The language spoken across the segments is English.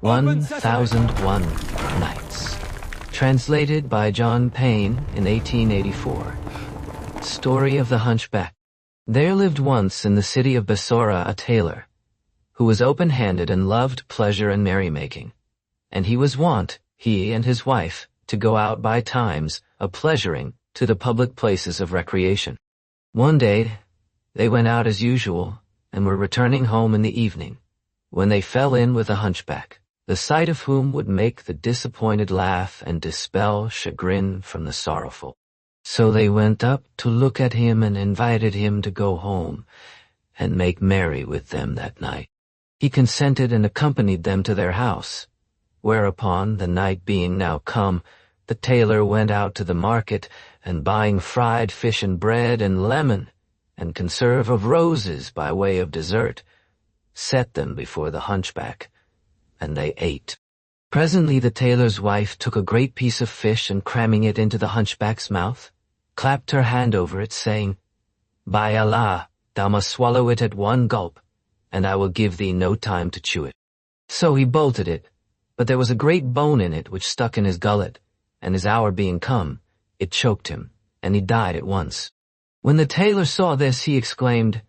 1001 Nights. Translated by John Payne in 1884. Story of the Hunchback. There lived once in the city of Bassorah a tailor, who was open-handed and loved pleasure and merrymaking. And he was wont, he and his wife, to go out by times, a-pleasuring, to the public places of recreation. One day, they went out as usual, and were returning home in the evening, when they fell in with a hunchback, the sight of whom would make the disappointed laugh and dispel chagrin from the sorrowful. So they went up to look at him and invited him to go home and make merry with them that night. He consented and accompanied them to their house, whereupon, the night being now come, the tailor went out to the market, and buying fried fish and bread and lemon, and conserve of roses by way of dessert, set them before the hunchback, and they ate. Presently the tailor's wife took a great piece of fish, and cramming it into the hunchback's mouth, clapped her hand over it, saying, "By Allah, thou must swallow it at one gulp, and I will give thee no time to chew it." So he bolted it, but there was a great bone in it which stuck in his gullet, and his hour being come, it choked him, and he died at once. When the tailor saw this, he exclaimed,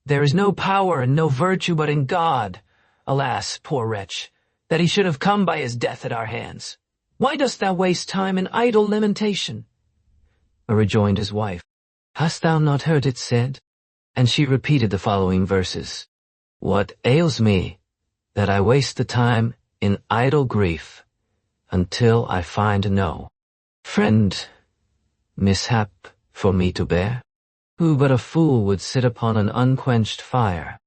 "There is no power and no virtue but in God. Alas, poor wretch, that he should have come by his death at our hands. Why dost thou waste time in idle lamentation?" Rejoined his wife, "Hast thou not heard it said?" And she repeated the following verses. "What ails me, that I waste the time in idle grief, until I find no friend, mishap for me to bear? Who but a fool would sit upon an unquenched fire,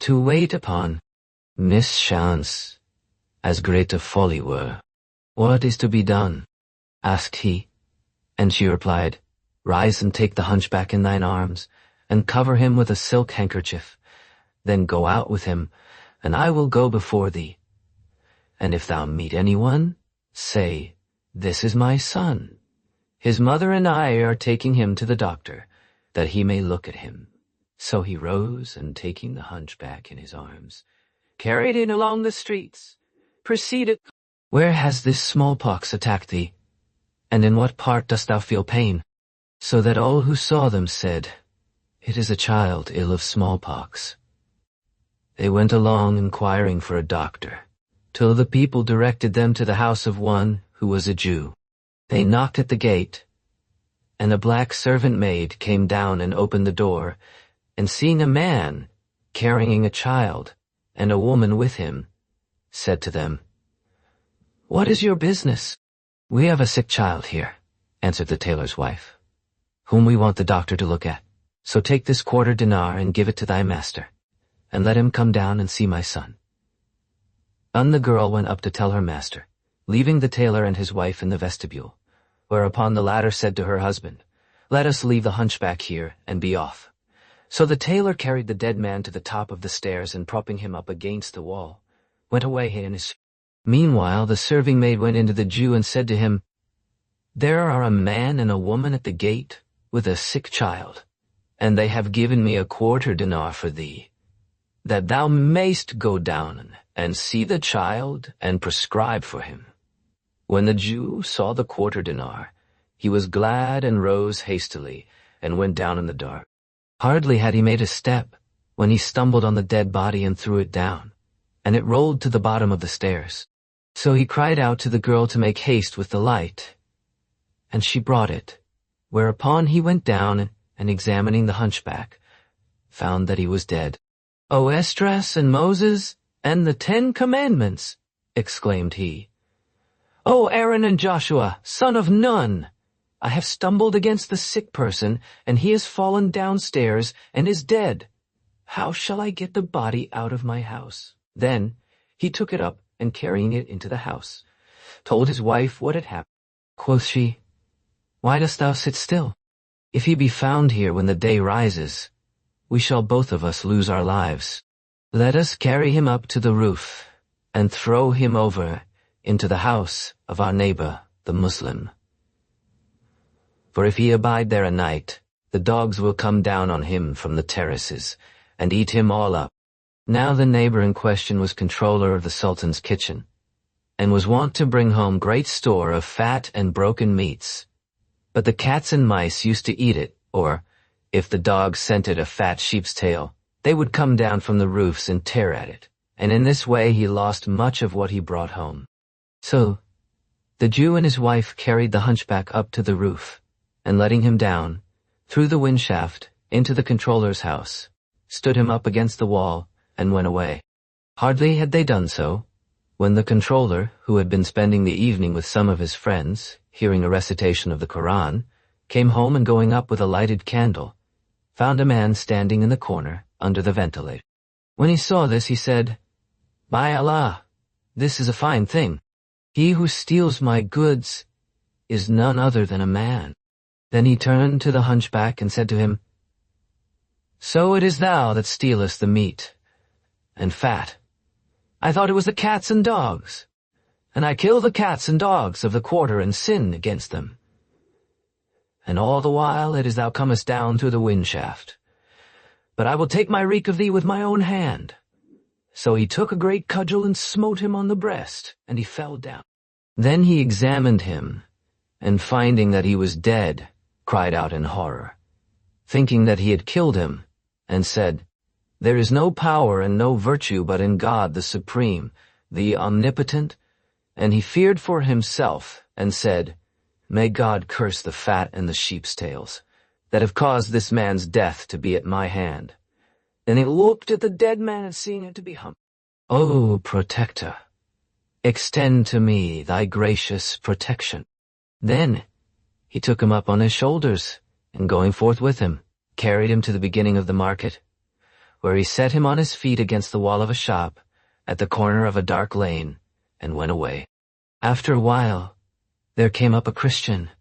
to wait upon mischance, as great a folly were?" "What is to be done?" asked he. And she replied, "Rise and take the hunchback in thine arms, and cover him with a silk handkerchief. Then go out with him, and I will go before thee. And if thou meet anyone, say, 'This is my son. His mother and I are taking him to the doctor, that he may look at him.'" So he rose, and taking the hunchback in his arms, carried it along the streets, proceeded. "Where has this smallpox attacked thee? And in what part dost thou feel pain?" So that all who saw them said, "It is a child ill of smallpox." They went along inquiring for a doctor, till the people directed them to the house of one who was a Jew. They knocked at the gate, and a black servant maid came down and opened the door, and seeing a man carrying a child and a woman with him, said to them, "What is your business?" "We have a sick child here," answered the tailor's wife, "whom we want the doctor to look at. So take this quarter dinar and give it to thy master, and let him come down and see my son." And the girl went up to tell her master, leaving the tailor and his wife in the vestibule, whereupon the latter said to her husband, "Let us leave the hunchback here and be off." So the tailor carried the dead man to the top of the stairs, and propping him up against the wall, went away in his. Meanwhile the serving maid went into the Jew and said to him, "There are a man and a woman at the gate with a sick child, and they have given me a quarter dinar for thee, that thou mayst go down and see the child and prescribe for him." When the Jew saw the quarter dinar, he was glad and rose hastily and went down in the dark. Hardly had he made a step when he stumbled on the dead body and threw it down, and it rolled to the bottom of the stairs. So he cried out to the girl to make haste with the light, and she brought it, whereupon he went down and, examining the hunchback, found that he was dead. "O Esdras and Moses and the 10 Commandments!" exclaimed he. "O Aaron and Joshua, son of Nun! I have stumbled against the sick person, and he has fallen downstairs and is dead. How shall I get the body out of my house?" Then he took it up, and carrying it into the house, told his wife what had happened. Quoth she, "Why dost thou sit still? If he be found here when the day rises, we shall both of us lose our lives. Let us carry him up to the roof, and throw him over into the house of our neighbor, the Muslim. For if he abide there a night, the dogs will come down on him from the terraces, and eat him all up." Now the neighbor in question was controller of the Sultan's kitchen, and was wont to bring home great store of fat and broken meats. But the cats and mice used to eat it, or, if the dogs scented a fat sheep's tail, they would come down from the roofs and tear at it, and in this way he lost much of what he brought home. So, the Jew and his wife carried the hunchback up to the roof, and letting him down, through the windshaft, into the controller's house, stood him up against the wall, and went away. Hardly had they done so, when the controller, who had been spending the evening with some of his friends, hearing a recitation of the Koran, came home and going up with a lighted candle, found a man standing in the corner under the ventilator. When he saw this, he said, "By Allah, this is a fine thing. He who steals my goods is none other than a man." Then he turned to the hunchback and said to him, "So it is thou that stealest the meat and fat. I thought it was the cats and dogs, and I kill the cats and dogs of the quarter and sin against them. And all the while it is thou comest down through the windshaft. But I will take my wreak of thee with my own hand." So he took a great cudgel and smote him on the breast, and he fell down. Then he examined him, and finding that he was dead, cried out in horror, thinking that he had killed him, and said, "There is no power and no virtue but in God the Supreme, the Omnipotent." And he feared for himself, and said, "May God curse the fat and the sheep's tails, that have caused this man's death to be at my hand." Then he looked at the dead man, and seeing it to be humble, "O Protector, extend to me thy gracious protection." Then he took him up on his shoulders, and going forth with him, carried him to the beginning of the market, where he set him on his feet against the wall of a shop, at the corner of a dark lane, and went away. After a while, there came up a Christian,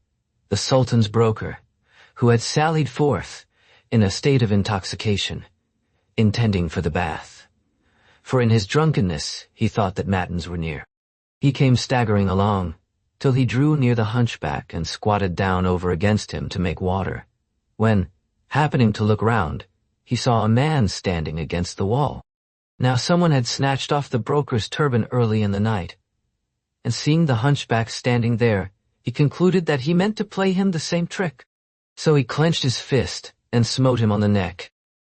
the Sultan's broker, who had sallied forth, in a state of intoxication, intending for the bath. For in his drunkenness he thought that matins were near. He came staggering along, till he drew near the hunchback and squatted down over against him to make water, when, happening to look round, he saw a man standing against the wall. Now someone had snatched off the broker's turban early in the night, and seeing the hunchback standing there, he concluded that he meant to play him the same trick. So he clenched his fist and smote him on the neck.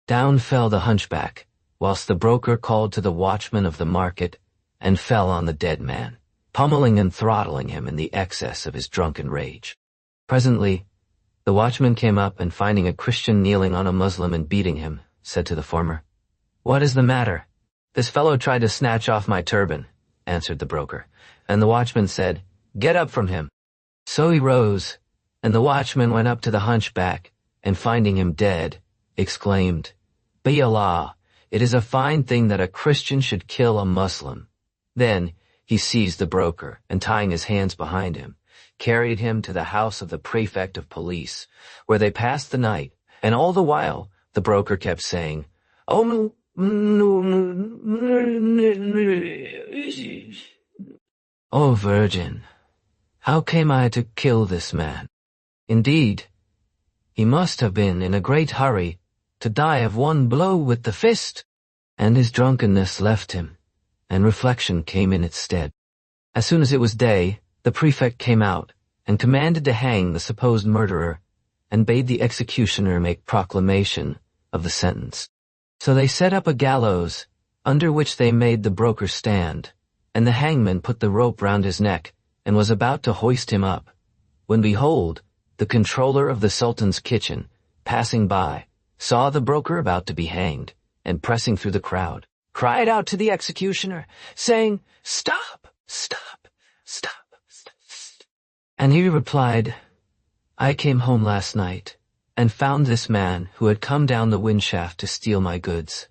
Down fell the hunchback, whilst the broker called to the watchman of the market, and fell on the dead man, pummeling and throttling him in the excess of his drunken rage. Presently, the watchman came up, and finding a Christian kneeling on a Muslim and beating him, said to the former, "What is the matter?" "This fellow tried to snatch off my turban," answered the broker, and the watchman said, "Get up from him." So he rose, and the watchman went up to the hunchback, and finding him dead, exclaimed, "By Allah, it is a fine thing that a Christian should kill a Muslim." Then he seized the broker, and tying his hands behind him, carried him to the house of the prefect of police, where they passed the night, and all the while the broker kept saying, "Oh Virgin, how came I to kill this man? Indeed, he must have been in a great hurry to die of one blow with the fist." And his drunkenness left him, and reflection came in its stead. As soon as it was day, the prefect came out, and commanded to hang the supposed murderer, and bade the executioner make proclamation of the sentence. So they set up a gallows, under which they made the broker stand, and the hangman put the rope round his neck, and was about to hoist him up, when behold, the controller of the Sultan's kitchen, passing by, saw the broker about to be hanged, and pressing through the crowd, cried out to the executioner, saying, "Stop, stop, stop, stop." And he replied, "I came home last night, and found this man who had come down the windshaft to steal my goods.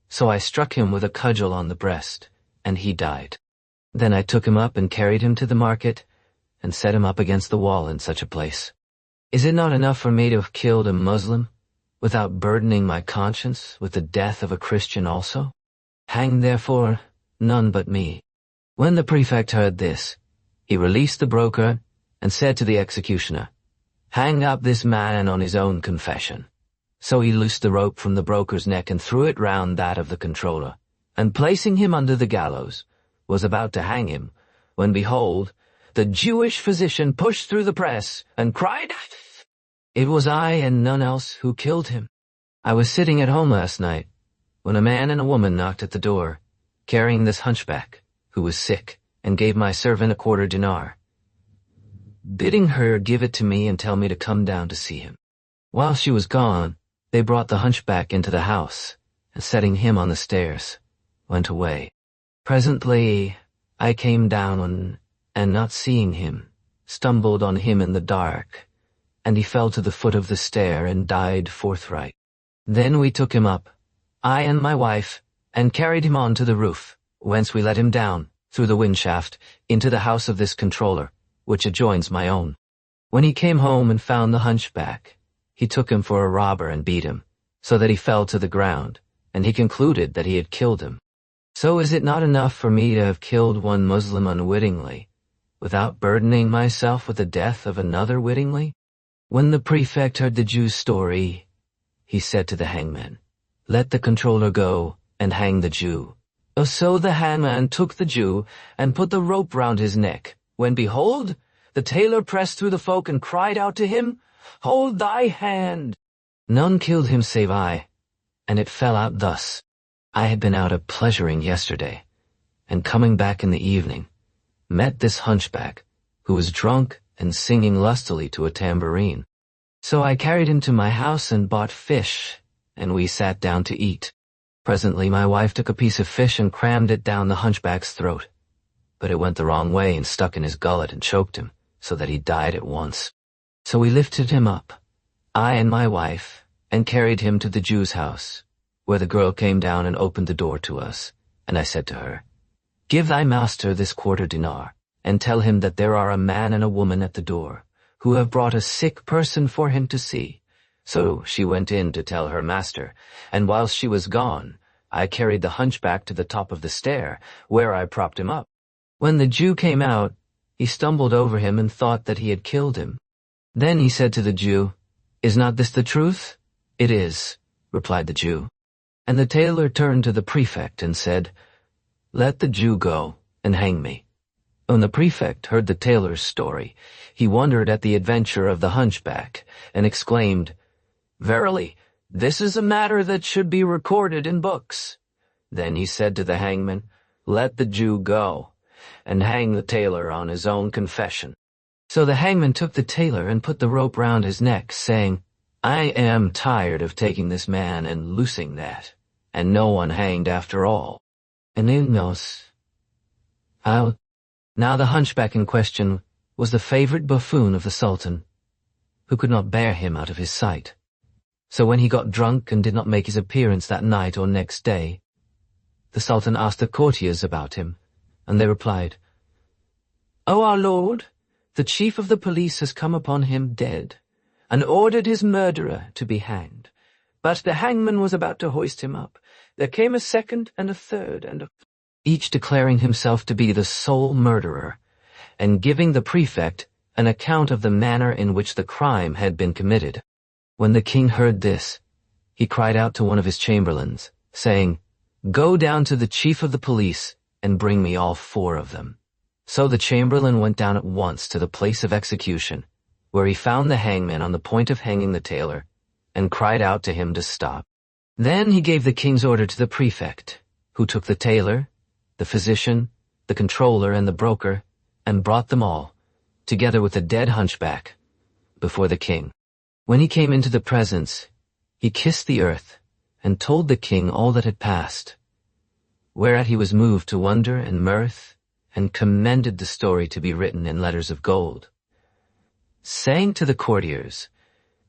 So I struck him with a cudgel on the breast, and he died. Then I took him up and carried him to the market, and set him up against the wall in such a place. Is it not enough for me to have killed a Muslim, without burdening my conscience with the death of a Christian also? Hang therefore none but me." When the prefect heard this, he released the broker, and said to the executioner, "Hang up this man on his own confession." So he loosed the rope from the broker's neck and threw it round that of the controller, and placing him under the gallows, was about to hang him, when behold, the Jewish physician pushed through the press and cried, "It was I and none else who killed him. I was sitting at home last night when a man and a woman knocked at the door, carrying this hunchback, who was sick, and gave my servant a quarter dinar, bidding her give it to me and tell me to come down to see him. While she was gone, they brought the hunchback into the house, and setting him on the stairs, went away. Presently I came down and not seeing him, stumbled on him in the dark, and he fell to the foot of the stair and died forthright. Then we took him up, I and my wife, and carried him on to the roof, whence we let him down, through the windshaft, into the house of this controller, which adjoins my own. When he came home and found the hunchback, he took him for a robber and beat him, so that he fell to the ground, and he concluded that he had killed him. So is it not enough for me to have killed one Muslim unwittingly, without burdening myself with the death of another wittingly? When the prefect heard the Jew's story, he said to the hangman, "Let the controller go and hang the Jew." So the hangman took the Jew and put the rope round his neck, when behold, the tailor pressed through the folk and cried out to him, "Hold thy hand!" None killed him save I, and it fell out thus. I had been out a-pleasuring yesterday, and coming back in the evening, met this hunchback, who was drunk and singing lustily to a tambourine. So I carried him to my house and bought fish, and we sat down to eat. Presently my wife took a piece of fish and crammed it down the hunchback's throat, but it went the wrong way and stuck in his gullet and choked him, so that he died at once. So we lifted him up, I and my wife, and carried him to the Jew's house, where the girl came down and opened the door to us, and I said to her, "Give thy master this quarter dinar, and tell him that there are a man and a woman at the door, who have brought a sick person for him to see." So she went in to tell her master, and whilst she was gone, I carried the hunchback to the top of the stair, where I propped him up. When the Jew came out, he stumbled over him and thought that he had killed him. Then he said to the Jew, "Is not this the truth?" "It is," replied the Jew. And the tailor turned to the prefect and said, "Let the Jew go and hang me." When the prefect heard the tailor's story, he wondered at the adventure of the hunchback, and exclaimed, "Verily, this is a matter that should be recorded in books." Then he said to the hangman, "Let the Jew go, and hang the tailor on his own confession." So the hangman took the tailor and put the rope round his neck, saying, "I am tired of taking this man and loosing that, and no one hanged after all." And in knows how. Now the hunchback in question was the favorite buffoon of the Sultan, who could not bear him out of his sight. So when he got drunk and did not make his appearance that night or next day, the Sultan asked the courtiers about him, and they replied, "O our lord, the chief of the police has come upon him dead, and ordered his murderer to be hanged. But the hangman was about to hoist him up. There came a second and a third, and each declaring himself to be the sole murderer, and giving the prefect an account of the manner in which the crime had been committed. When the king heard this, he cried out to one of his chamberlains, saying, "Go down to the chief of the police and bring me all 4 of them." So the chamberlain went down at once to the place of execution, where he found the hangman on the point of hanging the tailor, and cried out to him to stop. Then he gave the king's order to the prefect, who took the tailor, the physician, the controller, and the broker, and brought them all, together with the dead hunchback, before the king. When he came into the presence, he kissed the earth, and told the king all that had passed, whereat he was moved to wonder and mirth, and commended the story to be written in letters of gold, saying to the courtiers,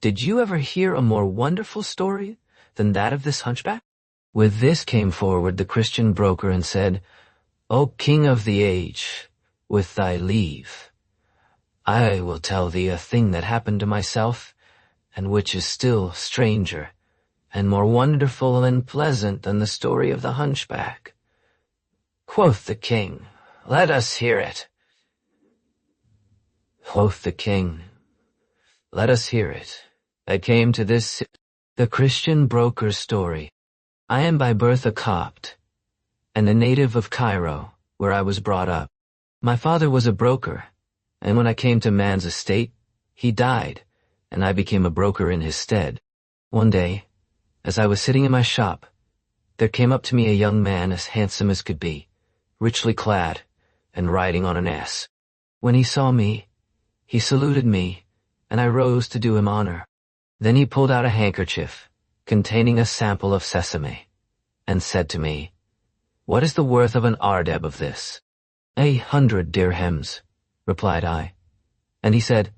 "Did you ever hear a more wonderful story than that of this hunchback?" With this came forward the Christian broker and said, "O king of the age, with thy leave, I will tell thee a thing that happened to myself, and which is still stranger, and more wonderful and pleasant than the story of the hunchback." Quoth the king, "Let us hear it." Quoth the king, "Let us hear it. I came to this, the Christian broker's story. I am by birth a Copt, and a native of Cairo, where I was brought up. My father was a broker, and when I came to man's estate, he died, and I became a broker in his stead. One day, as I was sitting in my shop, there came up to me a young man as handsome as could be, richly clad, and riding on an ass. When he saw me, he saluted me, and I rose to do him honor. Then he pulled out a handkerchief, containing a sample of sesame, and said to me, "What is the worth of an ardeb of this?" "100 dirhams," replied I. And he said,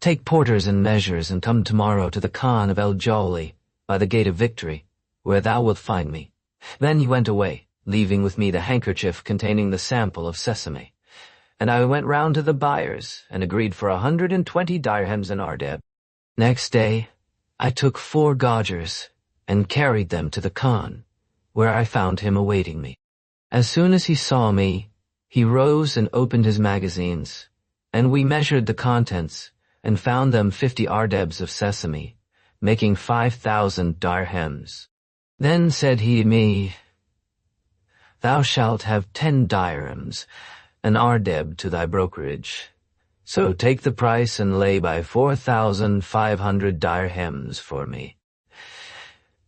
"Take porters and measures, and come tomorrow to the Khan of El Jawli, by the Gate of Victory, where thou wilt find me." Then he went away, leaving with me the handkerchief containing the sample of sesame. And I went round to the buyers, and agreed for 120 dirhams an ardeb. Next day, I took 4 gaugers, and carried them to the Khan, where I found him awaiting me. As soon as he saw me, he rose and opened his magazines, and we measured the contents, and found them 50 ardebs of sesame, making 5,000 dirhams. Then said he to me, "Thou shalt have 10 dirhams, an ardeb to thy brokerage. So take the price and lay by 4,500 dirhams for me.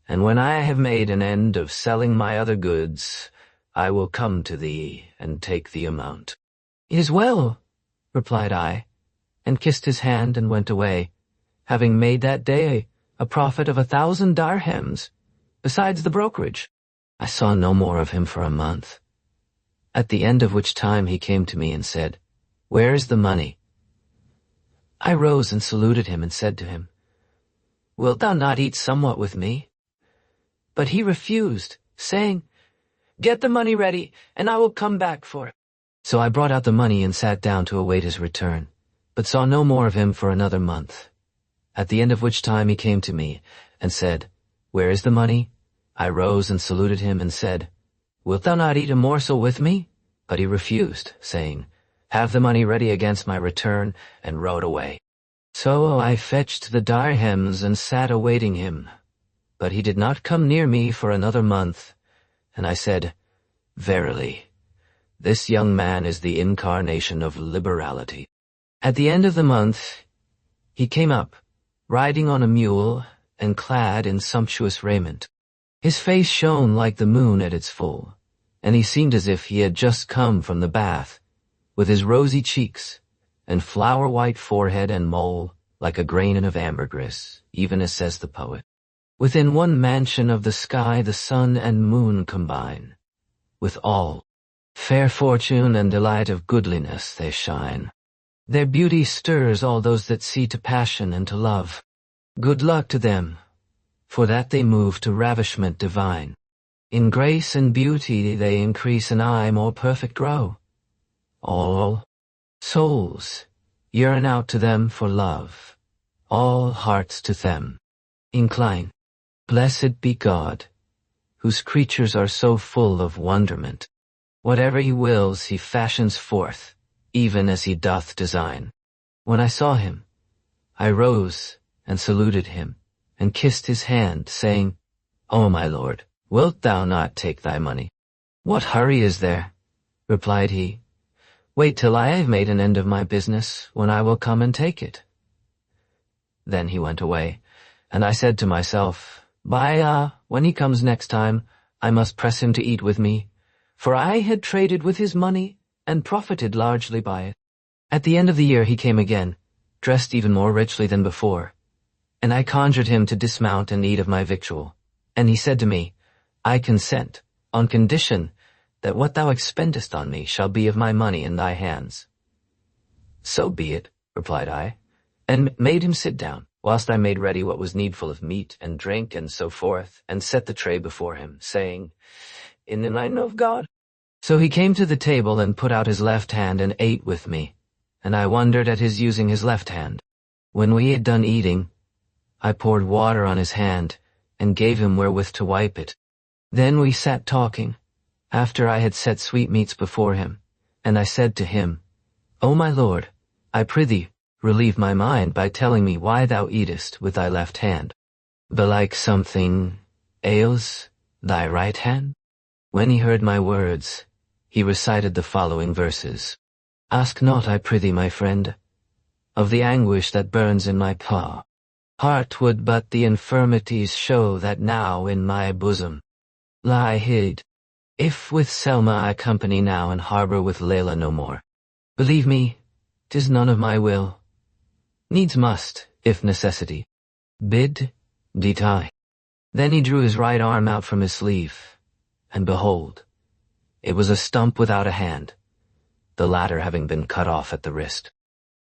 And when I have made an end of selling my other goods, I will come to thee and take the amount." "It is well," replied I, and kissed his hand and went away, having made that day a profit of 1,000 dirhams, besides the brokerage. I saw no more of him for a month, at the end of which time he came to me and said, "Where is the money?" I rose and saluted him and said to him, "Wilt thou not eat somewhat with me?" But he refused, saying, "Get the money ready, and I will come back for it." So I brought out the money and sat down to await his return, but saw no more of him for another month, at the end of which time he came to me and said, "Where is the money?" I rose and saluted him and said, "Wilt thou not eat a morsel with me?" But he refused, saying, "Have the money ready against my return," and rode away. So I fetched the dirhams and sat awaiting him, but he did not come near me for another month, and I said, "Verily, this young man is the incarnation of liberality." At the end of the month, he came up, riding on a mule and clad in sumptuous raiment. His face shone like the moon at its full, and he seemed as if he had just come from the bath, with his rosy cheeks, and flower-white forehead and mole like a grain of ambergris, even as says the poet. Within one mansion of the sky the sun and moon combine, with all fair fortune and delight of goodliness they shine. Their beauty stirs all those that see to passion and to love. Good luck to them, for that they move to ravishment divine. In grace and beauty they increase, and I more perfect grow. All souls yearn out to them for love, all hearts to them incline. Blessed be God, whose creatures are so full of wonderment. Whatever he wills he fashions forth, even as he doth design. When I saw him, I rose and saluted him, and kissed his hand, saying, "O my lord, wilt thou not take thy money?" "What hurry is there?" replied he. "Wait till I have made an end of my business, when I will come and take it." Then he went away, and I said to myself, "By Allah, when he comes next time, I must press him to eat with me, for I had traded with his money and profited largely by it." At the end of the year he came again, dressed even more richly than before, and I conjured him to dismount and eat of my victual. And he said to me, "I consent, on condition that what thou expendest on me shall be of my money in thy hands." "So be it," replied I, and made him sit down, whilst I made ready what was needful of meat and drink and so forth, and set the tray before him, saying, "In the name of God." So he came to the table and put out his left hand and ate with me, and I wondered at his using his left hand. When we had done eating, I poured water on his hand and gave him wherewith to wipe it. Then we sat talking, after I had set sweetmeats before him, and I said to him, "O my lord, I prithee, relieve my mind by telling me why thou eatest with thy left hand. Belike something ails thy right hand?" When he heard my words, he recited the following verses. Ask not, I prithee, my friend, of the anguish that burns in my heart would but the infirmities show that now in my bosom lie hid. If with Selma I company now and harbor with Layla no more, believe me, 'tis none of my will. Needs must, if necessity bid, detie. Then he drew his right arm out from his sleeve, and behold, it was a stump without a hand, the latter having been cut off at the wrist.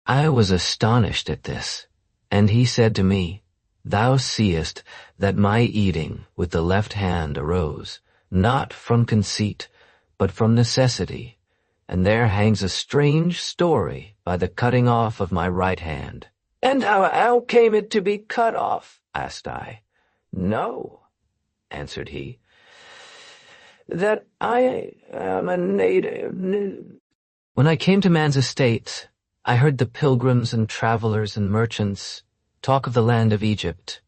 I was astonished at this, and he said to me, Thou seest that my eating with the left hand arose, not from conceit, but from necessity, and there hangs a strange story by the cutting off of my right hand. And how came it to be cut off? Asked I. No, answered he, that I am a native. When I came to man's estate, I heard the pilgrims and travelers and merchants talk of the land of Egypt,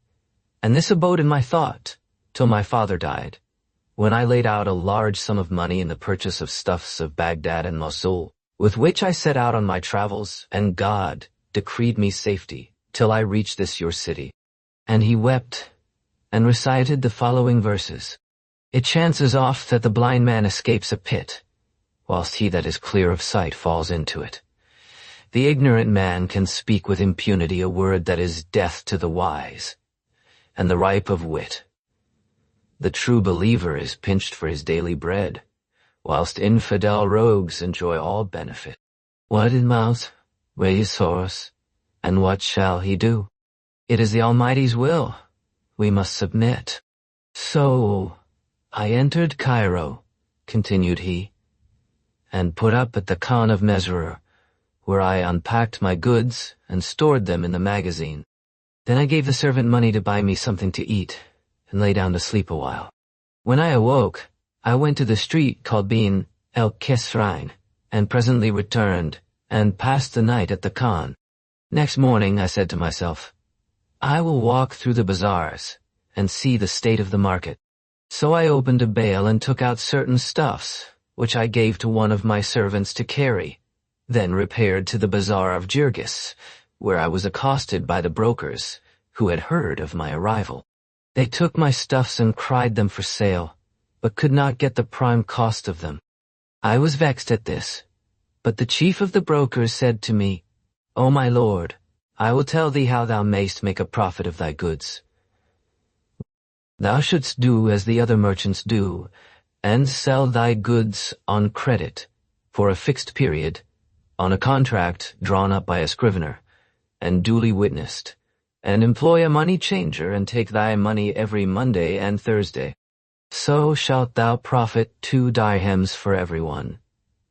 and this abode in my thought till my father died, when I laid out a large sum of money in the purchase of stuffs of Baghdad and Mosul, with which I set out on my travels, and God decreed me safety till I reached this your city. And he wept and recited the following verses. It chances oft that the blind man escapes a pit, whilst he that is clear of sight falls into it. The ignorant man can speak with impunity a word that is death to the wise, and the ripe of wit. The true believer is pinched for his daily bread, whilst infidel rogues enjoy all benefit. What in mouth, where his source, and what shall he do? It is the Almighty's will. We must submit. So, I entered Cairo, continued he, and put up at the Khan of Mesrer, where I unpacked my goods and stored them in the magazine. Then I gave the servant money to buy me something to eat, and lay down to sleep a while. When I awoke, I went to the street called Bin el-Kesrain, and presently returned, and passed the night at the Khan. Next morning I said to myself, I will walk through the bazaars, and see the state of the market. So I opened a bale and took out certain stuffs, which I gave to one of my servants to carry, then repaired to the bazaar of Jirgis, where I was accosted by the brokers, who had heard of my arrival. They took my stuffs and cried them for sale, but could not get the prime cost of them. I was vexed at this, but the chief of the brokers said to me, O my lord, I will tell thee how thou mayst make a profit of thy goods. Thou shouldst do as the other merchants do, and sell thy goods on credit, for a fixed period, on a contract drawn up by a scrivener, and duly witnessed, and employ a money changer, and take thy money every Monday and Thursday. So shalt thou profit 2 dirhams for every one.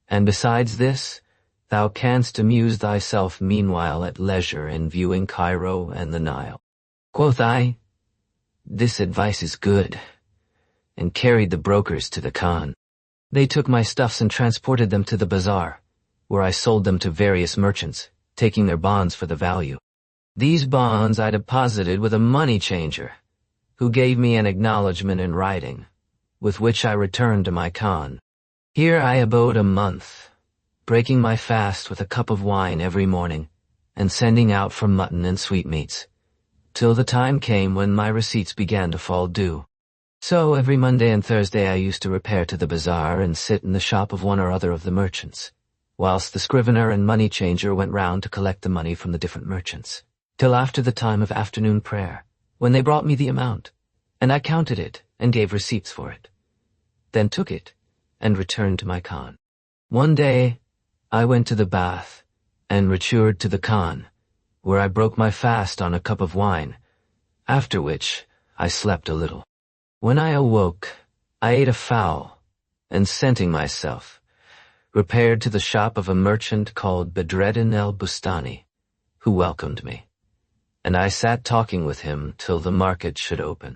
And besides this, thou canst amuse thyself meanwhile at leisure in viewing Cairo and the Nile. Quoth I, This advice is good, and carried the brokers to the Khan. They took my stuffs and transported them to the bazaar, where I sold them to various merchants, taking their bonds for the value. These bonds I deposited with a money changer, who gave me an acknowledgment in writing, with which I returned to my Khan. Here I abode a month, breaking my fast with a cup of wine every morning, and sending out for mutton and sweetmeats, till the time came when my receipts began to fall due. So every Monday and Thursday I used to repair to the bazaar and sit in the shop of one or other of the merchants, whilst the scrivener and money changer went round to collect the money from the different merchants, till after the time of afternoon prayer, when they brought me the amount, and I counted it and gave receipts for it, then took it and returned to my Khan. One day I went to the bath and returned to the Khan, where I broke my fast on a cup of wine, after which I slept a little. When I awoke, I ate a fowl, and scenting myself, repaired to the shop of a merchant called Bedreddin el-Bustani, who welcomed me, and I sat talking with him till the market should open.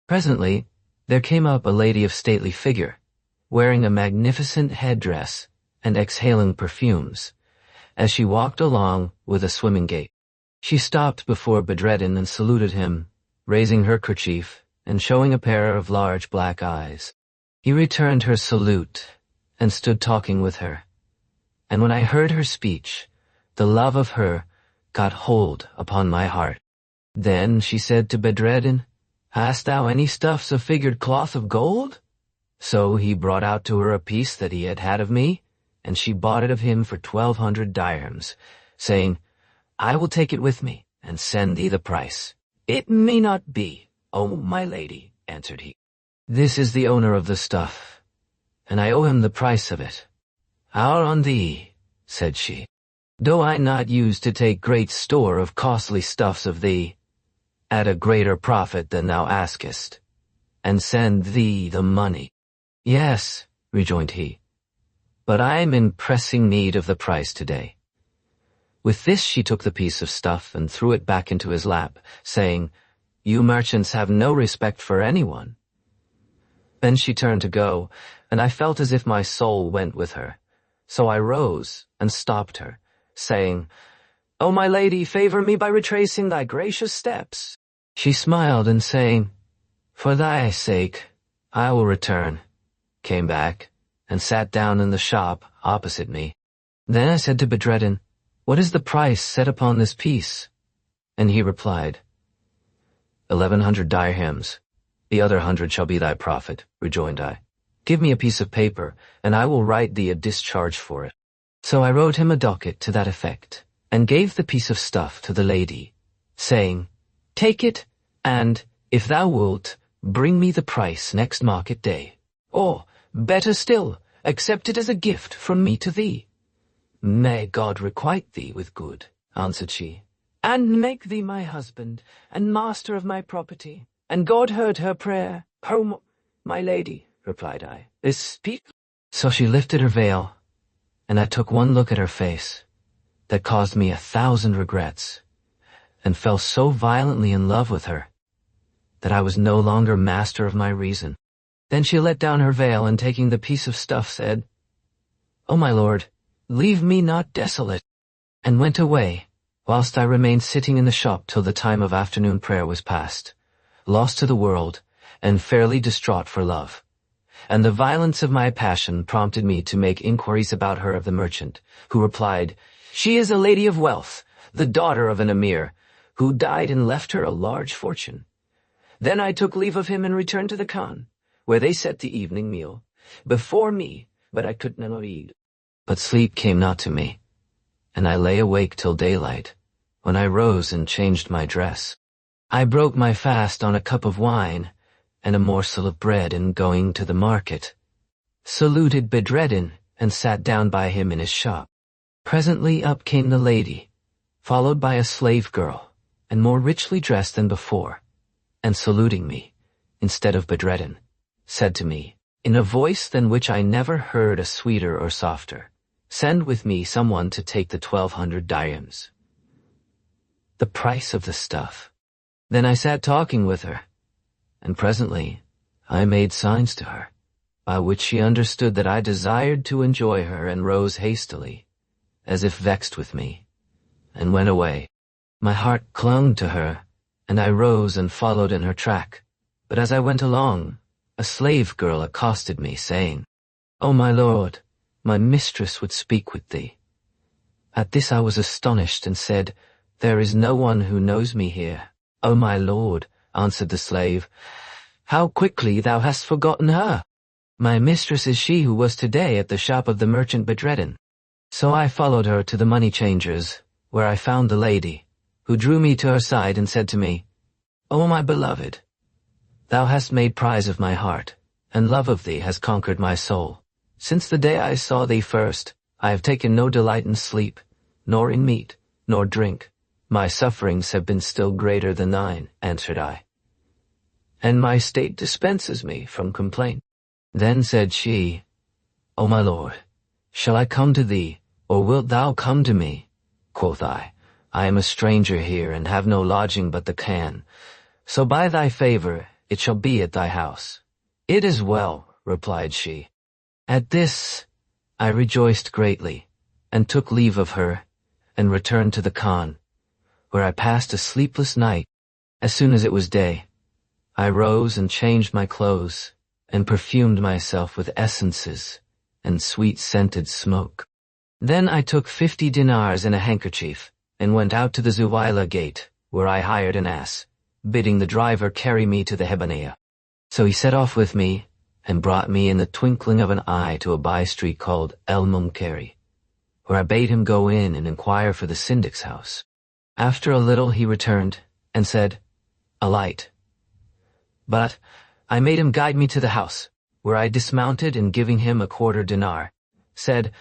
Presently, there came up a lady of stately figure, wearing a magnificent headdress and exhaling perfumes, as she walked along with a swimming gait. She stopped before Bedreddin and saluted him, raising her kerchief and showing a pair of large black eyes. He returned her salute, and stood talking with her. And when I heard her speech, the love of her got hold upon my heart. Then she said to Bedreddin, "Hast thou any stuffs of figured cloth of gold?" So he brought out to her a piece that he had had of me, and she bought it of him for 1,200 dirhams, saying, "I will take it with me, and send thee the price." "It may not be, O my lady," answered he. "This is the owner of the stuff, and I owe him the price of it." "Our on thee," said she, "do I not use to take great store of costly stuffs of thee, at a greater profit than thou askest, and send thee the money?" "Yes," rejoined he, "but I am in pressing need of the price today." With this she took the piece of stuff and threw it back into his lap, saying, "You merchants have no respect for anyone." Then she turned to go, and I felt as if my soul went with her. So I rose and stopped her, saying, "O my lady, favor me by retracing thy gracious steps." She smiled and saying, "For thy sake, I will return," came back and sat down in the shop opposite me. Then I said to Bedreddin, "What is the price set upon this piece?" And he replied, 1,100 dirhams. "The other 100 shall be thy profit," rejoined I. "Give me a piece of paper, and I will write thee a discharge for it." So I wrote him a docket to that effect, and gave the piece of stuff to the lady, saying, "Take it, and, if thou wilt, bring me the price next market day. Or, better still, accept it as a gift from me to thee." "May God requite thee with good," answered she, "and make thee my husband, and master of my property." And God heard her prayer. "Oh, my lady," replied I, "is speak." So she lifted her veil, and I took one look at her face that caused me 1,000 regrets, and fell so violently in love with her that I was no longer master of my reason. Then she let down her veil, and taking the piece of stuff said, "O my lord, leave me not desolate," and went away, whilst I remained sitting in the shop till the time of afternoon prayer was past, lost to the world, and fairly distraught for love. And the violence of my passion prompted me to make inquiries about her of the merchant, who replied, "She is a lady of wealth, the daughter of an emir, who died and left her a large fortune." Then I took leave of him and returned to the khan, where they set the evening meal before me, but I could not eat. But sleep came not to me, and I lay awake till daylight, when I rose and changed my dress. I broke my fast on a cup of wine and a morsel of bread in going to the market, saluted Bedreddin, and sat down by him in his shop. Presently up came the lady, followed by a slave girl, and more richly dressed than before, and saluting me, instead of Bedreddin, said to me, in a voice than which I never heard a sweeter or softer, "Send with me someone to take the 1,200 dirhams, the price of the stuff." Then I sat talking with her, and presently I made signs to her, by which she understood that I desired to enjoy her, and rose hastily, as if vexed with me, and went away. My heart clung to her, and I rose and followed in her track. But as I went along, a slave girl accosted me, saying, "O my lord, my mistress would speak with thee." At this I was astonished, and said, "There is no one who knows me here." "O my lord," answered the slave, "how quickly thou hast forgotten her. My mistress is she who was today at the shop of the merchant Bedreddin." So I followed her to the money changers, where I found the lady, who drew me to her side and said to me, "O my beloved, thou hast made prize of my heart, and love of thee has conquered my soul. Since the day I saw thee first, I have taken no delight in sleep, nor in meat, nor drink. My sufferings have been still greater than thine," answered I, "and my state dispenses me from complaint." Then said she, "O my lord, shall I come to thee, or wilt thou come to me?" Quoth I am a stranger here, and have no lodging but the khan, so by thy favor it shall be at thy house." "It is well," replied she. At this I rejoiced greatly, and took leave of her, and returned to the khan, where I passed a sleepless night. As soon as it was day, I rose and changed my clothes, and perfumed myself with essences, and sweet-scented smoke. Then I took 50 dinars in a handkerchief and went out to the Zuwaila gate, where I hired an ass, bidding the driver carry me to the Hebaniyah. So he set off with me and brought me in the twinkling of an eye to a by-street called El Mumkeri, where I bade him go in and inquire for the syndic's house. After a little he returned and said, "Alight." But I made him guide me to the house, where I dismounted and giving him a quarter dinar, said,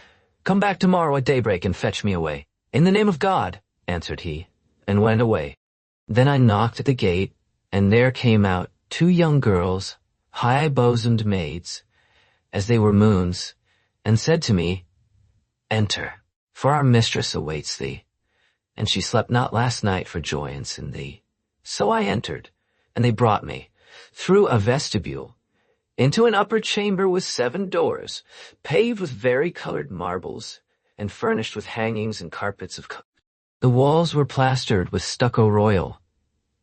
"Come back tomorrow at daybreak and fetch me away." "In the name of God," answered he, and went away. Then I knocked at the gate, and there came out 2 young girls, high-bosomed maids, as they were moons, and said to me, "Enter, for our mistress awaits thee, and she slept not last night for joyance in thee." So I entered, and they brought me, through a vestibule, into an upper chamber with 7 doors, paved with vari-colored marbles, and furnished with hangings and carpets of color. The walls were plastered with stucco royal,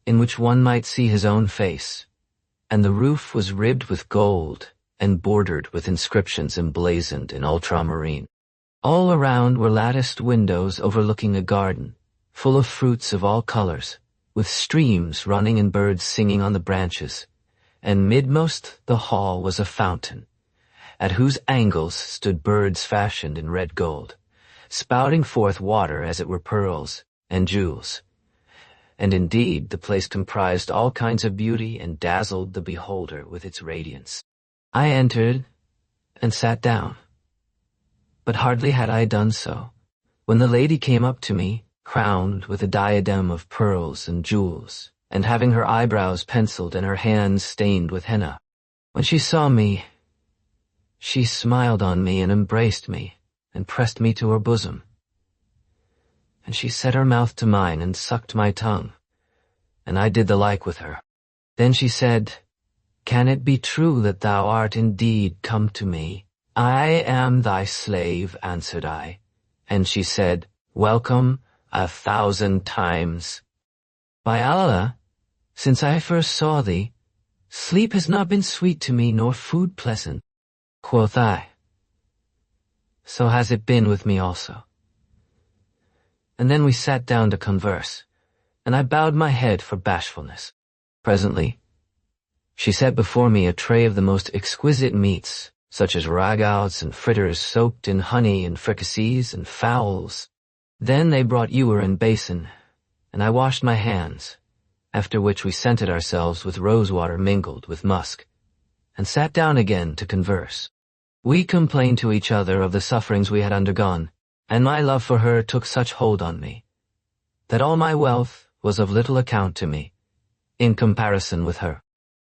in which one might see his own face, and the roof was ribbed with gold and bordered with inscriptions emblazoned in ultramarine. All around were latticed windows overlooking a garden, full of fruits of all colors, with streams running and birds singing on the branches, and midmost the hall was a fountain, at whose angles stood birds fashioned in red gold, spouting forth water as it were pearls and jewels. And indeed the place comprised all kinds of beauty and dazzled the beholder with its radiance. I entered and sat down. But hardly had I done so, when the lady came up to me, crowned with a diadem of pearls and jewels, and having her eyebrows penciled and her hands stained with henna. When she saw me, she smiled on me and embraced me, and pressed me to her bosom. And she set her mouth to mine and sucked my tongue, and I did the like with her. Then she said, "Can it be true that thou art indeed come to me?" "I am thy slave," answered I. And she said, "Welcome 1,000 times. By Allah, since I first saw thee, sleep has not been sweet to me nor food pleasant." Quoth I, "So has it been with me also." And then we sat down to converse, and I bowed my head for bashfulness. Presently, she set before me a tray of the most exquisite meats, such as ragouts and fritters soaked in honey and fricassees and fowls. Then they brought ewer and basin, and I washed my hands, after which we scented ourselves with rosewater mingled with musk, and sat down again to converse. We complained to each other of the sufferings we had undergone, and my love for her took such hold on me, that all my wealth was of little account to me, in comparison with her.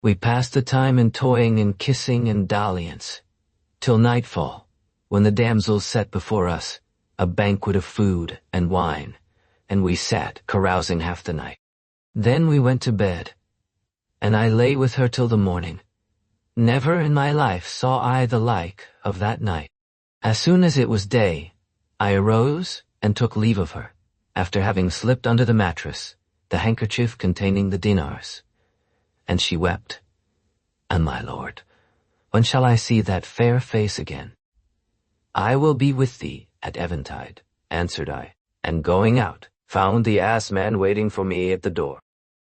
We passed the time in toying and kissing and dalliance, till nightfall, when the damsels set before us a banquet of food and wine, and we sat carousing half the night. Then we went to bed, and I lay with her till the morning. Never in my life saw I the like of that night. As soon as it was day, I arose and took leave of her, after having slipped under the mattress the handkerchief containing the dinars. And she wept, "And my lord, when shall I see that fair face again?" "I will be with thee at eventide," answered I, and going out, found the ass-man waiting for me at the door.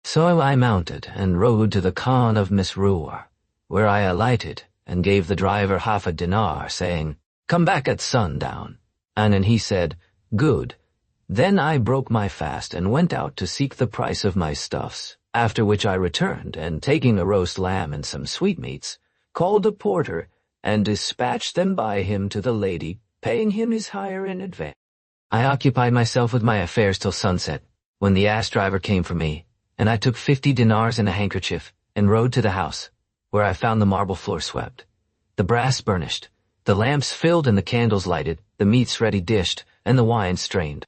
So I mounted and rode to the Khan of Misrur, where I alighted and gave the driver half a dinar, saying, "Come back at sundown." And he said, "Good." Then I broke my fast and went out to seek the price of my stuffs, after which I returned, and taking a roast lamb and some sweetmeats, called a porter, and dispatched them by him to the lady, paying him his hire in advance. I occupied myself with my affairs till sunset, when the ass-driver came for me, and I took 50 dinars in a handkerchief, and rode to the house, where I found the marble floor swept, the brass burnished, the lamps filled and the candles lighted, the meats ready dished, and the wine strained.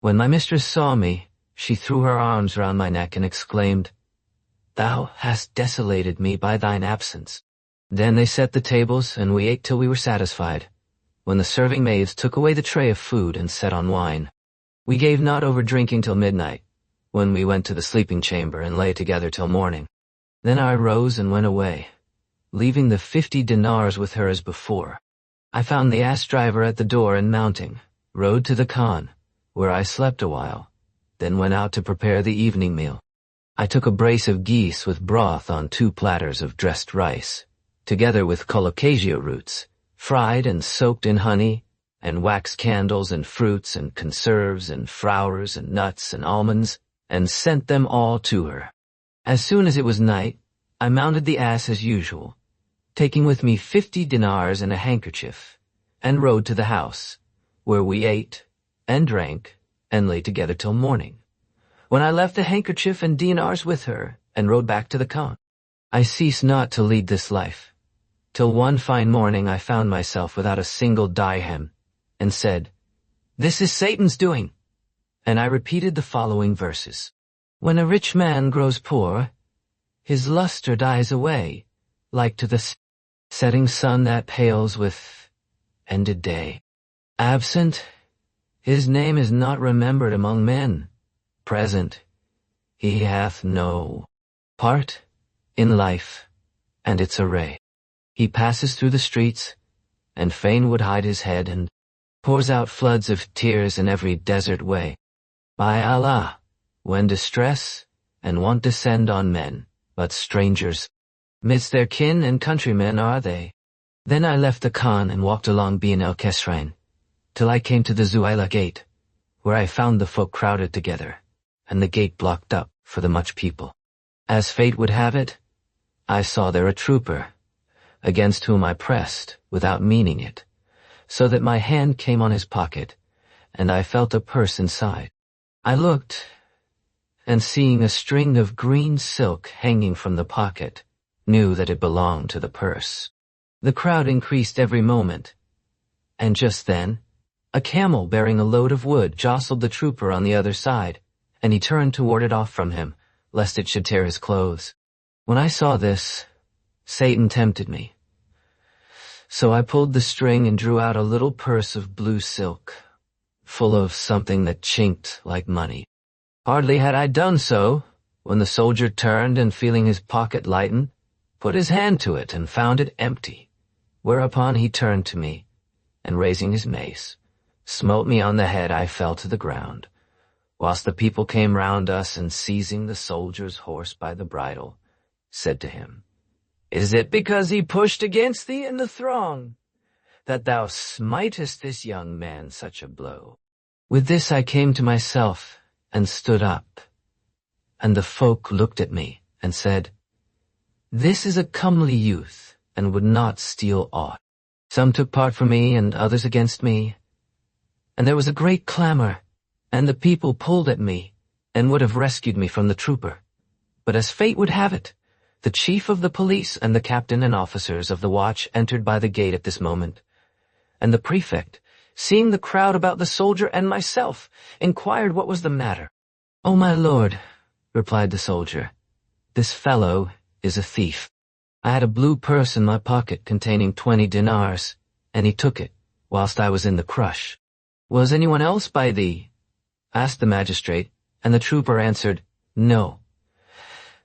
When my mistress saw me, she threw her arms round my neck and exclaimed, "Thou hast desolated me by thine absence." Then they set the tables, and we ate till we were satisfied, when the serving maids took away the tray of food and set on wine. We gave not over drinking till midnight, when we went to the sleeping chamber and lay together till morning. Then I rose and went away, leaving the 50 dinars with her as before. I found the ass driver at the door and mounting, rode to the khan, where I slept a while, then went out to prepare the evening meal. I took a brace of geese with broth on 2 platters of dressed rice, together with colocasia roots, fried and soaked in honey, and wax candles and fruits and conserves and flowers and nuts and almonds, and sent them all to her. As soon as it was night, I mounted the ass as usual, taking with me 50 dinars and a handkerchief, and rode to the house, where we ate and drank and lay together till morning, when I left the handkerchief and dinars with her and rode back to the khan. I ceased not to lead this life, till one fine morning I found myself without a single dirham, and said, "This is Satan's doing." And I repeated the following verses. When a rich man grows poor, his luster dies away, like to the setting sun that pales with ended day. Absent, his name is not remembered among men. Present, he hath no part in life and its array. He passes through the streets, and fain would hide his head, and pours out floods of tears in every desert way. By Allah, when distress and want descend on men, but strangers, midst their kin and countrymen are they. Then I left the khan and walked along Bin el-Kesrain, till I came to the Zuaila gate, where I found the folk crowded together, and the gate blocked up for the much people. As fate would have it, I saw there a trooper, against whom I pressed, without meaning it, so that my hand came on his pocket, and I felt a purse inside. I looked, and seeing a string of green silk hanging from the pocket, knew that it belonged to the purse. The crowd increased every moment, and just then, a camel bearing a load of wood jostled the trooper on the other side, and he turned to ward it off from him, lest it should tear his clothes. When I saw this, Satan tempted me. So I pulled the string and drew out a little purse of blue silk, full of something that chinked like money. Hardly had I done so, when the soldier turned and, feeling his pocket lighten, put his hand to it and found it empty, whereupon he turned to me, and raising his mace, smote me on the head. I fell to the ground, whilst the people came round us, and seizing the soldier's horse by the bridle, said to him, "Is it because he pushed against thee in the throng, that thou smitest this young man such a blow?" With this I came to myself, and stood up, and the folk looked at me, and said, "This is a comely youth, and would not steal aught." Some took part for me, and others against me, and there was a great clamor, and the people pulled at me, and would have rescued me from the trooper. But as fate would have it, the chief of the police and the captain and officers of the watch entered by the gate at this moment, and the prefect, seeing the crowd about the soldier and myself, inquired what was the matter. "Oh, my lord," replied the soldier, "this fellow is a thief. I had a blue purse in my pocket containing 20 dinars, and he took it, whilst I was in the crush." "Was anyone else by thee?" asked the magistrate, and the trooper answered, "No."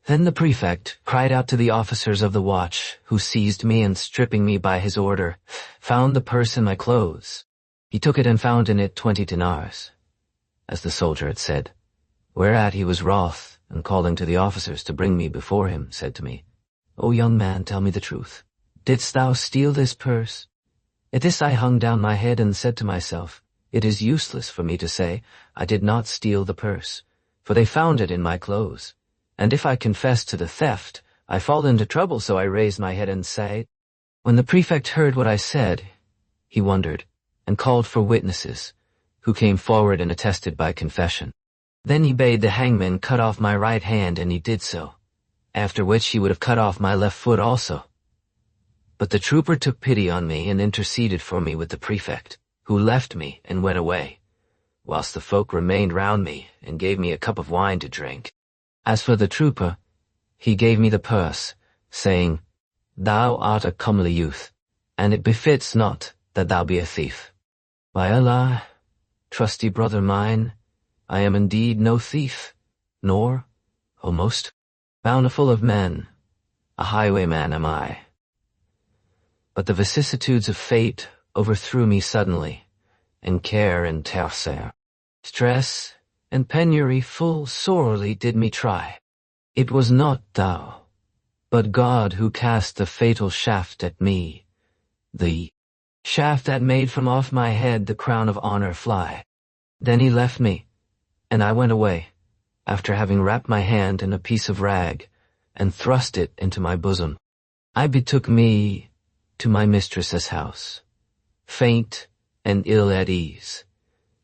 Then the prefect cried out to the officers of the watch, who seized me and, stripping me by his order, found the purse in my clothes. He took it and found in it 20 dinars, as the soldier had said, whereat he was wroth, and calling to the officers to bring me before him, said to me, "O young man, tell me the truth. Didst thou steal this purse?" At this I hung down my head and said to myself, "It is useless for me to say I did not steal the purse, for they found it in my clothes. And if I confess to the theft, I fall into trouble." So I raised my head and said. When the prefect heard what I said, he wondered, and called for witnesses, who came forward and attested by confession. Then he bade the hangman cut off my right hand, and he did so, after which he would have cut off my left foot also. But the trooper took pity on me and interceded for me with the prefect, who left me and went away, whilst the folk remained round me and gave me a cup of wine to drink. As for the trooper, he gave me the purse, saying, "Thou art a comely youth, and it befits not that thou be a thief." By Allah, trusty brother mine, I am indeed no thief, nor, O most bountiful of men, a highwayman am I. But the vicissitudes of fate overthrew me suddenly, and care and terreur, stress and penury full sorely did me try. It was not thou, but God who cast the fatal shaft at me, the shaft that made from off my head the crown of honor fly. Then he left me, and I went away, after having wrapped my hand in a piece of rag, and thrust it into my bosom. I betook me to my mistress's house, faint and ill at ease,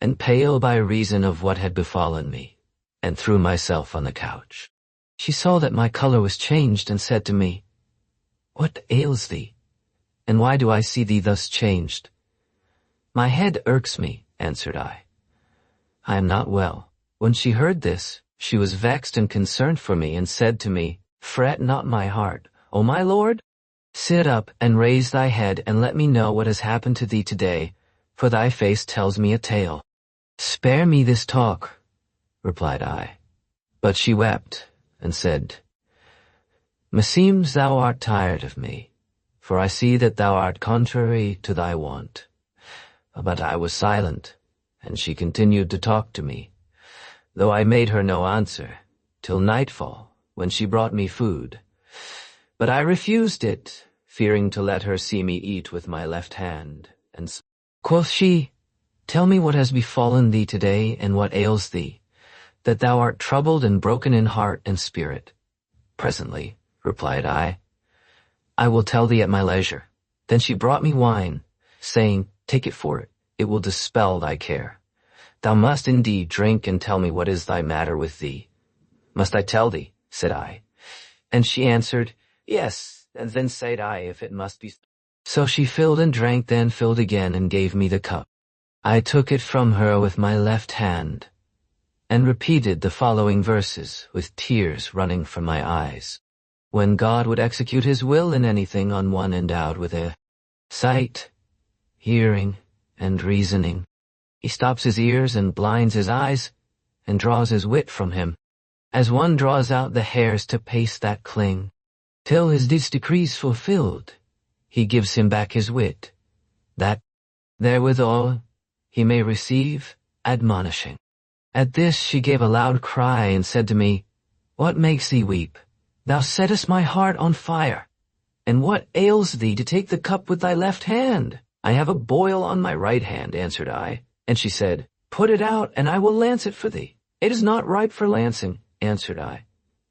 and pale by reason of what had befallen me, and threw myself on the couch. She saw that my color was changed, and said to me, "What ails thee, and why do I see thee thus changed?" "My head irks me," answered I. "I am not well." When she heard this, she was vexed and concerned for me, and said to me, "Fret not, my heart, O my lord. Sit up and raise thy head, and let me know what has happened to thee today, for thy face tells me a tale." "Spare me this talk," replied I. But she wept, and said, "Meseems thou art tired of me, for I see that thou art contrary to thy wont." But I was silent, and she continued to talk to me, though I made her no answer, till nightfall, when she brought me food. But I refused it, fearing to let her see me eat with my left hand, and quoth she, "Tell me what has befallen thee today, and what ails thee, that thou art troubled and broken in heart and spirit." "Presently," replied I. "I will tell thee at my leisure." Then she brought me wine, saying, "Take it for it, it will dispel thy care. Thou must indeed drink and tell me what is thy matter with thee." "Must I tell thee?" said I. And she answered, "Yes, and then said I, if it must be." So she filled and drank, then filled again, and gave me the cup. I took it from her with my left hand, and repeated the following verses with tears running from my eyes. When God would execute his will in anything on one endowed with a sight, hearing, and reasoning, he stops his ears and blinds his eyes, and draws his wit from him, as one draws out the hairs to paste that cling, till his decrees fulfilled, he gives him back his wit, that therewithal he may receive admonishing. At this she gave a loud cry, and said to me, "What makes thee weep? Thou settest my heart on fire. And what ails thee to take the cup with thy left hand?" "I have a boil on my right hand," answered I. And she said, "Put it out, and I will lance it for thee." "It is not ripe for lancing," answered I.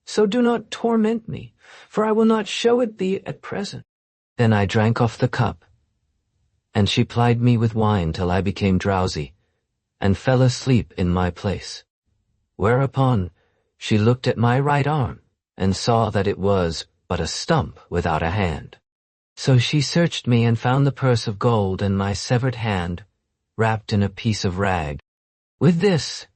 "So do not torment me, for I will not show it thee at present." Then I drank off the cup, and she plied me with wine till I became drowsy, and fell asleep in my place. Whereupon she looked at my right arm, and saw that it was but a stump without a hand. So she searched me, and found the purse of gold and my severed hand, wrapped in a piece of rag. With this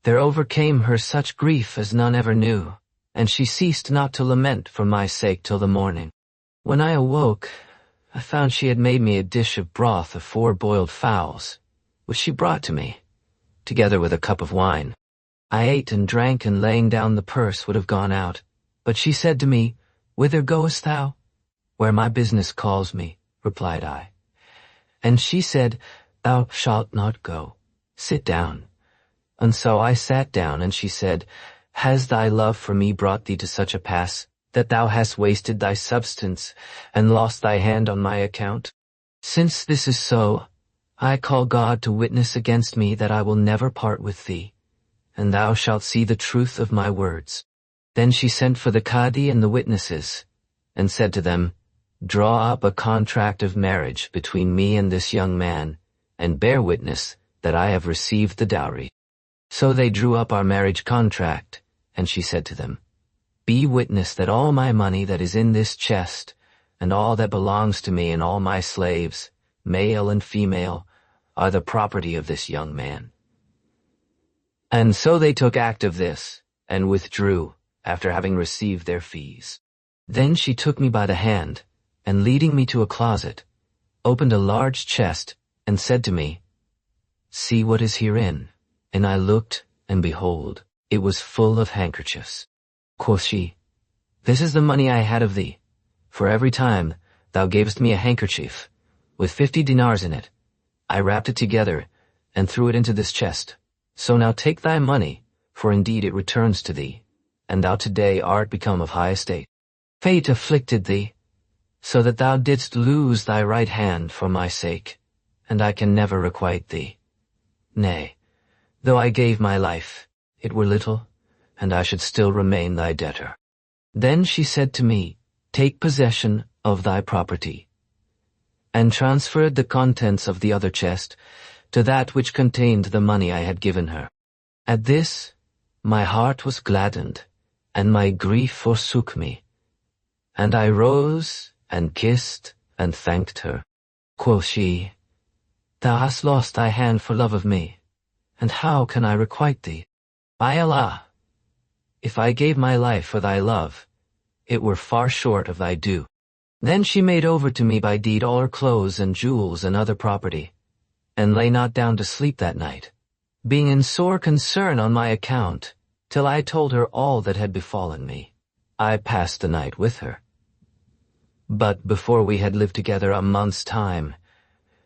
there overcame her such grief as none ever knew, and she ceased not to lament for my sake till the morning. When I awoke, I found she had made me a dish of broth of 4 boiled fowls, which she brought to me, together with a cup of wine. I ate and drank, and laying down the purse would have gone out, but she said to me, "Whither goest thou?" "Where my business calls me," replied I. And she said, "Thou shalt not go. Sit down." And so I sat down, and she said, "Has thy love for me brought thee to such a pass, that thou hast wasted thy substance, and lost thy hand on my account? Since this is so, I call God to witness against me that I will never part with thee, and thou shalt see the truth of my words." Then she sent for the Qadi and the witnesses, and said to them, "Draw up a contract of marriage between me and this young man, and bear witness that I have received the dowry." So they drew up our marriage contract, and she said to them, "Be witness that all my money that is in this chest, and all that belongs to me and all my slaves, male and female, are the property of this young man." And so they took act of this, and withdrew, after having received their fees. Then she took me by the hand, and leading me to a closet, opened a large chest, and said to me, "See what is herein." And I looked, and behold, it was full of handkerchiefs. Quoth she, "This is the money I had of thee, for every time thou gavest me a handkerchief, with 50 dinars in it. I wrapped it together and threw it into this chest. So now take thy money, for indeed it returns to thee, and thou today art become of high estate. Fate afflicted thee, so that thou didst lose thy right hand for my sake, and I can never requite thee. Nay, though I gave my life, it were little, and I should still remain thy debtor. Then she said to me, Take possession of thy property, and transferred the contents of the other chest to that which contained the money I had given her. At this, my heart was gladdened, and my grief forsook me, and I rose and kissed and thanked her. Quoth she, Thou hast lost thy hand for love of me, and how can I requite thee? By Allah, if I gave my life for thy love, it were far short of thy due. Then she made over to me by deed all her clothes and jewels and other property, and lay not down to sleep that night, being in sore concern on my account, till I told her all that had befallen me. I passed the night with her. But before we had lived together a month's time,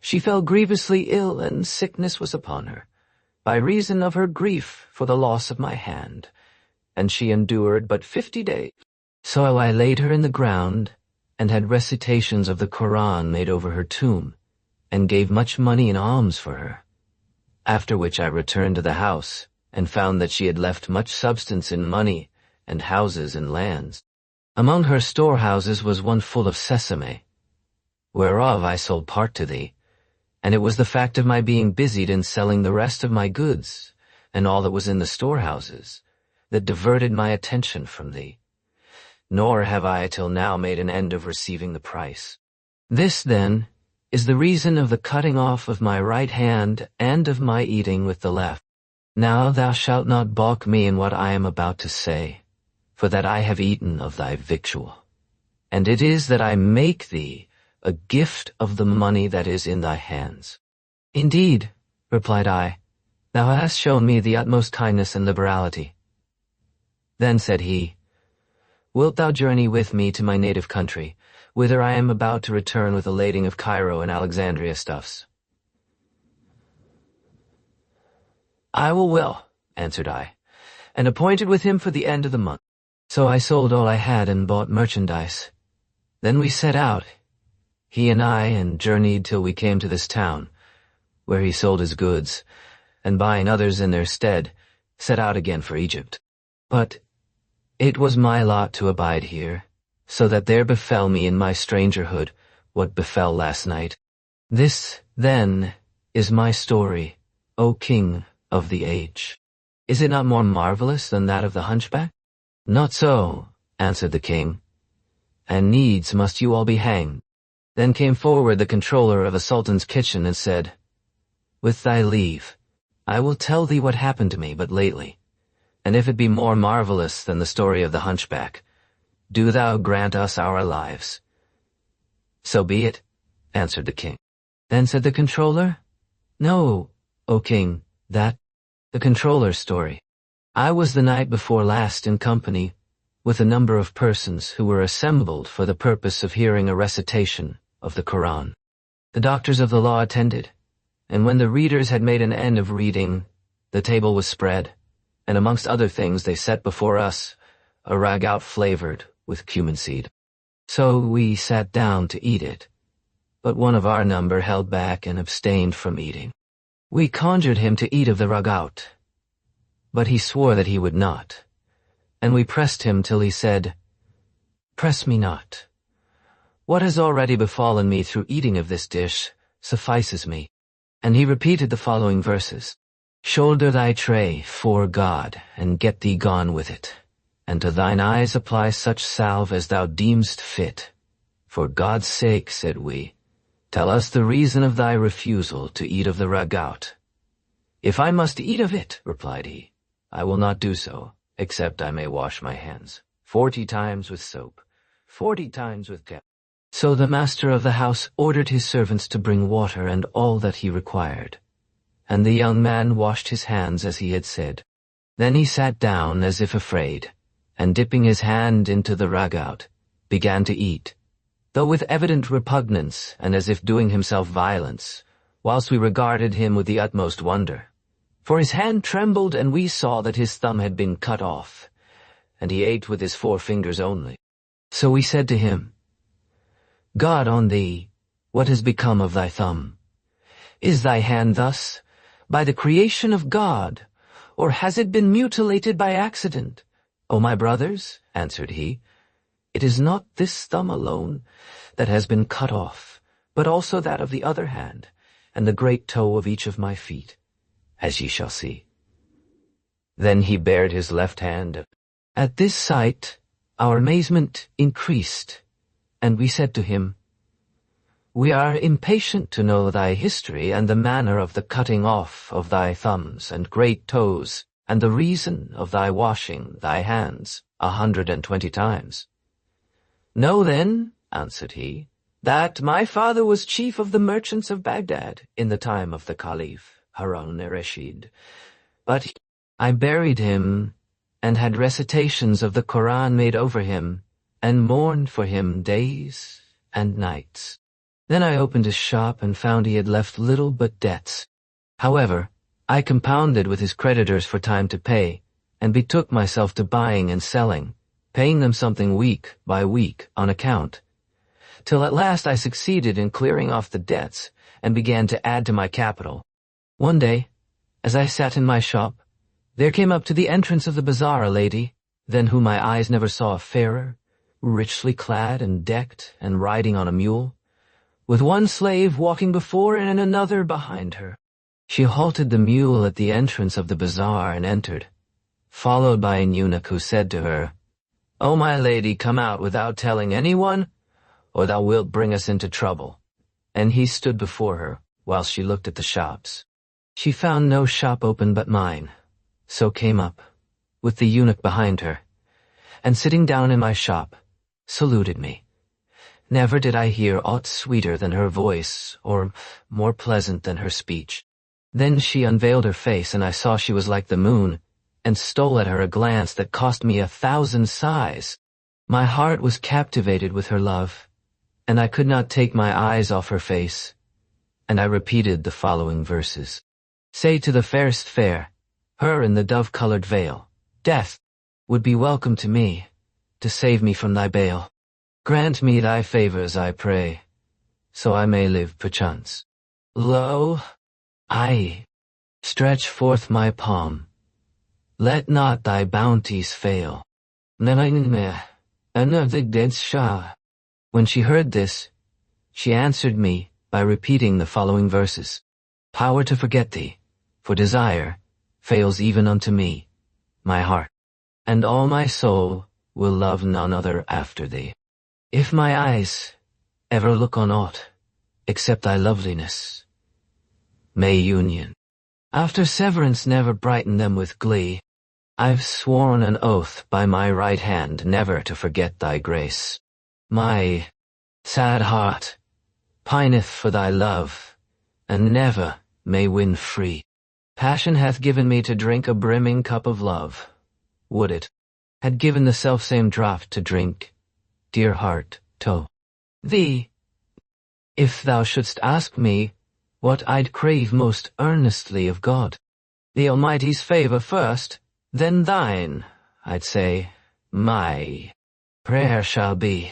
she fell grievously ill, and sickness was upon her, by reason of her grief for the loss of my hand, and she endured but 50 days. So I laid her in the ground, and had recitations of the Koran made over her tomb, and gave much money in alms for her. After which I returned to the house, and found that she had left much substance in money, and houses and lands. Among her storehouses was one full of sesame, whereof I sold part to thee, and it was the fact of my being busied in selling the rest of my goods, and all that was in the storehouses, that diverted my attention from thee. Nor have I till now made an end of receiving the price. This, then, is the reason of the cutting off of my right hand and of my eating with the left. Now thou shalt not balk me in what I am about to say, for that I have eaten of thy victual. And it is that I make thee a gift of the money that is in thy hands. Indeed, replied I, thou hast shown me the utmost kindness and liberality. Then said he, Wilt thou journey with me to my native country, whither I am about to return with a lading of Cairo and Alexandria stuffs? I will, answered I, and appointed with him for the end of the month. So I sold all I had and bought merchandise. Then we set out, he and I, and journeyed till we came to this town, where he sold his goods, and buying others in their stead, set out again for Egypt. But it was my lot to abide here, so that there befell me in my strangerhood what befell last night. This, then, is my story, O King of the age. Is it not more marvelous than that of the hunchback? Not so, answered the king, and needs must you all be hanged. Then came forward the controller of a sultan's kitchen and said, With thy leave, I will tell thee what happened to me but lately, and if it be more marvelous than the story of the hunchback, do thou grant us our lives. So be it, answered the king. Then said the controller, No, O king, that, the controller's story. I was the night before last in company with a number of persons who were assembled for the purpose of hearing a recitation of the Koran. The doctors of the law attended, and when the readers had made an end of reading, the table was spread, and amongst other things they set before us a ragout flavored with cumin seed. So we sat down to eat it, but one of our number held back and abstained from eating. We conjured him to eat of the ragout, but he swore that he would not, and we pressed him till he said, Press me not. What has already befallen me through eating of this dish suffices me. And he repeated the following verses. Shoulder thy tray, for God, and get thee gone with it, and to thine eyes apply such salve as thou deemst fit. For God's sake, said we, tell us the reason of thy refusal to eat of the ragout. If I must eat of it, replied he, I will not do so, except I may wash my hands 40 times with soap, 40 times with cap. So the master of the house ordered his servants to bring water and all that he required. And the young man washed his hands as he had said. Then he sat down as if afraid, and dipping his hand into the ragout, began to eat, though with evident repugnance and as if doing himself violence, whilst we regarded him with the utmost wonder. For his hand trembled, and we saw that his thumb had been cut off, and he ate with his 4 fingers only. So we said to him, God on thee, what has become of thy thumb? Is thy hand thus, by the creation of God, or has it been mutilated by accident? O my brothers, answered he, it is not this thumb alone that has been cut off, but also that of the other hand, and the great toe of each of my feet, as ye shall see. Then he bared his left hand. At this sight our amazement increased, and we said to him, We are impatient to know thy history and the manner of the cutting off of thy thumbs and great toes, and the reason of thy washing thy hands 120 times. Know then, answered he, that my father was chief of the merchants of Baghdad in the time of the Caliph Harun-ar-Rashid. But I buried him, and had recitations of the Koran made over him, and mourned for him days and nights. Then I opened his shop and found he had left little but debts. However, I compounded with his creditors for time to pay, and betook myself to buying and selling, paying them something week by week on account, till at last I succeeded in clearing off the debts and began to add to my capital. One day, as I sat in my shop, there came up to the entrance of the bazaar a lady, than whom my eyes never saw a fairer, richly clad and decked and riding on a mule, with one slave walking before and another behind her. She halted the mule at the entrance of the bazaar and entered, followed by an eunuch who said to her, O my lady, come out without telling anyone, or thou wilt bring us into trouble. And he stood before her, whilst she looked at the shops. She found no shop open but mine, so came up, with the eunuch behind her, and sitting down in my shop, saluted me. Never did I hear aught sweeter than her voice, or more pleasant than her speech. Then she unveiled her face, and I saw she was like the moon, and stole at her a glance that cost me 1,000 sighs. My heart was captivated with her love, and I could not take my eyes off her face, and I repeated the following verses. Say to the fairest fair, her in the dove-colored veil, Death would be welcome to me, to save me from thy bale. Grant me thy favors, I pray, so I may live perchance. Lo, I stretch forth my palm. Let not thy bounties fail. When she heard this, she answered me by repeating the following verses. Power to forget thee, for desire fails even unto me, my heart, and all my soul will love none other after thee. If my eyes ever look on aught except thy loveliness, may union, after severance, never brighten them with glee. I've sworn an oath by my right hand never to forget thy grace. My sad heart pineth for thy love, and never may win free. Passion hath given me to drink a brimming cup of love. Would it had given the selfsame draught to drink, dear heart, to thee. If thou shouldst ask me what I'd crave most earnestly of God, the Almighty's favor first, then thine, I'd say, my prayer shall be.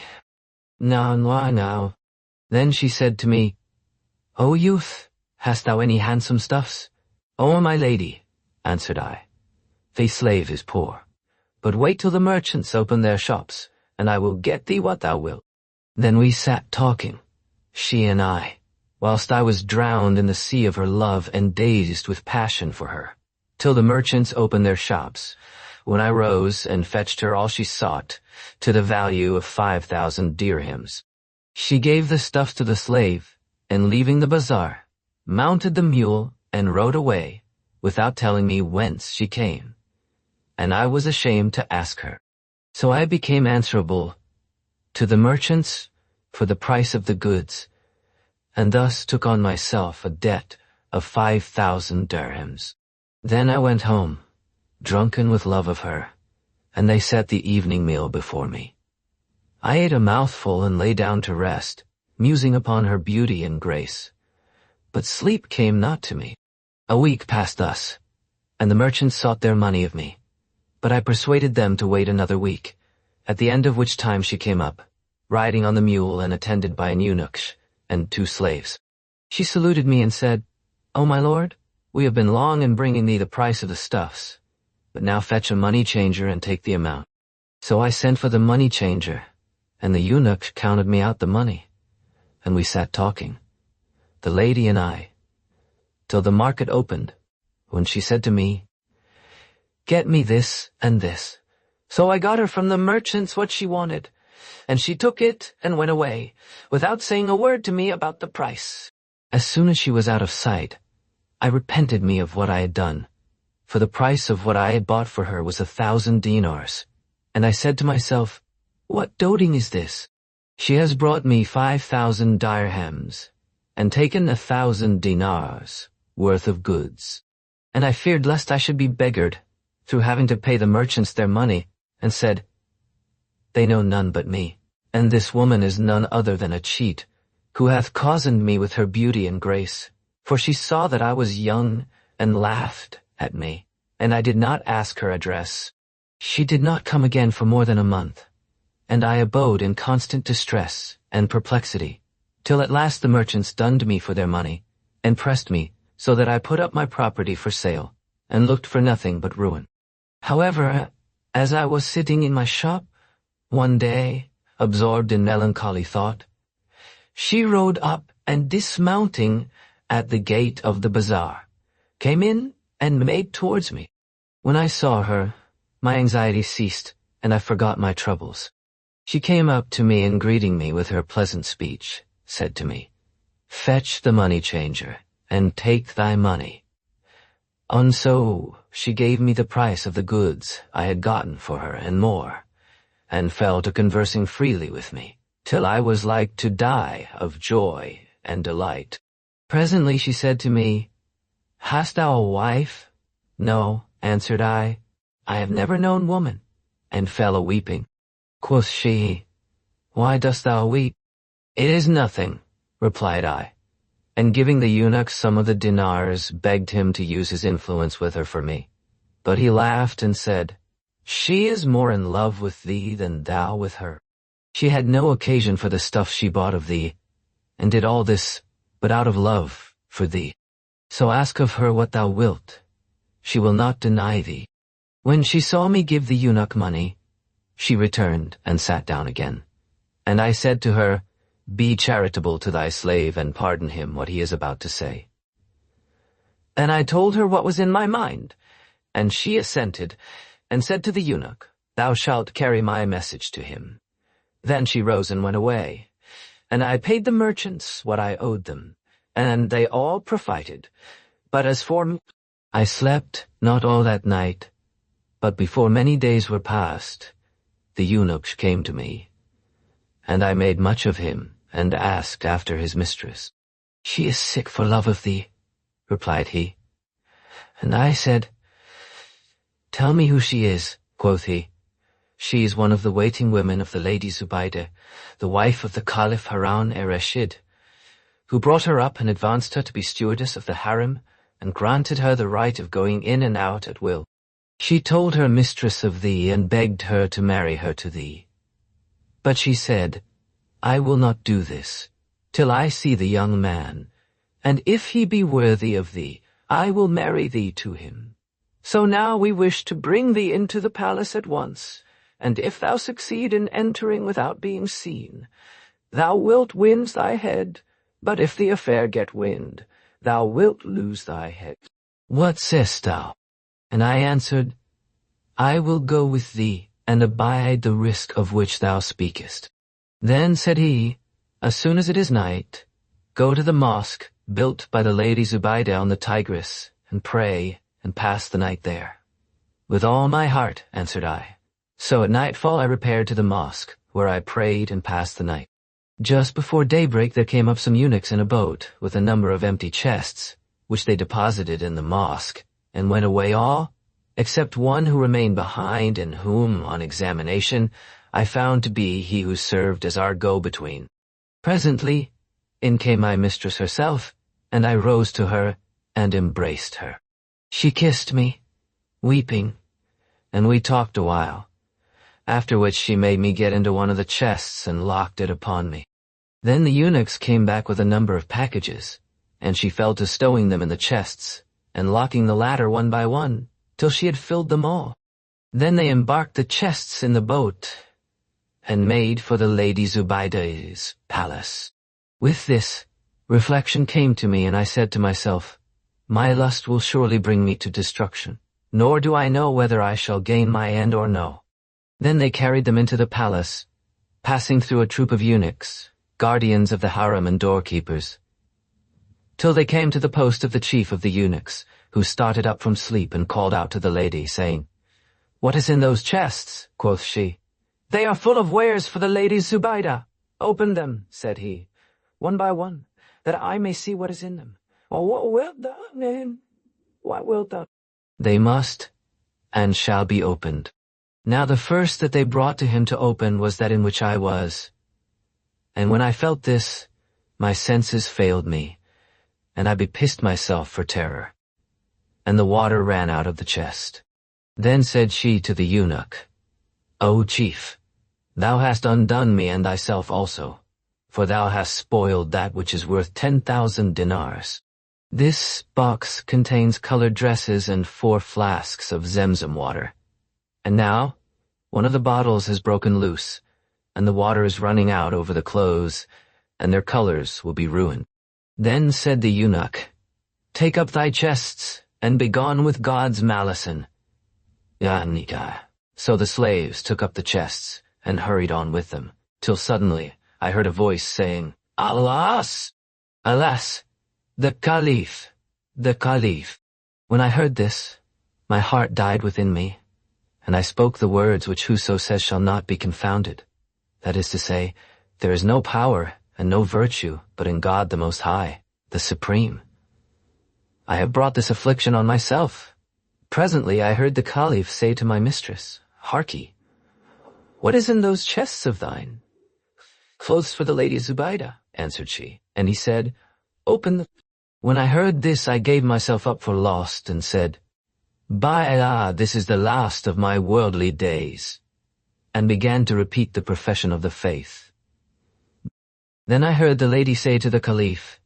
Now. Then she said to me, O youth, hast thou any handsome stuffs? O my lady, answered I, thy slave is poor, but wait till the merchants open their shops, and I will get thee what thou wilt. Then we sat talking, she and I, whilst I was drowned in the sea of her love and dazed with passion for her, till the merchants opened their shops, when I rose and fetched her all she sought, to the value of 5,000 dirhams. She gave the stuff to the slave, and leaving the bazaar, mounted the mule and rode away, without telling me whence she came, and I was ashamed to ask her. So I became answerable to the merchants for the price of the goods, and thus took on myself a debt of 5,000 dirhams. Then I went home, drunken with love of her, and they set the evening meal before me. I ate a mouthful and lay down to rest, musing upon her beauty and grace. But sleep came not to me. A week passed thus, and the merchants sought their money of me. But I persuaded them to wait another week, at the end of which time she came up, riding on the mule and attended by an eunuch and 2 slaves. She saluted me and said, "O my lord, we have been long in bringing thee the price of the stuffs, but now fetch a money changer and take the amount." So I sent for the money changer, and the eunuch counted me out the money, and we sat talking, the lady and I, till the market opened, when she said to me, "Get me this and this." So I got her from the merchants what she wanted, and she took it and went away, without saying a word to me about the price. As soon as she was out of sight, I repented me of what I had done, for the price of what I had bought for her was 1,000 dinars, and I said to myself, "What doting is this? She has brought me 5,000 dirhams, and taken 1,000 dinars worth of goods." And I feared lest I should be beggared, through having to pay the merchants their money, and said, "They know none but me, and this woman is none other than a cheat, who hath cozened me with her beauty and grace, for she saw that I was young, and laughed at me, and I did not ask her address." She did not come again for more than a month, and I abode in constant distress and perplexity, till at last the merchants dunned me for their money, and pressed me, so that I put up my property for sale, and looked for nothing but ruin. However, as I was sitting in my shop, one day, absorbed in melancholy thought, she rode up and dismounting at the gate of the bazaar, came in and made towards me. When I saw her, my anxiety ceased, and I forgot my troubles. She came up to me and greeting me with her pleasant speech, said to me, "Fetch the money changer, and take thy money." And so she gave me the price of the goods I had gotten for her and more, and fell to conversing freely with me, till I was like to die of joy and delight. Presently she said to me, "Hast thou a wife?" "No," answered I have never known woman," and fell a-weeping. Quoth she, "Why dost thou weep?" "It is nothing," replied I, and giving the eunuch some of the dinars, begged him to use his influence with her for me. But he laughed and said, "She is more in love with thee than thou with her. She had no occasion for the stuff she bought of thee, and did all this but out of love for thee. So ask of her what thou wilt. She will not deny thee." When she saw me give the eunuch money, she returned and sat down again. And I said to her, "Be charitable to thy slave and pardon him what he is about to say." And I told her what was in my mind, and she assented, and said to the eunuch, "Thou shalt carry my message to him." Then she rose and went away, and I paid the merchants what I owed them, and they all profited. But as for me, I slept not all that night, but before many days were past, the eunuch came to me, and I made much of him, and asked after his mistress. "She is sick for love of thee," replied he. And I said, "Tell me who she is," quoth he. "She is one of the waiting women of the Lady Zubaydah, the wife of the Caliph Harun-e-Rashid, who brought her up and advanced her to be stewardess of the harem, and granted her the right of going in and out at will. She told her mistress of thee, and begged her to marry her to thee. But she said, I will not do this, till I see the young man, and if he be worthy of thee, I will marry thee to him. So now we wish to bring thee into the palace at once, and if thou succeed in entering without being seen, thou wilt win thy head, but if the affair get wind, thou wilt lose thy head. What sayest thou? And I answered, I will go with thee, and abide the risk of which thou speakest. Then said he, as soon as it is night, go to the mosque built by the Lady Zubaydah on the Tigris, and pray, and pass the night there. With all my heart, answered I. So at nightfall I repaired to the mosque, where I prayed and passed the night. Just before daybreak there came up some eunuchs in a boat, with a number of empty chests, which they deposited in the mosque, and went away all, except one who remained behind, and whom, on examination, I found to be he who served as our go-between. Presently, in came my mistress herself, and I rose to her and embraced her. She kissed me, weeping, and we talked a while, after which she made me get into one of the chests and locked it upon me. Then the eunuchs came back with a number of packages, and she fell to stowing them in the chests, and locking the latter one by one, till she had filled them all. Then they embarked the chests in the boat, and made for the Lady Zubaydah's palace. With this, reflection came to me, and I said to myself, my lust will surely bring me to destruction, nor do I know whether I shall gain my end or no. Then they carried them into the palace, passing through a troop of eunuchs, guardians of the harem and doorkeepers, till they came to the post of the chief of the eunuchs, who started up from sleep and called out to the lady, saying, "What is in those chests?" quoth she. "They are full of wares for the Lady Zubaydah." "Open them," said he, "one by one, that I may see what is in them." "Well, what wilt thou, then? What wilt thou?" "They must, and shall be opened." Now the first that they brought to him to open was that in which I was. And when I felt this, my senses failed me, and I bepissed myself for terror. And the water ran out of the chest. Then said she to the eunuch, "O chief, thou hast undone me and thyself also, for thou hast spoiled that which is worth 10,000 dinars. This box contains colored dresses and 4 flasks of Zemzem water. And now, one of the bottles has broken loose, and the water is running out over the clothes, and their colors will be ruined." Then said the eunuch, "Take up thy chests, and begone with God's malison." Yanika. So the slaves took up the chests, and hurried on with them, till suddenly I heard a voice saying, "Alas! Alas! The Caliph! The Caliph!" When I heard this, my heart died within me, and I spoke the words which whoso says shall not be confounded. That is to say, there is no power and no virtue but in God the Most High, the Supreme. I have brought this affliction on myself. Presently I heard the Caliph say to my mistress, "Harkee, what is in those chests of thine?" "Clothes for the Lady Zubaydah," answered she, and he said, "Open the—" When I heard this I gave myself up for lost, and said, "By Allah, this is the last of my worldly days," and began to repeat the profession of the faith. Then I heard the lady say to the Caliph,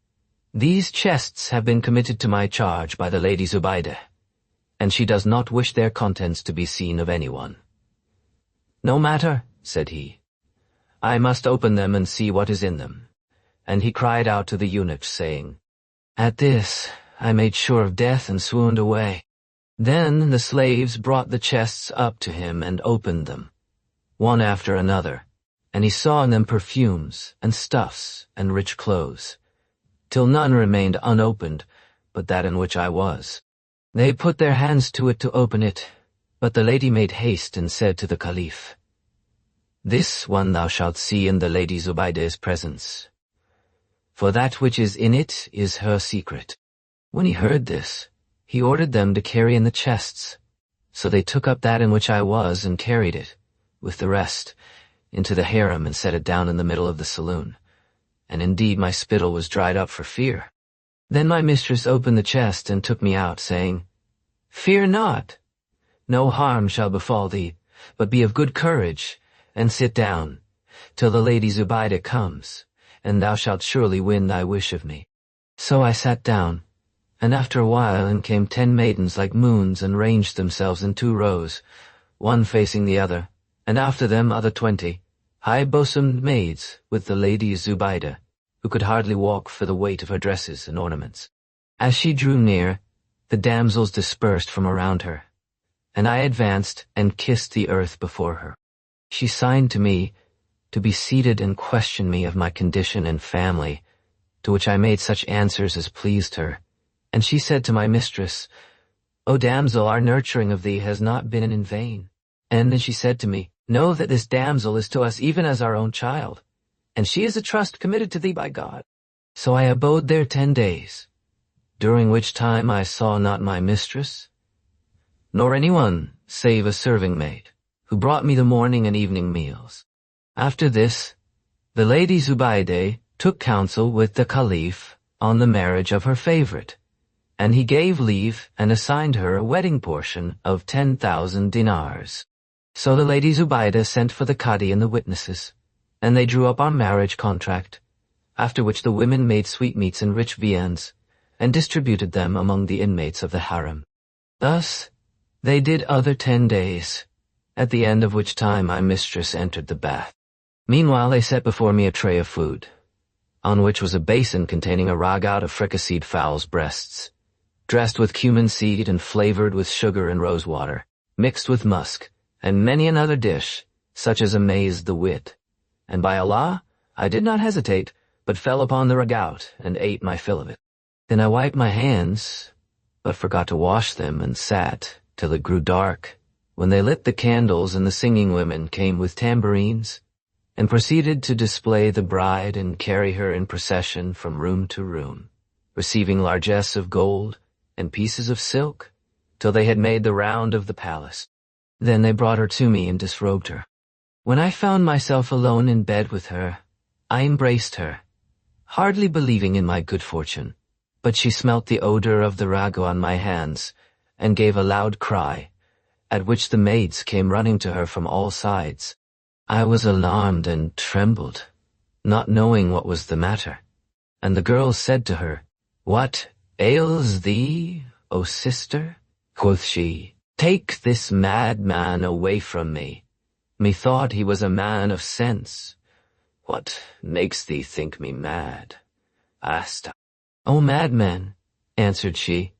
"These chests have been committed to my charge by the Lady Zubaydah, and she does not wish their contents to be seen of anyone." "No matter," said he, "I must open them and see what is in them." And he cried out to the eunuchs, saying, At this I made sure of death and swooned away. Then the slaves brought the chests up to him and opened them, one after another, and he saw in them perfumes and stuffs and rich clothes, till none remained unopened but that in which I was. They put their hands to it to open it, but the lady made haste and said to the Caliph, "This one thou shalt see in the Lady Zubaydah's presence, for that which is in it is her secret." When he heard this, he ordered them to carry in the chests. So they took up that in which I was and carried it, with the rest, into the harem and set it down in the middle of the saloon. And indeed my spittle was dried up for fear. Then my mistress opened the chest and took me out, saying, "Fear not. No harm shall befall thee, but be of good courage, and sit down, till the Lady Zubaydah comes, and thou shalt surely win thy wish of me." So I sat down, and after a while in came 10 maidens like moons and ranged themselves in 2 rows, one facing the other, and after them other 20, high-bosomed maids with the Lady Zubaydah, who could hardly walk for the weight of her dresses and ornaments. As she drew near, the damsels dispersed from around her, and I advanced and kissed the earth before her. She signed to me to be seated and questioned me of my condition and family, to which I made such answers as pleased her. And she said to my mistress, "O damsel, our nurturing of thee has not been in vain." And then she said to me, "Know that this damsel is to us even as our own child, and she is a trust committed to thee by God." So I abode there 10 days, during which time I saw not my mistress, nor anyone save a serving maid. who brought me the morning and evening meals. After this, the Lady Zubaydah took counsel with the Caliph on the marriage of her favorite, and he gave leave and assigned her a wedding portion of 10,000 dinars. So the Lady Zubaydah sent for the Qadi and the witnesses, and they drew up our marriage contract, after which the women made sweetmeats and rich viands, and distributed them among the inmates of the harem. Thus, they did other 10 days, at the end of which time my mistress entered the bath. Meanwhile they set before me a tray of food, on which was a basin containing a ragout of fricasseed fowl's breasts, dressed with cumin seed and flavored with sugar and rose water, mixed with musk, and many another dish, such as amazed the wit. And by Allah, I did not hesitate, but fell upon the ragout and ate my fill of it. Then I wiped my hands, but forgot to wash them, and sat till it grew dark, when they lit the candles and the singing women came with tambourines, and proceeded to display the bride and carry her in procession from room to room, receiving largesse of gold and pieces of silk, till they had made the round of the palace. Then they brought her to me and disrobed her. When I found myself alone in bed with her, I embraced her, hardly believing in my good fortune. But she smelt the odor of the ragu on my hands, and gave a loud cry, at which the maids came running to her from all sides. I was alarmed and trembled, not knowing what was the matter. And the girls said to her, "What ails thee, O sister?" Quoth she, "Take this madman away from me. Methought he was a man of sense. What makes thee think me mad?" asked I. "O madman," answered she,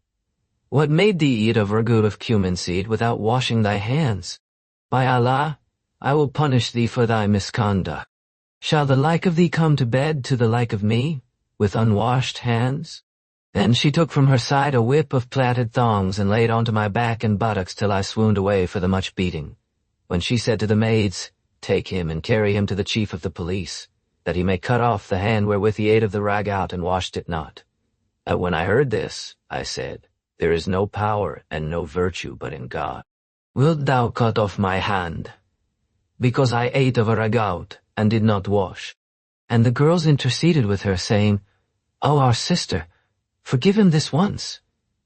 "what made thee eat of ragout of cumin seed without washing thy hands? By Allah, I will punish thee for thy misconduct. Shall the like of thee come to bed to the like of me, with unwashed hands?" Then she took from her side a whip of plaited thongs and laid onto my back and buttocks till I swooned away for the much beating, when she said to the maids, "Take him and carry him to the chief of the police, that he may cut off the hand wherewith he ate of the ragout and washed it not." When I heard this, I said, "There is no power and no virtue but in God. Wilt thou cut off my hand, because I ate of a ragout and did not wash?" And the girls interceded with her, saying, "O our sister, forgive him this once."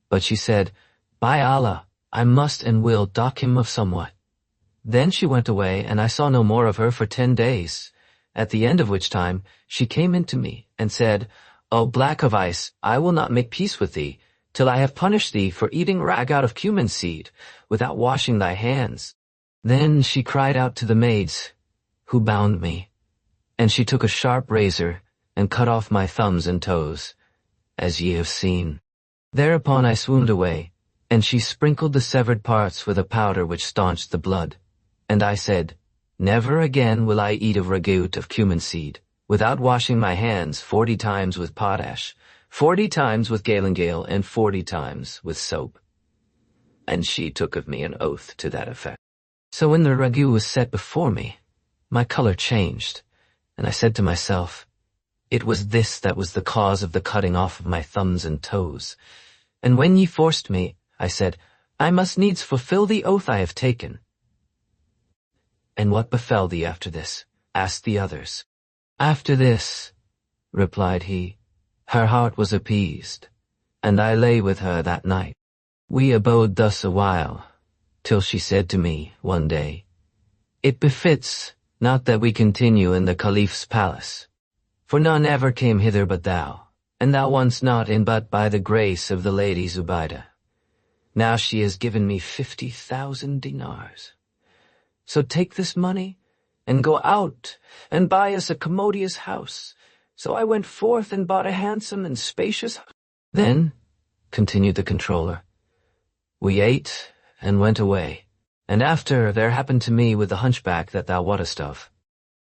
But she said, "By Allah, I must and will dock him of somewhat." Then she went away, and I saw no more of her for 10 days, at the end of which time she came in to me and said, "O black of ice, I will not make peace with thee, till I have punished thee for eating ragout of cumin seed, without washing thy hands." Then she cried out to the maids, who bound me, and she took a sharp razor, and cut off my thumbs and toes, as ye have seen. Thereupon I swooned away, and she sprinkled the severed parts with a powder which staunched the blood. And I said, "Never again will I eat of ragout of cumin seed, without washing my hands 40 times with potash, 40 times with galingale, and 40 times with soap." And she took of me an oath to that effect. So when the ragout was set before me, my color changed, and I said to myself, "It was this that was the cause of the cutting off of my thumbs and toes. And when ye forced me, I said, I must needs fulfill the oath I have taken." "And what befell thee after this?" asked the others. "After this," replied he, "her heart was appeased, and I lay with her that night. We abode thus a while, till she said to me one day, 'It befits not that we continue in the Caliph's palace, for none ever came hither but thou, and thou once not in but by the grace of the Lady Zubaydah. Now she has given me 50,000 dinars. So take this money, and go out, and buy us a commodious house.' So I went forth and bought a handsome and spacious house. Then, continued the controller, we ate and went away, and after there happened to me with the hunchback that thou wottest of.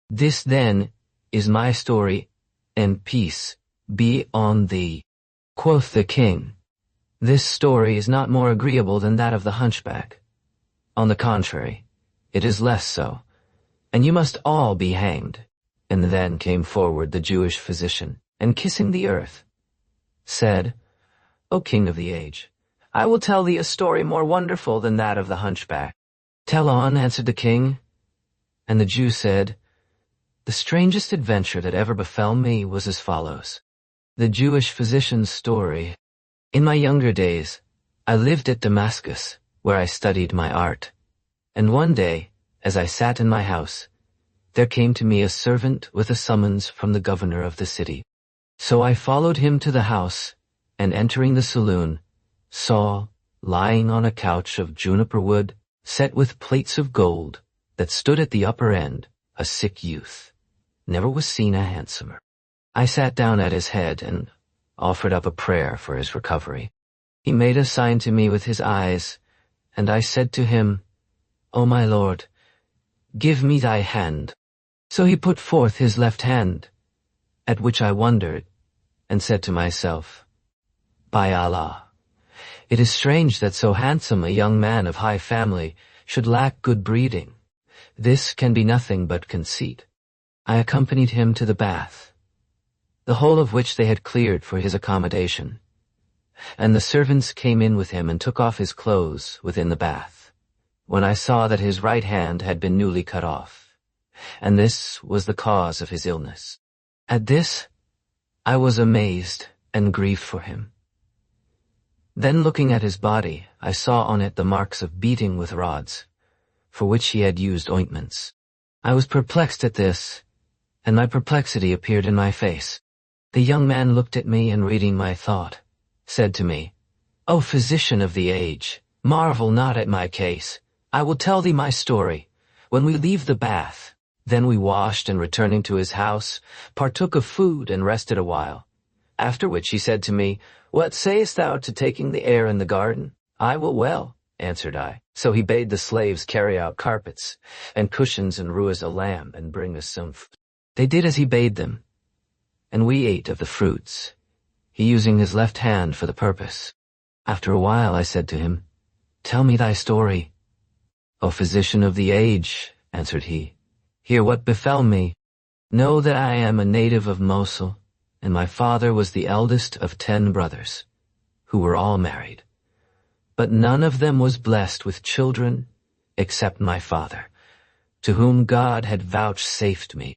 This then is my story, and peace be on thee." Quoth the king, "This story is not more agreeable than that of the hunchback. On the contrary, it is less so, and you must all be hanged." And then came forward the Jewish physician, and kissing the earth, said, "O king of the age, I will tell thee a story more wonderful than that of the hunchback. Tell on, answered the king. And the Jew said, The strangest adventure that ever befell me was as follows. The Jewish physician's story. In my younger days, I lived at Damascus, where I studied my art. And one day, as I sat in my house, there came to me a servant with a summons from the governor of the city. So I followed him to the house, and entering the saloon, saw, lying on a couch of juniper wood, set with plates of gold, that stood at the upper end, a sick youth. Never was seen a handsomer. I sat down at his head and offered up a prayer for his recovery. He made a sign to me with his eyes, and I said to him, O my Lord, give me thy hand. So he put forth his left hand, at which I wondered, and said to myself, By Allah, it is strange that so handsome a young man of high family should lack good breeding. This can be nothing but conceit. I accompanied him to the bath, the whole of which they had cleared for his accommodation. And the servants came in with him and took off his clothes within the bath, when I saw that his right hand had been newly cut off, and this was the cause of his illness. At this, I was amazed and grieved for him. Then looking at his body, I saw on it the marks of beating with rods, for which he had used ointments. I was perplexed at this, and my perplexity appeared in my face. The young man looked at me and reading my thought, said to me, O physician of the age, marvel not at my case. I will tell thee my story. When we leave the bath, then we washed and returning to his house, partook of food and rested a while. After which he said to me, What sayest thou to taking the air in the garden? I will well, answered I. So he bade the slaves carry out carpets, and cushions and ruas a lamb, and bring us some food. They did as he bade them, and we ate of the fruits, he using his left hand for the purpose. After a while I said to him, Tell me thy story. O physician of the age, answered he, hear what befell me. Know that I am a native of Mosul, and my father was the eldest of 10 brothers, who were all married. But none of them was blessed with children except my father, to whom God had vouchsafed me.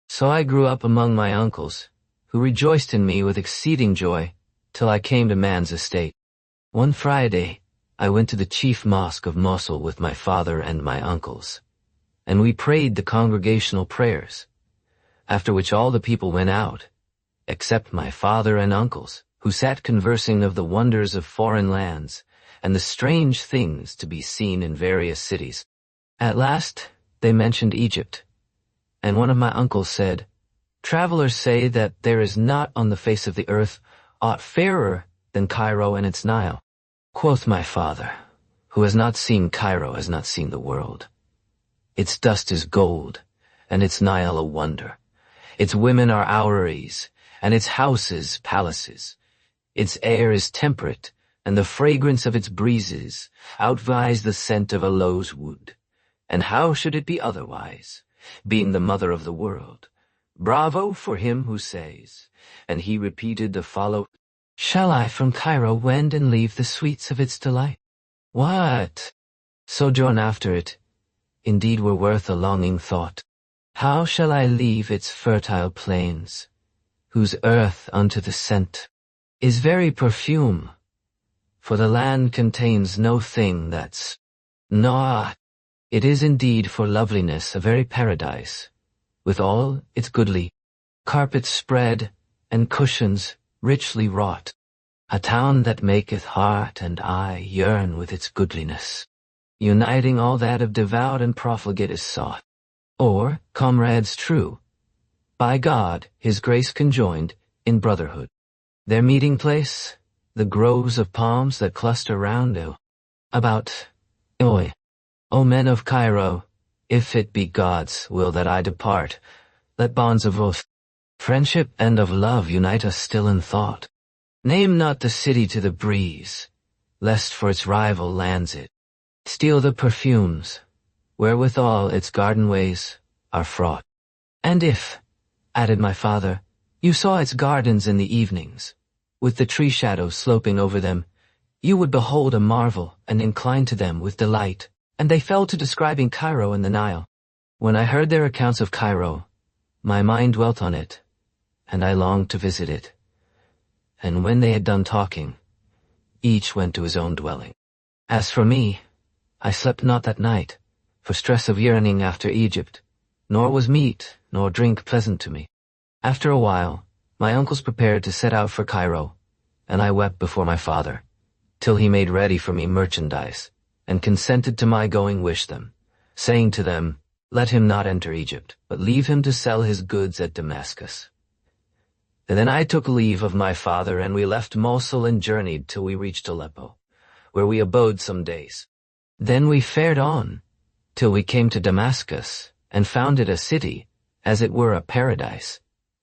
So I grew up among my uncles, who rejoiced in me with exceeding joy, till I came to man's estate. One Friday, I went to the chief mosque of Mosul with my father and my uncles, and we prayed the congregational prayers, after which all the people went out, except my father and uncles, who sat conversing of the wonders of foreign lands and the strange things to be seen in various cities. At last they mentioned Egypt, and one of my uncles said, Travelers say that there is not on the face of the earth aught fairer than Cairo and its Nile. Quoth my father, who has not seen Cairo has not seen the world. Its dust is gold, and its Nile a wonder. Its women are houris, and its houses palaces. Its air is temperate, and the fragrance of its breezes outvies the scent of aloes wood. And how should it be otherwise, being the mother of the world? Bravo for him who says. And he repeated the follow, Shall I from Cairo wend and leave the sweets of its delight? What? Sojourn after it, indeed were worth a longing thought. How shall I leave its fertile plains, whose earth unto the scent is very perfume? For the land contains no thing that's not. It is indeed for loveliness a very paradise, with all its goodly carpets spread and cushions richly wrought, a town that maketh heart and eye yearn with its goodliness, uniting all that of devout and profligate is sought, or comrades true, by God his grace conjoined in brotherhood. Their meeting place, the groves of palms that cluster round about. O men of Cairo, if it be God's will that I depart, let bonds of oath, friendship and of love unite us still in thought. Name not the city to the breeze, lest for its rival lands it steal the perfumes, wherewithal its garden ways are fraught. And if, added my father, you saw its gardens in the evenings, with the tree shadows sloping over them, you would behold a marvel and incline to them with delight and they fell to describing Cairo and the Nile. When I heard their accounts of Cairo, my mind dwelt on it, and I longed to visit it. And when they had done talking, each went to his own dwelling. As for me, I slept not that night, for stress of yearning after Egypt, nor was meat nor drink pleasant to me. After a while, my uncles prepared to set out for Cairo, and I wept before my father, till he made ready for me merchandise, and consented to my going wish them, saying to them, let him not enter Egypt, but leave him to sell his goods at Damascus. And then I took leave of my father, and we left Mosul and journeyed till we reached Aleppo, where we abode some days. Then we fared on, till we came to Damascus, and found it a city, as it were a paradise,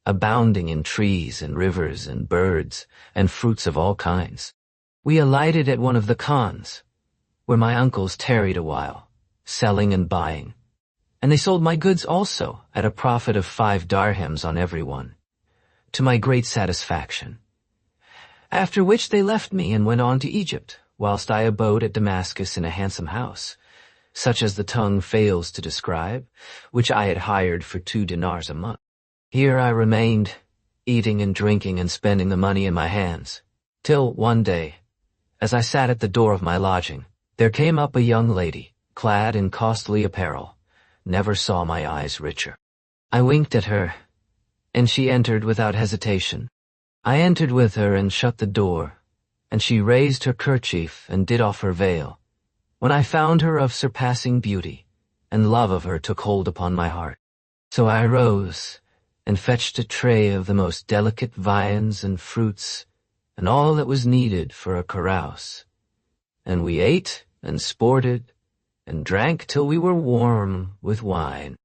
abounding in trees and rivers and birds and fruits of all kinds. We alighted at one of the khans, where my uncles tarried a while, selling and buying. And they sold my goods also at a profit of 5 dirhams on every one, to my great satisfaction. After which they left me and went on to Egypt, whilst I abode at Damascus in a handsome house, such as the tongue fails to describe, which I had hired for 2 dinars a month. Here I remained, eating and drinking and spending the money in my hands, till one day, as I sat at the door of my lodging, there came up a young lady, clad in costly apparel. Never saw my eyes richer. I winked at her, and she entered without hesitation. I entered with her and shut the door, and she raised her kerchief and did off her veil, when I found her of surpassing beauty, and love of her took hold upon my heart. So I rose, and fetched a tray of the most delicate viands and fruits, and all that was needed for a carouse. And we ate and sported, and drank till we were warm with wine.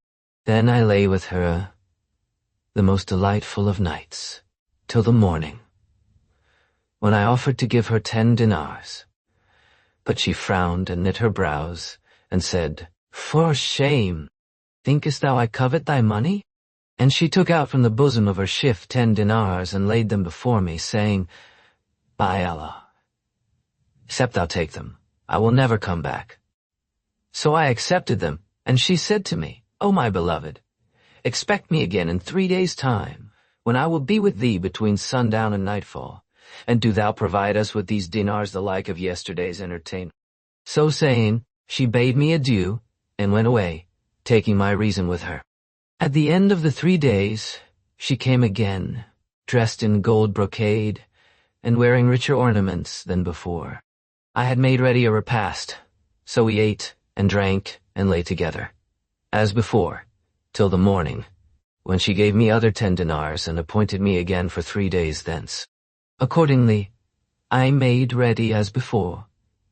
Then I lay with her, the most delightful of nights, till the morning, when I offered to give her 10 dinars. But she frowned and knit her brows, and said, For shame! Thinkest thou I covet thy money? And she took out from the bosom of her shift 10 dinars, and laid them before me, saying, By Allah, except thou take them, I will never come back. So I accepted them, and she said to me, O my beloved, expect me again in 3 days' time, when I will be with thee between sundown and nightfall, and do thou provide us with these dinars the like of yesterday's entertainment. So saying, she bade me adieu, and went away, taking my reason with her. At the end of the 3 days, she came again, dressed in gold brocade, and wearing richer ornaments than before. I had made ready a repast, so we ate and drank and lay together, as before, till the morning, when she gave me other 10 dinars and appointed me again for 3 days thence. Accordingly, I made ready as before,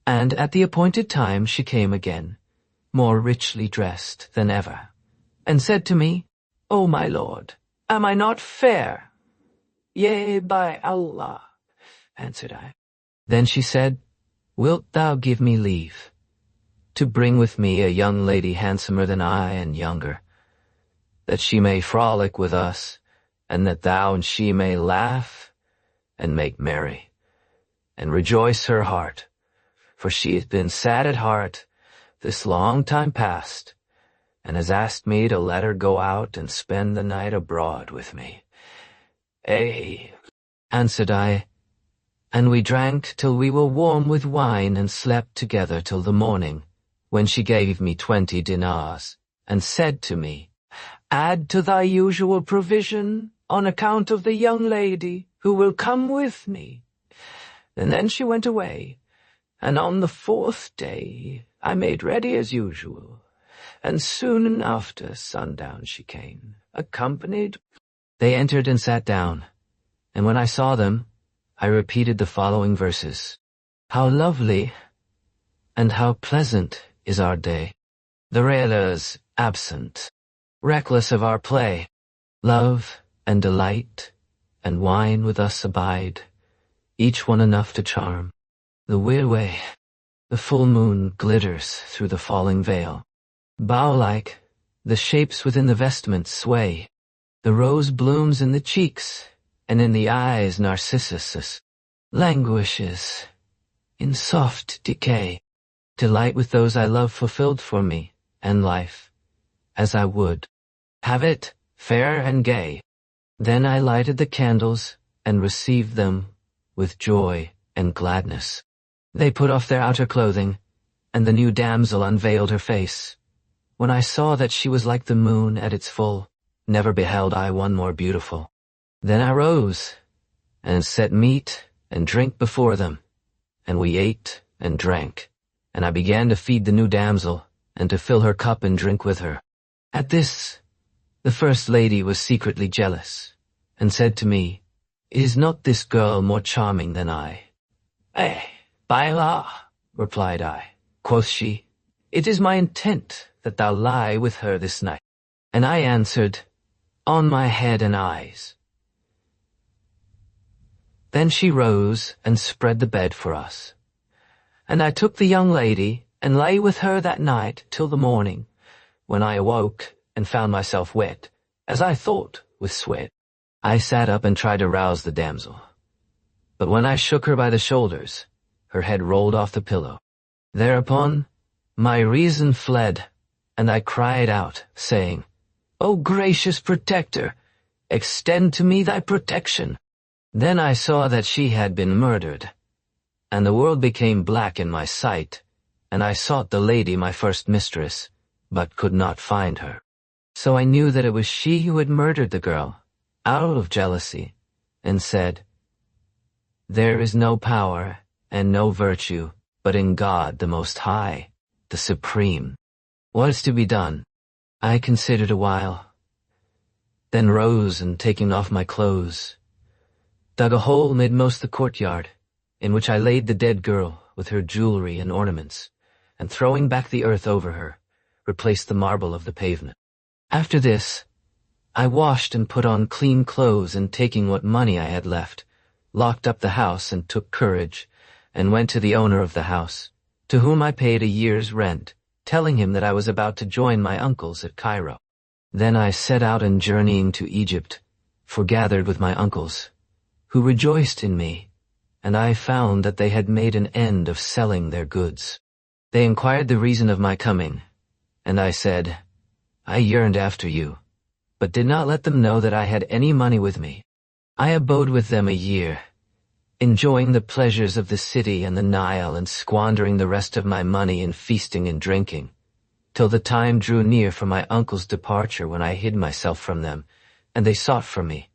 and at the appointed time she came again, more richly dressed than ever, and said to me, O my lord, am I not fair? Yea, by Allah, answered I. Then she said, Wilt thou give me leave to bring with me a young lady handsomer than I and younger, that she may frolic with us, and that thou and she may laugh and make merry, and rejoice her heart, for she hath been sad at heart this long time past, and has asked me to let her go out and spend the night abroad with me. Ay, answered I, and we drank till we were warm with wine, and slept together till the morning, when she gave me 20 dinars, and said to me, Add to thy usual provision, on account of the young lady, who will come with me. And then she went away, and on the 4th day I made ready as usual, and soon after sundown she came, accompanied. They entered and sat down, and when I saw them, I repeated the following verses. How lovely and how pleasant is our day, the railers absent, reckless of our play. Love and delight and wine with us abide, each one enough to charm. The weirway, the full moon glitters through the falling veil. Bow-like, the shapes within the vestments sway. The rose blooms in the cheeks, and in the eyes Narcissus languishes in soft decay. delight with those I love fulfilled for me, and life, as I would have it, fair and gay. Then I lighted the candles and received them with joy and gladness. They put off their outer clothing, and the new damsel unveiled her face. When I saw that she was like the moon at its full, never beheld I one more beautiful. Then I rose, and set meat and drink before them, and we ate and drank, and I began to feed the new damsel, and to fill her cup and drink with her. At this, the first lady was secretly jealous, and said to me, "Is not this girl more charming than I?" By Allah," replied I. Quoth she, "It is my intent that thou lie with her this night." And I answered, "On my head and eyes." Then she rose and spread the bed for us. And I took the young lady and lay with her that night till the morning, when I awoke and found myself wet, as I thought, with sweat. I sat up and tried to rouse the damsel. But when I shook her by the shoulders, her head rolled off the pillow. Thereupon my reason fled, and I cried out, saying, "O gracious protector, extend to me thy protection." Then I saw that she had been murdered, and the world became black in my sight, and I sought the lady my first mistress, but could not find her. So I knew that it was she who had murdered the girl, out of jealousy, and said, "There is no power and no virtue but in God the Most High, the Supreme. What is to be done?" I considered a while, then rose and taking off my clothes, dug a hole midmost the courtyard, in which I laid the dead girl with her jewelry and ornaments, and throwing back the earth over her, replaced the marble of the pavement. After this, I washed and put on clean clothes, and taking what money I had left, locked up the house and took courage, and went to the owner of the house, to whom I paid a year's rent, telling him that I was about to join my uncles at Cairo. Then I set out and journeying to Egypt, forgathered with my uncles, who rejoiced in me, and I found that they had made an end of selling their goods. They inquired the reason of my coming, and I said, "I yearned after you," but did not let them know that I had any money with me. I abode with them a year, enjoying the pleasures of the city and the Nile, and squandering the rest of my money in feasting and drinking, till the time drew near for my uncle's departure, when I hid myself from them, and they sought for me,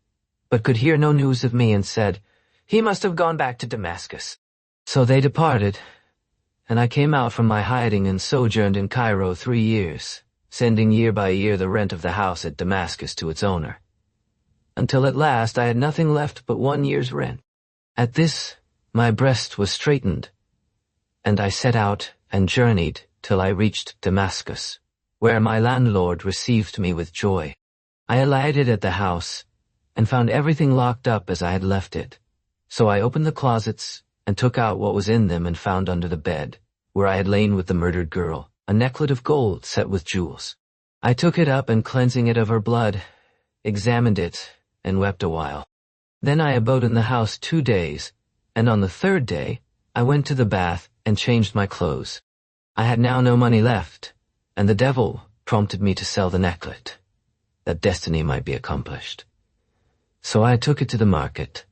but could hear no news of me, and said, "He must have gone back to Damascus." So they departed, and I came out from my hiding and sojourned in Cairo 3 years, sending year by year the rent of the house at Damascus to its owner, until at last I had nothing left but 1 year's rent. At this my breast was straitened, and I set out and journeyed till I reached Damascus, where my landlord received me with joy. I alighted at the house, and found everything locked up as I had left it. So I opened the closets, and took out what was in them, and found under the bed, where I had lain with the murdered girl, a necklet of gold set with jewels. I took it up, and cleansing it of her blood, examined it, and wept a while. Then I abode in the house 2 days, and on the 3rd day I went to the bath and changed my clothes. I had now no money left, and the devil prompted me to sell the necklet, that destiny might be accomplished. So I took it to the market,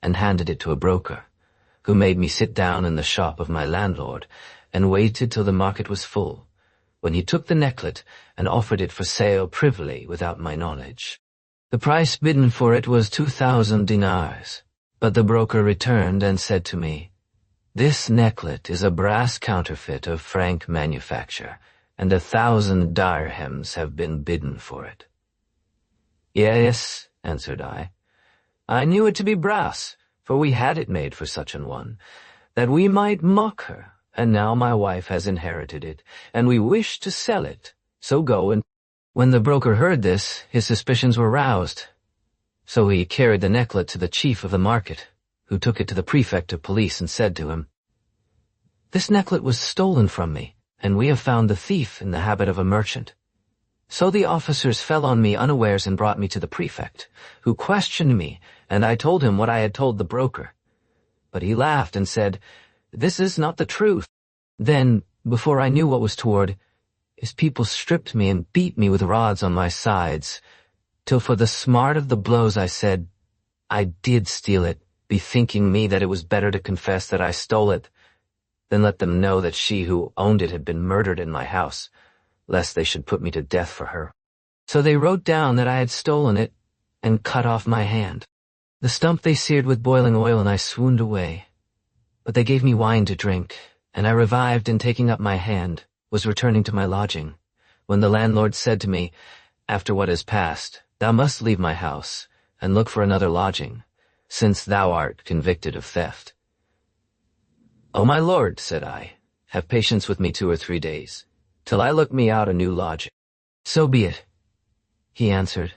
and handed it to a broker, who made me sit down in the shop of my landlord, and waited till the market was full, when he took the necklet and offered it for sale privily without my knowledge. The price bidden for it was 2,000 dinars, but the broker returned and said to me, "This necklet is a brass counterfeit of franc manufacture, and 1,000 dirhams have been bidden for it." "Yes," answered I knew it to be brass, for we had it made for such an one, that we might mock her, and now my wife has inherited it, and we wish to sell it, so go and—" When the broker heard this, his suspicions were roused, so he carried the necklet to the chief of the market, who took it to the prefect of police and said to him, "This necklet was stolen from me, and we have found the thief in the habit of a merchant." So the officers fell on me unawares and brought me to the prefect, who questioned me, and I told him what I had told the broker. But he laughed and said, "This is not the truth." Then, Before I knew what was toward, his people stripped me and beat me with rods on my sides, till for the smart of the blows I said, I did steal it, bethinking me that it was better to confess that I stole it, than let them know that she who owned it had been murdered in my house, lest they should put me to death for her. So they wrote down that I had stolen it, and cut off my hand. The stump they seared with boiling oil, and I swooned away. But they gave me wine to drink, and I revived, and taking up my hand, was returning to my lodging, when the landlord said to me, After what has passed, thou must leave my house, and look for another lodging, since thou art convicted of theft. O my lord, said I, have patience with me 2 or 3 days, till I look me out a new lodging. So be it, he answered,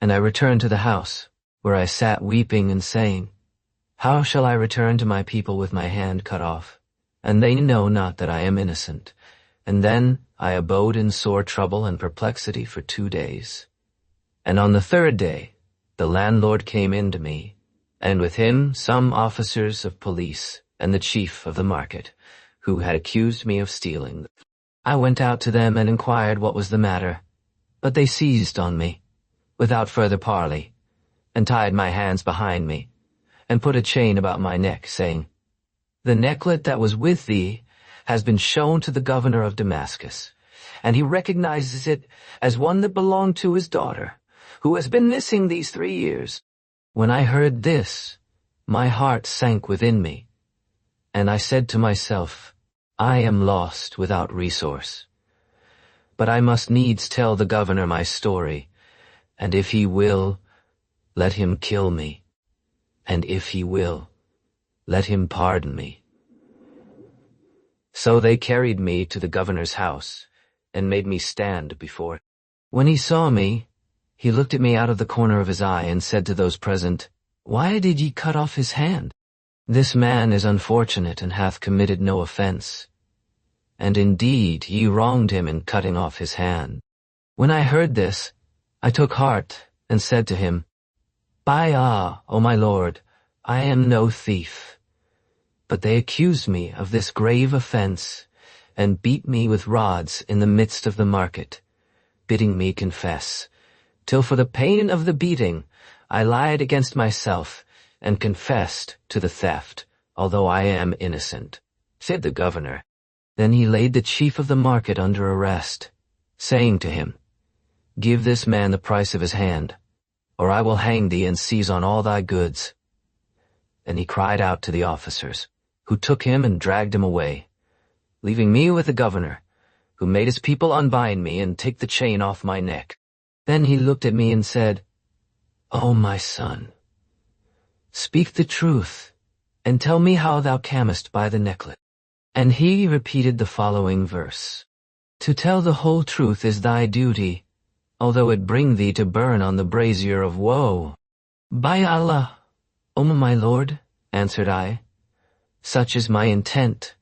and I returned to the house, where I sat weeping and saying, How shall I return to my people with my hand cut off? And they know not that I am innocent. And then I abode in sore trouble and perplexity for 2 days. And on the 3rd day, the landlord came in to me, and with him some officers of police and the chief of the market, who had accused me of stealing. I went out to them and inquired what was the matter, but they seized on me, without further parley, and tied my hands behind me, and put a chain about my neck, saying, The necklet that was with thee has been shown to the governor of Damascus, and he recognizes it as one that belonged to his daughter, who has been missing these 3 years. When I heard this, my heart sank within me, and I said to myself, I am lost without resource. But I must needs tell the governor my story, and if he will, let him kill me, and if he will, let him pardon me. So they carried me to the governor's house, and made me stand before him. When he saw me, he looked at me out of the corner of his eye, and said to those present, Why did ye cut off his hand? This man is unfortunate, and hath committed no offense. And indeed ye wronged him in cutting off his hand. When I heard this, I took heart, and said to him, By Allah, O my lord, I am no thief. But they accused me of this grave offense, and beat me with rods in the midst of the market, bidding me confess, till for the pain of the beating I lied against myself, and confessed to the theft, although I am innocent, said the governor. Then he laid the chief of the market under arrest, saying to him, Give this man the price of his hand, or I will hang thee and seize on all thy goods. Then he cried out to the officers, who took him and dragged him away, leaving me with the governor, who made his people unbind me and take the chain off my neck. Then he looked at me and said, O my son, speak the truth, and tell me how thou camest by the necklet. And he repeated the following verse, To tell the whole truth is thy duty, although it bring thee to burn on the brazier of woe. By Allah, O my lord, answered I, such is my intent.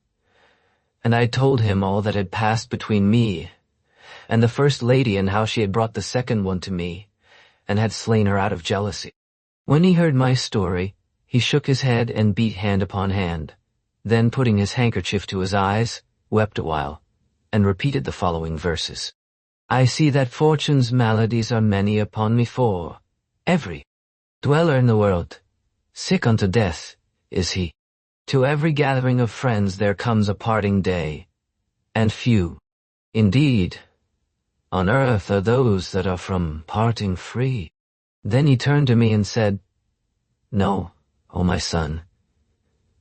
And I told him all that had passed between me and the first lady, and how she had brought the second one to me, and had slain her out of jealousy. When he heard my story, he shook his head and beat hand upon hand. Then, putting his handkerchief to his eyes, wept a while, and repeated the following verses. I see that fortune's maladies are many upon me, for every dweller in the world, sick unto death, is he. To every gathering of friends there comes a parting day, and few, indeed, on earth are those that are from parting free. Then he turned to me and said, Know, O my son,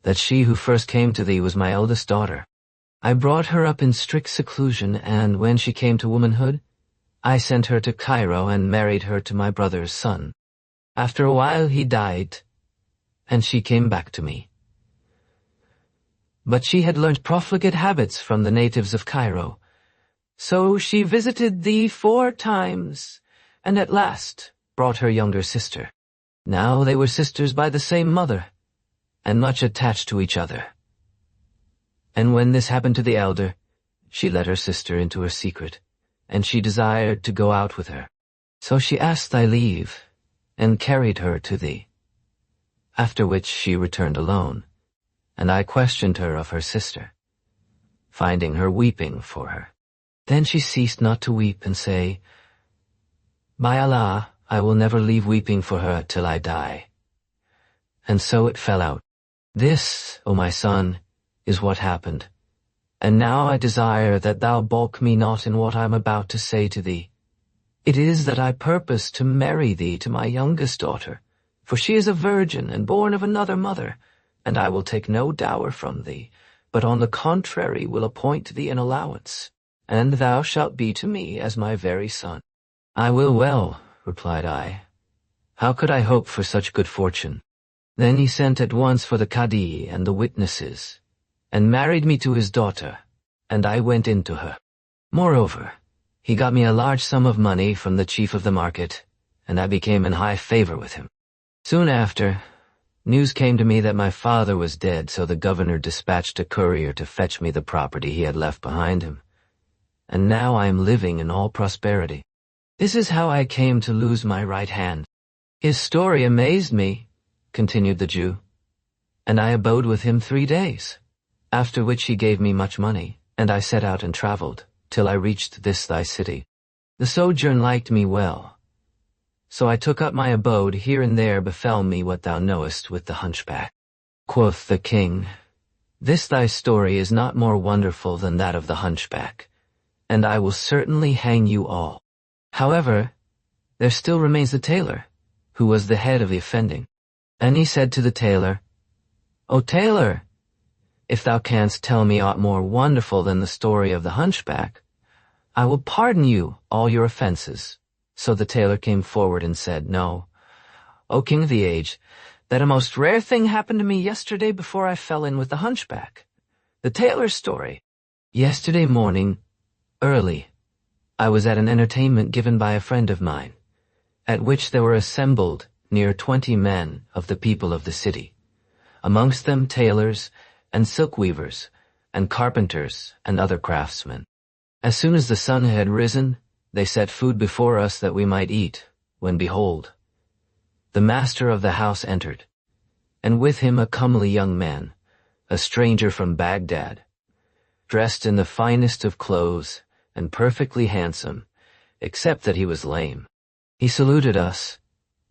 that she who first came to thee was my eldest daughter. I brought her up in strict seclusion, and when she came to womanhood, I sent her to Cairo and married her to my brother's son. After a while he died, and she came back to me. But she had learnt profligate habits from the natives of Cairo. So she visited thee 4 times, and at last brought her younger sister. Now they were sisters by the same mother, and much attached to each other. And when this happened to the elder, she let her sister into her secret, and she desired to go out with her. So she asked thy leave, and carried her to thee. After which she returned alone, and I questioned her of her sister. finding her weeping for her. Then she ceased not to weep and say, "By Allah, I will never leave weeping for her till I die." And so it fell out. This, O my son, is what happened. And now I desire that thou balk me not in what I am about to say to thee. It is that I purpose to marry thee to my youngest daughter, for she is a virgin and born of another mother, and I will take no dower from thee, but on the contrary will appoint thee an allowance, and thou shalt be to me as my very son. "I will well," replied I. "How could I hope for such good fortune?" Then he sent at once for the Cadi and the witnesses, and married me to his daughter, and I went in to her. Moreover, he got me a large sum of money from the chief of the market, and I became in high favor with him. Soon after, news came to me that my father was dead, so the governor dispatched a courier to fetch me the property he had left behind him. And now I am living in all prosperity. This is how I came to lose my right hand. His story amazed me, continued the Jew, and I abode with him 3 days, after which he gave me much money, and I set out and traveled, till I reached this thy city. The sojourn liked me well, so I took up my abode. Here and there befell me what thou knowest with the hunchback. Quoth the king, "This thy story is not more wonderful than that of the hunchback, and I will certainly hang you all. However, there still remains the tailor, who was the head of the offending." And he said to the tailor, "O tailor, if thou canst tell me aught more wonderful than the story of the hunchback, I will pardon you all your offenses." So the tailor came forward and said, "No, O king of the age, that a most rare thing happened to me yesterday before I fell in with the hunchback. The tailor's story. Yesterday morning, early, I was at an entertainment given by a friend of mine, at which there were assembled near 20 men of the people of the city, amongst them tailors and silk weavers and carpenters and other craftsmen. As soon as the sun had risen, they set food before us that we might eat, when behold, the master of the house entered, and with him a comely young man, a stranger from Baghdad, dressed in the finest of clothes and perfectly handsome, except that he was lame. He saluted us,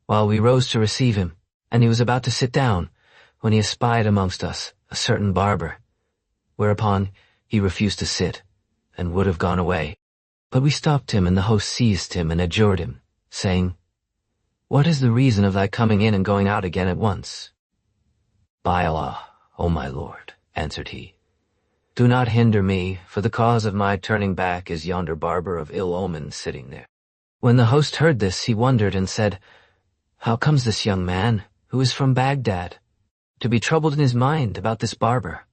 while we rose to receive him, and he was about to sit down, when he espied amongst us a certain barber, whereupon he refused to sit, and would have gone away. But we stopped him, and the host seized him and adjured him, saying, "What is the reason of thy coming in and going out again at once?" "By Allah, O my lord," answered he, "do not hinder me, for the cause of my turning back is yonder barber of ill omen sitting there." When the host heard this, he wondered and said, "How comes this young man, who is from Baghdad, to be troubled in his mind about this barber?"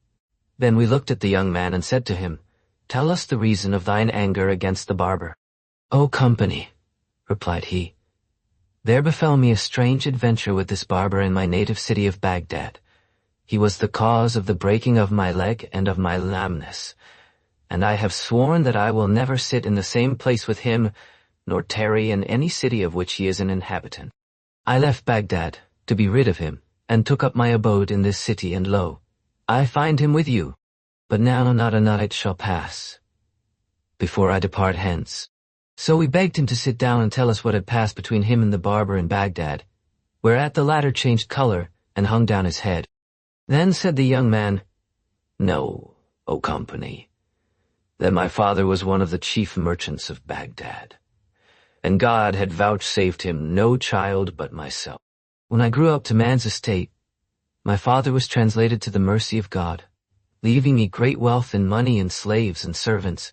Then we looked at the young man and said to him, "Tell us the reason of thine anger against the barber." "O company," replied he, "there befell me a strange adventure with this barber in my native city of Baghdad. He was the cause of the breaking of my leg and of my lameness, and I have sworn that I will never sit in the same place with him, nor tarry in any city of which he is an inhabitant. I left Baghdad to be rid of him, and took up my abode in this city, and lo, I find him with you. But now not a night shall pass before I depart hence." So we begged him to sit down and tell us what had passed between him and the barber in Baghdad, whereat the latter changed color and hung down his head. Then said the young man, "Know, O company, that my father was one of the chief merchants of Baghdad, and God had vouchsafed him no child but myself. When I grew up to man's estate, my father was translated to the mercy of God, leaving me great wealth in money and slaves and servants,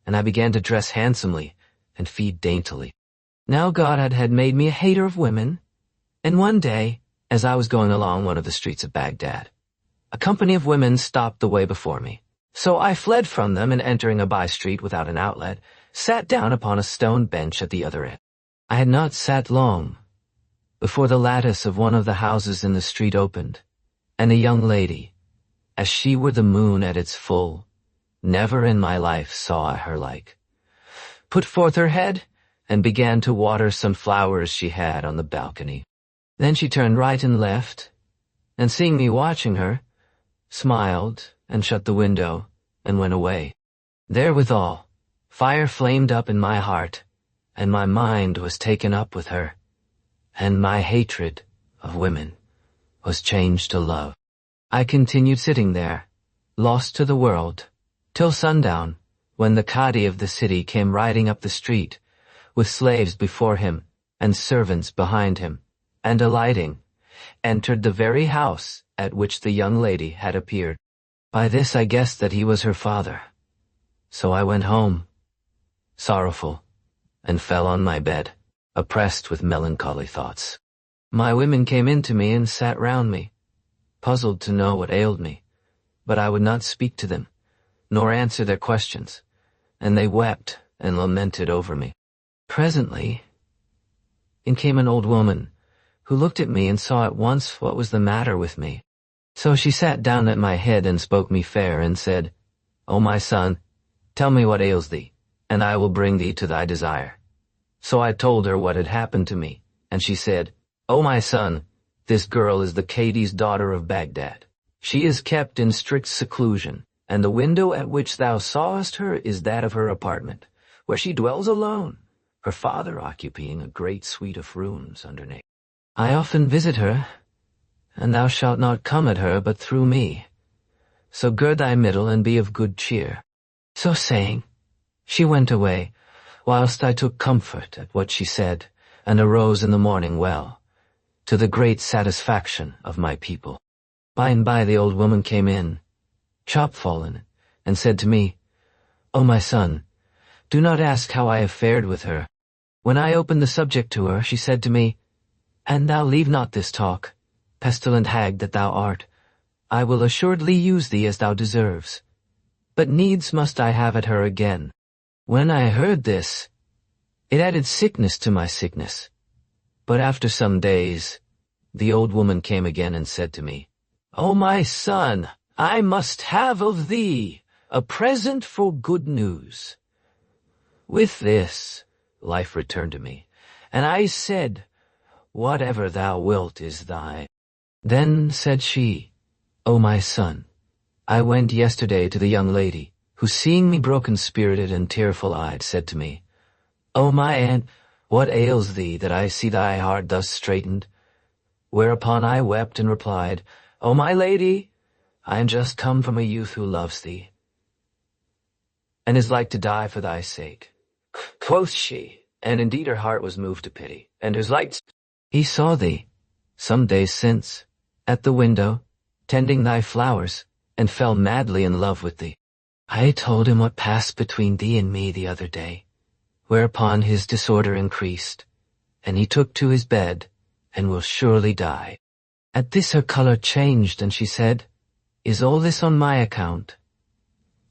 and I began to dress handsomely and feed daintily. Now God had made me a hater of women, and one day, as I was going along one of the streets of Baghdad, a company of women stopped the way before me. So I fled from them, and entering a by-street without an outlet, sat down upon a stone bench at the other end. I had not sat long before the lattice of one of the houses in the street opened, and a young lady, as she were the moon at its full, never in my life saw I her like, put forth her head and began to water some flowers she had on the balcony. Then she turned right and left, and seeing me watching her, smiled and shut the window, and went away. Therewithal, fire flamed up in my heart, and my mind was taken up with her, and my hatred of women was changed to love. I continued sitting there, lost to the world, till sundown, when the Cadi of the city came riding up the street, with slaves before him and servants behind him, and alighting, entered the very house at which the young lady had appeared. By this I guessed that he was her father. So I went home, sorrowful, and fell on my bed, oppressed with melancholy thoughts. My women came in to me and sat round me, puzzled to know what ailed me, but I would not speak to them, nor answer their questions, and they wept and lamented over me. Presently, in came an old woman, who looked at me and saw at once what was the matter with me. So she sat down at my head and spoke me fair, and said, O my son, tell me what ails thee, and I will bring thee to thy desire. So I told her what had happened to me, and she said, O my son, this girl is the Cadi's daughter of Baghdad. She is kept in strict seclusion, and the window at which thou sawest her is that of her apartment, where she dwells alone, her father occupying a great suite of rooms underneath. I often visit her, and thou shalt not come at her but through me. So gird thy middle and be of good cheer. So saying, she went away, whilst I took comfort at what she said, and arose in the morning well, to the great satisfaction of my people. By and by the old woman came in, chopfallen, and said to me, O my son, do not ask how I have fared with her. When I opened the subject to her, she said to me, And thou leave not this talk, pestilent hag that thou art. I will assuredly use thee as thou deserves. But needs must I have at her again. When I heard this, it added sickness to my sickness. But after some days, the old woman came again and said to me, O my son, I must have of thee a present for good news. With this, life returned to me, and I said, Whatever thou wilt is thine. Then said she, O my son, I went yesterday to the young lady, who seeing me broken-spirited and tearful-eyed, said to me, O my aunt, what ails thee that I see thy heart thus straitened? Whereupon I wept and replied, O my lady, I am just come from a youth who loves thee, and is like to die for thy sake. Quoth she, and indeed her heart was moved to pity, and was like, He saw thee, some days since, at the window, tending thy flowers, and fell madly in love with thee. I told him what passed between thee and me the other day, whereupon his disorder increased, and he took to his bed, and will surely die. At this her colour changed, and she said, Is all this on my account?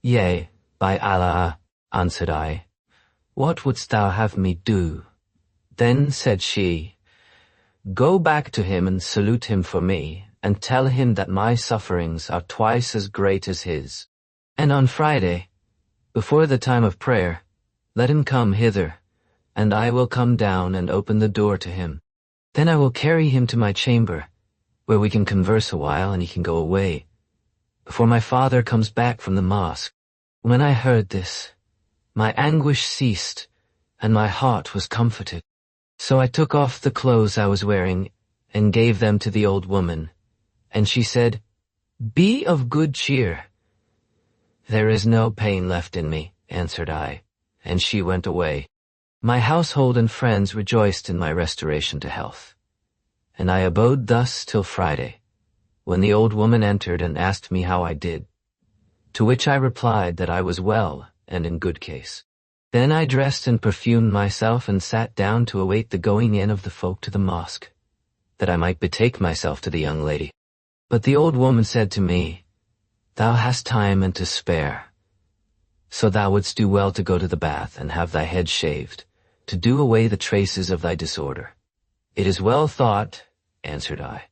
Yea, by Allah, answered I. What wouldst thou have me do? Then said she, Go back to him and salute him for me, and tell him that my sufferings are twice as great as his. And on Friday, before the time of prayer, let him come hither, and I will come down and open the door to him. Then I will carry him to my chamber, where we can converse a while and he can go away, before my father comes back from the mosque. When I heard this, my anguish ceased, and my heart was comforted. So I took off the clothes I was wearing, and gave them to the old woman, and she said, Be of good cheer. There is no pain left in me, answered I, and she went away. My household and friends rejoiced in my restoration to health, and I abode thus till Friday, when the old woman entered and asked me how I did, to which I replied that I was well and in good case. Then I dressed and perfumed myself and sat down to await the going in of the folk to the mosque, that I might betake myself to the young lady. But the old woman said to me, Thou hast time and to spare, so thou wouldst do well to go to the bath and have thy head shaved, to do away the traces of thy disorder. It is well thought, answered I.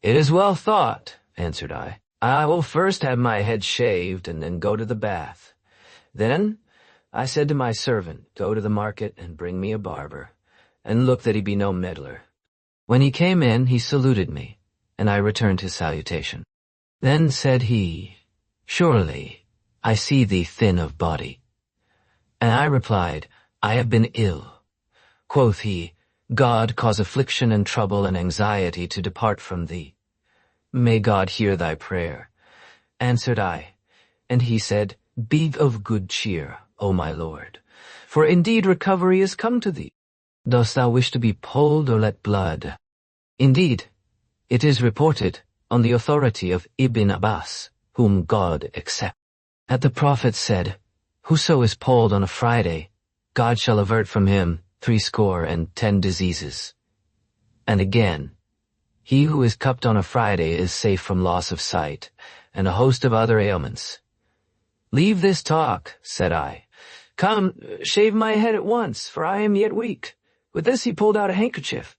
It is well thought, answered I. I will first have my head shaved and then go to the bath. Then I said to my servant, Go to the market and bring me a barber, and look that he be no meddler. When he came in, he saluted me, and I returned his salutation. Then said he, Surely, I see thee thin of body. And I replied, I have been ill. Quoth he, God cause affliction and trouble and anxiety to depart from thee. May God hear thy prayer. Answered I, and he said, Be of good cheer, O my lord, for indeed recovery is come to thee. Dost thou wish to be polled or let blood? Indeed, it is reported, on the authority of Ibn Abbas, whom God accept, that the prophet said, Whoso is polled on a Friday, God shall avert from him 70 diseases. And again, he who is cupped on a Friday is safe from loss of sight, and a host of other ailments. Leave this talk, said I. Come, shave my head at once, for I am yet weak. With this he pulled out a handkerchief.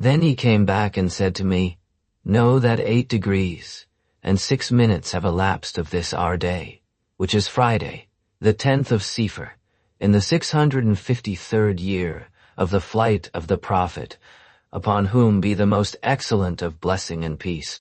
Then he came back and said to me, Know that 8 degrees, and 6 minutes have elapsed of this our day, which is Friday, the 10th of Sefer, in the 653rd year of the flight of the prophet, upon whom be the most excellent of blessing and peace,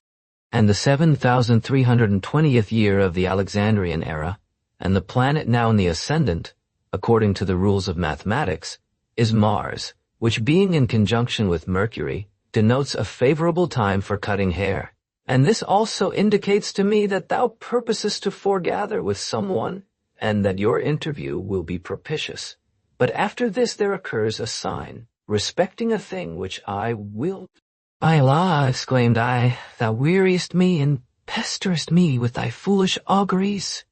and the 7320th year of the Alexandrian era, and the planet now in the ascendant, according to the rules of mathematics, is Mars, which being in conjunction with Mercury, denotes a favorable time for cutting hair. And this also indicates to me that thou purposest to foregather with someone, and that your interview will be propitious. But after this there occurs a sign, respecting a thing which I will. By Allah, exclaimed I, thou weariest me and pesterest me with thy foolish auguries,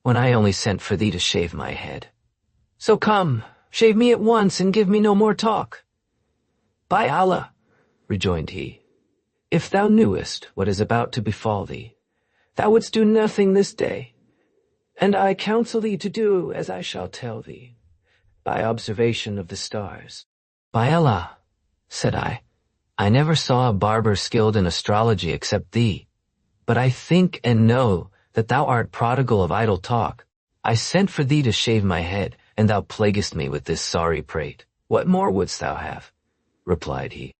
when I only sent for thee to shave my head. So come, shave me at once and give me no more talk. By Allah, rejoined he, if thou knewest what is about to befall thee, thou wouldst do nothing this day, and I counsel thee to do as I shall tell thee, by observation of the stars. By Allah, said I never saw a barber skilled in astrology except thee, but I think and know that thou art prodigal of idle talk. I sent for thee to shave my head, and thou plaguest me with this sorry prate. What more wouldst thou have? Replied he.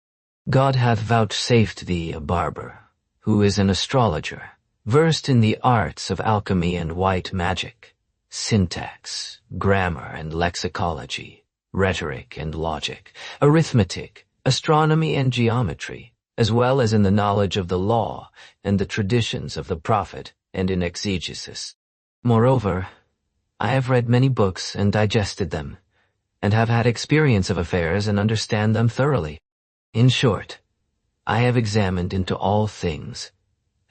God hath vouchsafed thee a barber, who is an astrologer, versed in the arts of alchemy and white magic, syntax, grammar and lexicology, rhetoric and logic, arithmetic, astronomy and geometry, as well as in the knowledge of the law and the traditions of the prophet and in exegesis. Moreover, I have read many books and digested them, and have had experience of affairs and understand them thoroughly. In short, I have examined into all things,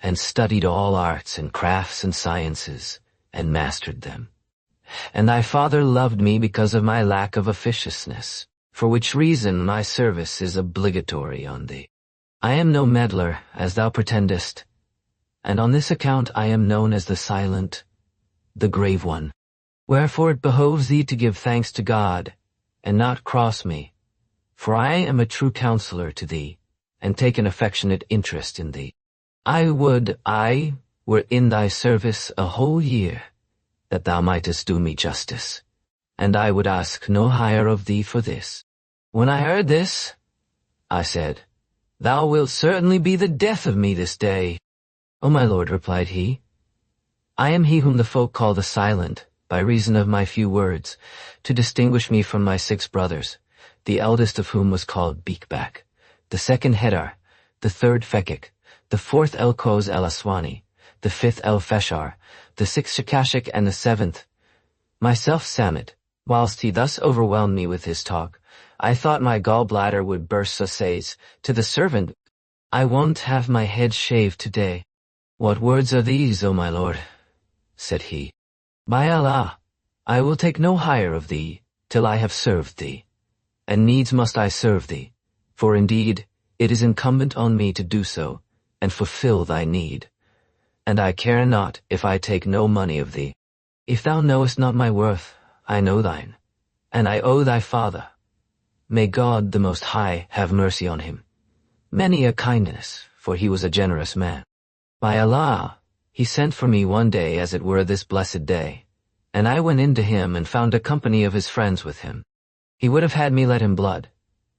and studied all arts and crafts and sciences, and mastered them. And thy father loved me because of my lack of officiousness, for which reason my service is obligatory on thee. I am no meddler, as thou pretendest, and on this account I am known as the silent, the grave one. Wherefore it behoves thee to give thanks to God, and not cross me, for I am a true counselor to thee, and take an affectionate interest in thee. I would I were in thy service a whole year, that thou mightest do me justice, and I would ask no higher of thee for this. When I heard this, I said, Thou wilt certainly be the death of me this day. O my lord, replied he, I am he whom the folk call the silent, by reason of my few words, to distinguish me from my 6 brothers, the eldest of whom was called Beakback, the second Hedar, the third Fekik, the fourth Elkoz el-Aswani, the 5th El-Feshar, the 6th Shakashik, and the 7th, myself Samit. Whilst he thus overwhelmed me with his talk, I thought my gallbladder would burst, so says to the servant, I won't have my head shaved today. What words are these, O my lord? Said he. By Allah, I will take no hire of thee, till I have served thee. And needs must I serve thee, for indeed it is incumbent on me to do so, and fulfill thy need. And I care not if I take no money of thee. If thou knowest not my worth, I know thine, and I owe thy father. May God the Most High have mercy on him. Many a kindness, for he was a generous man. By Allah, he sent for me one day as it were this blessed day, and I went in to him and found a company of his friends with him. He would have had me let him blood,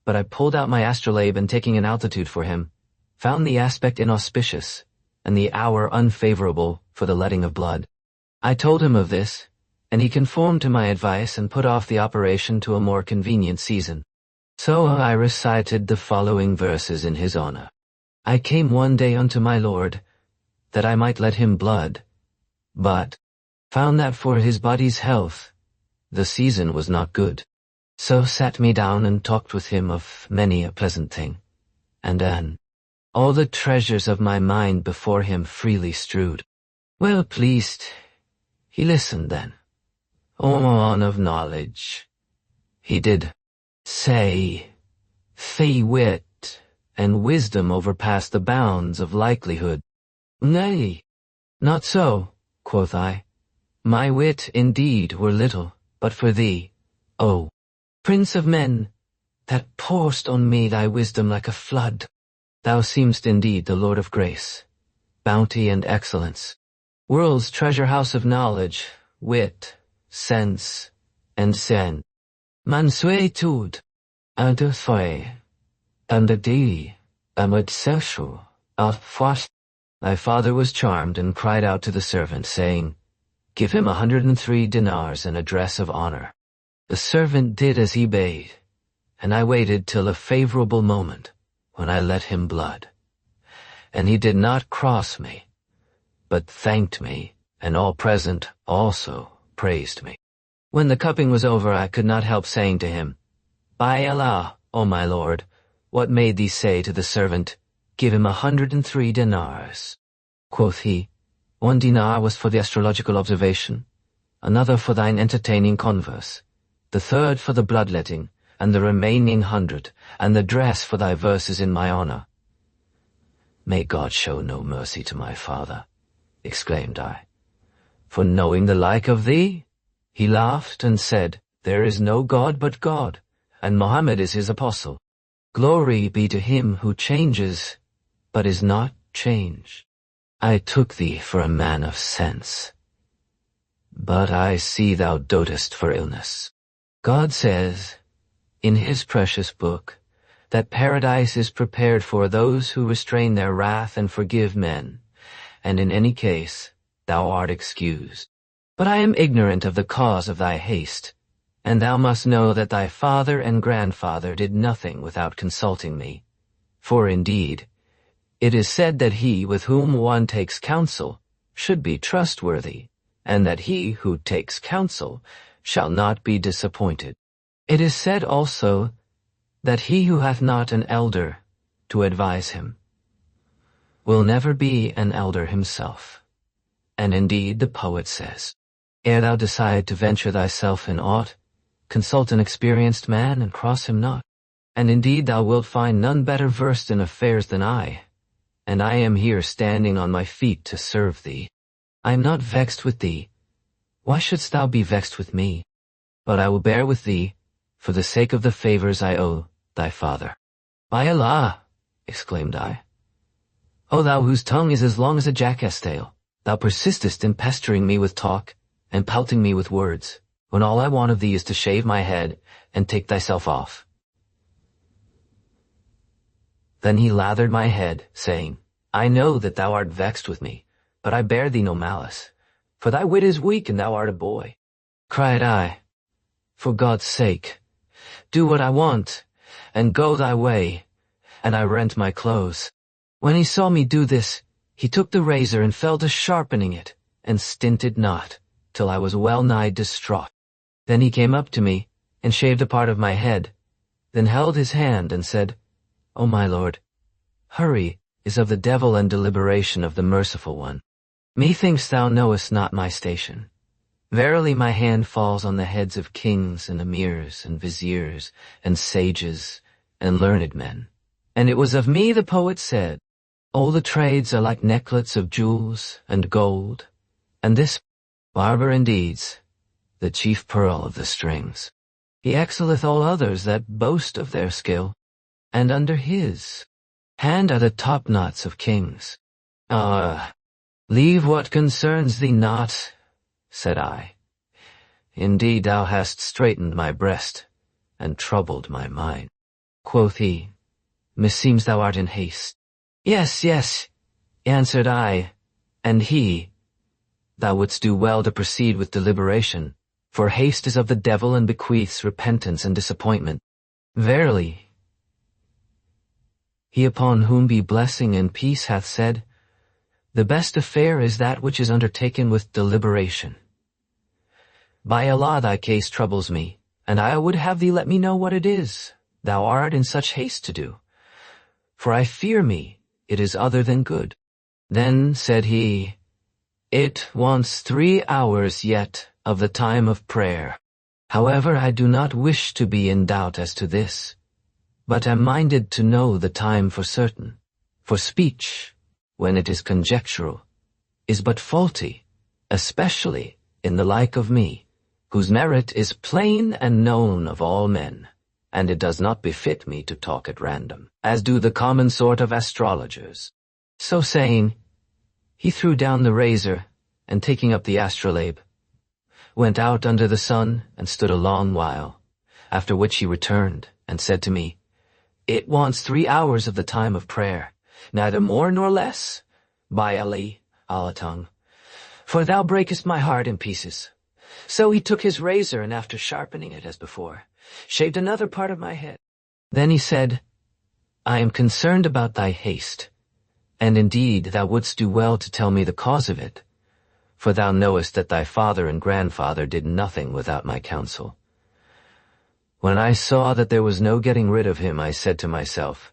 but I pulled out my astrolabe and taking an altitude for him, found the aspect inauspicious, and the hour unfavorable for the letting of blood. I told him of this, and he conformed to my advice and put off the operation to a more convenient season. So I recited the following verses in his honor. I came one day unto my lord, that I might let him blood, but found that for his body's health the season was not good. So sat me down and talked with him of many a pleasant thing, and all the treasures of my mind before him freely strewed. Well pleased, he listened then. O man of knowledge, he did say, thy wit and wisdom overpass the bounds of likelihood. Nay, not so, quoth I. My wit indeed were little, but for thee, O Prince of men, that pour'st on me thy wisdom like a flood. Thou seem'st indeed the Lord of grace, bounty and excellence, world's treasure house of knowledge, wit, sense, and sen. Mansuetude, and de foi, and de dee, amid sexual, afwas. Thy father was charmed and cried out to the servant, saying, Give him 103 dinars and a dress of honor. The servant did as he bade, and I waited till a favorable moment, when I let him blood. And he did not cross me, but thanked me, and all present also praised me. When the cupping was over, I could not help saying to him, By Allah, O my lord, what made thee say to the servant, Give him 103 dinars? Quoth he, 1 dinar was for the astrological observation, another for thine entertaining converse, the third for the bloodletting, and the remaining 100, and the dress for thy verses in my honor. May God show no mercy to my father, exclaimed I, for knowing the like of thee. He laughed and said, There is no God but God, and Mohammed is his apostle. Glory be to him who changes, but is not changed. I took thee for a man of sense, but I see thou dotest for illness. God says, in his precious book, that paradise is prepared for those who restrain their wrath and forgive men, and in any case thou art excused. But I am ignorant of the cause of thy haste, and thou must know that thy father and grandfather did nothing without consulting me. For indeed, it is said that he with whom one takes counsel should be trustworthy, and that he who takes counsel shall not be disappointed. It is said also that he who hath not an elder to advise him will never be an elder himself. And indeed the poet says, Ere thou decide to venture thyself in aught, consult an experienced man and cross him not. And indeed thou wilt find none better versed in affairs than I, and I am here standing on my feet to serve thee. I am not vexed with thee. Why shouldst thou be vexed with me? But I will bear with thee, for the sake of the favors I owe thy father. By Allah, exclaimed I. O thou whose tongue is as long as a jackass tail, thou persistest in pestering me with talk and pelting me with words, when all I want of thee is to shave my head and take thyself off. Then he lathered my head, saying, I know that thou art vexed with me, but I bear thee no malice, for thy wit is weak and thou art a boy. Cried I, For God's sake, do what I want, and go thy way. And I rent my clothes. When he saw me do this, he took the razor and fell to sharpening it, and stinted not, till I was well nigh distraught. Then he came up to me, and shaved a part of my head, then held his hand and said, O my lord, hurry is of the devil and deliberation of the merciful one. Methinks thou knowest not my station. Verily my hand falls on the heads of kings and emirs and viziers and sages and learned men. And it was of me the poet said, All the trades are like necklets of jewels and gold, and this barber indeed's the chief pearl of the strings. He excelleth all others that boast of their skill, and under his hand are the top-knots of kings. Leave what concerns thee not, said I. Indeed thou hast straitened my breast, and troubled my mind. Quoth he, Meseems thou art in haste. Yes, yes, answered I, and he, thou wouldst do well to proceed with deliberation, for haste is of the devil and bequeaths repentance and disappointment. Verily, he upon whom be blessing and peace hath said, the best affair is that which is undertaken with deliberation. By Allah, thy case troubles me, and I would have thee let me know what it is thou art in such haste to do, for I fear me it is other than good. Then said he, it wants 3 hours yet of the time of prayer. However, I do not wish to be in doubt as to this, but am minded to know the time for certain. For speech, when it is conjectural, is but faulty, especially in the like of me, whose merit is plain and known of all men, and it does not befit me to talk at random, as do the common sort of astrologers. So saying, he threw down the razor, and taking up the astrolabe, went out under the sun and stood a long while, after which he returned and said to me, it wants 3 hours of the time of prayer, neither more nor less, by Ali, Alatung, for thou breakest my heart in pieces. So he took his razor, and after sharpening it as before, shaved another part of my head. Then he said, I am concerned about thy haste, and indeed thou wouldst do well to tell me the cause of it, for thou knowest that thy father and grandfather did nothing without my counsel. When I saw that there was no getting rid of him, I said to myself,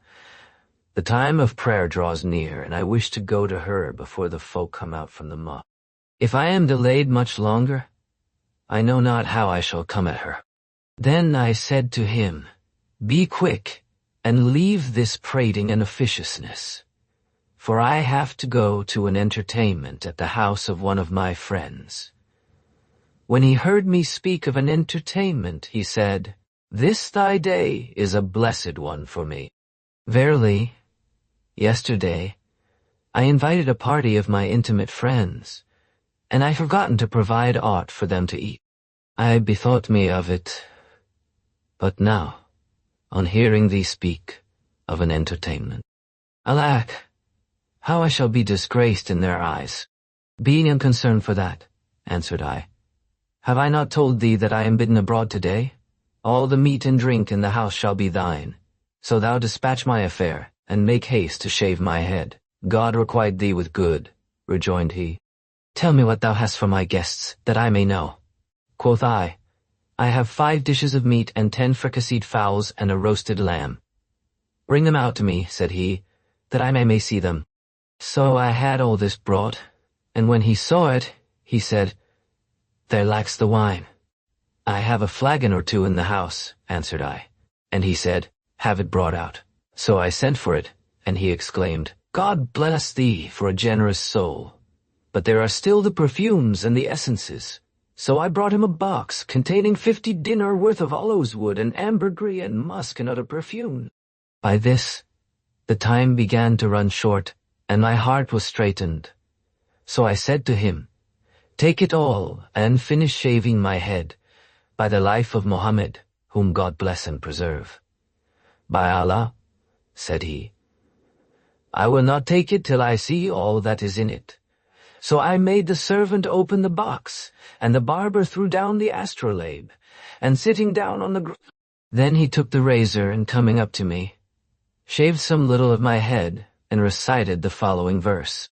the time of prayer draws near, and I wish to go to her before the folk come out from the mosque. If I am delayed much longer, I know not how I shall come at her. Then I said to him, be quick, and leave this prating and officiousness, for I have to go to an entertainment at the house of one of my friends. When he heard me speak of an entertainment, he said, this thy day is a blessed one for me. Verily, yesterday I invited a party of my intimate friends, and I forgotten to provide aught for them to eat. I bethought me of it, but now, on hearing thee speak of an entertainment, alack, how I shall be disgraced in their eyes. Being unconcerned for that, answered I, have I not told thee that I am bidden abroad today? All the meat and drink in the house shall be thine. So thou dispatch my affair, and make haste to shave my head. God requite thee with good, rejoined he. Tell me what thou hast for my guests, that I may know. Quoth I have 5 dishes of meat and 10 fricasseed fowls and a roasted lamb. Bring them out to me, said he, that I may see them. So I had all this brought, and when he saw it, he said, there lacks the wine. I have a flagon or 2 in the house, answered I. And he said, have it brought out. So I sent for it, and he exclaimed, God bless thee for a generous soul. But there are still the perfumes and the essences. So I brought him a box containing 50 dinar worth of aloes wood and ambergris and musk and other perfume. By this, the time began to run short, and my heart was straitened. So I said to him, take it all and finish shaving my head, by the life of Mohammed, whom God bless and preserve. By Allah, said he, I will not take it till I see all that is in it. So I made the servant open the box, and the barber threw down the astrolabe, and sitting down on the ground. Then he took the razor, and coming up to me, shaved some little of my head, and recited the following verse.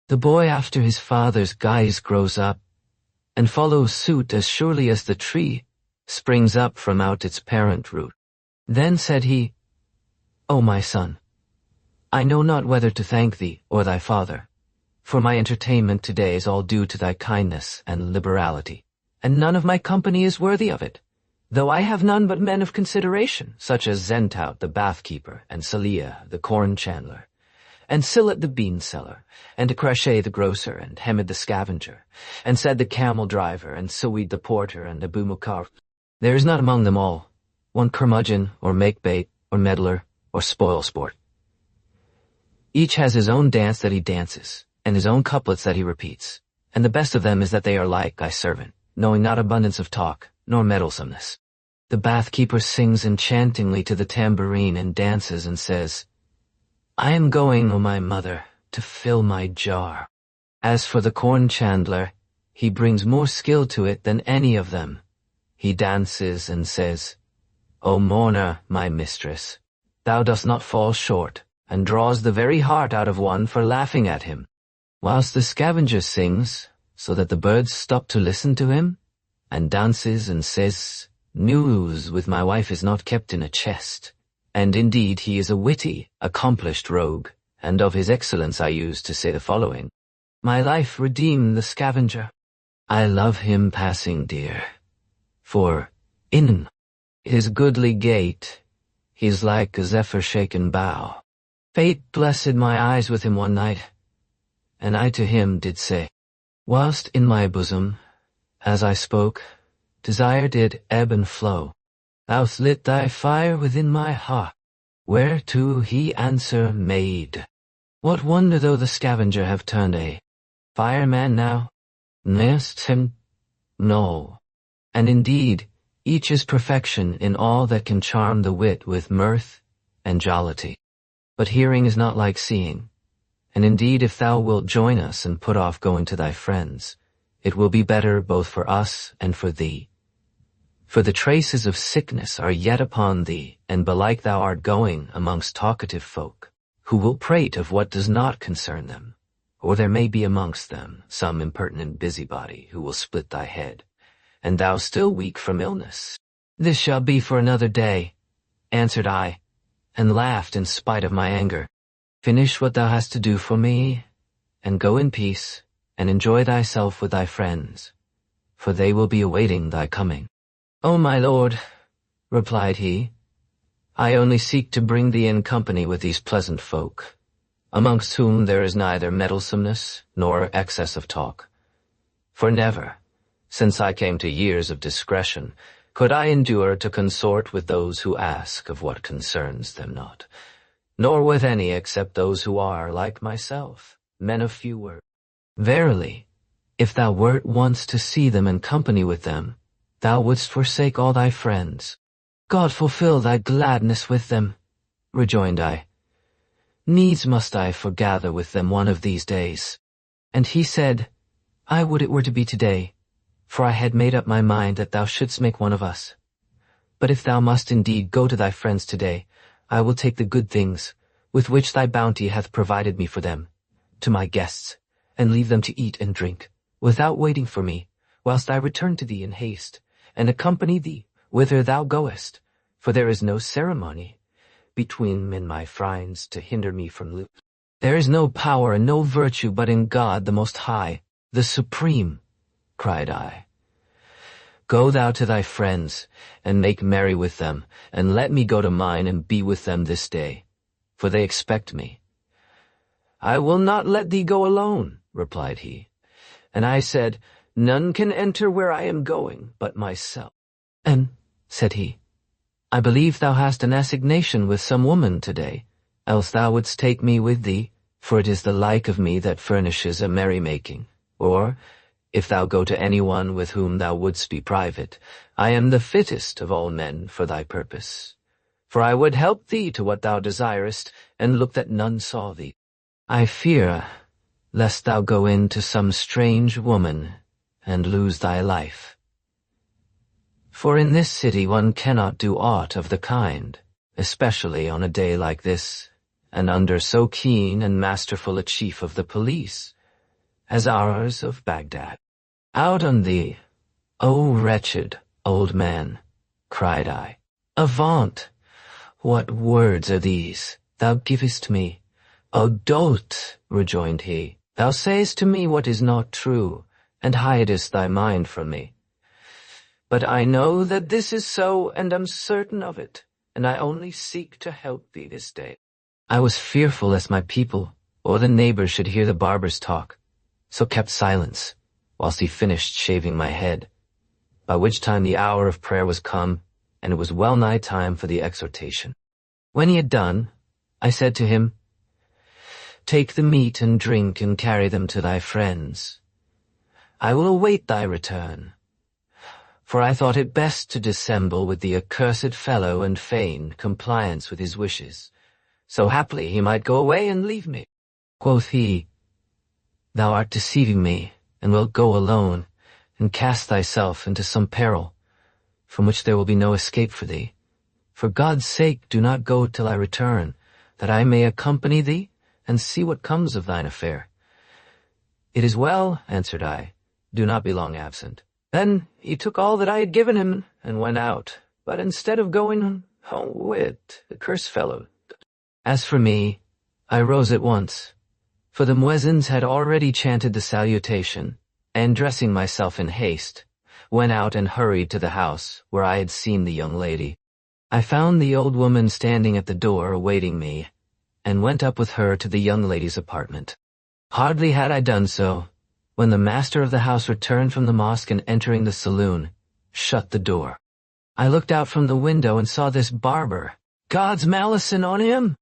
The boy after his father's guise grows up, and follows suit as surely as the tree springs up from out its parent root. Then said he, O my son, I know not whether to thank thee or thy father, for my entertainment today is all due to thy kindness and liberality, and none of my company is worthy of it, though I have none but men of consideration, such as Zentout the bath-keeper, and Salih the corn-chandler, and Silat the bean-seller, and Akrashay the grocer, and Hemed the scavenger, and Said the camel-driver, and Suweed the porter, and Abu Mukar. There is not among them all one curmudgeon, or make-bait, or meddler, or spoil-sport. Each has his own dance that he dances, and his own couplets that he repeats, and the best of them is that they are like thy servant, knowing not abundance of talk, nor meddlesomeness. The bath-keeper sings enchantingly to the tambourine and dances and says, I am going, O my mother, to fill my jar. As for the corn-chandler, he brings more skill to it than any of them. He dances and says, O mourner, my mistress, thou dost not fall short, and draws the very heart out of one for laughing at him. Whilst the scavenger sings, so that the birds stop to listen to him, and dances and says, News with my wife is not kept in a chest. And indeed he is a witty, accomplished rogue, and of his excellence I use to say the following. My life redeem the scavenger. I love him passing dear. For, in his goodly gait, he's like a zephyr-shaken bough. Fate blessed my eyes with him one night, and I to him did say, whilst in my bosom, as I spoke, desire did ebb and flow. Thou'st lit thy fire within my heart, whereto he answer made. What wonder though the scavenger have turned a fireman now? Mayst him? No. And indeed, each is perfection in all that can charm the wit with mirth and jollity. But hearing is not like seeing, and indeed if thou wilt join us and put off going to thy friends, it will be better both for us and for thee. For the traces of sickness are yet upon thee, and belike thou art going amongst talkative folk, who will prate of what does not concern them, or there may be amongst them some impertinent busybody who will split thy head, and thou still weak from illness. This shall be for another day, answered I, and laughed in spite of my anger. Finish what thou hast to do for me, and go in peace, and enjoy thyself with thy friends, for they will be awaiting thy coming. O my lord, replied he, I only seek to bring thee in company with these pleasant folk, amongst whom there is neither meddlesomeness nor excess of talk. For never, since I came to years of discretion, could I endure to consort with those who ask of what concerns them not, nor with any except those who are, like myself, men of few words. Verily, if thou wert once to see them in company with them, thou wouldst forsake all thy friends. God fulfill thy gladness with them, rejoined I. Needs must I foregather with them one of these days. And he said, I would it were to be today, for I had made up my mind that thou shouldst make one of us. But if thou must indeed go to thy friends today, I will take the good things, with which thy bounty hath provided me for them, to my guests, and leave them to eat and drink, without waiting for me, whilst I return to thee in haste, and accompany thee whither thou goest, for there is no ceremony between me and my friends to hinder me from living. There is no power and no virtue but in God the Most High, the Supreme, cried I. Go thou to thy friends, and make merry with them, and let me go to mine and be with them this day, for they expect me. I will not let thee go alone, replied he. And I said, None can enter where I am going but myself. And, said he, I believe thou hast an assignation with some woman today, else thou wouldst take me with thee, for it is the like of me that furnishes a merrymaking. Or, if thou go to any one with whom thou wouldst be private, I am the fittest of all men for thy purpose. For I would help thee to what thou desirest, and look that none saw thee. I fear lest thou go in to some strange woman, and lose thy life. For in this city one cannot do aught of the kind, especially on a day like this, and under so keen and masterful a chief of the police, as ours of Baghdad. Out on thee, O wretched old man, cried I. Avaunt! What words are these thou givest me? O dolt, rejoined he, thou sayest to me what is not true, and hidest thy mind from me. But I know that this is so, and am certain of it, and I only seek to help thee this day. I was fearful lest my people or the neighbors should hear the barber's talk, so kept silence, whilst he finished shaving my head, by which time the hour of prayer was come, and it was well nigh time for the exhortation. When he had done, I said to him, Take the meat and drink and carry them to thy friends. I will await thy return, for I thought it best to dissemble with the accursed fellow and feign compliance with his wishes, so haply he might go away and leave me. Quoth he, Thou art deceiving me, and wilt go alone, and cast thyself into some peril, from which there will be no escape for thee. For God's sake do not go till I return, that I may accompany thee, and see what comes of thine affair. It is well, answered I, do not be long absent. Then he took all that I had given him, and went out, but instead of going home with the cursed fellow. As for me, I rose at once, for the muezzins had already chanted the salutation, and dressing myself in haste, went out and hurried to the house where I had seen the young lady. I found the old woman standing at the door awaiting me, and went up with her to the young lady's apartment. Hardly had I done so, when the master of the house returned from the mosque and entering the saloon, shut the door. I looked out from the window and saw this barber, God's malison on him,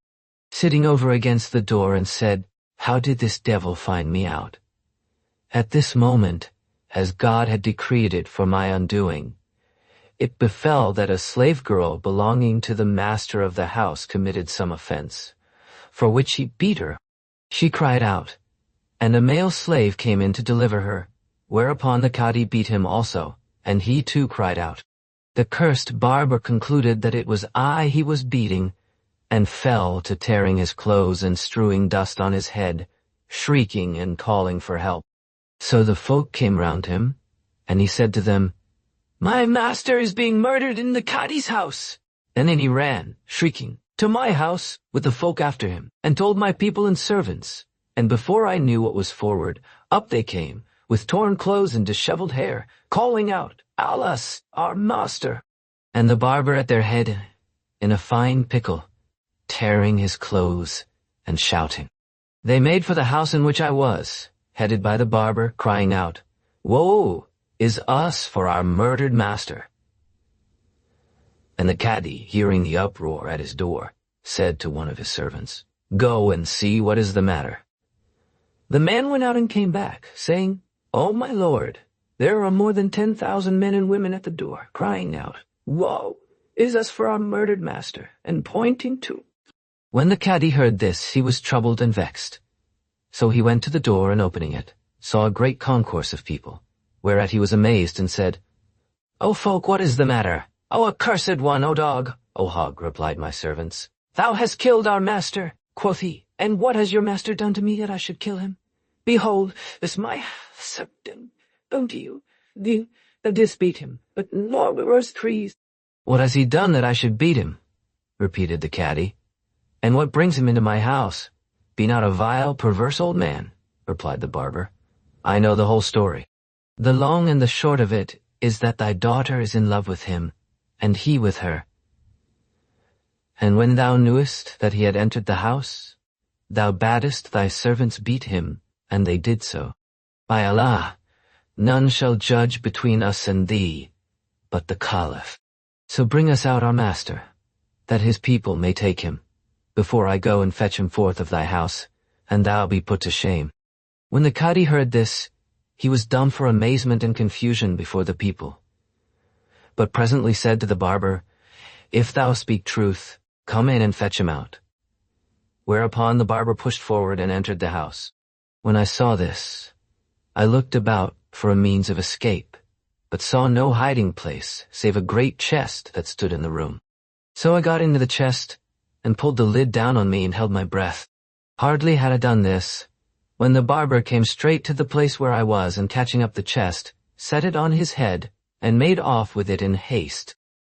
sitting over against the door, and said, How did this devil find me out? At this moment, as God had decreed it for my undoing, it befell that a slave girl belonging to the master of the house committed some offense, for which he beat her. She cried out, and a male slave came in to deliver her, whereupon the Cadi beat him also, and he too cried out. The cursed barber concluded that it was I he was beating, and fell to tearing his clothes and strewing dust on his head, shrieking and calling for help. So the folk came round him, and he said to them, My master is being murdered in the Cadi's house. And then he ran, shrieking, to my house, with the folk after him, and told my people and servants. And before I knew what was forward, up they came, with torn clothes and disheveled hair, calling out, Alas, our master! And the barber at their head, in a fine pickle, tearing his clothes and shouting. They made for the house in which I was, headed by the barber, crying out, Woe is us for our murdered master! And the Cadi, hearing the uproar at his door, said to one of his servants, Go and see what is the matter. The man went out and came back, saying, Oh, my lord, there are more than 10,000 men and women at the door, crying out, Woe is us for our murdered master, and pointing to. When the Cadi heard this, he was troubled and vexed. So he went to the door, and opening it, saw a great concourse of people, whereat he was amazed, and said, O folk, what is the matter? O accursed one, O dog! O hog, replied my servants. Thou hast killed our master, quoth he. And what has your master done to me that I should kill him? Behold, this my septum, don't you? Thou didst beat him, but Lord, we were trees. What has he done that I should beat him? Repeated the Cadi. And what brings him into my house? Be not a vile, perverse old man, replied the barber. I know the whole story. The long and the short of it is that thy daughter is in love with him, and he with her. And when thou knewest that he had entered the house, thou badest thy servants beat him, and they did so. By Allah, none shall judge between us and thee, but the Caliph. So bring us out our master, that his people may take him, before I go and fetch him forth of thy house, and thou be put to shame. When the Cadi heard this, he was dumb for amazement and confusion before the people, but presently said to the barber, If thou speak truth, come in and fetch him out. Whereupon the barber pushed forward and entered the house. When I saw this, I looked about for a means of escape, but saw no hiding place save a great chest that stood in the room. So I got into the chest and pulled the lid down on me and held my breath. Hardly had I done this, when the barber came straight to the place where I was, and catching up the chest, set it on his head and made off with it in haste.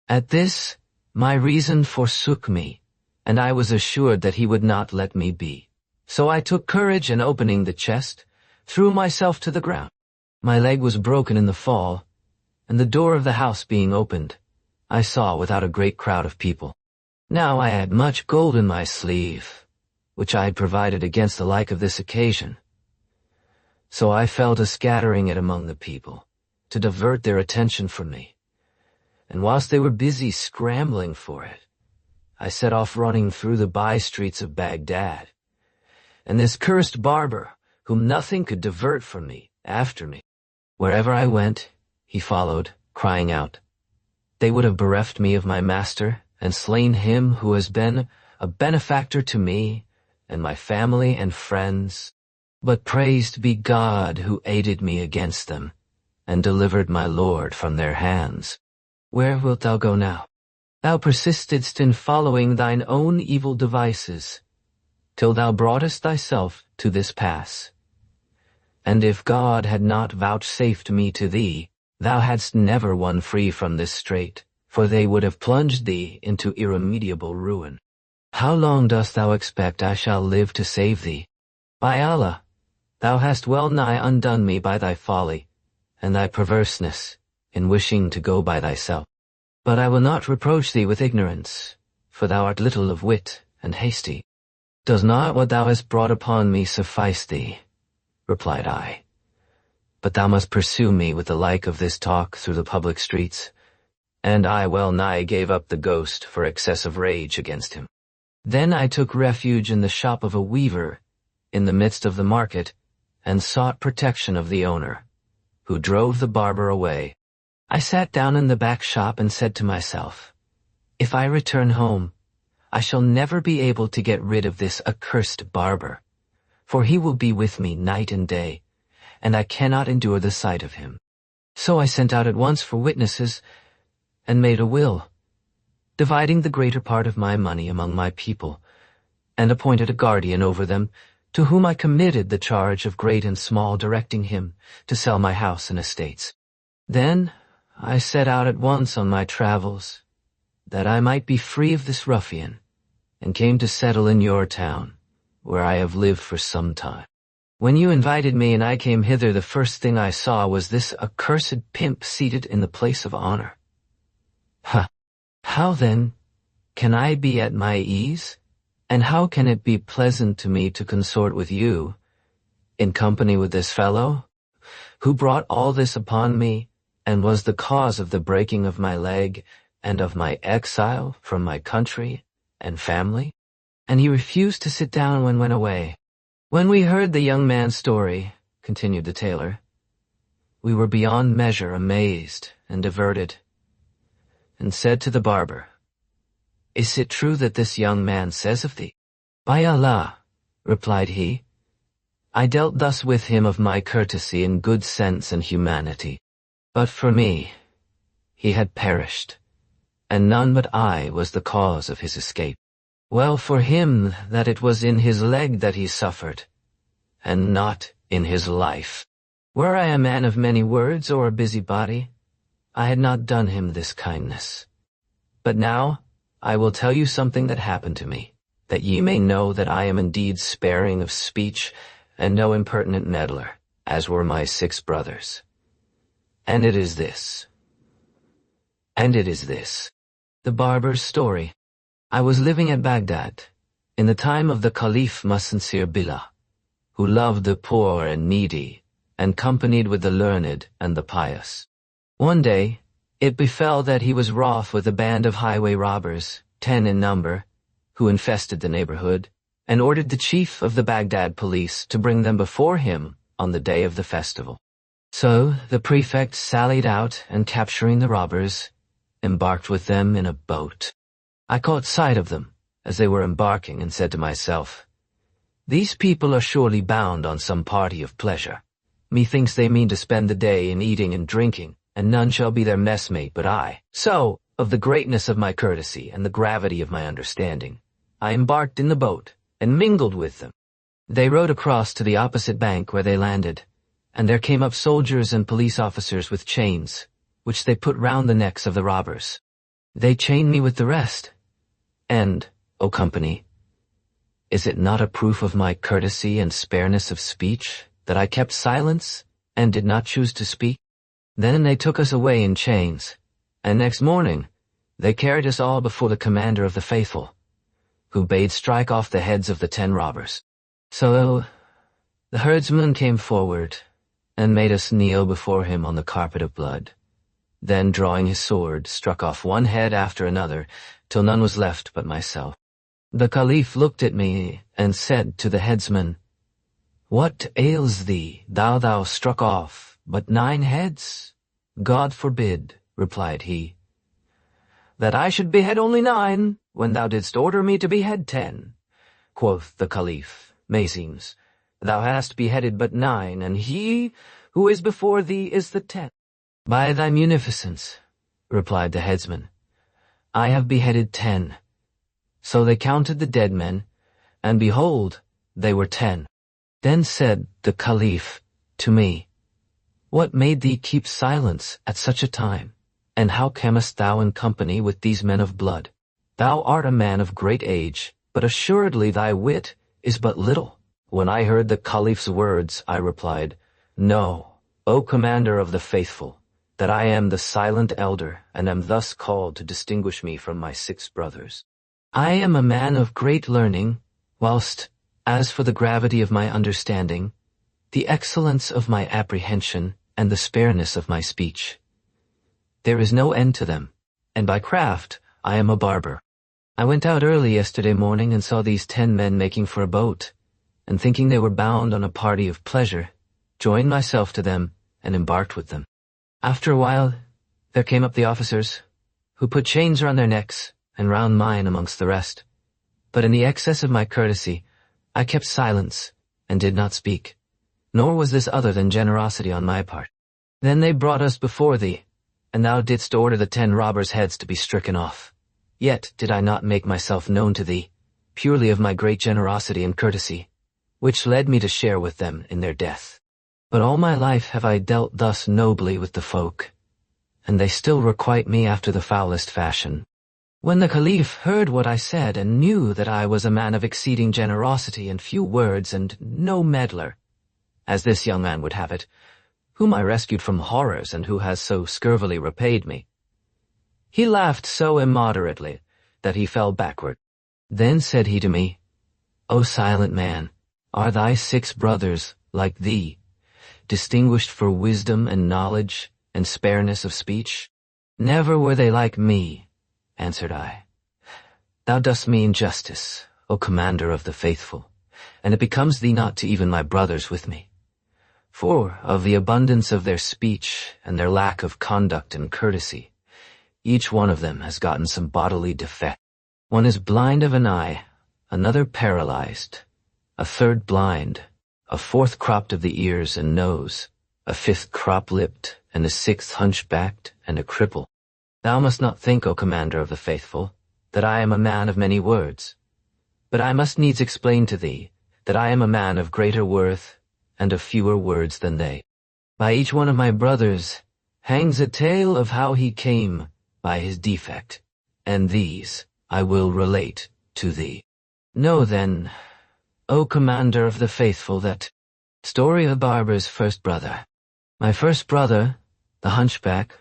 At this, my reason forsook me, and I was assured that he would not let me be. So I took courage, and opening the chest, threw myself to the ground. My leg was broken in the fall, and the door of the house being opened, I saw without a great crowd of people. Now I had much gold in my sleeve, which I had provided against the like of this occasion. So I fell to scattering it among the people, to divert their attention from me. And whilst they were busy scrambling for it, I set off running through the by-streets of Baghdad, and this cursed barber, whom nothing could divert from me, after me. Wherever I went, he followed, crying out, They would have bereft me of my master, and slain him who has been a benefactor to me, and my family and friends. But praised be God who aided me against them, and delivered my lord from their hands. Where wilt thou go now? Thou persistedst in following thine own evil devices, till thou broughtest thyself to this pass. And if God had not vouchsafed me to thee, thou hadst never won free from this strait, for they would have plunged thee into irremediable ruin. How long dost thou expect I shall live to save thee? By Allah, thou hast well nigh undone me by thy folly, and thy perverseness, in wishing to go by thyself. But I will not reproach thee with ignorance, for thou art little of wit and hasty. Does not what thou hast brought upon me suffice thee? Replied I. But thou must pursue me with the like of this talk through the public streets. And I well nigh gave up the ghost for excess of rage against him. Then I took refuge in the shop of a weaver, in the midst of the market, and sought protection of the owner, who drove the barber away. I sat down in the back shop and said to myself, if I return home, I shall never be able to get rid of this accursed barber, for he will be with me night and day, and I cannot endure the sight of him. So I sent out at once for witnesses, and made a will, dividing the greater part of my money among my people, and appointed a guardian over them, to whom I committed the charge of great and small, directing him to sell my house and estates. Then I set out at once on my travels, that I might be free of this ruffian, and came to settle in your town, where I have lived for some time. When you invited me and I came hither, the first thing I saw was this accursed pimp seated in the place of honor. How then can I be at my ease, and how can it be pleasant to me to consort with you, in company with this fellow, who brought all this upon me, and was the cause of the breaking of my leg, and of my exile from my country and family? And he refused to sit down and went away. When we heard the young man's story, continued the tailor, we were beyond measure amazed and diverted, and said to the barber, is it true that this young man says of thee? By Allah, replied he, I dealt thus with him of my courtesy and good sense and humanity. But for me, he had perished, and none but I was the cause of his escape. Well for him that it was in his leg that he suffered, and not in his life. Were I a man of many words or a busybody, I had not done him this kindness. But now I will tell you something that happened to me, that ye may know that I am indeed sparing of speech, and no impertinent meddler, as were my 6 brothers. And it is this. The barber's story. I was living at Baghdad, in the time of the Caliph Masinsir Billah, who loved the poor and needy, and companied with the learned and the pious. One day, it befell that he was wroth with a band of highway robbers, 10 in number, who infested the neighborhood, and ordered the chief of the Baghdad police to bring them before him on the day of the festival. So the prefect sallied out, and capturing the robbers, embarked with them in a boat. I caught sight of them as they were embarking, and said to myself, these people are surely bound on some party of pleasure. Methinks they mean to spend the day in eating and drinking, and none shall be their messmate but I. So, of the greatness of my courtesy and the gravity of my understanding, I embarked in the boat, and mingled with them. They rowed across to the opposite bank where they landed, and there came up soldiers and police officers with chains, which they put round the necks of the robbers. They chained me with the rest. And, O company, is it not a proof of my courtesy and spareness of speech that I kept silence and did not choose to speak? Then they took us away in chains, and next morning they carried us all before the commander of the faithful, who bade strike off the heads of the 10 robbers. So the herdsman came forward, and made us kneel before him on the carpet of blood. Then, drawing his sword, struck off one head after another, till none was left but myself. The Caliph looked at me, and said to the headsman, What ails thee, thou struck off but 9 heads? God forbid, replied he, that I should behead only 9, when thou didst order me to behead 10. Quoth the Caliph, Meseems, Thou hast beheaded but 9, and he who is before thee is the 10th. By thy munificence, replied the headsman, I have beheaded 10. So they counted the dead men, and behold, they were 10. Then said the Caliph to me, What made thee keep silence at such a time? And how camest thou in company with these men of blood? Thou art a man of great age, but assuredly thy wit is but little. When I heard the Caliph's words, I replied, Know, O Commander of the Faithful, that I am the silent elder, and am thus called to distinguish me from my 6 brothers. I am a man of great learning, whilst, as for the gravity of my understanding, the excellence of my apprehension, and the spareness of my speech, there is no end to them, and by craft I am a barber. I went out early yesterday morning and saw these 10 men making for a boat, and thinking they were bound on a party of pleasure, joined myself to them and embarked with them. After a while, there came up the officers, who put chains round their necks and round mine amongst the rest. But in the excess of my courtesy, I kept silence and did not speak, nor was this other than generosity on my part. Then they brought us before thee, and thou didst order the 10 robbers' heads to be stricken off. Yet did I not make myself known to thee, purely of my great generosity and courtesy, which led me to share with them in their death. But all my life have I dealt thus nobly with the folk, and they still requite me after the foulest fashion. When the Caliph heard what I said and knew that I was a man of exceeding generosity and few words and no meddler, as this young man would have it, whom I rescued from horrors and who has so scurvily repaid me, he laughed so immoderately that he fell backward. Then said he to me, O silent man, are thy 6 brothers like thee, distinguished for wisdom and knowledge and spareness of speech? Never were they like me, answered I. Thou dost me injustice, O Commander of the Faithful, and it becomes thee not to even my brothers with me. For of the abundance of their speech and their lack of conduct and courtesy, each one of them has gotten some bodily defect. One is blind of an eye, another paralyzed, a 3rd blind, a 4th cropped of the ears and nose, a 5th crop-lipped, and a 6th hunchbacked, and a cripple. Thou must not think, O Commander of the Faithful, that I am a man of many words, but I must needs explain to thee that I am a man of greater worth and of fewer words than they. By each one of my brothers hangs a tale of how he came by his defect, and these I will relate to thee. Know then, O Commander of the Faithful, that story of the barber's first brother. My first brother, the hunchback,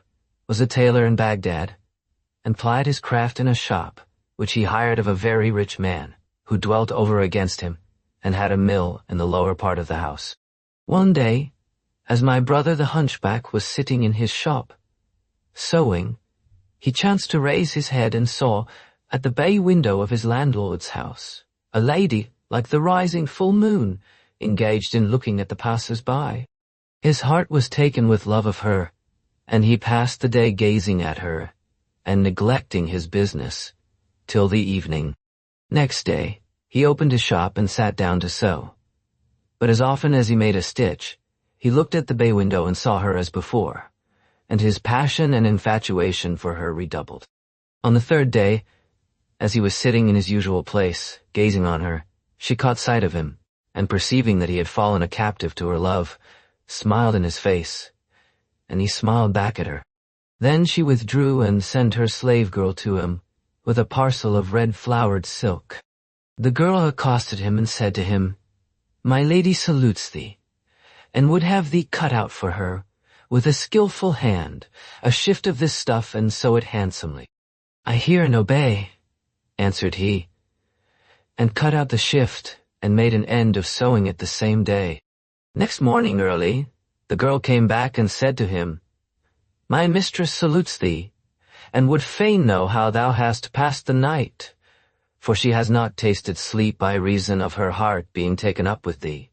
was a tailor in Baghdad, and plied his craft in a shop, which he hired of a very rich man, who dwelt over against him, and had a mill in the lower part of the house. One day, as my brother the hunchback was sitting in his shop, sewing, he chanced to raise his head and saw, at the bay window of his landlord's house, a lady, like the rising full moon, engaged in looking at the passers-by. His heart was taken with love of her, and he passed the day gazing at her, and neglecting his business, till the evening. Next day, he opened his shop and sat down to sew. But as often as he made a stitch, he looked at the bay window and saw her as before, and his passion and infatuation for her redoubled. On the 3rd day, as he was sitting in his usual place, gazing on her, she caught sight of him, and perceiving that he had fallen a captive to her love, smiled in his face, and he smiled back at her. Then she withdrew and sent her slave girl to him, with a parcel of red-flowered silk. The girl accosted him and said to him, My lady salutes thee, and would have thee cut out for her, with a skillful hand, a shift of this stuff, and sew it handsomely. I hear and obey, answered he, and cut out the shift, and made an end of sewing it the same day. Next morning early, the girl came back and said to him, My mistress salutes thee, and would fain know how thou hast passed the night, for she has not tasted sleep by reason of her heart being taken up with thee.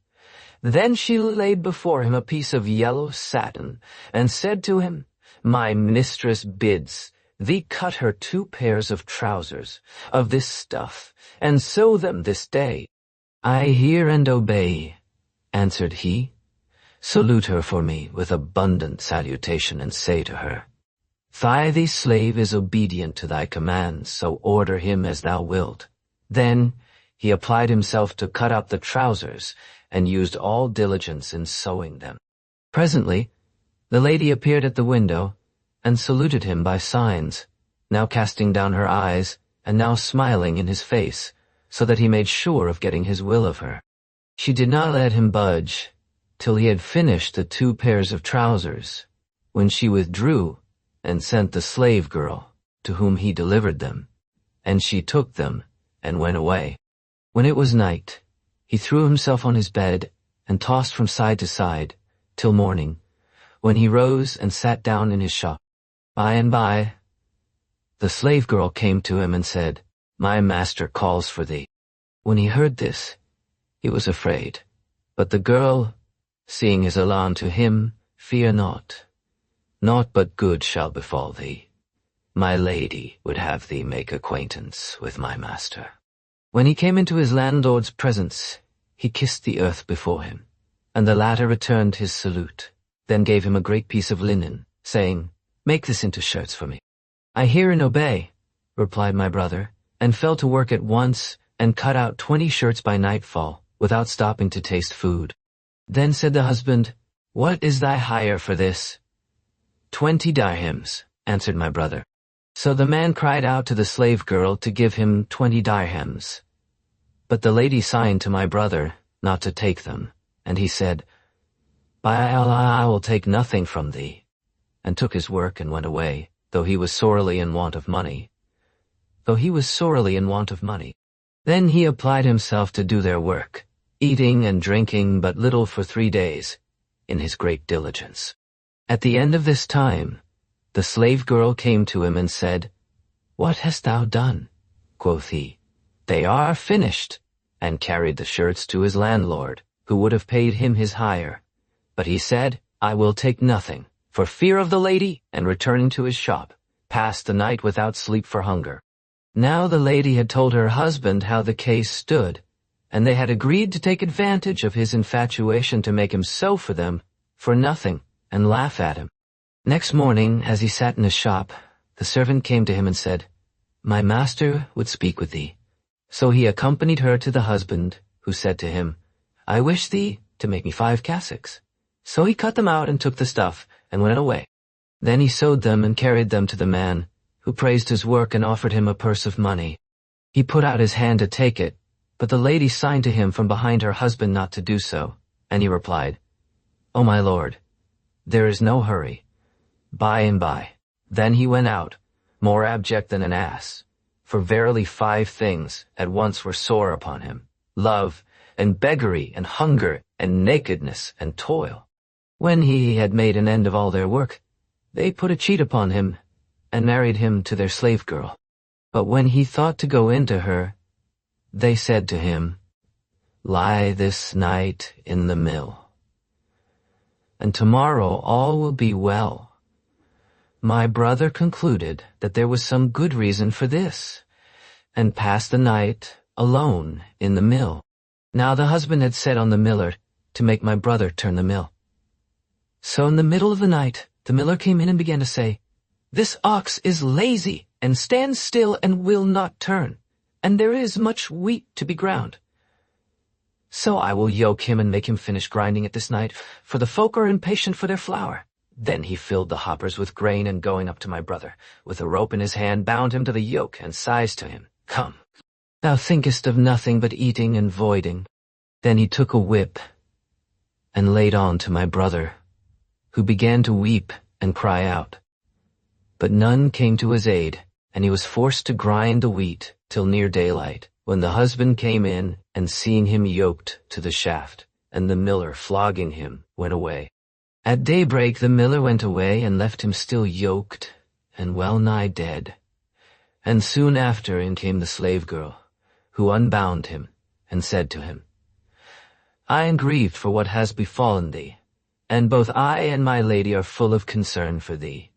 Then she laid before him a piece of yellow satin, and said to him, My mistress bids thee cut her 2 pairs of trousers of this stuff, and sew them this day. I hear and obey, answered he. Salute her for me with abundant salutation, and say to her, Thy slave is obedient to thy commands, so order him as thou wilt. Then he applied himself to cut out the trousers, and used all diligence in sewing them. Presently the lady appeared at the window, and saluted him by signs, now casting down her eyes, and now smiling in his face, so that he made sure of getting his will of her. She did not let him budge till he had finished the 2 pairs of trousers, when she withdrew and sent the slave girl, to whom he delivered them, and she took them and went away. When it was night, he threw himself on his bed and tossed from side to side till morning, when he rose and sat down in his shop. By and by, the slave girl came to him and said, My master calls for thee. When he heard this, he was afraid, but the girl, seeing his elan to him, Fear not. Naught but good shall befall thee. My lady would have thee make acquaintance with my master. When he came into his landlord's presence, he kissed the earth before him, and the latter returned his salute, then gave him a great piece of linen, saying, Make this into shirts for me. I hear and obey, replied my brother, and fell to work at once, and cut out 20 shirts by nightfall, without stopping to taste food. Then said the husband, What is thy hire for this? 20 dirhams, answered my brother. So the man cried out to the slave girl to give him 20 dirhams. But the lady signed to my brother not to take them, and he said, By Allah, I will take nothing from thee, and took his work and went away, though he was sorely in want of money. Then he applied himself to do their work, eating and drinking but little for 3 days, in his great diligence. At the end of this time, the slave girl came to him and said, What hast thou done? Quoth he, They are finished, and carried the shirts to his landlord, who would have paid him his hire. But he said, I will take nothing, for fear of the lady, and returning to his shop, passed the night without sleep for hunger. Now the lady had told her husband how the case stood, and they had agreed to take advantage of his infatuation to make him sew for them for nothing, and laugh at him. Next morning, as he sat in his shop, the servant came to him and said, My master would speak with thee. So he accompanied her to the husband, who said to him, I wish thee to make me 5 cassocks. So he cut them out and took the stuff, and went away. Then he sewed them and carried them to the man, who praised his work and offered him a purse of money. He put out his hand to take it, but the lady signed to him from behind her husband not to do so, and he replied, O my lord, there is no hurry. By and by. Then he went out, more abject than an ass, for verily 5 things at once were sore upon him, love, and beggary, and hunger, and nakedness, and toil. When he had made an end of all their work, they put a cheat upon him, and married him to their slave girl. But when he thought to go into her, they said to him, Lie this night in the mill, and tomorrow all will be well. My brother concluded that there was some good reason for this, and passed the night alone in the mill. Now the husband had set on the miller to make my brother turn the mill. So in the middle of the night, the miller came in and began to say, This ox is lazy, and stands still and will not turn, and there is much wheat to be ground. So I will yoke him and make him finish grinding it this night, for the folk are impatient for their flour. Then he filled the hoppers with grain, and going up to my brother, with a rope in his hand, bound him to the yoke, and sighs to him, Come, thou thinkest of nothing but eating and voiding. Then he took a whip, and laid on to my brother, who began to weep and cry out. But none came to his aid, and he was forced to grind the wheat till near daylight, when the husband came in, and seeing him yoked to the shaft, and the miller flogging him, went away. At daybreak the miller went away, and left him still yoked, and well nigh dead. And soon after in came the slave girl, who unbound him, and said to him, I am grieved for what has befallen thee, and both I and my lady are full of concern for thee.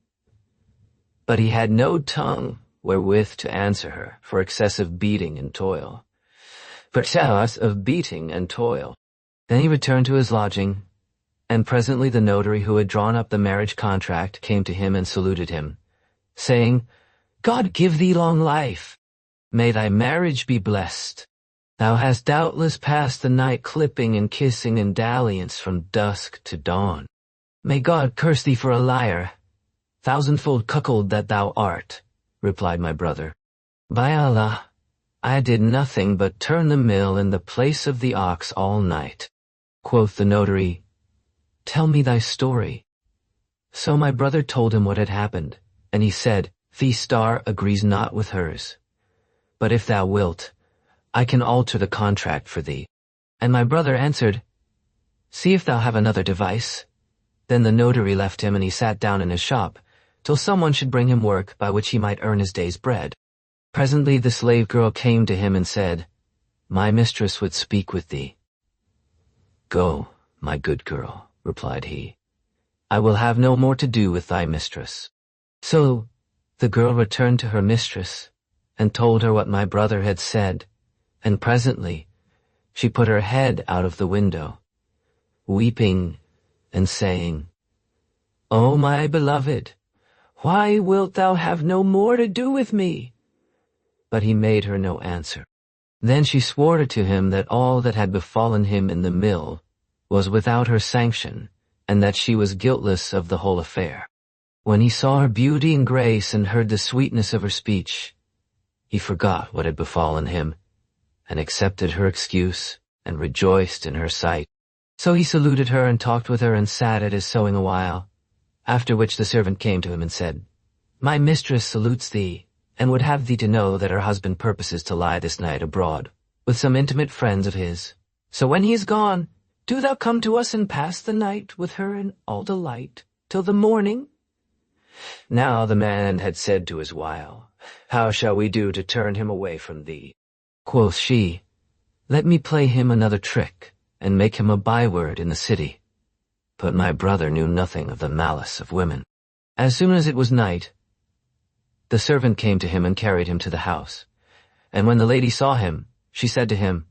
But he had no tongue wherewith to answer her for excessive beating and toil. Then he returned to his lodging, and presently the notary who had drawn up the marriage contract came to him and saluted him, saying, "God give thee long life. May thy marriage be blessed. Thou hast doubtless passed the night clipping and kissing and dalliance from dusk to dawn. May God curse thee for a liar, thousandfold cuckold that thou art," replied my brother. "By Allah, I did nothing but turn the mill in the place of the ox all night." Quoth the notary, "Tell me thy story." So my brother told him what had happened, and he said, "Thy star agrees not with hers. But if thou wilt, I can alter the contract for thee." And my brother answered, "See if thou have another device." Then the notary left him, and he sat down in his shop, till someone should bring him work by which he might earn his day's bread. Presently the slave girl came to him and said, "My mistress would speak with thee." "Go, my good girl," replied he. "I will have no more to do with thy mistress." So the girl returned to her mistress, and told her what my brother had said, and presently she put her head out of the window, weeping and saying, "O my beloved, why wilt thou have no more to do with me?" But he made her no answer. Then she swore to him that all that had befallen him in the mill was without her sanction, and that she was guiltless of the whole affair. When he saw her beauty and grace and heard the sweetness of her speech, he forgot what had befallen him, and accepted her excuse, and rejoiced in her sight. So he saluted her and talked with her and sat at his sewing a while, after which the servant came to him and said, "My mistress salutes thee, and would have thee to know that her husband purposes to lie this night abroad, with some intimate friends of his. So when he is gone, do thou come to us and pass the night with her in all delight, till the morning." Now the man had said to his wife, "How shall we do to turn him away from thee?" Quoth she, "Let me play him another trick, and make him a byword in the city." But my brother knew nothing of the malice of women. As soon as it was night, the servant came to him and carried him to the house. And when the lady saw him, she said to him,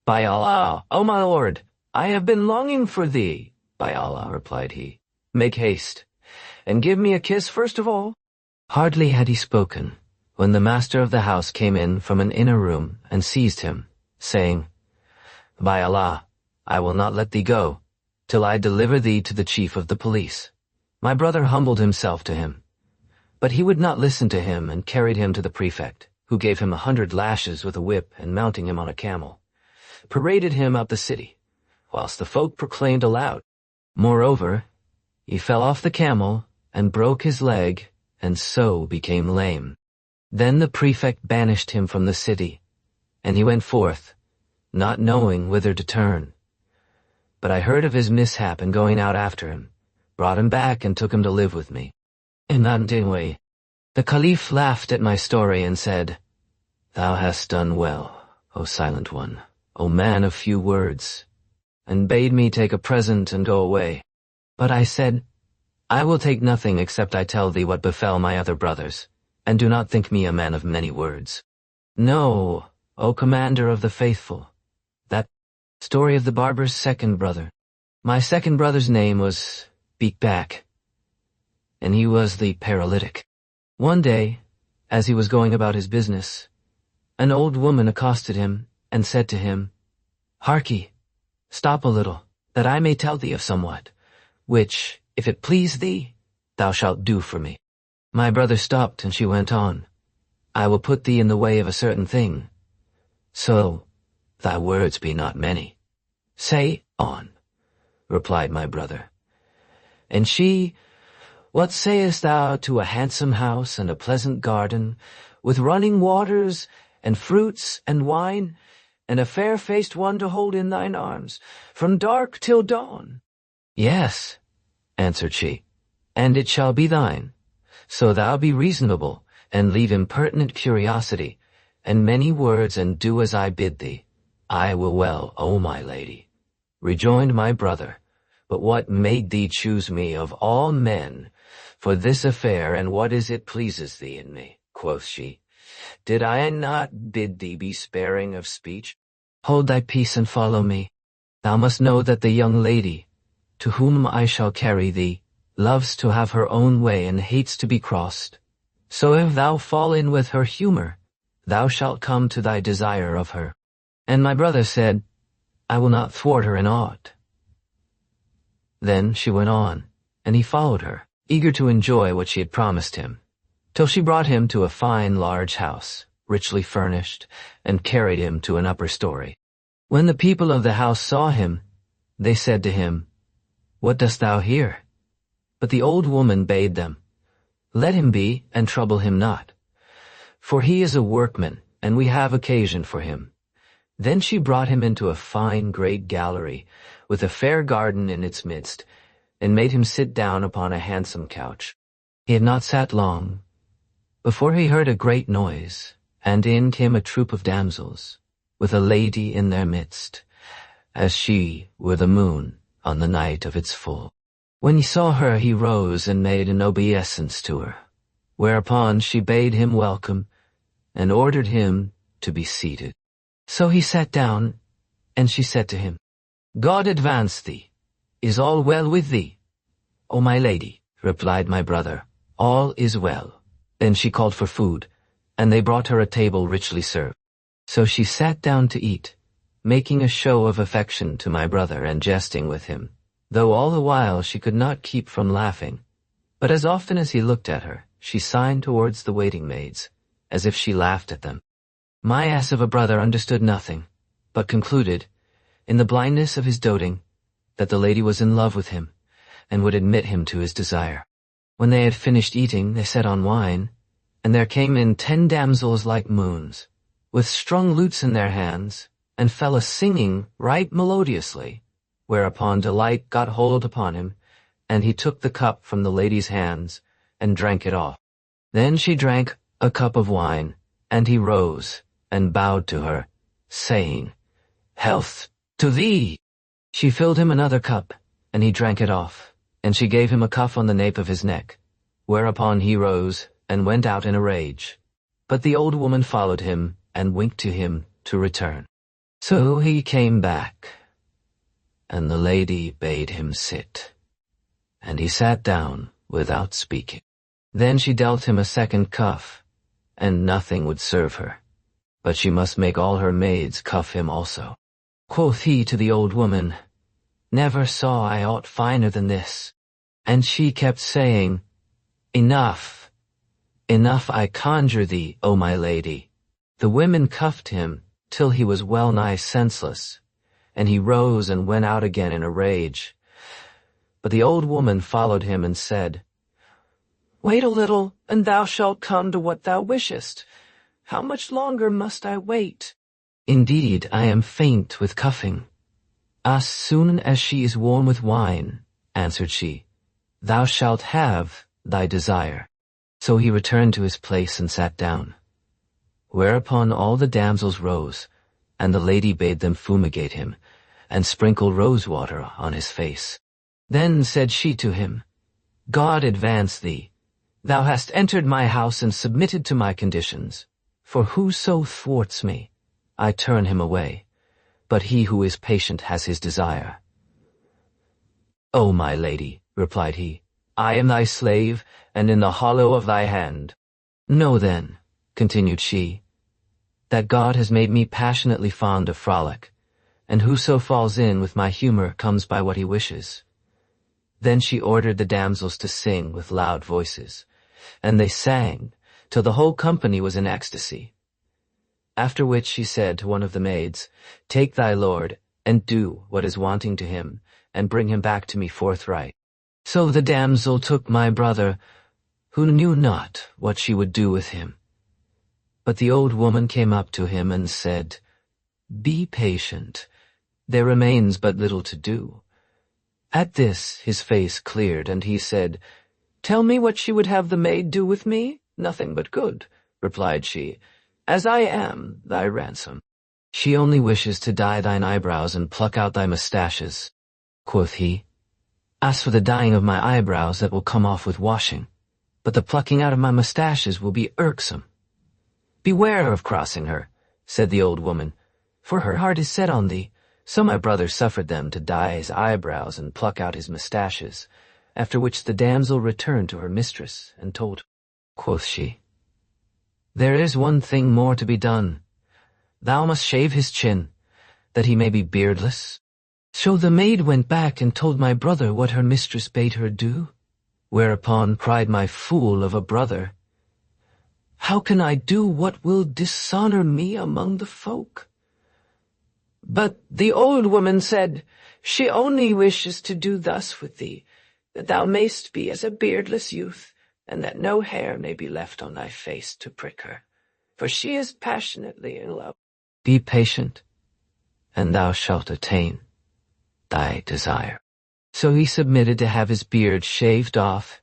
"By Allah, O my lord, I have been longing for thee." "By Allah," replied he, "make haste, and give me a kiss first of all." Hardly had he spoken, when the master of the house came in from an inner room and seized him, saying, "By Allah, I will not let thee go, till I deliver thee to the chief of the police." My brother humbled himself to him, but he would not listen to him and carried him to the prefect, who gave him 100 lashes with a whip and mounting him on a camel, paraded him out the city, whilst the folk proclaimed aloud. Moreover, he fell off the camel and broke his leg, and so became lame. Then the prefect banished him from the city, and he went forth, not knowing whither to turn. But I heard of his mishap, and going out after him, brought him back and took him to live with me. In that way, the Caliph laughed at my story and said, "Thou hast done well, O silent one, O man of few words," and bade me take a present and go away. But I said, "I will take nothing except I tell thee what befell my other brothers, and do not think me a man of many words. Know, O commander of the faithful, that story of the barber's second brother. My second brother's name was Beakback, and he was the paralytic. One day, as he was going about his business, an old woman accosted him and said to him, "Harkye, stop a little, that I may tell thee of somewhat, which, if it please thee, thou shalt do for me." My brother stopped, and she went on, "I will put thee in the way of a certain thing, so thy words be not many." "Say on," replied my brother. And she, "What sayest thou to a handsome house and a pleasant garden, with running waters, and fruits, and wine, and a fair-faced one to hold in thine arms, from dark till dawn?" "Yes," answered she, "and it shall be thine. So thou be reasonable, and leave impertinent curiosity, and many words, and do as I bid thee. I will well, O my lady." Rejoined my brother, "But what made thee choose me of all men for this affair, and what is it pleases thee in me?" Quoth she, "Did I not bid thee be sparing of speech? Hold thy peace and follow me." Thou must know that the young lady, to whom I shall carry thee, loves to have her own way and hates to be crossed. So if thou fall in with her humor, thou shalt come to thy desire of her. And my brother said, I will not thwart her in aught. Then she went on, and he followed her, eager to enjoy what she had promised him, till she brought him to a fine large house, richly furnished, and carried him to an upper story. When the people of the house saw him, they said to him, What dost thou here? But the old woman bade them, Let him be, and trouble him not. For he is a workman, and we have occasion for him. Then she brought him into a fine great gallery, with a fair garden in its midst, and made him sit down upon a handsome couch. He had not sat long, before he heard a great noise, and in came a troop of damsels, with a lady in their midst, as she were the moon on the night of its full. When he saw her, he rose and made an obeisance to her, whereupon she bade him welcome, and ordered him to be seated. So he sat down, and she said to him, God advance thee. Is all well with thee? O my lady, replied my brother, all is well. Then she called for food, and they brought her a table richly served. So she sat down to eat, making a show of affection to my brother and jesting with him, though all the while she could not keep from laughing. But as often as he looked at her, she signed towards the waiting maids, as if she laughed at them. My ass of a brother understood nothing, but concluded, in the blindness of his doting, that the lady was in love with him, and would admit him to his desire. When they had finished eating, they set on wine, and there came in 10 damsels like moons, with strung lutes in their hands, and fell a-singing right melodiously, whereupon delight got hold upon him, and he took the cup from the lady's hands, and drank it off. Then she drank a cup of wine, and he rose, and bowed to her, saying, Health to thee! She filled him another cup, and he drank it off, and she gave him a cuff on the nape of his neck, whereupon he rose, and went out in a rage. But the old woman followed him, and winked to him to return. So he came back, and the lady bade him sit, and he sat down without speaking. Then she dealt him a second cuff, and nothing would serve her, but she must make all her maids cuff him also. Quoth he to the old woman, Never saw I aught finer than this. And she kept saying, Enough, enough, I conjure thee, O my lady. The women cuffed him till he was well nigh senseless, and he rose and went out again in a rage. But the old woman followed him and said, Wait a little, and thou shalt come to what thou wishest. How much longer must I wait? Indeed, I am faint with cuffing. As soon as she is warm with wine, answered she, thou shalt have thy desire. So he returned to his place and sat down. Whereupon all the damsels rose, and the lady bade them fumigate him, and sprinkle rose water on his face. Then said she to him, God advance thee. Thou hast entered my house and submitted to my conditions. For whoso thwarts me, I turn him away, but he who is patient has his desire. O my lady, replied he, I am thy slave, and in the hollow of thy hand. Know then, continued she, that God has made me passionately fond of frolic, and whoso falls in with my humor comes by what he wishes. Then she ordered the damsels to sing with loud voices, and they sang, till the whole company was in ecstasy. After which she said to one of the maids, Take thy lord, and do what is wanting to him, and bring him back to me forthright. So the damsel took my brother, who knew not what she would do with him. But the old woman came up to him and said, Be patient. There remains but little to do. At this his face cleared, and he said, Tell me what she would have the maid do with me? Nothing but good, replied she, as I am thy ransom. She only wishes to dye thine eyebrows and pluck out thy mustaches, quoth he. As for the dyeing of my eyebrows, that will come off with washing, but the plucking out of my mustaches will be irksome. Beware of crossing her, said the old woman, for her heart is set on thee, So my brother suffered them to dye his eyebrows and pluck out his mustaches, after which the damsel returned to her mistress, and told her. Quoth she, There is one thing more to be done. Thou must shave his chin, that he may be beardless. So the maid went back and told my brother what her mistress bade her do, whereupon cried my fool of a brother, How can I do what will dishonor me among the folk? But the old woman said, She only wishes to do thus with thee, that thou mayst be as a beardless youth, and that no hair may be left on thy face to prick her, for she is passionately in love. Be patient, and thou shalt attain thy desire. So he submitted to have his beard shaved off,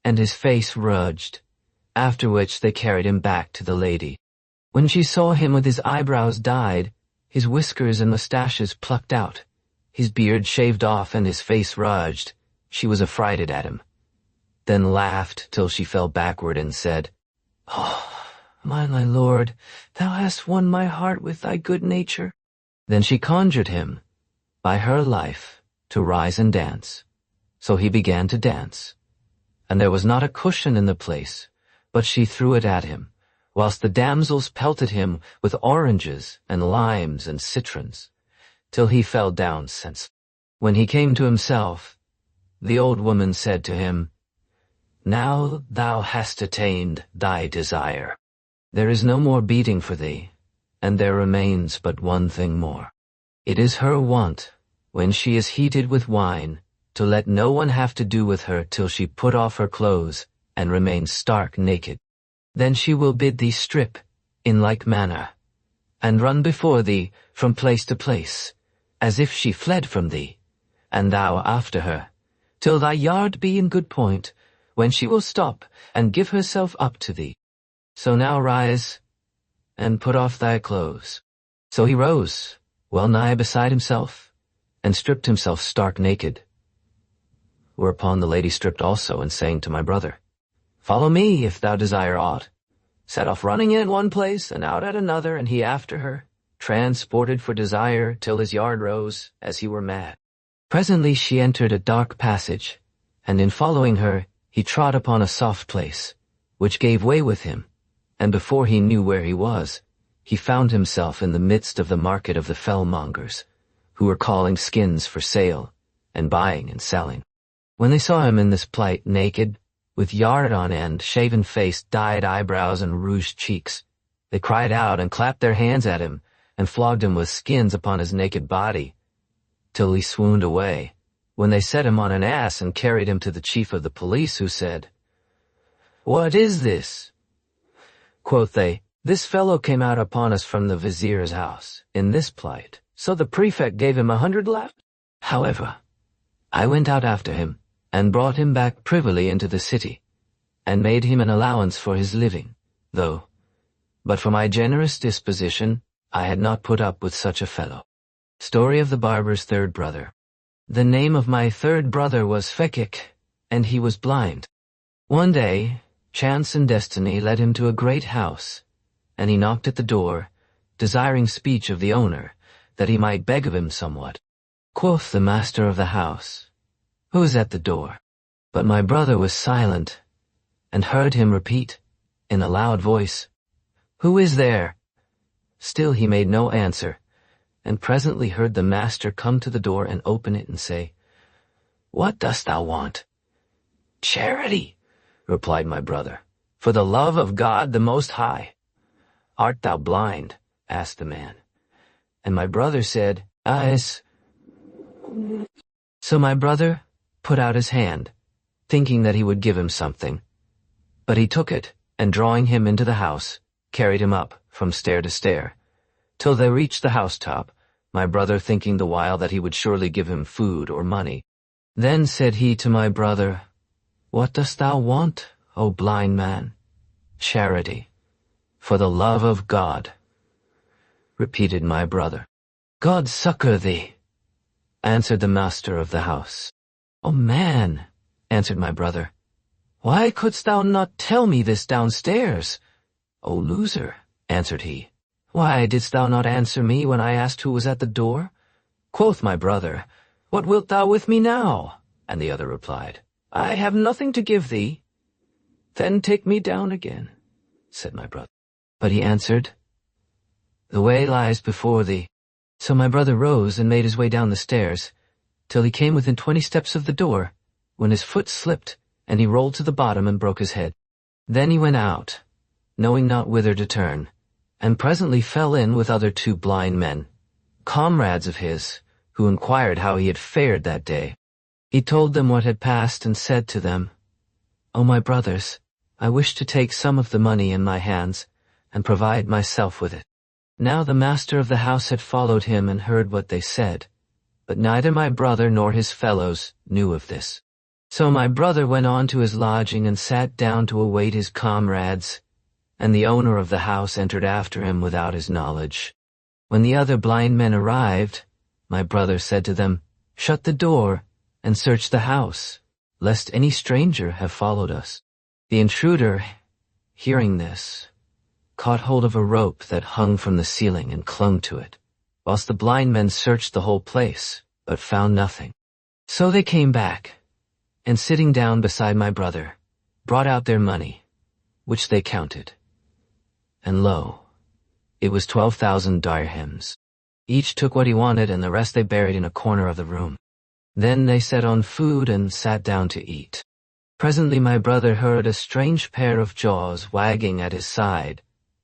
and his face rouged, after which they carried him back to the lady. When she saw him with his eyebrows dyed, his whiskers and mustaches plucked out, his beard shaved off and his face rouged, she was affrighted at him, then laughed till she fell backward and said, Oh, my lord, thou hast won my heart with thy good nature. Then she conjured him, by her life, to rise and dance. So he began to dance, and there was not a cushion in the place, but she threw it at him, whilst the damsels pelted him with oranges and limes and citrons, till he fell down senseless. When he came to himself, the old woman said to him, Now thou hast attained thy desire. There is no more beating for thee, and there remains but one thing more. It is her wont, when she is heated with wine, to let no one have to do with her till she put off her clothes and remain stark naked. Then she will bid thee strip, in like manner, and run before thee from place to place, as if she fled from thee, and thou after her, till thy yard be in good point, when she will stop and give herself up to thee. So now rise, and put off thy clothes. So he rose, well nigh beside himself, and stripped himself stark naked. Whereupon the lady stripped also, and saying to my brother, Follow me, if thou desire aught, set off running in at one place and out at another, and he after her, transported for desire, till his yard rose, as he were mad. Presently she entered a dark passage, and in following her, he trod upon a soft place, which gave way with him, and before he knew where he was, he found himself in the midst of the market of the fellmongers, who were calling skins for sale, and buying and selling. When they saw him in this plight, naked, with yard on end, shaven face, dyed eyebrows, and rouged cheeks, they cried out and clapped their hands at him, and flogged him with skins upon his naked body, till he swooned away, when they set him on an ass and carried him to the chief of the police, who said, What is this? Quoth they, This fellow came out upon us from the Vizier's house, in this plight, so the prefect gave him 100 laps. However, I went out after him, and brought him back privily into the city, and made him an allowance for his living, though, but for my generous disposition, I had not put up with such a fellow. Story of the barber's third brother. The name of my third brother was Fekik, and he was blind. One day, chance and destiny led him to a great house, and he knocked at the door, desiring speech of the owner, that he might beg of him somewhat. Quoth the master of the house, Who is at the door? But my brother was silent, and heard him repeat, in a loud voice, Who is there? Still he made no answer, and presently heard the master come to the door and open it and say, What dost thou want? Charity, replied my brother, for the love of God the Most High. Art thou blind? Asked the man. And my brother said, Yes. So my brother put out his hand, thinking that he would give him something. But he took it, and drawing him into the house, carried him up from stair to stair, till they reached the housetop, my brother thinking the while that he would surely give him food or money. Then said he to my brother, What dost thou want, O blind man? Charity, for the love of God, repeated my brother. God succor thee, answered the master of the house. O man, answered my brother, why couldst thou not tell me this downstairs? O loser, answered he, why didst thou not answer me when I asked who was at the door? Quoth my brother, "What wilt thou with me now?" And the other replied, "I have nothing to give thee." "Then take me down again," said my brother. But he answered, "The way lies before thee." So my brother rose and made his way down the stairs, till he came within 20 steps of the door, when his foot slipped, and he rolled to the bottom and broke his head. Then he went out, knowing not whither to turn, and presently fell in with other 2 blind men, comrades of his, who inquired how he had fared that day. He told them what had passed and said to them, "O my brothers, I wish to take some of the money in my hands and provide myself with it." Now the master of the house had followed him and heard what they said, but neither my brother nor his fellows knew of this. So my brother went on to his lodging and sat down to await his comrades, and the owner of the house entered after him without his knowledge. When the other blind men arrived, my brother said to them, "Shut the door and search the house, lest any stranger have followed us." The intruder, hearing this, caught hold of a rope that hung from the ceiling and clung to it, whilst the blind men searched the whole place, but found nothing. So they came back, and sitting down beside my brother, brought out their money, which they counted. And lo, it was 12,000 dirhams. Each took what he wanted, and the rest they buried in a corner of the room. Then they set on food and sat down to eat. Presently my brother heard a strange pair of jaws wagging at his side,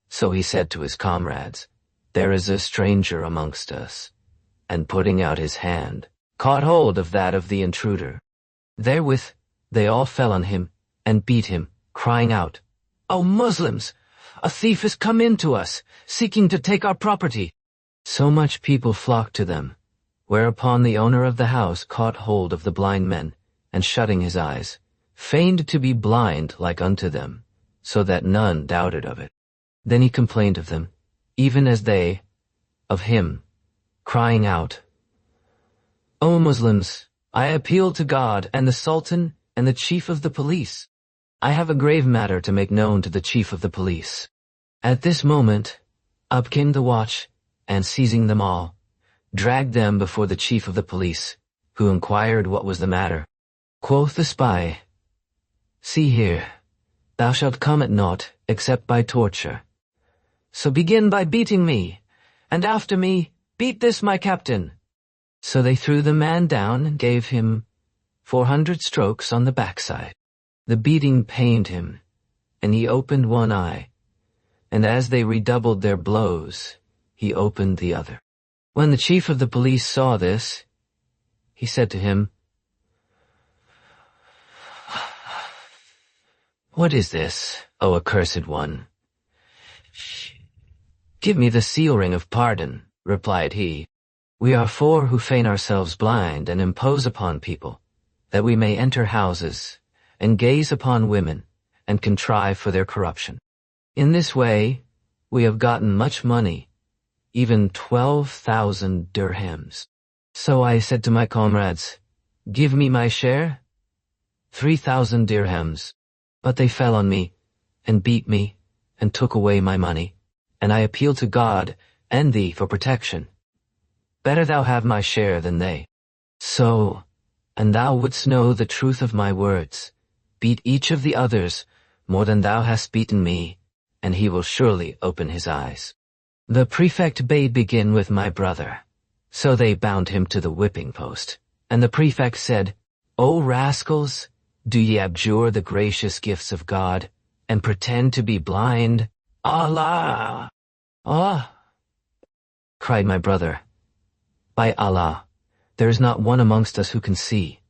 so he said to his comrades, "There is a stranger amongst us," and putting out his hand, caught hold of that of the intruder. Therewith they all fell on him and beat him, crying out, "O Muslims! A thief has come in to us, seeking to take our property." So much people flocked to them, whereupon the owner of the house caught hold of the blind men, and shutting his eyes, feigned to be blind like unto them, so that none doubted of it. Then he complained of them, even as they of him, crying out, "O Muslims, I appeal to God and the Sultan and the Chief of the Police. I have a grave matter to make known to the Chief of the Police." At this moment, up came the watch, and seizing them all, dragged them before the Chief of the Police, who inquired what was the matter. Quoth the spy, "See here, thou shalt come at naught except by torture. So begin by beating me, and after me, beat this my captain." So they threw the man down and gave him 400 strokes on the backside. The beating pained him, and he opened one eye, and as they redoubled their blows, he opened the other. When the Chief of the Police saw this, he said to him, "What is this, O accursed one?" "Give me the seal ring of pardon," replied he. "We are 4 who feign ourselves blind and impose upon people, that we may enter houses and gaze upon women and contrive for their corruption. In this way, we have gotten much money, even 12,000 dirhams. So I said to my comrades, 'Give me my share,' 3,000 dirhams. But they fell on me and beat me and took away my money, and I appeal to God and thee for protection. Better thou have my share than they. So, and thou wouldst know the truth of my words, beat each of the others more than thou hast beaten me, and he will surely open his eyes." The prefect bade begin with my brother. So they bound him to the whipping post, and the prefect said, "O rascals, do ye abjure the gracious gifts of God, and pretend to be blind? Allah! Ah!" cried my brother. "By Allah, there is not one amongst us who can see."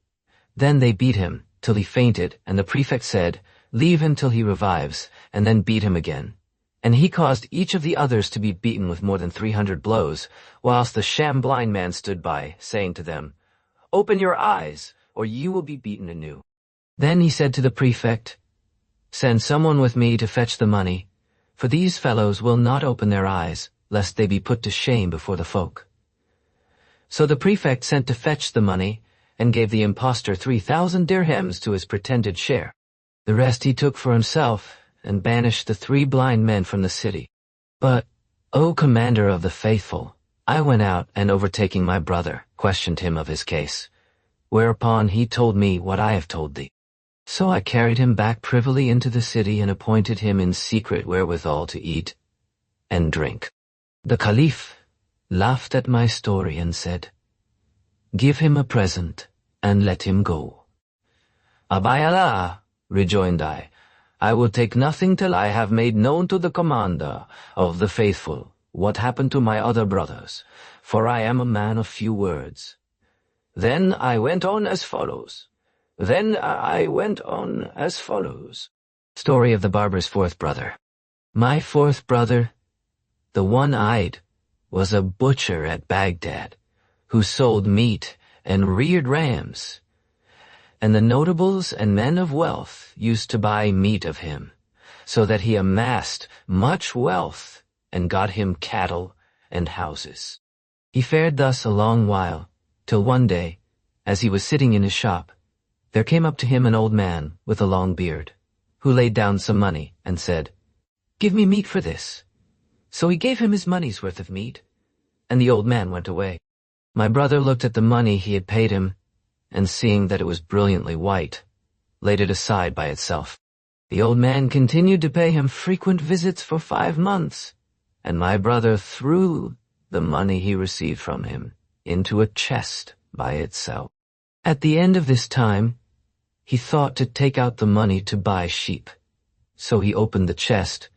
Then they beat him till he fainted, and the prefect said, "Leave him till he revives, and then beat him again." And he caused each of the others to be beaten with more than 300 blows, whilst the sham blind man stood by, saying to them, "Open your eyes, or you will be beaten anew." Then he said to the prefect, "Send someone with me to fetch the money, for these fellows will not open their eyes, lest they be put to shame before the folk." So the prefect sent to fetch the money, and gave the impostor 3,000 dirhams to his pretended share. The rest he took for himself, and banished the 3 blind men from the city. But, O Commander of the Faithful, I went out and, overtaking my brother, questioned him of his case, whereupon he told me what I have told thee. So I carried him back privily into the city and appointed him in secret wherewithal to eat and drink. The Caliph laughed at my story and said, "Give him a present and let him go." "By Allah," rejoined I will take nothing till I have made known to the commander of the faithful what happened to my other brothers, for I am a man of few words. Then I went on as follows. Story of the barber's fourth brother. My fourth brother, the one-eyed, was a butcher at Baghdad, who sold meat and reared rams. And the notables and men of wealth used to buy meat of him, so that he amassed much wealth and got him cattle and houses. He fared thus a long while, till one day, as he was sitting in his shop, there came up to him an old man with a long beard, who laid down some money and said, "Give me meat for this." So he gave him his money's worth of meat, and the old man went away. My brother looked at the money he had paid him, and seeing that it was brilliantly white, laid it aside by itself. The old man continued to pay him frequent visits for 5 months, and my brother threw the money he received from him into a chest by itself. At the end of this time, he thought to take out the money to buy sheep. So he opened the chest,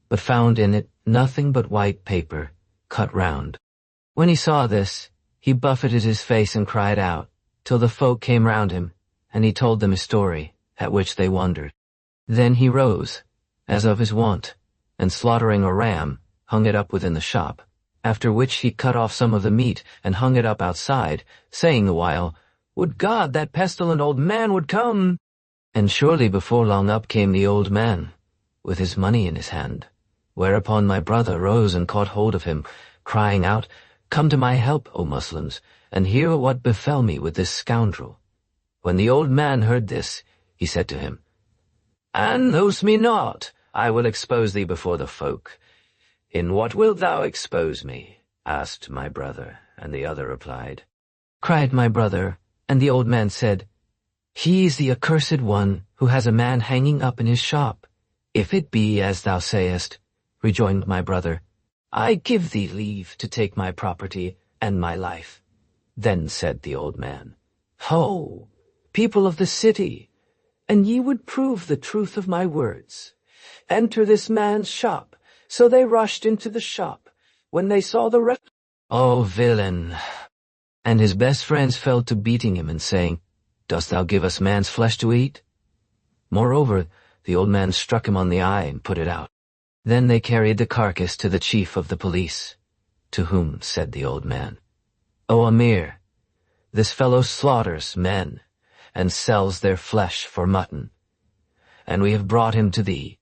but found in it nothing but white paper, cut round. When he saw this, he buffeted his face and cried out, till the folk came round him, and he told them his story, at which they wondered. Then he rose, as of his wont, and slaughtering a ram, hung it up within the shop, after which he cut off some of the meat and hung it up outside, saying the while, "Would God that pestilent old man would come!" And surely before long up came the old man, with his money in his hand, whereupon my brother rose and caught hold of him, crying out, "Come to my help, O Muslims, and hear what befell me with this scoundrel." When the old man heard this, he said to him, "An thou'st me not, I will expose thee before the folk." "In what wilt thou expose me?" asked my brother, and the other replied. Cried my brother, and the old man said, "He is the accursed one who has a man hanging up in his shop." "If it be as thou sayest," rejoined my brother, "I give thee leave to take my property and my life." Then said the old man, "Ho, people of the city, and ye would prove the truth of my words. Enter this man's shop." So they rushed into the shop, when they saw the "O villain!" And his best friends fell to beating him and saying, "Dost thou give us man's flesh to eat?" Moreover, the old man struck him on the eye and put it out. Then they carried the carcass to the chief of the police, to whom said the old man, "O Amir, this fellow slaughters men, and sells their flesh for mutton, and we have brought him to thee.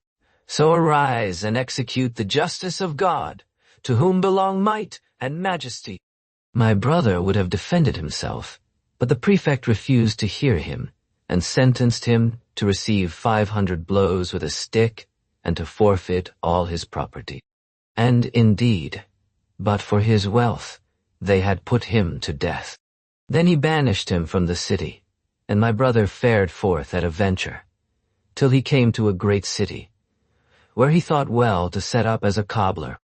So arise and execute the justice of God, to whom belong might and majesty." My brother would have defended himself, but the prefect refused to hear him, and sentenced him to receive 500 blows with a stick and to forfeit all his property. And indeed, but for his wealth, they had put him to death. Then he banished him from the city, and my brother fared forth at a venture, till he came to a great city, where he thought well to set up as a cobbler.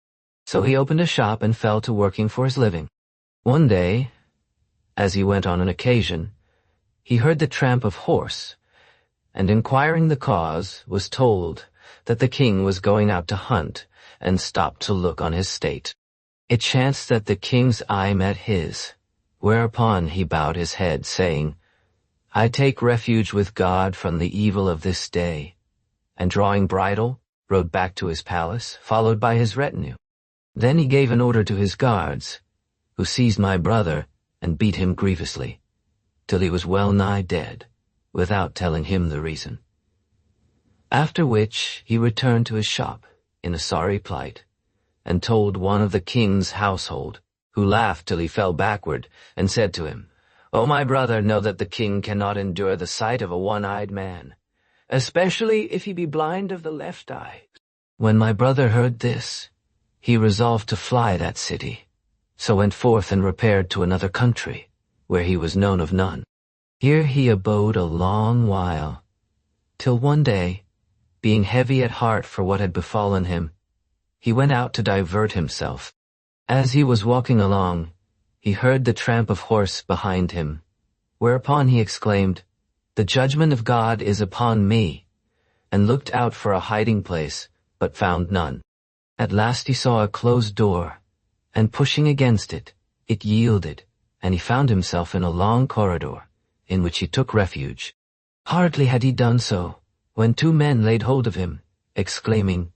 So he opened a shop and fell to working for his living. One day, as he went on an occasion, he heard the tramp of horse, and inquiring the cause, was told that the king was going out to hunt, and stopped to look on his state. It chanced that the king's eye met his, whereupon he bowed his head, saying, "I take refuge with God from the evil of this day," and drawing bridle, rode back to his palace, followed by his retinue. Then he gave an order to his guards, who seized my brother and beat him grievously, till he was well nigh dead, without telling him the reason. After which he returned to his shop, in a sorry plight, and told one of the king's household, who laughed till he fell backward, and said to him, "O my brother, know that the king cannot endure the sight of a one-eyed man, especially if he be blind of the left eye." When my brother heard this, he resolved to fly that city, so went forth and repaired to another country, where he was known of none. Here he abode a long while, till one day, being heavy at heart for what had befallen him, he went out to divert himself. As he was walking along, he heard the tramp of horse behind him, whereupon he exclaimed, "The judgment of God is upon me," and looked out for a hiding place, but found none. At last he saw a closed door, and pushing against it, it yielded, and he found himself in a long corridor, in which he took refuge. Hardly had he done so, when two men laid hold of him, exclaiming,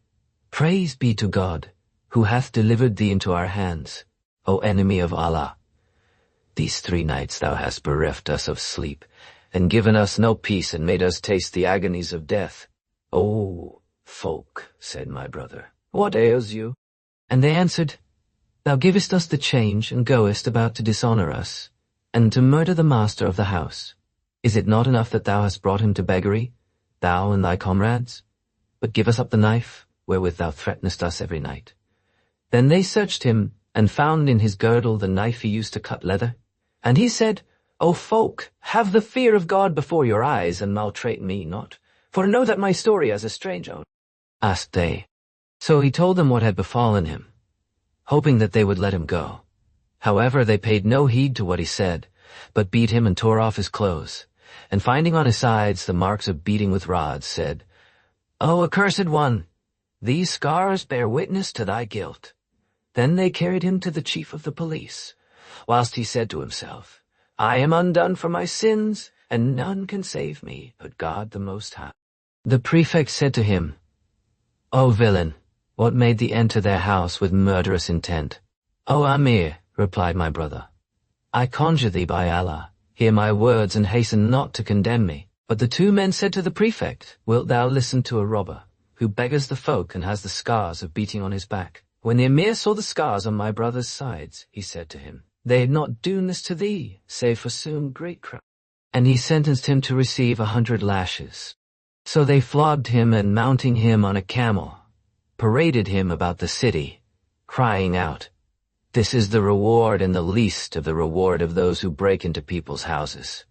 "Praise be to God, who hath delivered thee into our hands, O enemy of Allah. These 3 nights thou hast bereft us of sleep, and given us no peace, and made us taste the agonies of death." "O folk," said my brother, "what ails you?" And they answered, "Thou givest us the change, and goest about to dishonor us, and to murder the master of the house. Is it not enough that thou hast brought him to beggary, thou and thy comrades? But give us up the knife, wherewith thou threatenest us every night." Then they searched him, and found in his girdle the knife he used to cut leather. And he said, "O folk, have the fear of God before your eyes, and maltreat me not, for know that my story as a stranger." Asked they. So he told them what had befallen him, hoping that they would let him go. However, they paid no heed to what he said, but beat him and tore off his clothes, and finding on his sides the marks of beating with rods, said, "O accursed one, these scars bear witness to thy guilt." Then they carried him to the chief of the police, whilst he said to himself, "I am undone for my sins, and none can save me but God the Most High." The prefect said to him, "O villain, what made thee enter their house with murderous intent?" "O Amir," replied my brother, "I conjure thee by Allah, hear my words and hasten not to condemn me." But the two men said to the prefect, "Wilt thou listen to a robber, who beggars the folk and has the scars of beating on his back?" When the Emir saw the scars on my brother's sides, he said to him, "They had not doen this to thee, save for some great crime." And he sentenced him to receive 100 lashes. So they flogged him, and mounting him on a camel, paraded him about the city, crying out, "This is the reward and the least of the reward of those who break into people's houses."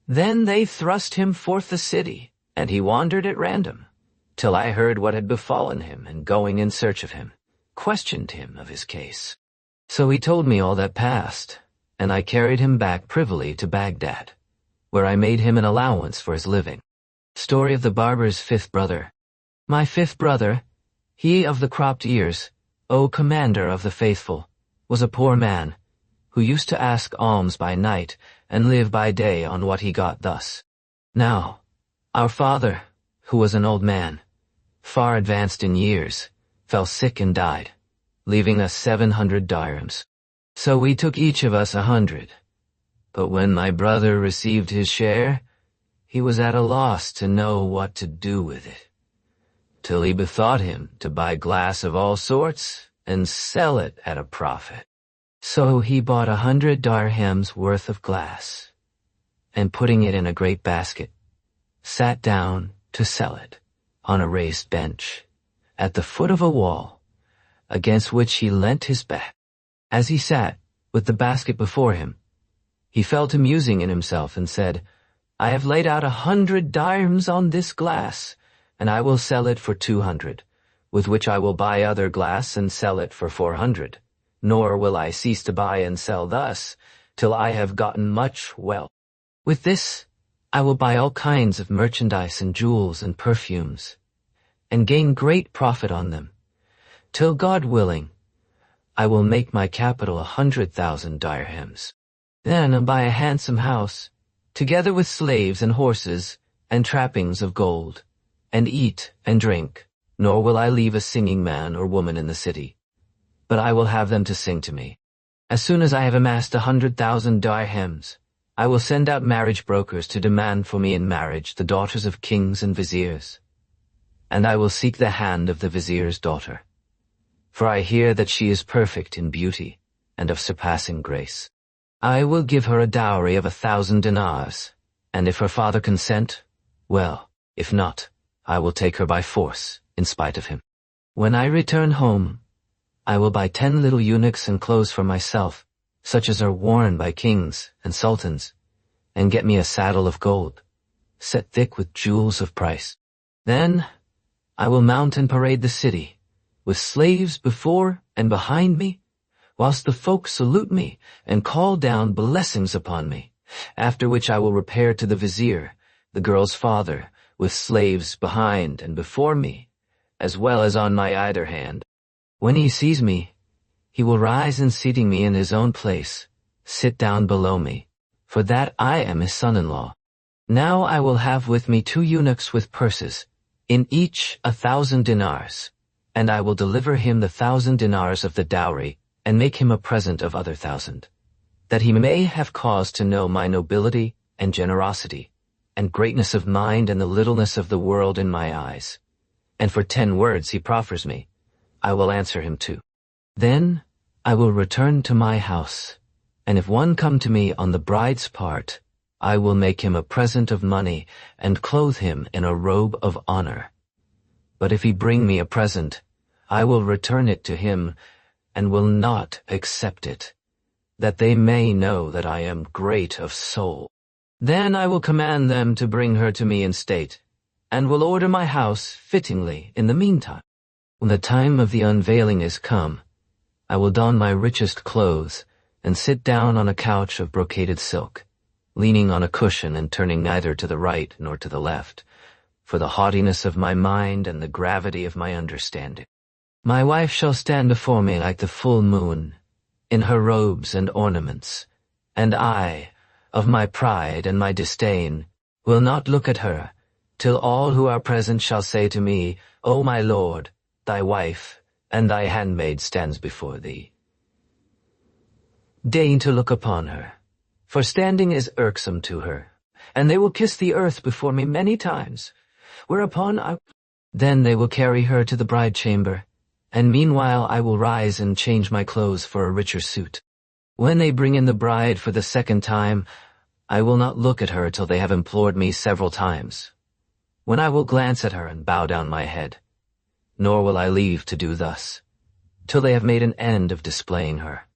Then they thrust him forth the city, and he wandered at random, till I heard what had befallen him, and going in search of him, questioned him of his case. So he told me all that passed, and I carried him back privily to Baghdad, where I made him an allowance for his living. Story of the barber's 5th brother. My 5th brother, he of the cropped ears, O commander of the faithful, was a poor man, who used to ask alms by night and live by day on what he got thus. Now, our father, who was an old man, far advanced in years, fell sick and died, leaving us 700 dirhams. So we took each of us 100. But when my brother received his share, he was at a loss to know what to do with it, till he bethought him to buy glass of all sorts and sell it at a profit. So he bought 100 dirhams worth of glass, and putting it in a great basket, sat down to sell it on a raised bench at the foot of a wall, against which he leant his back. As he sat, with the basket before him, he fell to musing in himself and said, "I have laid out 100 dirhams on this glass, and I will sell it for 200, with which I will buy other glass and sell it for 400. Nor will I cease to buy and sell thus, till I have gotten much wealth. With this, I will buy all kinds of merchandise and jewels and perfumes, and gain great profit on them, till God willing, I will make my capital 100,000 dirhams. Then I'll buy a handsome house, together with slaves and horses and trappings of gold, and eat and drink, nor will I leave a singing man or woman in the city, but I will have them to sing to me. As soon as I have amassed 100,000 dirhams, I will send out marriage brokers to demand for me in marriage the daughters of kings and viziers, and I will seek the hand of the vizier's daughter, for I hear that she is perfect in beauty and of surpassing grace. I will give her a dowry of 1,000 dinars, and if her father consent, well, if not, I will take her by force, in spite of him. When I return home, I will buy 10 little eunuchs and clothes for myself, such as are worn by kings and sultans, and get me a saddle of gold, set thick with jewels of price. Then I will mount and parade the city, with slaves before and behind me, whilst the folk salute me and call down blessings upon me, after which I will repair to the Vizier, the girl's father, with slaves behind and before me, as well as on my either hand. When he sees me, he will rise and seating me in his own place, sit down below me, for that I am his son-in-law. Now I will have with me 2 eunuchs with purses, in each 1,000 dinars, and I will deliver him the 1,000 dinars of the dowry, and make him a present of other 1,000, that he may have cause to know my nobility and generosity, and greatness of mind and the littleness of the world in my eyes. And for 10 words he proffers me, I will answer him 2. Then I will return to my house, and if one come to me on the bride's part, I will make him a present of money and clothe him in a robe of honor. But if he bring me a present, I will return it to him and will not accept it, that they may know that I am great of soul. Then I will command them to bring her to me in state, and will order my house fittingly in the meantime. When the time of the unveiling is come, I will don my richest clothes and sit down on a couch of brocaded silk, leaning on a cushion and turning neither to the right nor to the left, for the haughtiness of my mind and the gravity of my understanding. My wife shall stand before me like the full moon, in her robes and ornaments, and I, of my pride and my disdain, will not look at her, till all who are present shall say to me, O my lord, thy wife and thy handmaid stands before thee. Deign to look upon her, for standing is irksome to her, and they will kiss the earth before me many times, whereupon then they will carry her to the bride chamber, and meanwhile I will rise and change my clothes for a richer suit. When they bring in the bride for the 2nd time, I will not look at her till they have implored me several times, when I will glance at her and bow down my head. Nor will I leave to do thus, till they have made an end of displaying her,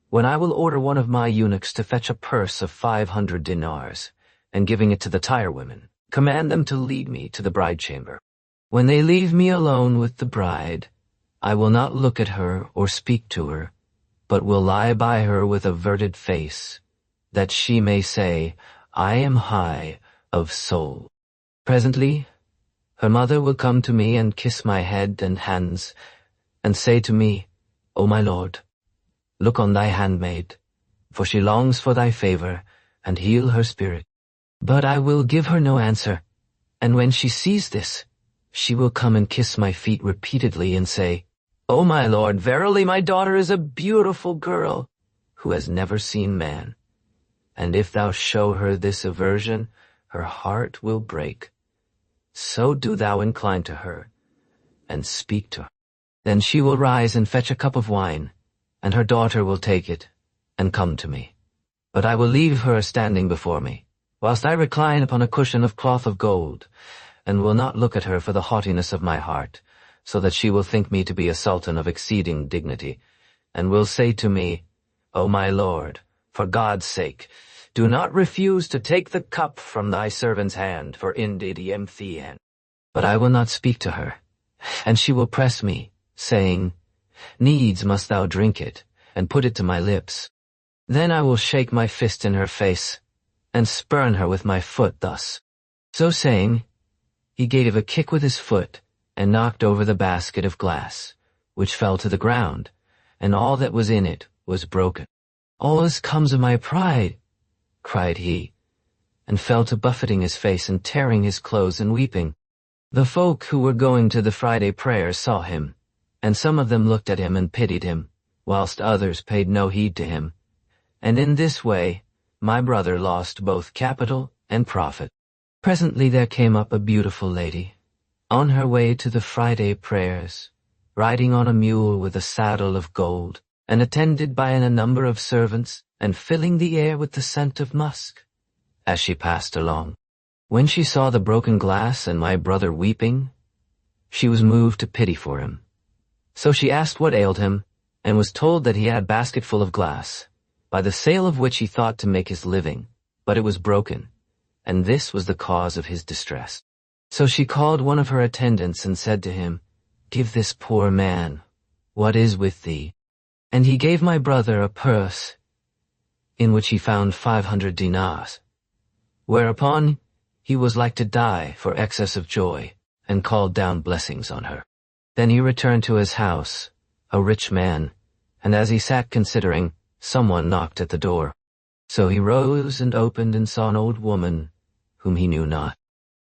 when I will order one of my eunuchs to fetch a purse of 500 dinars, and giving it to the tirewomen, command them to lead me to the bride chamber. When they leave me alone with the bride, I will not look at her or speak to her, but will lie by her with averted face, that she may say, I am high of soul. Presently, her mother will come to me and kiss my head and hands, and say to me, O my lord, look on thy handmaid, for she longs for thy favor, and heal her spirit. But I will give her no answer, and when she sees this, she will come and kiss my feet repeatedly and say, O my lord, verily my daughter is a beautiful girl, who has never seen man. And if thou show her this aversion, her heart will break. So do thou incline to her, and speak to her. Then she will rise and fetch a cup of wine, and her daughter will take it, and come to me. But I will leave her standing before me, whilst I recline upon a cushion of cloth of gold, and will not look at her for the haughtiness of my heart, so that she will think me to be a sultan of exceeding dignity, and will say to me, O my lord, for God's sake, do not refuse to take the cup from thy servant's hand, for indeed I am thine. But I will not speak to her, and she will press me, saying, Needs must thou drink it, and put it to my lips. Then I will shake my fist in her face, and spurn her with my foot thus. So saying, he gave a kick with his foot, and knocked over the basket of glass, which fell to the ground, and all that was in it was broken. All this comes of my pride, cried he, and fell to buffeting his face and tearing his clothes and weeping. The folk who were going to the Friday prayers saw him, and some of them looked at him and pitied him, whilst others paid no heed to him. And in this way my brother lost both capital and profit. Presently there came up a beautiful lady, on her way to the Friday prayers, riding on a mule with a saddle of gold, and attended by a number of servants, and filling the air with the scent of musk. As she passed along, when she saw the broken glass and my brother weeping, she was moved to pity for him. So she asked what ailed him, and was told that he had a basket full of glass, by the sale of which he thought to make his living, but it was broken, and this was the cause of his distress. So she called one of her attendants and said to him, "Give this poor man what is with thee." And he gave my brother a purse, in which he found 500 dinars. Whereupon he was like to die for excess of joy, and called down blessings on her. Then he returned to his house, a rich man, and as he sat considering, someone knocked at the door. So he rose and opened and saw an old woman, whom he knew not.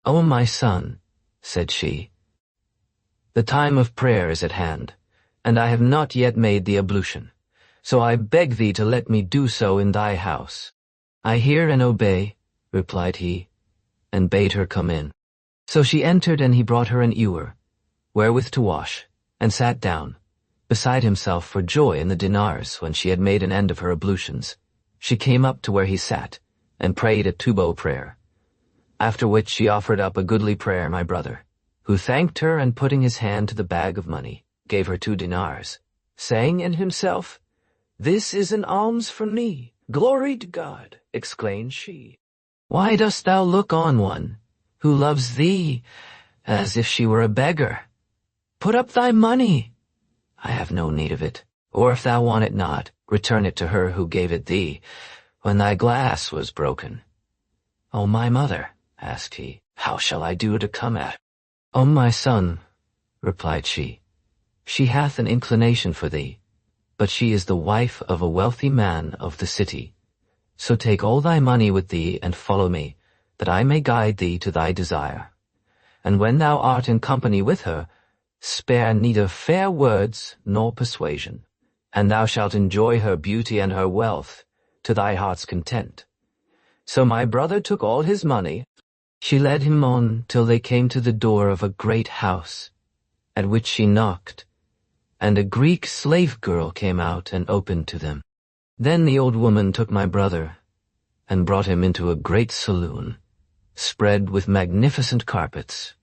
"O my son," said she, "the time of prayer is at hand, and I have not yet made the ablution. So I beg thee to let me do so in thy house." "I hear and obey," replied he, and bade her come in. So she entered, and he brought her an ewer, wherewith to wash, and sat down, beside himself for joy in the dinars. When she had made an end of her ablutions, she came up to where he sat, and prayed a two-bow prayer. After which she offered up a goodly prayer, my brother, who thanked her, and putting his hand to the bag of money, gave her 2 dinars, saying in himself, "This is an alms from me. Glory to God," exclaimed she. "Why dost thou look on one who loves thee as if she were a beggar? Put up thy money. I have no need of it. Or if thou want it not, return it to her who gave it thee when thy glass was broken." "O my mother," asked he, "how shall I do to come at her?" "O my son," replied she hath an inclination for thee, but she is the wife of a wealthy man of the city. So take all thy money with thee and follow me, that I may guide thee to thy desire. And when thou art in company with her, spare neither fair words nor persuasion, and thou shalt enjoy her beauty and her wealth to thy heart's content." So my brother took all his money. She led him on till they came to the door of a great house, at which she knocked, and a Greek slave girl came out and opened to them. Then the old woman took my brother, and brought him into a great saloon, spread with magnificent carpets,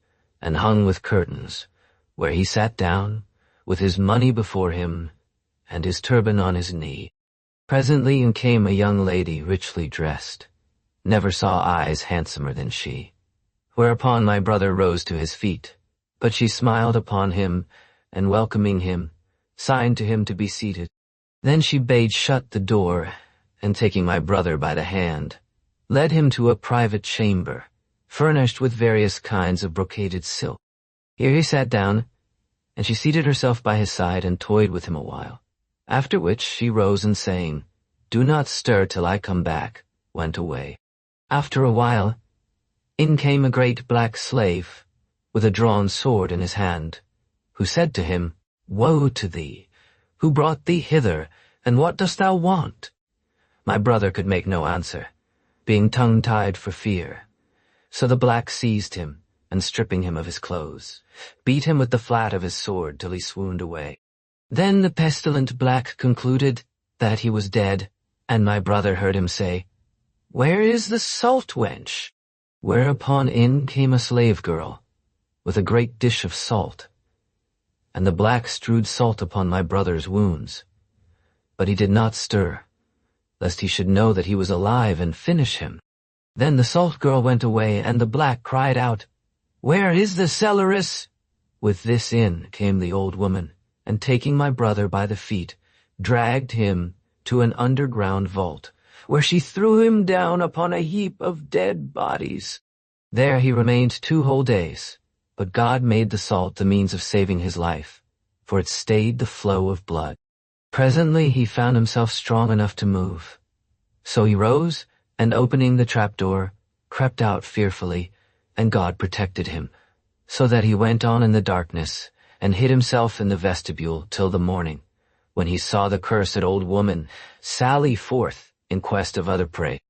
and hung with curtains, where he sat down, with his money before him, and his turban on his knee. Presently in came a young lady richly dressed. Never saw eyes handsomer than she. Whereupon my brother rose to his feet, but she smiled upon him, and welcoming him, signed to him to be seated. Then she bade shut the door, and taking my brother by the hand, led him to a private chamber, furnished with various kinds of brocaded silk. Here he sat down, and she seated herself by his side and toyed with him a while. After which she rose and saying, "Do not stir till I come back," went away. After a while, in came a great black slave, with a drawn sword in his hand, who said to him, "Woe to thee! Who brought thee hither, and what dost thou want?" My brother could make no answer, being tongue-tied for fear. So the black seized him, and stripping him of his clothes, beat him with the flat of his sword till he swooned away. Then the pestilent black concluded that he was dead, and my brother heard him say, "Where is the salt wench?" Whereupon in came a slave girl, with a great dish of salt, and the black strewed salt upon my brother's wounds. But he did not stir, lest he should know that he was alive and finish him. Then the salt girl went away, and the black cried out, "Where is the cellaress?" With this in came the old woman, and taking my brother by the feet, dragged him to an underground vault, where she threw him down upon a heap of dead bodies. There he remained 2 whole days, but God made the salt the means of saving his life, for it stayed the flow of blood. Presently he found himself strong enough to move. So he rose, and opening the trapdoor, crept out fearfully, and God protected him, so that he went on in the darkness, and hid himself in the vestibule till the morning, when he saw the cursed old woman sally forth in quest of other prey.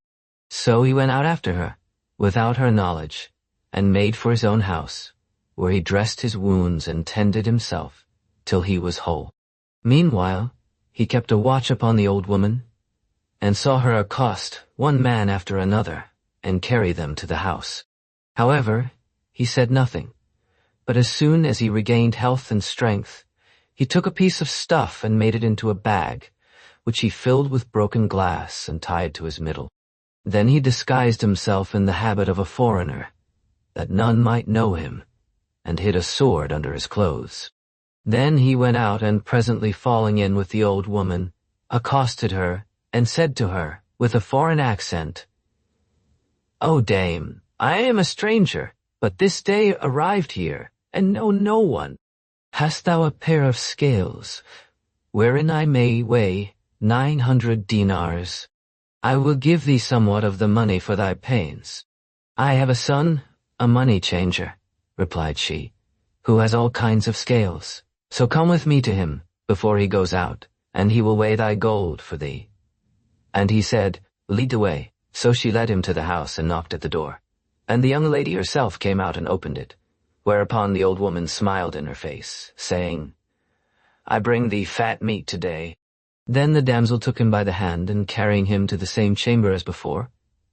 So he went out after her, without her knowledge, and made for his own house, where he dressed his wounds and tended himself till he was whole. Meanwhile, he kept a watch upon the old woman, and saw her accost one man after another, and carry them to the house. However, he said nothing, but as soon as he regained health and strength, He took a piece of stuff and made it into a bag, which he filled with broken glass and tied to his middle. Then he disguised himself in the habit of a foreigner, that none might know him, and hid a sword under his clothes. Then he went out, and presently falling in with the old woman, accosted her, and said to her, with a foreign accent, "O dame, I am a stranger, but this day arrived here, and know no one. Hast thou a pair of scales, wherein I may weigh 900 dinars? I will give thee somewhat of the money for thy pains." "I have a son, a money changer," replied she, "who has all kinds of scales. So come with me to him before he goes out, and he will weigh thy gold for thee." And he said, "Lead the way." So she led him to the house and knocked at the door. And the young lady herself came out and opened it, whereupon the old woman smiled in her face, saying, "I bring thee fat meat today." Then the damsel took him by the hand, and carrying him to the same chamber as before,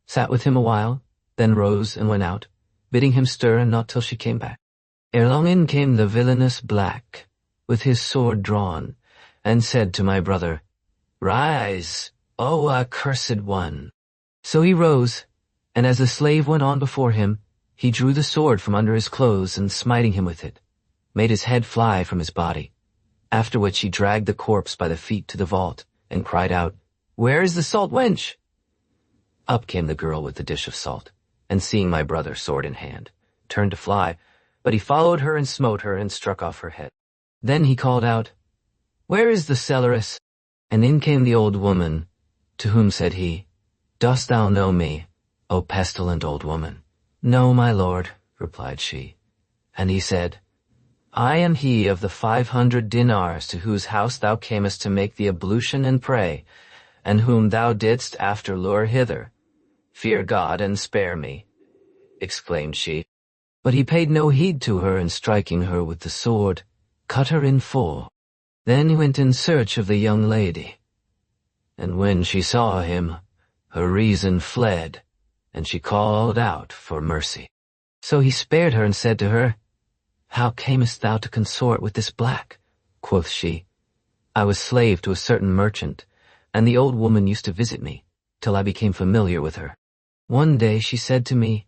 sat with him a while, then rose and went out, bidding him stir and not till she came back. Ere long in came the villainous black, with his sword drawn, and said to my brother, "Rise, O accursed one." So he rose, and as the slave went on before him, he drew the sword from under his clothes, and smiting him with it, made his head fly from his body, after which he dragged the corpse by the feet to the vault, and cried out, "Where is the salt wench?" Up came the girl with the dish of salt, and seeing my brother sword in hand, turned to fly, but he followed her and smote her and struck off her head. Then he called out, "Where is the cellaress?" And in came the old woman, to whom said he, "Dost thou know me, O pestilent old woman?" "No, my lord," replied she. And he said, "I am he of the 500 dinars to whose house thou camest to make the ablution and pray, and whom thou didst after lure hither. Fear God and spare me," exclaimed she. But he paid no heed to her, and striking her with the sword, cut her in full. Then he went in search of the young lady. And when she saw him, her reason fled, and she called out for mercy. So he spared her and said to her, "How camest thou to consort with this black?" Quoth she, "I was slave to a certain merchant, and the old woman used to visit me, till I became familiar with her. One day she said to me,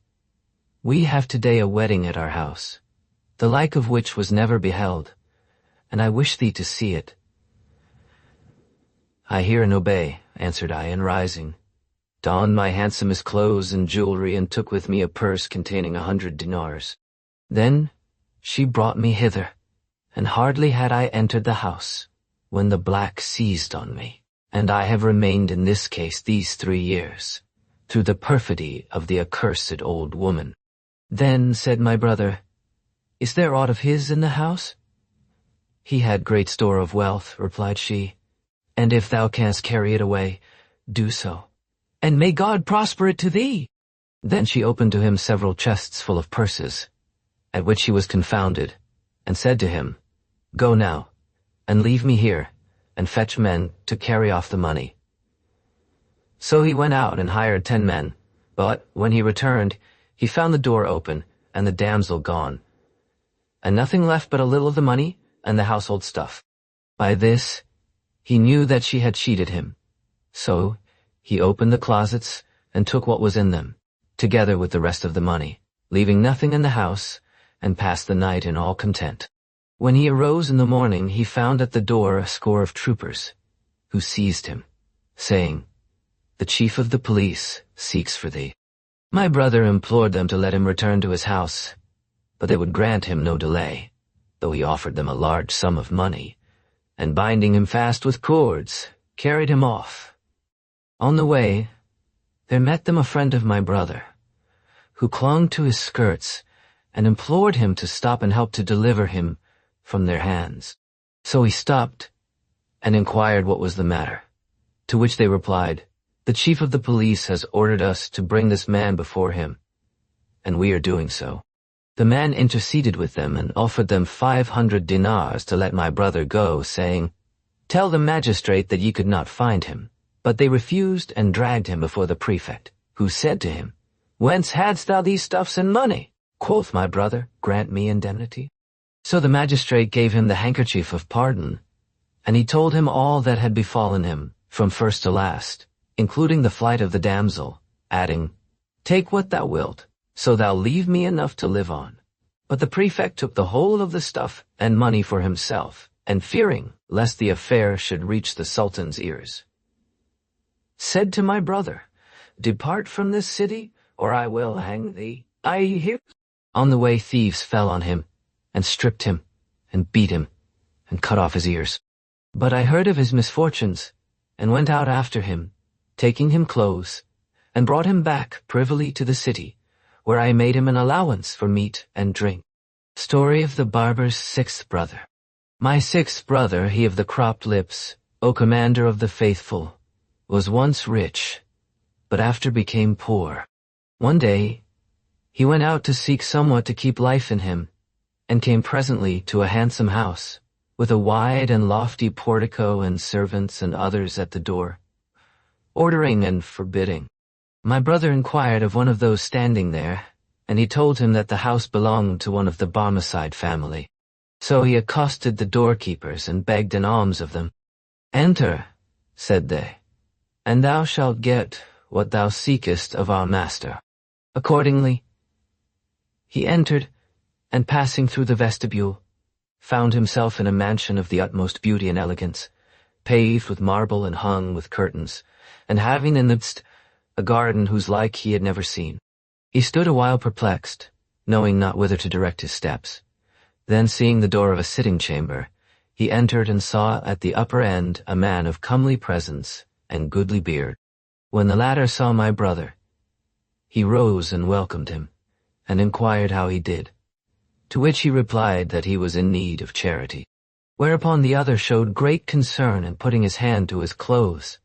'We have today a wedding at our house, the like of which was never beheld, and I wish thee to see it.' 'I hear and obey,' answered I, and rising, donned my handsomest clothes and jewelry, and took with me a purse containing 100 dinars. Then she brought me hither, and hardly had I entered the house, when the black seized on me, and I have remained in this case these 3 years, through the perfidy of the accursed old woman." Then said my brother, "Is there aught of his in the house?" "He had great store of wealth," replied she, "and if thou canst carry it away, do so, and may God prosper it to thee." Then she opened to him several chests full of purses, at which he was confounded, and said to him, "Go now, and leave me here, and fetch men to carry off the money." So he went out and hired 10 men, but when he returned, he found the door open, and the damsel gone, and nothing left but a little of the money and the household stuff. By this he knew that she had cheated him. So he opened the closets and took what was in them, together with the rest of the money, leaving nothing in the house, and passed the night in all content. When he arose in the morning, he found at the door a score of troopers, who seized him, saying, "The chief of the police seeks for thee." My brother implored them to let him return to his house, but they would grant him no delay, though he offered them a large sum of money, and binding him fast with cords, carried him off. On the way, there met them a friend of my brother, who clung to his skirts and implored him to stop and help to deliver him from their hands. So he stopped and inquired what was the matter, to which they replied, "The chief of the police has ordered us to bring this man before him, and we are doing so." The man interceded with them and offered them 500 dinars to let my brother go, saying, "Tell the magistrate that ye could not find him." But they refused and dragged him before the prefect, who said to him, "Whence hadst thou these stuffs and money?" Quoth my brother, "Grant me indemnity." So the magistrate gave him the handkerchief of pardon, and he told him all that had befallen him, from first to last, including the flight of the damsel, adding, "Take what thou wilt, so thou leave me enough to live on." But the prefect took the whole of the stuff and money for himself, and fearing lest the affair should reach the Sultan's ears, said to my brother, "Depart from this city, or I will hang thee. I hear." On the way thieves fell on him, and stripped him, and beat him, and cut off his ears. But I heard of his misfortunes, and went out after him, taking him clothes, and brought him back privily to the city, where I made him an allowance for meat and drink. Story of the barber's sixth brother. My sixth brother, he of the cropped lips, O commander of the faithful, was once rich, but after became poor. One day, he went out to seek somewhat to keep life in him, and came presently to a handsome house, with a wide and lofty portico and servants and others at the door, ordering and forbidding. My brother inquired of one of those standing there, and he told him that the house belonged to one of the Barmecide family. So he accosted the doorkeepers and begged an alms of them. "Enter," said they, "and thou shalt get what thou seekest of our master." Accordingly, he entered, and passing through the vestibule, found himself in a mansion of the utmost beauty and elegance, paved with marble and hung with curtains, and having in the midst a garden whose like he had never seen. He stood a while perplexed, knowing not whither to direct his steps. Then, seeing the door of a sitting chamber, he entered and saw at the upper end a man of comely presence and goodly beard. When the latter saw my brother, he rose and welcomed him, and inquired how he did, to which he replied that he was in need of charity. Whereupon the other showed great concern, and putting his hand to his clothes,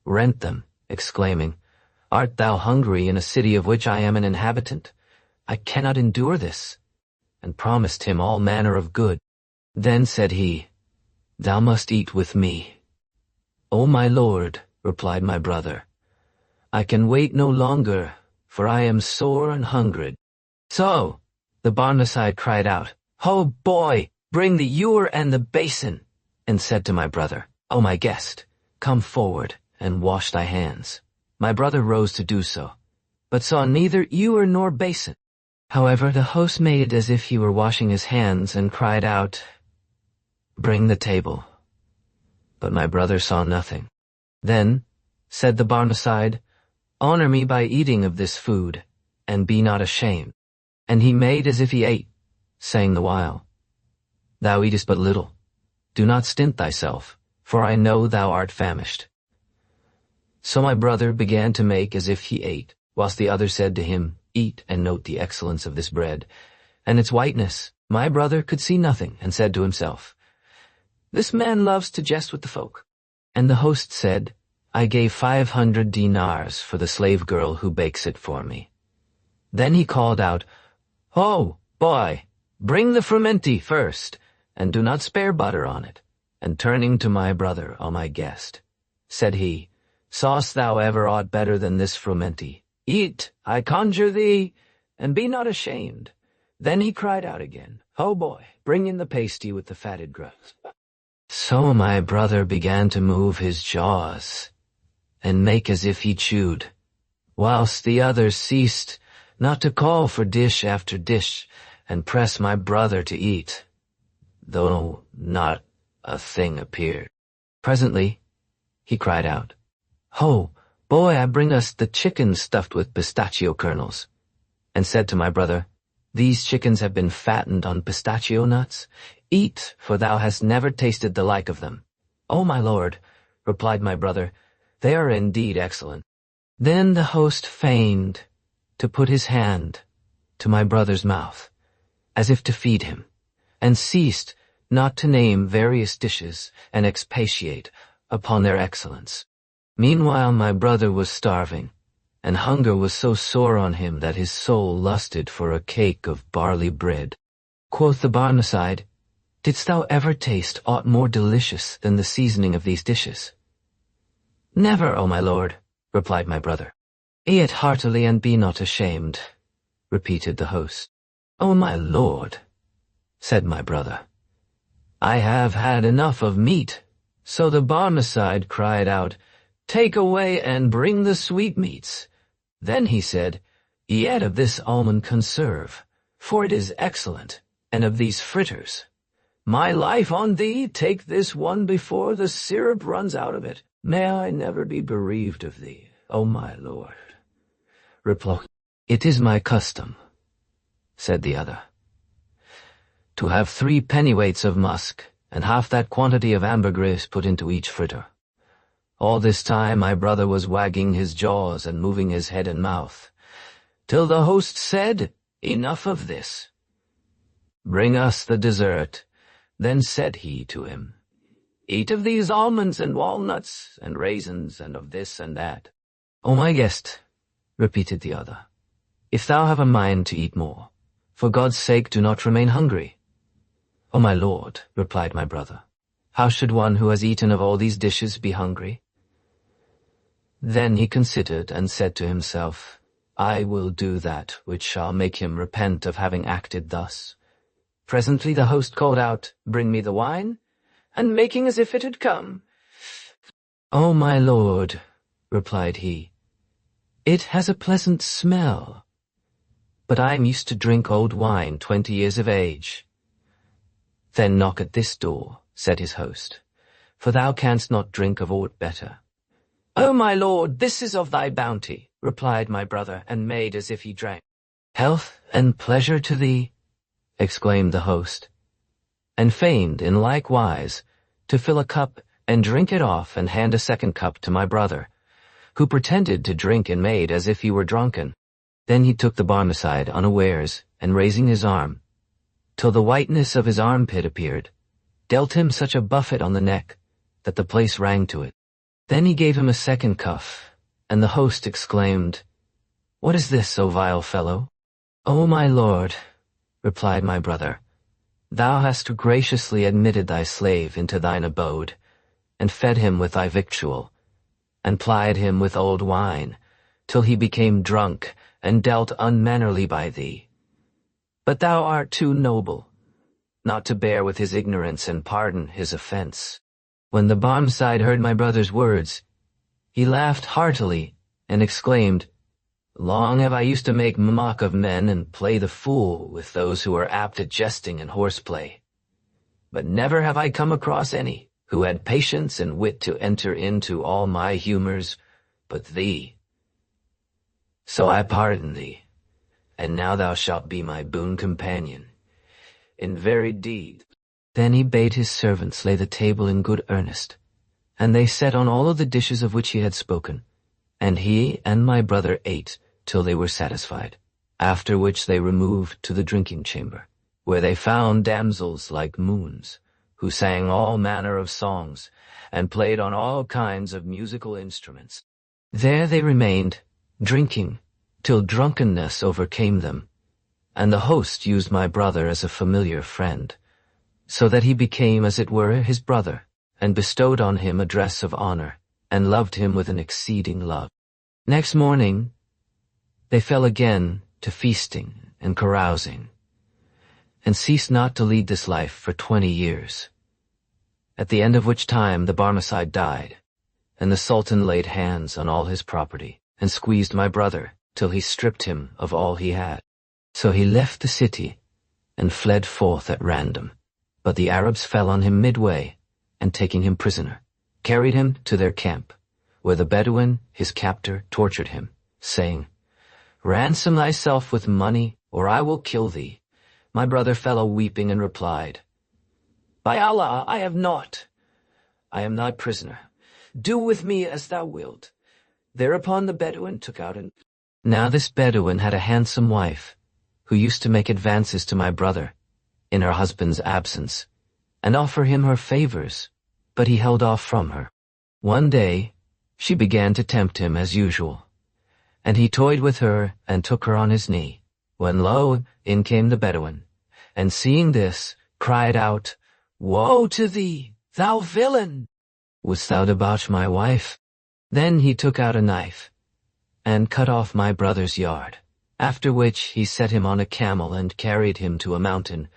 rent them, exclaiming, "Art thou hungry in a city of which I am an inhabitant? I cannot endure this," and promised him all manner of good. Then said he, "Thou must eat with me." "O my lord," replied my brother, "I can wait no longer, for I am sore and hungered." So the Barmecide cried out, "Ho, boy, bring the ewer and the basin," and said to my brother, "O my guest, come forward and wash thy hands." My brother rose to do so, but saw neither ewer nor basin. However, the host made as if he were washing his hands, and cried out, "Bring the table." But my brother saw nothing. Then said the Barmecide, "Honor me by eating of this food, and be not ashamed." And he made as if he ate, saying the while, "Thou eatest but little. Do not stint thyself, for I know thou art famished." So my brother began to make as if he ate, whilst the other said to him, "Eat and note the excellence of this bread, and its whiteness." My brother could see nothing, and said to himself, "This man loves to jest with the folk." And the host said, "I gave 500 dinars for the slave girl who bakes it for me." Then he called out, "Ho, boy, bring the frumenti first, and do not spare butter on it." And turning to my brother, "O my guest," said he, "Sawest thou ever aught better than this frumenti? Eat, I conjure thee, and be not ashamed." Then he cried out again, "Ho, boy, bring in the pasty with the fatted grubs." So my brother began to move his jaws, and make as if he chewed, whilst the others ceased not to call for dish after dish, and press my brother to eat, though not a thing appeared. Presently he cried out, "Ho, boy, I bring us the chickens stuffed with pistachio kernels," and said to my brother, "These chickens have been fattened on pistachio nuts. Eat, for thou hast never tasted the like of them." "O my lord," replied my brother, "they are indeed excellent." Then the host feigned to put his hand to my brother's mouth, as if to feed him, and ceased not to name various dishes and expatiate upon their excellence. Meanwhile my brother was starving, and hunger was so sore on him that his soul lusted for a cake of barley bread. Quoth the Barmecide, "Didst thou ever taste aught more delicious than the seasoning of these dishes?" "Never, O my lord," replied my brother. "Eat heartily and be not ashamed," repeated the host. "O my lord," said my brother. "I have had enough of meat." So the Barmecide cried out, "Take away and bring the sweetmeats." Then he said, "Eat of this almond conserve, for it is excellent, and of these fritters. My life on thee, take this one before the syrup runs out of it. May I never be bereaved of thee, O my lord." Replied, "It is my custom," said the other, "to have 3 pennyweights of musk, and half that quantity of ambergris put into each fritter." All this time my brother was wagging his jaws and moving his head and mouth, till the host said, "Enough of this. Bring us the dessert." Then said he to him, "Eat of these almonds and walnuts and raisins and of this and that." "O my guest," repeated the other, "if thou have a mind to eat more, for God's sake do not remain hungry." "O my lord," replied my brother, "how should one who has eaten of all these dishes be hungry?" Then he considered and said to himself, "I will do that which shall make him repent of having acted thus." Presently the host called out, "Bring me the wine," and making as if it had come, "O my lord," replied he, "it has a pleasant smell, but I am used to drink old wine 20 years of age." "Then knock at this door," said his host, "for thou canst not drink of aught better." "O my lord, this is of thy bounty," replied my brother, and made as if he drank. "Health and pleasure to thee," exclaimed the host, and feigned in like wise to fill a cup and drink it off and hand a second cup to my brother, who pretended to drink and made as if he were drunken. Then he took the Barmecide unawares, and raising his arm, till the whiteness of his armpit appeared, dealt him such a buffet on the neck that the place rang to it. Then he gave him a second cuff, and the host exclaimed, "What is this, O vile fellow?" "O my lord," replied my brother, "thou hast graciously admitted thy slave into thine abode, and fed him with thy victual, and plied him with old wine, till he became drunk, and dealt unmannerly by thee. But thou art too noble not to bear with his ignorance and pardon his offense." When the Barmecide heard my brother's words, he laughed heartily, and exclaimed, "Long have I used to make mock of men and play the fool with those who are apt at jesting and horseplay. But never have I come across any who had patience and wit to enter into all my humors but thee. So I pardon thee, and now thou shalt be my boon companion, in very deed." Then he bade his servants lay the table in good earnest, and they set on all of the dishes of which he had spoken, and he and my brother ate till they were satisfied, after which they removed to the drinking chamber, where they found damsels like moons, who sang all manner of songs, and played on all kinds of musical instruments. There they remained, drinking, till drunkenness overcame them, and the host used my brother as a familiar friend, so that he became, as it were, his brother, and bestowed on him a dress of honor, and loved him with an exceeding love. Next morning they fell again to feasting and carousing, and ceased not to lead this life for 20 years, at the end of which time the Barmecide died, and the Sultan laid hands on all his property, and squeezed my brother till he stripped him of all he had. So he left the city, and fled forth at random. But the Arabs fell on him midway, and taking him prisoner, carried him to their camp, where the Bedouin, his captor, tortured him, saying, "Ransom thyself with money, or I will kill thee." My brother fell a weeping and replied, "By Allah, I have naught. I am thy prisoner. Do with me as thou wilt." Thereupon the Bedouin took out an... Now this Bedouin had a handsome wife, who used to make advances to my brother, in her husband's absence, and offer him her favors, but he held off from her. One day she began to tempt him as usual, and he toyed with her and took her on his knee, when lo, in came the Bedouin, and seeing this, cried out, "Woe to thee, thou villain! Wouldst thou debauch my wife?" Then he took out a knife, and cut off my brother's yard, after which he set him on a camel and carried him to a mountain,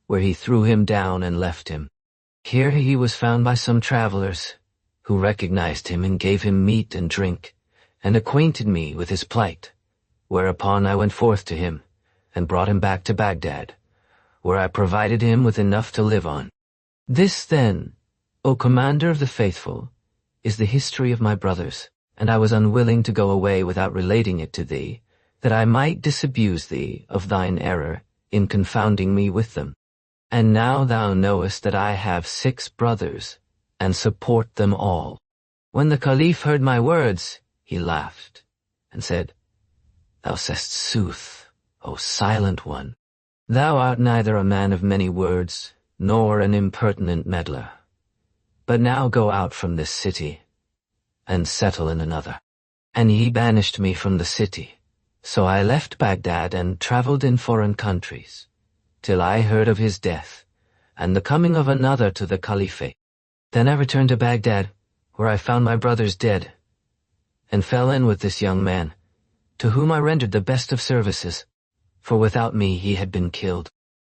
where he threw him down and left him. Here he was found by some travelers, who recognized him and gave him meat and drink, and acquainted me with his plight, whereupon I went forth to him, and brought him back to Baghdad, where I provided him with enough to live on. This then, O Commander of the Faithful, is the history of my brothers, and I was unwilling to go away without relating it to thee, that I might disabuse thee of thine error in confounding me with them. And now thou knowest that I have 6 brothers, and support them all. When the Caliph heard my words, he laughed, and said, Thou sayest sooth, O silent one. Thou art neither a man of many words, nor an impertinent meddler. But now go out from this city, and settle in another. And he banished me from the city. So I left Baghdad and traveled in foreign countries, till I heard of his death, and the coming of another to the Caliphate. Then I returned to Baghdad, where I found my brothers dead, and fell in with this young man, to whom I rendered the best of services, for without me he had been killed.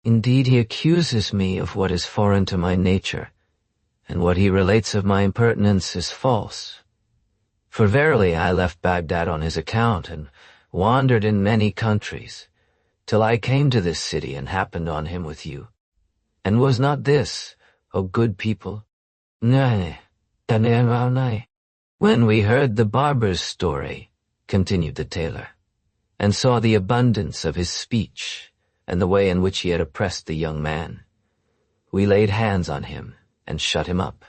Indeed, he accuses me of what is foreign to my nature, and what he relates of my impertinence is false. For verily I left Baghdad on his account, and wandered in many countries, till I came to this city and happened on him with you. And was not this, O good people? Nay. When we heard the barber's story, continued the tailor, and saw the abundance of his speech, and the way in which he had oppressed the young man, we laid hands on him, and shut him up.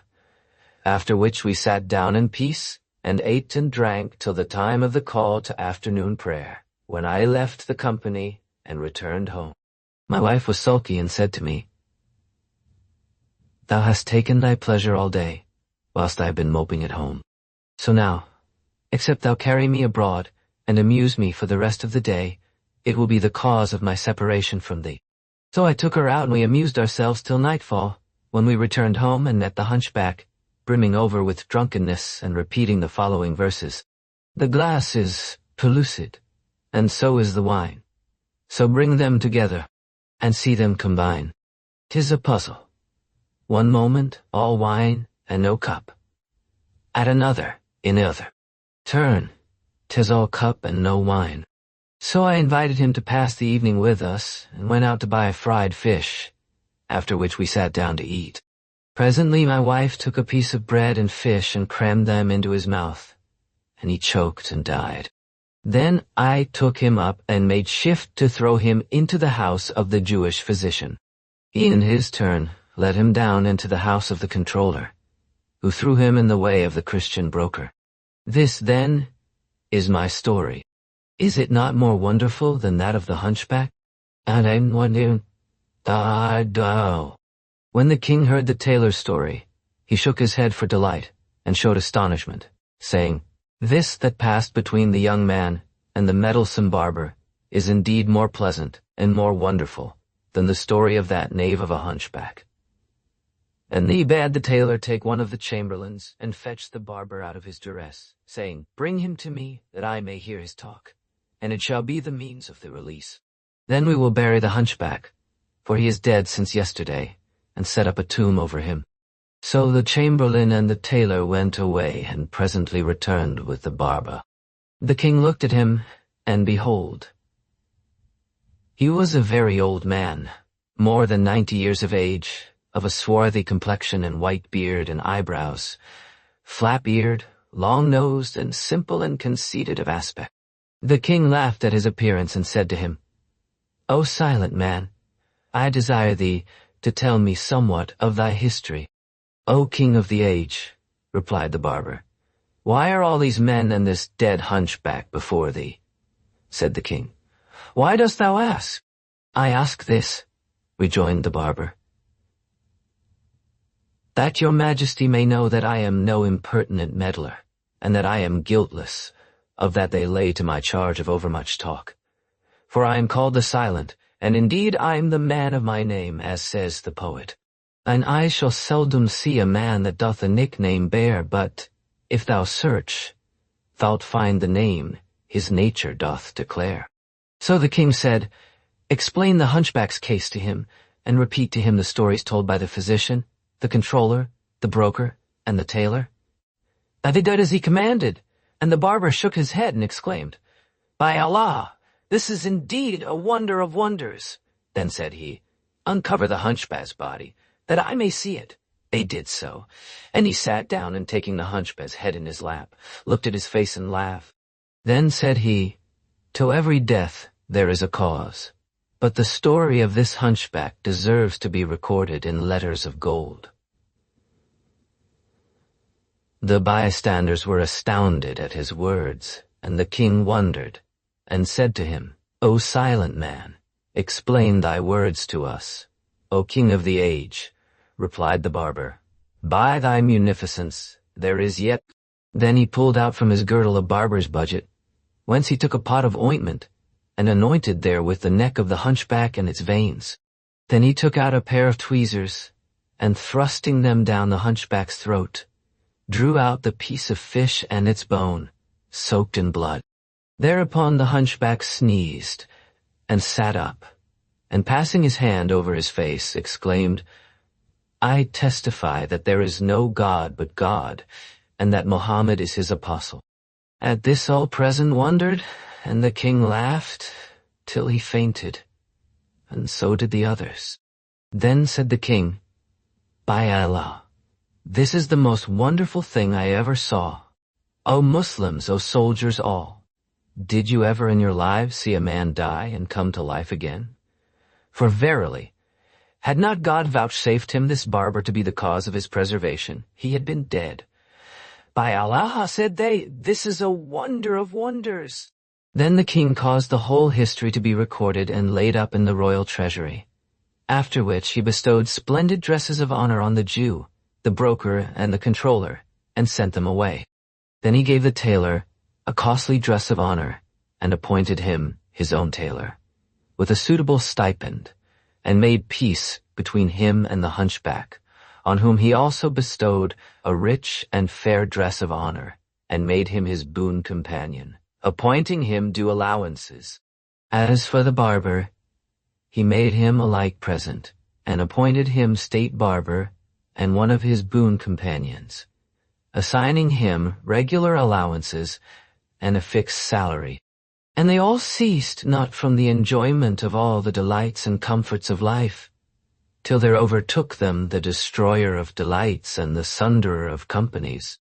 After which we sat down in peace, and ate and drank till the time of the call to afternoon prayer, when I left the company and returned home. My wife was sulky and said to me, Thou hast taken thy pleasure all day, whilst I have been moping at home. So now, except thou carry me abroad, and amuse me for the rest of the day, it will be the cause of my separation from thee. So I took her out, and we amused ourselves till nightfall, when we returned home and met the hunchback, brimming over with drunkenness and repeating the following verses. The glass is pellucid, and so is the wine. So bring them together, and see them combine. 'Tis a puzzle. One moment, all wine and no cup. At another, in other turn, 'tis all cup and no wine. So I invited him to pass the evening with us, and went out to buy fried fish, after which we sat down to eat. Presently my wife took a piece of bread and fish and crammed them into his mouth, and he choked and died. Then I took him up and made shift to throw him into the house of the Jewish physician. He in his turn let him down into the house of the controller, who threw him in the way of the Christian broker. This, then, is my story. Is it not more wonderful than that of the hunchback? And I'm wondering, When the king heard the tailor's story, he shook his head for delight, and showed astonishment, saying, This that passed between the young man and the meddlesome barber is indeed more pleasant and more wonderful than the story of that knave of a hunchback. And he bade the tailor take one of the chamberlains and fetch the barber out of his duress, saying, Bring him to me, that I may hear his talk, and it shall be the means of the release. Then we will bury the hunchback, for he is dead since yesterday, and set up a tomb over him. So the chamberlain and the tailor went away, and presently returned with the barber. The king looked at him, and behold, he was a very old man, more than 90 years of age, of a swarthy complexion and white beard and eyebrows, flap-eared, long-nosed, and simple and conceited of aspect. The king laughed at his appearance and said to him, O silent man, I desire thee to tell me somewhat of thy history. O king of the age, replied the barber, why are all these men and this dead hunchback before thee? Said the king. Why dost thou ask? I ask this, rejoined the barber, that your majesty may know that I am no impertinent meddler, and that I am guiltless of that they lay to my charge of overmuch talk. For I am called the Silent, and indeed I am the man of my name, as says the poet. And I shall seldom see a man that doth a nickname bear, but, if thou search, thou'lt find the name his nature doth declare. So the king said, Explain the hunchback's case to him, and repeat to him the stories told by the physician, the controller, the broker, and the tailor? They did as he commanded, and the barber shook his head and exclaimed, "By Allah, this is indeed a wonder of wonders." Then said he, "Uncover the hunchback's body, that I may see it." They did so, and he sat down and taking the hunchback's head in his lap, looked at his face and laughed. Then said he, "To every death there is a cause, but the story of this hunchback deserves to be recorded in letters of gold." The bystanders were astounded at his words, and the king wondered, and said to him, "O silent man, explain thy words to us." "O king of the age," replied the barber, "by thy munificence there is yet—" Then he pulled out from his girdle a barber's budget, whence he took a pot of ointment, and anointed therewith the neck of the hunchback and its veins. Then he took out a pair of tweezers, and thrusting them down the hunchback's throat, drew out the piece of fish and its bone, soaked in blood. Thereupon the hunchback sneezed, and sat up, and passing his hand over his face, exclaimed, "I testify that there is no God but God, and that Mohammed is his apostle." At this all present wondered, and the king laughed, till he fainted, and so did the others. Then said the king, "By Allah, this is the most wonderful thing I ever saw. O Muslims, O soldiers all, did you ever in your lives see a man die and come to life again? For verily, had not God vouchsafed him this barber to be the cause of his preservation, he had been dead. By Allah, said they, this is a wonder of wonders." Then the king caused the whole history to be recorded and laid up in the royal treasury, after which he bestowed splendid dresses of honor on the Jew, the broker, and the controller, and sent them away. Then he gave the tailor a costly dress of honor, and appointed him his own tailor, with a suitable stipend, and made peace between him and the hunchback, on whom he also bestowed a rich and fair dress of honor, and made him his boon companion, appointing him due allowances. As for the barber, he made him a like present, and appointed him state barber and one of his boon companions, assigning him regular allowances and a fixed salary. And they all ceased not from the enjoyment of all the delights and comforts of life, till there overtook them the destroyer of delights and the sunderer of companies,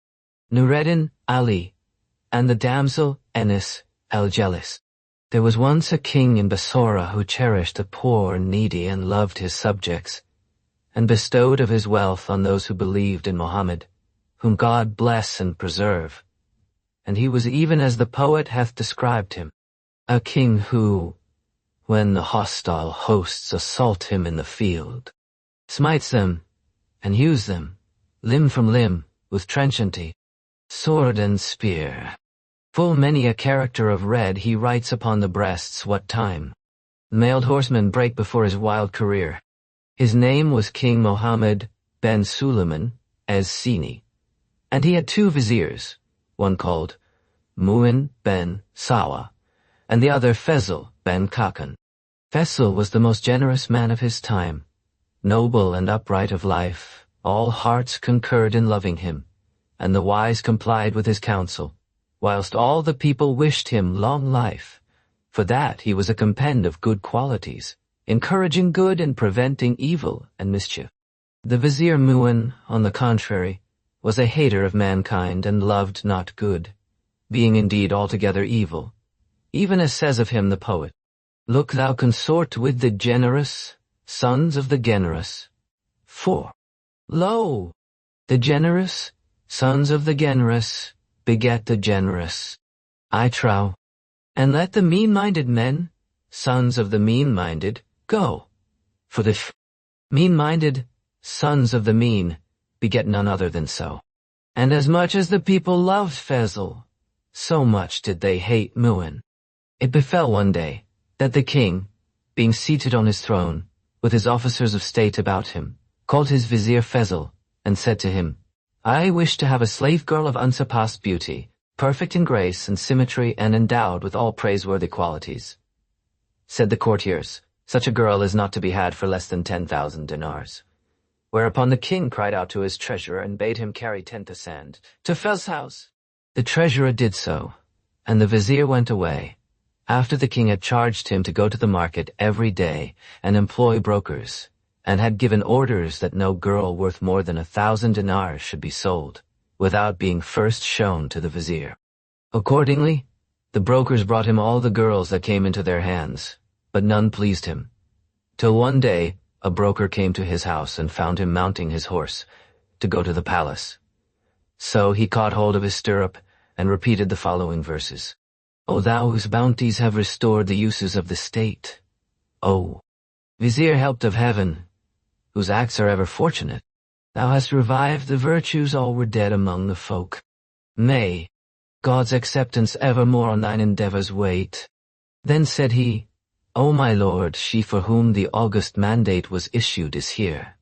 Nureddin Ali, and the damsel Enis al-Jealous. There was once a king in Basora who cherished the poor and needy and loved his subjects, and bestowed of his wealth on those who believed in Mohammed, whom God bless and preserve. And he was even as the poet hath described him, a king who, when the hostile hosts assault him in the field, smites them and hews them, limb from limb, with trenchanty, sword and spear. Full many a character of red he writes upon the breasts what time the mailed horsemen break before his wild career. His name was King Mohammed ben Suleiman as-Sini, and he had 2 viziers, one called Mu'in ben Sawa, and the other Faisal ben Kakan. Faisal was the most generous man of his time, noble and upright of life. All hearts concurred in loving him, and the wise complied with his counsel, whilst all the people wished him long life, for that he was a compend of good qualities, encouraging good and preventing evil and mischief. The Vizier Mu'in, on the contrary, was a hater of mankind and loved not good, being indeed altogether evil, even as says of him the poet, "Look thou consort with the generous, sons of the generous. For, lo, the generous, sons of the generous, beget the generous. I trow, and let the mean-minded men, sons of the mean-minded, go, for the mean-minded, sons of the mean, beget none other than so." And as much as the people loved Faisal, so much did they hate Mu'in. It befell one day that the king, being seated on his throne, with his officers of state about him, called his vizier Faisal, and said to him, "I wish to have a slave girl of unsurpassed beauty, perfect in grace and symmetry and endowed with all praiseworthy qualities." Said the courtiers, Such a girl is not to be had for less than 10,000 dinars. Whereupon the king cried out to his treasurer and bade him carry 10 to sand, to Fez's house. The treasurer did so, and the vizier went away, after the king had charged him to go to the market every day and employ brokers, and had given orders that no girl worth more than 1,000 dinars should be sold, without being first shown to the vizier. Accordingly, the brokers brought him all the girls that came into their hands, but none pleased him, till one day a broker came to his house and found him mounting his horse to go to the palace. So he caught hold of his stirrup and repeated the following verses. O thou whose bounties have restored the uses of the state, O Vizier helped of heaven, whose acts are ever fortunate, thou hast revived the virtues all were dead among the folk. May God's acceptance evermore on thine endeavors wait. Then said he, O my lord, she for whom the august mandate was issued is here.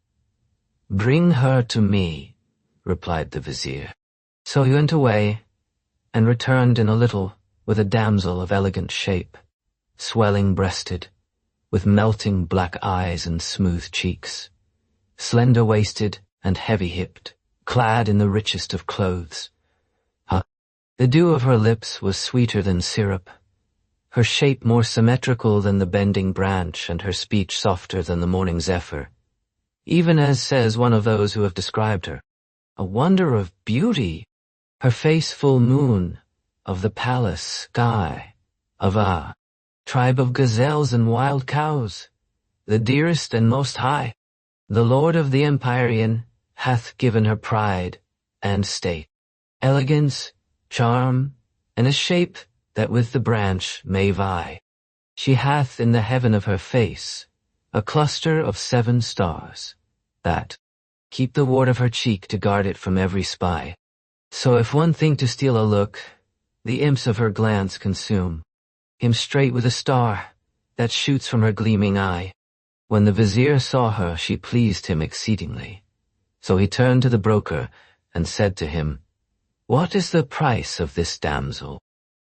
Bring her to me, replied the vizier. So he went away, and returned in a little with a damsel of elegant shape, swelling-breasted, with melting black eyes and smooth cheeks, slender-waisted and heavy-hipped, clad in the richest of clothes. The dew of her lips was sweeter than syrup, her shape more symmetrical than the bending branch, and her speech softer than the morning zephyr, even as says one of those who have described her, a wonder of beauty, her face full moon, of the palace sky, of a tribe of gazelles and wild cows, the dearest and most high. The lord of the Empyrean hath given her pride and state, elegance, charm, and a shape that with the branch may vie. She hath in the heaven of her face a cluster of 7 stars, that keep the ward of her cheek to guard it from every spy. So if one think to steal a look, the imps of her glance consume him straight with a star that shoots from her gleaming eye. When the vizier saw her, she pleased him exceedingly. So he turned to the broker and said to him, What is the price of this damsel?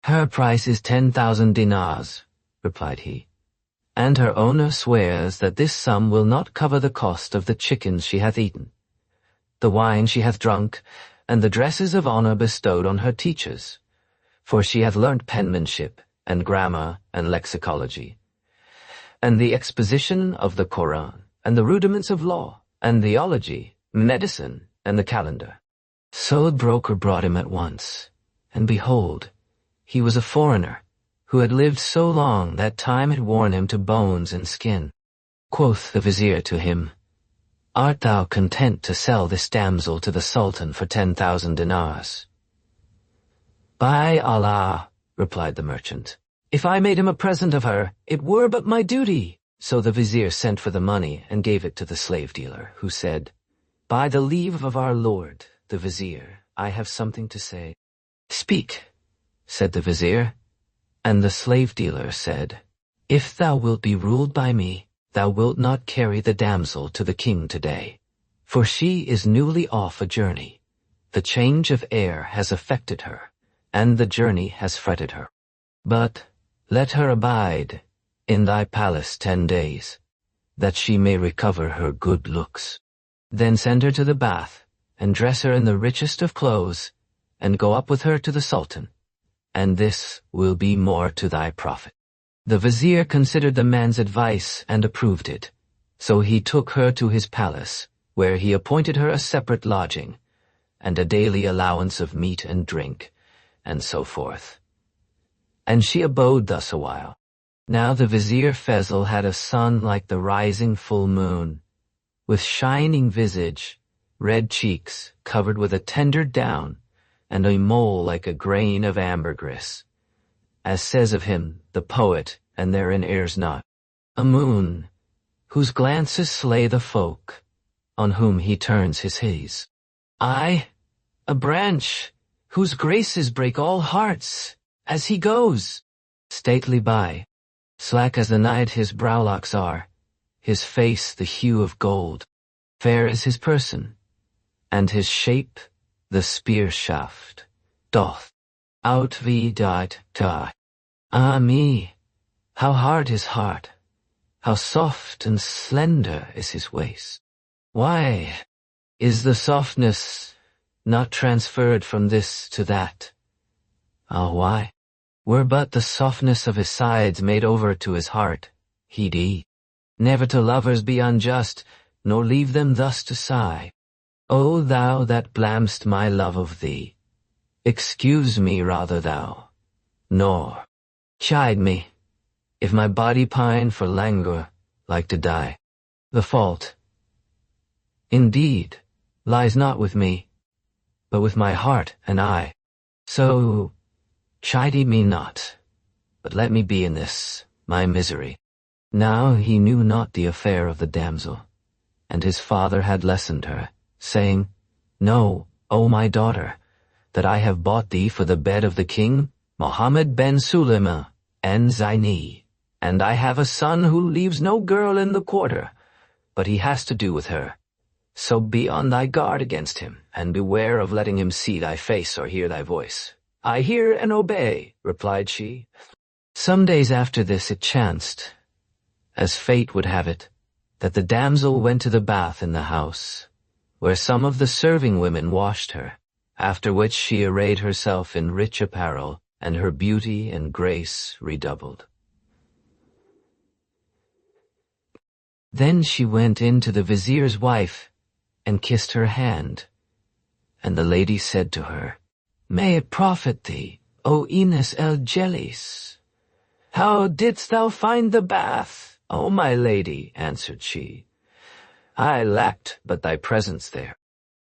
Her price is 10,000 dinars, replied he, and her owner swears that this sum will not cover the cost of the chickens she hath eaten, the wine she hath drunk, and the dresses of honor bestowed on her teachers, for she hath learnt penmanship, and grammar, and lexicology, and the exposition of the Koran, and the rudiments of law, and theology, medicine, and the calendar. So the broker brought him at once, and behold, he was a foreigner, who had lived so long that time had worn him to bones and skin. Quoth the vizier to him, Art thou content to sell this damsel to the sultan for 10,000 dinars? By Allah, replied the merchant, if I made him a present of her, it were but my duty. So the vizier sent for the money and gave it to the slave dealer, who said, By the leave of our lord, the vizier, I have something to say. Speak, said the vizier. And the slave dealer said, If thou wilt be ruled by me, thou wilt not carry the damsel to the king today, for she is newly off a journey. The change of air has affected her, and the journey has fretted her. But let her abide in thy palace 10 days, that she may recover her good looks. Then send her to the bath, and dress her in the richest of clothes, and go up with her to the sultan, and this will be more to thy profit. The vizier considered the man's advice and approved it, so he took her to his palace, where he appointed her a separate lodging, and a daily allowance of meat and drink, and so forth. And she abode thus a while. Now the vizier Fezl had a son like the rising full moon, with shining visage, red cheeks covered with a tender down, and a mole like a grain of ambergris. As says of him the poet, and therein errs not, a moon, whose glances slay the folk, on whom he turns his haze. I, a branch, whose graces break all hearts, as he goes, stately by, slack as the night his browlocks are, his face the hue of gold, fair is his person, and his shape the spear shaft, doth outvied ta. Ah me, how hard his heart, how soft and slender is his waist. Why is the softness not transferred from this to that? Ah, why? Were but the softness of his sides made over to his heart, he'd eat. Never to lovers be unjust, nor leave them thus to sigh. O thou that blam'st my love of thee, excuse me rather thou, nor chide me, if my body pine for languor like to die. The fault, indeed, lies not with me, but with my heart and eye. So chide me not, but let me be in this, my misery. Now he knew not the affair of the damsel, and his father had lessoned her, saying, Know, O my daughter, that I have bought thee for the bed of the king, Mohammed ben Sulayma, en Zaini, and I have a son who leaves no girl in the quarter, but he has to do with her. So be on thy guard against him, and beware of letting him see thy face or hear thy voice. I hear and obey, replied she. Some days after this it chanced, as fate would have it, that the damsel went to the bath in the house, where some of the serving women washed her, after which she arrayed herself in rich apparel, and her beauty and grace redoubled. Then she went in to the vizier's wife, and kissed her hand. And the lady said to her, May it profit thee, O Ines el Jelis. How didst thou find the bath, O my lady? Answered she. I lacked but thy presence there.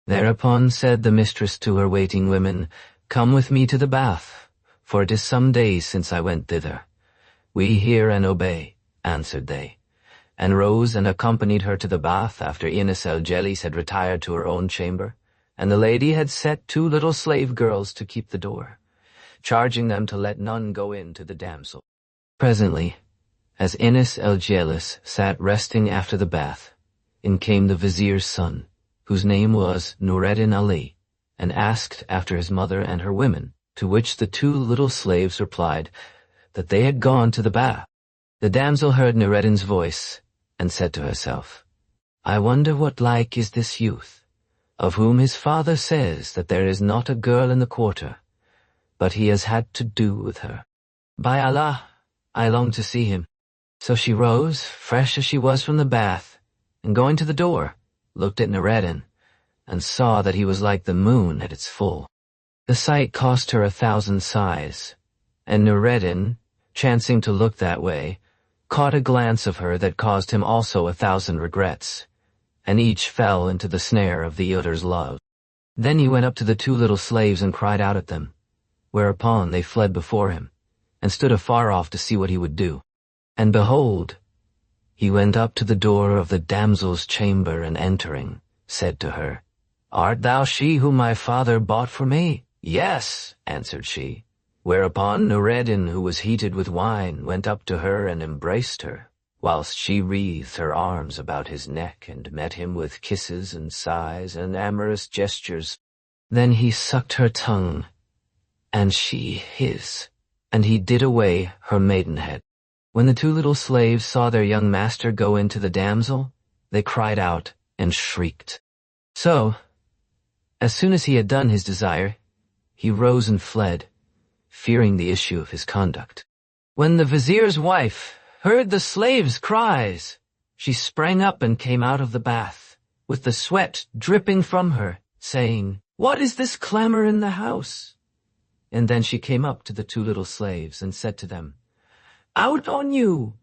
Thereupon said the mistress to her waiting women, Come with me to the bath, for it is some days since I went thither. We hear and obey, answered they, and rose and accompanied her to the bath after Ines el Jelis had retired to her own chamber, and the lady had set 2 little slave girls to keep the door, charging them to let none go in to the damsel. Presently, as Ines el Jelis sat resting after the bath, in came the vizier's son, whose name was Nureddin Ali, and asked after his mother and her women, to which the 2 little slaves replied that they had gone to the bath. The damsel heard Nureddin's voice, and said to herself, I wonder what like is this youth, of whom his father says that there is not a girl in the quarter, but he has had to do with her. By Allah, I long to see him. So she rose, fresh as she was from the bath, and going to the door, looked at Nureddin, and saw that he was like the moon at its full. The sight cost her 1,000 sighs, and Nureddin, chancing to look that way, caught a glance of her that caused him also 1,000 regrets, and each fell into the snare of the other's love. Then he went up to the 2 little slaves and cried out at them, whereupon they fled before him, and stood afar off to see what he would do. And behold, he went up to the door of the damsel's chamber, and entering, said to her, Art thou she whom my father bought for me? Yes, answered she. Whereupon Nureddin, who was heated with wine, went up to her and embraced her, whilst she wreathed her arms about his neck and met him with kisses and sighs and amorous gestures. Then he sucked her tongue, and she his, and he did away her maidenhead. When the 2 little slaves saw their young master go into the damsel, they cried out and shrieked. So, as soon as he had done his desire, he rose and fled, fearing the issue of his conduct. When the vizier's wife heard the slaves' cries, she sprang up and came out of the bath, with the sweat dripping from her, saying, What is this clamor in the house? And then she came up to the 2 little slaves and said to them, Out on you!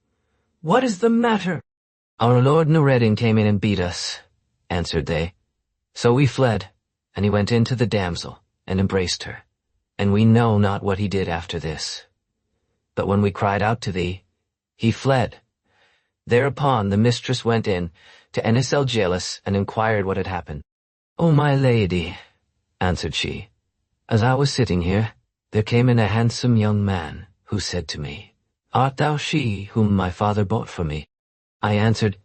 What is the matter? Our lord Nureddin came in and beat us, answered they. So we fled, and he went in to the damsel, and embraced her, and we know not what he did after this. But when we cried out to thee, he fled. Thereupon the mistress went in to Ines el Jelis and inquired what had happened. O my lady, answered she, as I was sitting here, there came in a handsome young man, who said to me, Art thou she whom my father bought for me? I answered,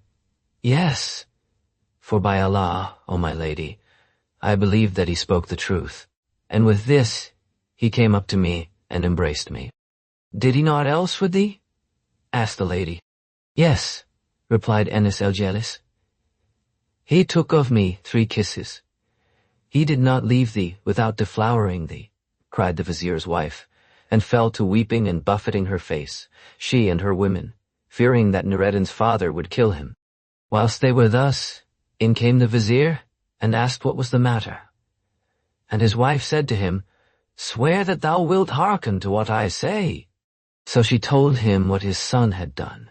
Yes, for by Allah, O my lady, I believed that he spoke the truth. And with this, he came up to me and embraced me. Did he naught else with thee? Asked the lady. Yes, replied Enes el-Jelis. He took of me 3 kisses. He did not leave thee without deflowering thee, cried the vizier's wife, and fell to weeping and buffeting her face, she and her women, fearing that Nureddin's father would kill him. Whilst they were thus, in came the vizier, and asked what was the matter. And his wife said to him, Swear that thou wilt hearken to what I say. So she told him what his son had done.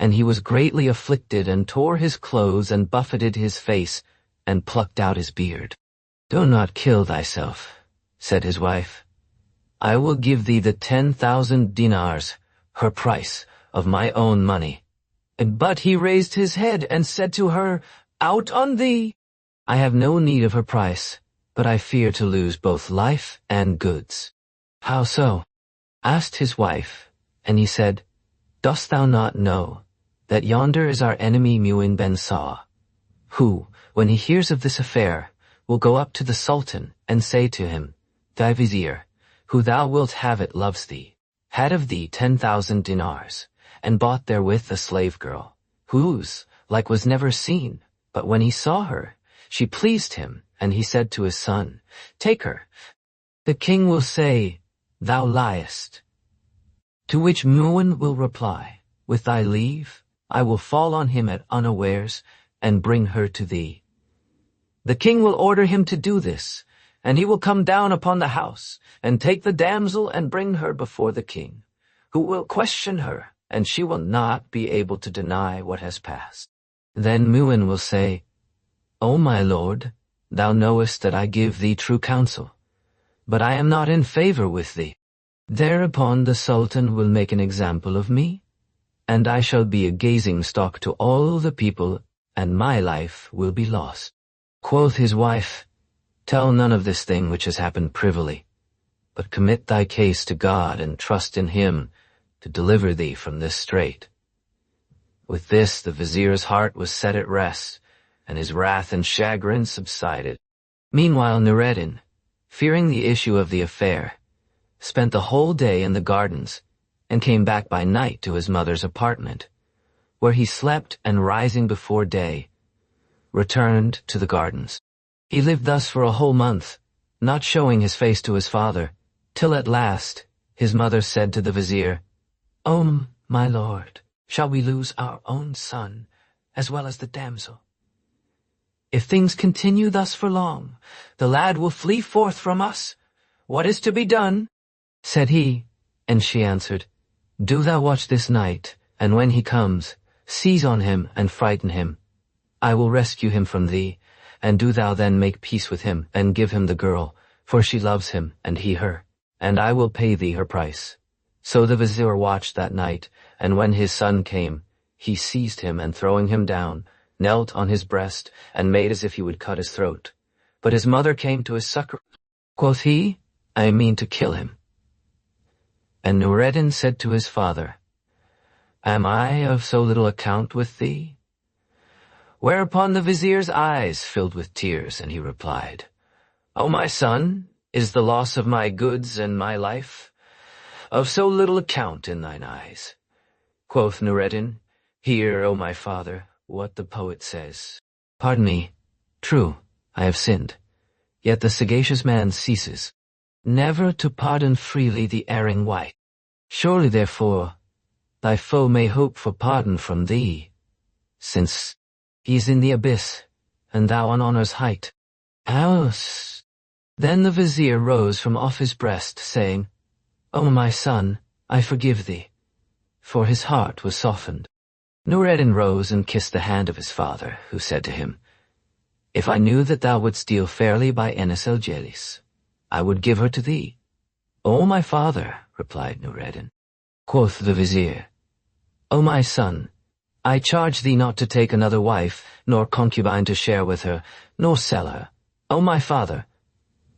And he was greatly afflicted, and tore his clothes, and buffeted his face, and plucked out his beard. Do not kill thyself, said his wife. I will give thee the 10,000 dinars, her price, of my own money. But he raised his head, and said to her, Out on thee! I have no need of her price, but I fear to lose both life and goods. How so? Asked his wife, and he said, Dost thou not know that yonder is our enemy Mu'in ben Sa, who, when he hears of this affair, will go up to the Sultan and say to him, Thy vizier, who thou wilt have it loves thee, had of thee 10,000 dinars, and bought therewith a slave girl, whose like was never seen, but when he saw her, she pleased him, and he said to his son, Take her. The king will say, Thou liest. To which Mu'in will reply, With thy leave, I will fall on him at unawares, and bring her to thee. The king will order him to do this, and he will come down upon the house, and take the damsel and bring her before the king, who will question her, and she will not be able to deny what has passed. Then Mu'in will say, O my lord, thou knowest that I give thee true counsel, but I am not in favor with thee. Thereupon the Sultan will make an example of me, and I shall be a gazing-stock to all the people, and my life will be lost. Quoth his wife, Tell none of this thing which has happened privily, but commit thy case to God, and trust in him to deliver thee from this strait. With this the vizier's heart was set at rest, and his wrath and chagrin subsided. Meanwhile Nureddin, fearing the issue of the affair, spent the whole day in the gardens, and came back by night to his mother's apartment, where he slept, and rising before day, returned to the gardens. He lived thus for a whole month, not showing his face to his father, till at last his mother said to the vizier, O my lord, shall we lose our own son, as well as the damsel? If things continue thus for long, the lad will flee forth from us. What is to be done? Said he, and she answered, Do thou watch this night, and when he comes, seize on him and frighten him. I will rescue him from thee, and do thou then make peace with him, and give him the girl, for she loves him, and he her, and I will pay thee her price. So the vizier watched that night, and when his son came, he seized him, and throwing him down, knelt on his breast, and made as if he would cut his throat. But his mother came to his succor. Quoth he, I mean to kill him. And Nureddin said to his father, Am I of so little account with thee? Whereupon the vizier's eyes filled with tears, and he replied, O my son, is the loss of my goods and my life of so little account in thine eyes? Quoth Nureddin, Hear, O my father, what the poet says. Pardon me. True, I have sinned. Yet the sagacious man ceases, never to pardon freely the erring wight. Surely, therefore, thy foe may hope for pardon from thee, since he is in the abyss, and thou on honor's height. Else. Then the vizier rose from off his breast, saying, O my son, I forgive thee, for his heart was softened. Nureddin rose and kissed the hand of his father, who said to him, If I knew that thou wouldst deal fairly by Enes el-Jelis, I would give her to thee. O my father, replied Nureddin. Quoth the vizier, O my son, I charge thee not to take another wife, nor concubine to share with her, nor sell her. O my father,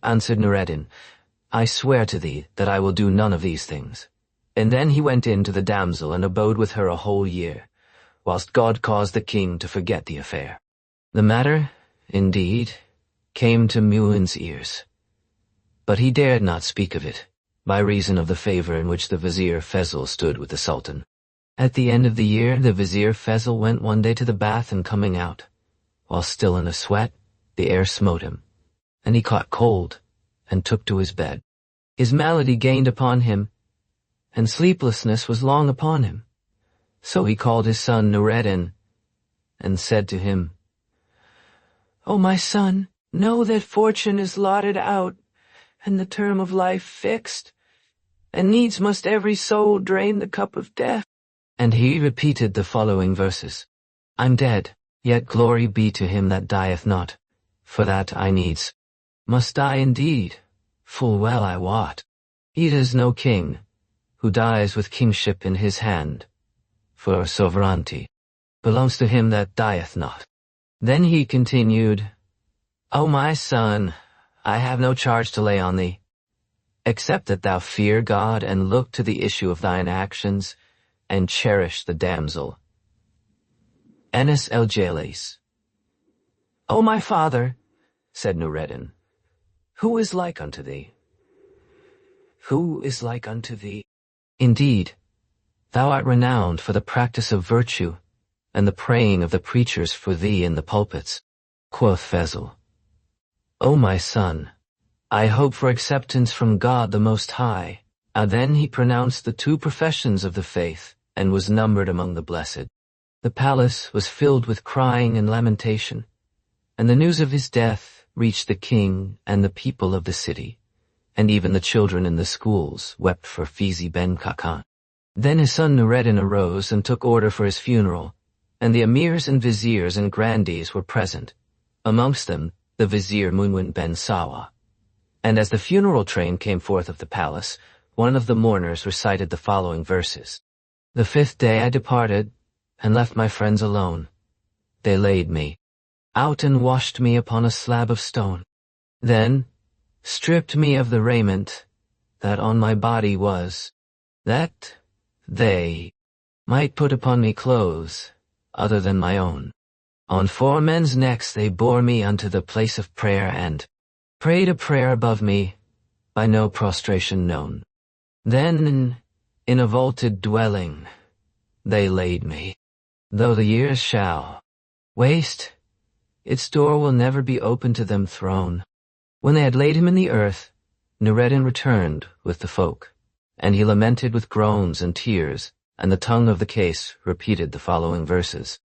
answered Nureddin, I swear to thee that I will do none of these things. And then he went in to the damsel and abode with her a whole year, whilst God caused the king to forget the affair. The matter, indeed, came to Mu'in's ears, but he dared not speak of it, by reason of the favor in which the vizier Fezl stood with the Sultan. At the end of the year, the Vizier Faisal went one day to the bath, and coming out, while still in a sweat, the air smote him, and he caught cold, and took to his bed. His malady gained upon him, and sleeplessness was long upon him. So he called his son Nureddin, and said to him, "O my son, know that fortune is lotted out, and the term of life fixed, and needs must every soul drain the cup of death." And he repeated the following verses: "I'm dead, yet glory be to him that dieth not, for that I needs must die indeed, full well I wot. He is no king, who dies with kingship in his hand, for sovereignty belongs to him that dieth not." Then he continued, "O my son, I have no charge to lay on thee, except that thou fear God and look to the issue of thine actions, and cherish the damsel, Enis el-Jales." "O my father," said Nureddin, "who is like unto thee?" "Who is like unto thee? Indeed, thou art renowned for the practice of virtue, and the praying of the preachers for thee in the pulpits," quoth Faisal. "O my son, I hope for acceptance from God the Most High." And then he pronounced the two professions of the faith, and was numbered among the blessed. The palace was filled with crying and lamentation, and the news of his death reached the king and the people of the city, and even the children in the schools wept for Fizi ben Kakan. Then his son Nureddin arose and took order for his funeral, and the emirs and viziers and grandees were present, amongst them the vizier Munwin ben Sawa. And as the funeral train came forth of the palace, one of the mourners recited the following verses: "The 5th day I departed, and left my friends alone. They laid me out and washed me upon a slab of stone. Then stripped me of the raiment that on my body was, that they might put upon me clothes other than my own. On 4 men's necks they bore me unto the place of prayer, and prayed a prayer above me, by no prostration known. Then in a vaulted dwelling they laid me. Though the years shall waste, its door will never be open to them thrown." When they had laid him in the earth, Nureddin returned with the folk, and he lamented with groans and tears, and the tongue of the case repeated the following verses: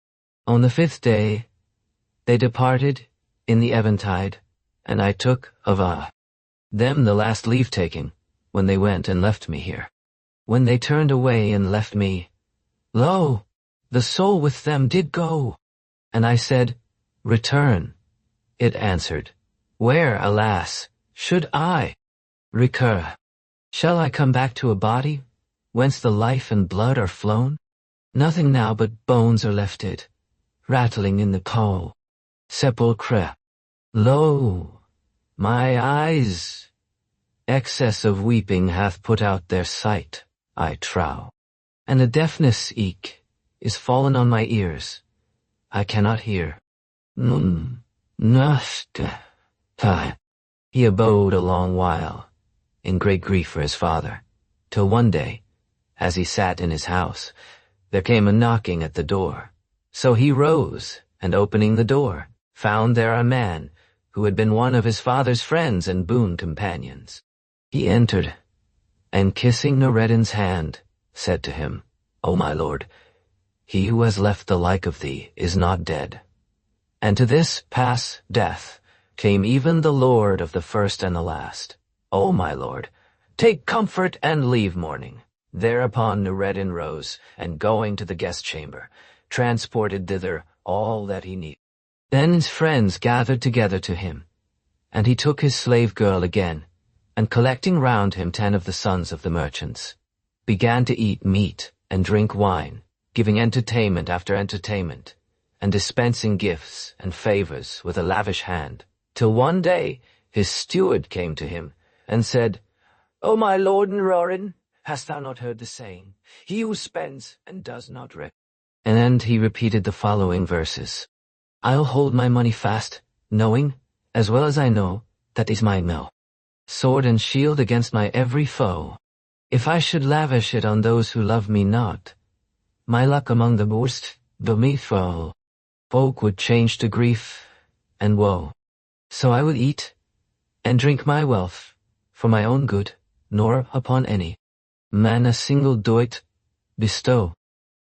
"On the 5th day they departed in the eventide, and I took of them the last leave-taking, when they went and left me here. When they turned away and left me, lo, the soul with them did go. And I said, Return. It answered, Where, alas, should I recur? Shall I come back to a body, whence the life and blood are flown? Nothing now but bones are left it, rattling in the coal sepulchre. Lo, my eyes, excess of weeping hath put out their sight, I trow, and a deafness eke is fallen on my ears. I cannot hear. He abode a long while, in great grief for his father, till one day, as he sat in his house, there came a knocking at the door. So he rose, and opening the door, found there a man who had been one of his father's friends and boon companions. He entered, and kissing Nureddin's hand, said to him, O my lord, he who has left the like of thee is not dead. And to this pass death came even the Lord of the first and the last. O my lord, take comfort and leave mourning. Thereupon Nureddin rose, and going to the guest chamber, transported thither all that he needed. Then his friends gathered together to him, and he took his slave girl again, and collecting round him 10 of the sons of the merchants, began to eat meat and drink wine, giving entertainment after entertainment, and dispensing gifts and favors with a lavish hand, till one day his steward came to him, and said, O my lord Nureddin, hast thou not heard the saying, he who spends and does not reap? And he repeated the following verses. I'll hold my money fast, knowing, as well as I know, that is my mill, sword and shield against my every foe. If I should lavish it on those who love me not, my luck among the worst beneath all. Folk would change to grief and woe. So I would eat and drink my wealth for my own good, nor upon any man a single doit bestow.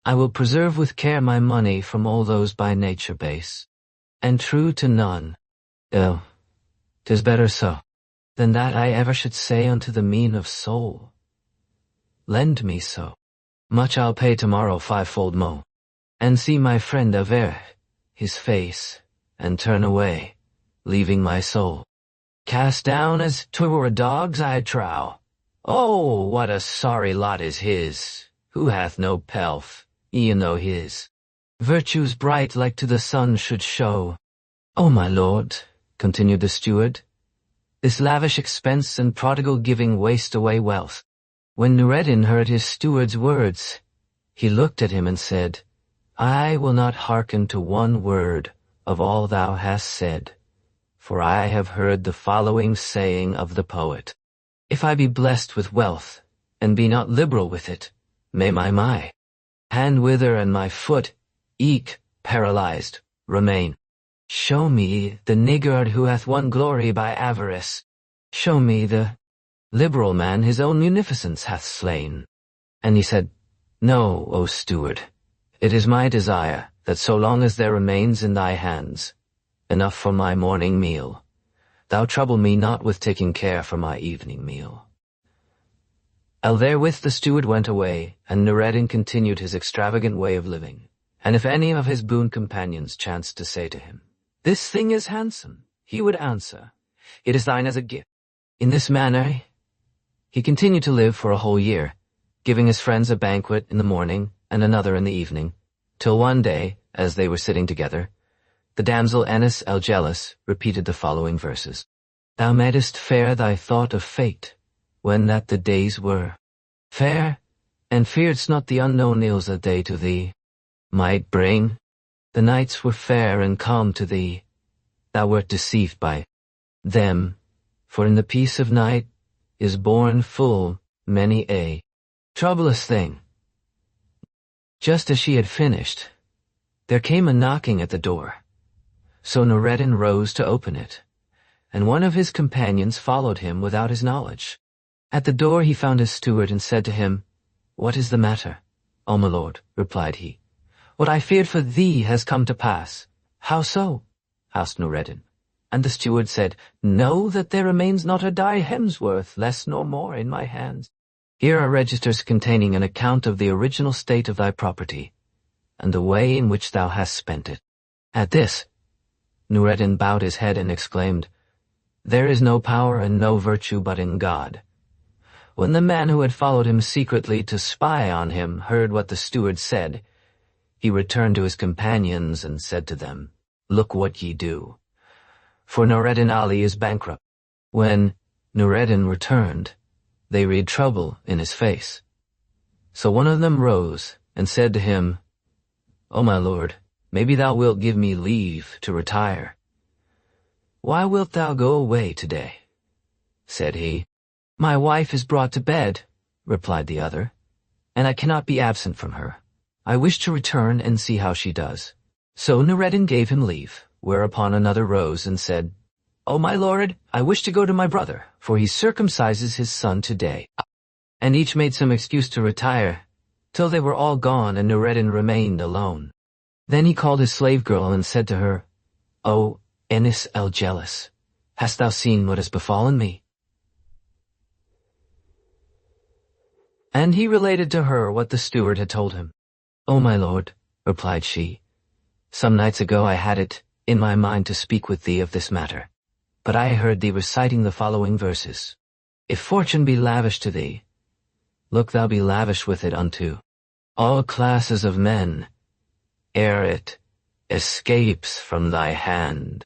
I will preserve with care my money from all those by nature base, and true to none. Oh, 'tis better so, than that I ever should say unto the mean of soul, lend me so much I'll pay tomorrow fivefold mo, and see my friend avert his face, and turn away, leaving my soul cast down as 'twere a dog's, I trow. Oh, what a sorry lot is his, who hath no pelf, e'en though his virtues bright like to the sun should show. Oh, my lord, continued the steward, this lavish expense and prodigal giving waste away wealth. When Noureddin heard his steward's words, he looked at him and said, I will not hearken to one word of all thou hast said, for I have heard the following saying of the poet. If I be blessed with wealth, and be not liberal with it, may my hand wither and my foot, eke paralyzed, remain. Show me the niggard who hath won glory by avarice. Show me the liberal man his own munificence hath slain. And he said, No, O steward, it is my desire that so long as there remains in thy hands enough for my morning meal, thou trouble me not with taking care for my evening meal. And therewith the steward went away, and Noureddin continued his extravagant way of living. And if any of his boon companions chanced to say to him, This thing is handsome, he would answer, It is thine as a gift. In this manner he continued to live for a whole year, giving his friends a banquet in the morning and another in the evening, till one day, as they were sitting together, the damsel Anis el-Jealous repeated the following verses. Thou madest fair thy thought of fate, when that the days were fair, and fearedst not the unknown ills that they to thee might bring. The nights were fair and calm to thee. Thou wert deceived by them, for in the peace of night is born full many a troublous thing. Just as she had finished, there came a knocking at the door. So Noureddin rose to open it, and one of his companions followed him without his knowledge. At the door he found his steward and said to him, What is the matter? O my lord, replied he, what I feared for thee has come to pass. How so? asked Noureddin. And the steward said, Know that there remains not a dirhem's worth, less nor more, in my hands. Here are registers containing an account of the original state of thy property, and the way in which thou hast spent it. At this, Noureddin bowed his head and exclaimed, There is no power and no virtue but in God. When the man who had followed him secretly to spy on him heard what the steward said, he returned to his companions and said to them, Look what ye do, for Noureddin Ali is bankrupt. When Noureddin returned, they read trouble in his face. So one of them rose and said to him, O my lord, maybe thou wilt give me leave to retire. Why wilt thou go away today? Said he. My wife is brought to bed, replied the other, and I cannot be absent from her. I wish to return and see how she does. So Noureddin gave him leave, whereupon another rose and said, O my lord, I wish to go to my brother, for he circumcises his son today. And each made some excuse to retire, till they were all gone and Noureddin remained alone. Then he called his slave girl and said to her, O Anis el-Jealous, hast thou seen what has befallen me? And he related to her what the steward had told him. O my lord, replied she, some nights ago I had it in my mind to speak with thee of this matter, but I heard thee reciting the following verses. If fortune be lavish to thee, look thou be lavish with it unto all classes of men, ere it escapes from thy hand.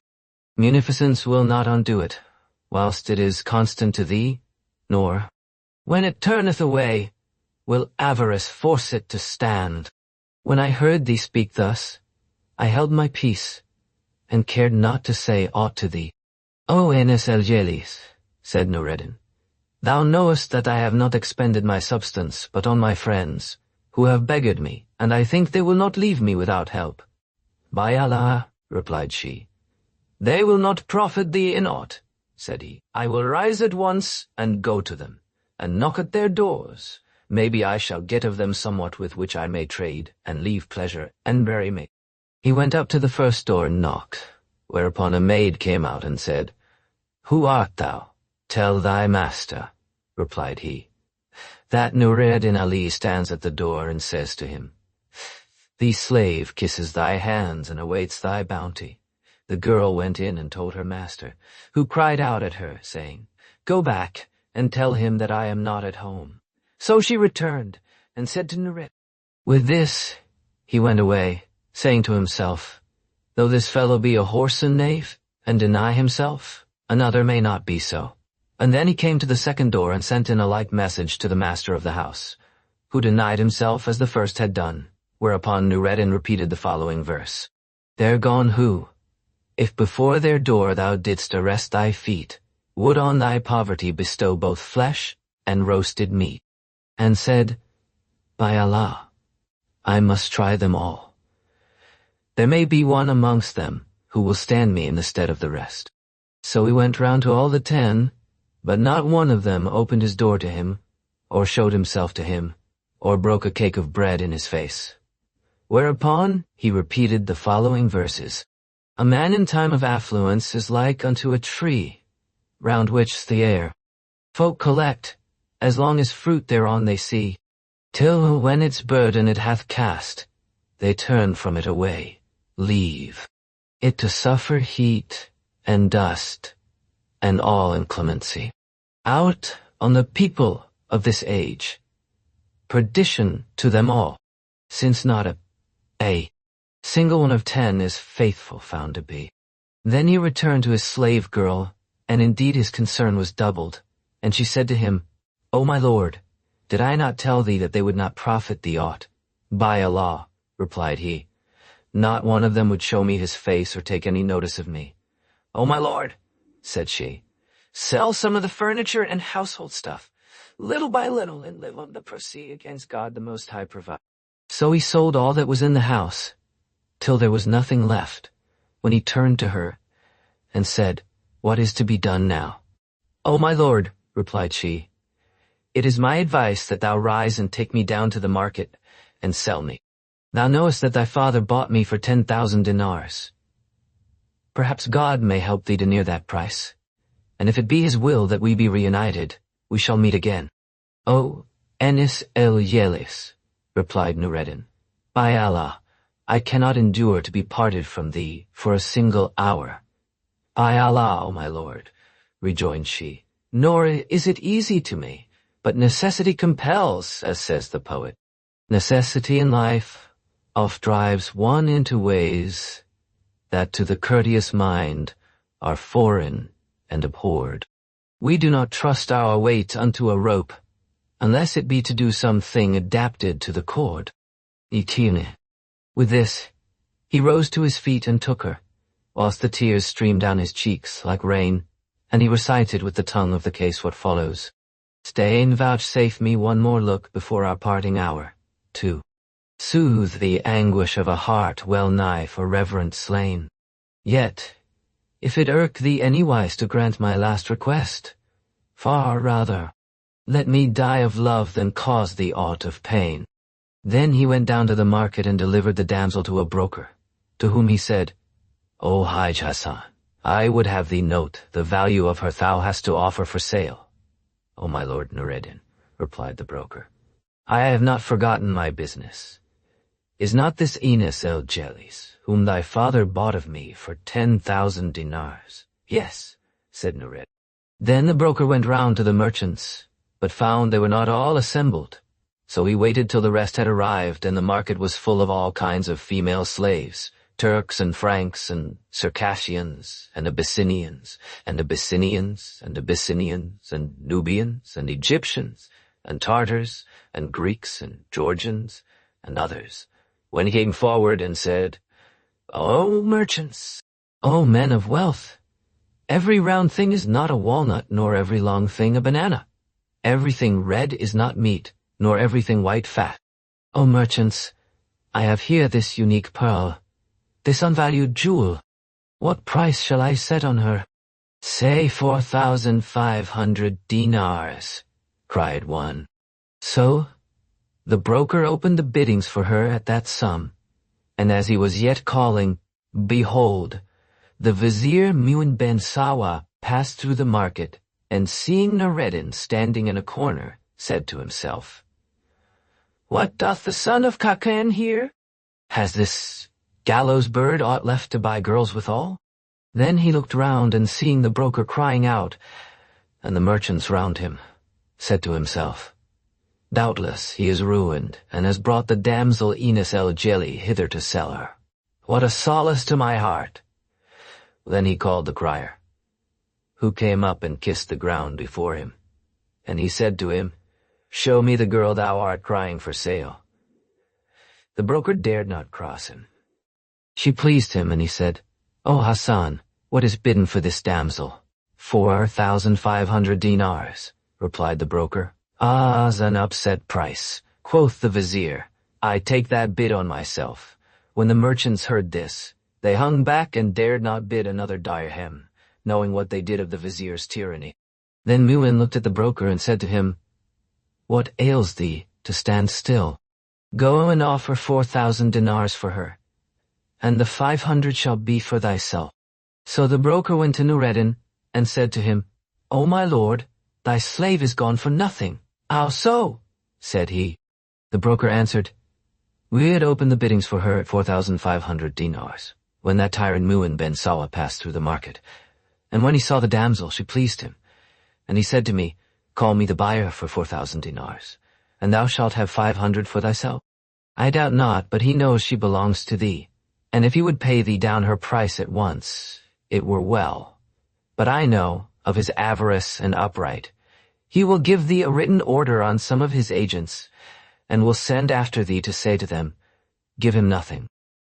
Munificence will not undo it, whilst it is constant to thee, nor, when it turneth away, will avarice force it to stand. When I heard thee speak thus, I held my peace, and cared not to say aught to thee. O Anis el-Jealous, said Noureddin, thou knowest that I have not expended my substance but on my friends, who have beggared me, and I think they will not leave me without help." "By Allah," replied she, "they will not profit thee in aught," said he. "I will rise at once and go to them, and knock at their doors. Maybe I shall get of them somewhat with which I may trade, and leave pleasure, and bury me." He went up to the first door and knocked, whereupon a maid came out and said, "Who art thou? Tell thy master," replied he, "that Nur-ed-Din Ali stands at the door and says to him, 'The slave kisses thy hands and awaits thy bounty.'" The girl went in and told her master, who cried out at her, saying, "Go back and tell him that I am not at home." So she returned and said to Nur-ed. With this he went away, saying to himself, "Though this fellow be a whoreson knave, and deny himself, another may not be so." And then he came to the second door and sent in a like message to the master of the house, who denied himself as the first had done, whereupon Nur-ed-Din repeated the following verse, "They're gone who, if before their door thou didst arrest thy feet, would on thy poverty bestow both flesh and roasted meat," and said, "By Allah, I must try them all. There may be one amongst them who will stand me in the stead of the rest." So he went round to all the 10, but not one of them opened his door to him, or showed himself to him, or broke a cake of bread in his face. Whereupon he repeated the following verses, "A man in time of affluence is like unto a tree, round which the air folk collect, as long as fruit thereon they see, till when its burden it hath cast, they turn from it away, leave it to suffer heat and dust and all inclemency. Out on the people of this age, perdition to them all, since not a single one of 10 is faithful found to be." Then he returned to his slave girl, and indeed his concern was doubled, and she said to him, "O my lord, did I not tell thee that they would not profit thee aught?" "By Allah," replied he, "not one of them would show me his face or take any notice of me." "O my lord," said she, "sell some of the furniture and household stuff, little by little, and live on the proceed against God the Most High provide." So he sold all that was in the house, till there was nothing left, when he turned to her and said, "What is to be done now?" "O my lord," replied she, "it is my advice that thou rise and take me down to the market and sell me. Thou knowest that thy father bought me for 10,000 dinars. Perhaps God may help thee to near that price, and if it be his will that we be reunited, we shall meet again." "O Enis el-Yelis," replied Nur-ed-Din, "by Allah, I cannot endure to be parted from thee for a single hour." "By Allah, O my lord," rejoined she, "nor is it easy to me, but necessity compels, as says the poet. Necessity in life oft drives one into ways that to the courteous mind are foreign and abhorred. We do not trust our weight unto a rope, unless it be to do some thing adapted to the cord." Ikine. With this, he rose to his feet and took her, whilst the tears streamed down his cheeks like rain, and he recited with the tongue of the case what follows. "Stay and vouchsafe me one more look before our parting hour, to soothe the anguish of a heart well nigh for reverence slain. Yet, if it irk thee anywise to grant my last request, far rather let me die of love than cause thee aught of pain." Then he went down to the market and delivered the damsel to a broker, to whom he said, "O Haj Hassan, I would have thee note the value of her thou hast to offer for sale." "O my lord Nur-ed-Din," replied the broker, "I have not forgotten my business. Is not this Enis el-Jelis, whom thy father bought of me for 10,000 dinars?" "Yes," said Nur-ed-Din. Then the broker went round to the merchants, but found they were not all assembled. So he waited till the rest had arrived, and the market was full of all kinds of female slaves, Turks and Franks and Circassians and Abyssinians and Abyssinians and Abyssinians and Nubians and Egyptians and Tartars and Greeks and Georgians and others, when he came forward and said, "O merchants, O men of wealth, every round thing is not a walnut, nor every long thing a banana. Everything red is not meat, nor everything white fat. O merchants, I have here this unique pearl, this unvalued jewel. What price shall I set on her? Say 4,500 dinars, cried one. So the broker opened the biddings for her at that sum, and as he was yet calling, behold, the Vizier Mu'in ben Sawa passed through the market, and seeing Noureddin standing in a corner, said to himself, What doth the son of Khacan here? Has this gallows bird aught left to buy girls withal? Then he looked round, and seeing the broker crying out, and the merchants round him, said to himself, Doubtless he is ruined, and has brought the damsel Enis el-Jeli hither to sell her. What a solace to my heart! Then he called the crier, who came up and kissed the ground before him. And he said to him, Show me the girl thou art crying for sale. The broker dared not cross him. She pleased him, and he said, O Hassan, what is bidden for this damsel? 4,500 dinars, replied the broker. Ah's an upset price, quoth the Vizier. I take that bid on myself. When the merchants heard this, they hung back and dared not bid another dirhem, knowing what they did of the Vizier's tyranny. Then Mu'in looked at the broker and said to him, What ails thee to stand still? Go and offer 4,000 dinars for her, and the 500 shall be for thyself. So the broker went to Noureddin and said to him, O my lord, thy slave is gone for nothing. How so? Said he. The broker answered, We had opened the biddings for her at 4,500 dinars, when that tyrant Mu'in ben Sawa passed through the market. And when he saw the damsel, she pleased him. And he said to me, Call me the buyer for 4,000 dinars, and thou shalt have 500 for thyself. I doubt not, but he knows she belongs to thee. And if he would pay thee down her price at once, it were well. But I know, of his avarice and upright, he will give thee a written order on some of his agents, and will send after thee to say to them, Give him nothing.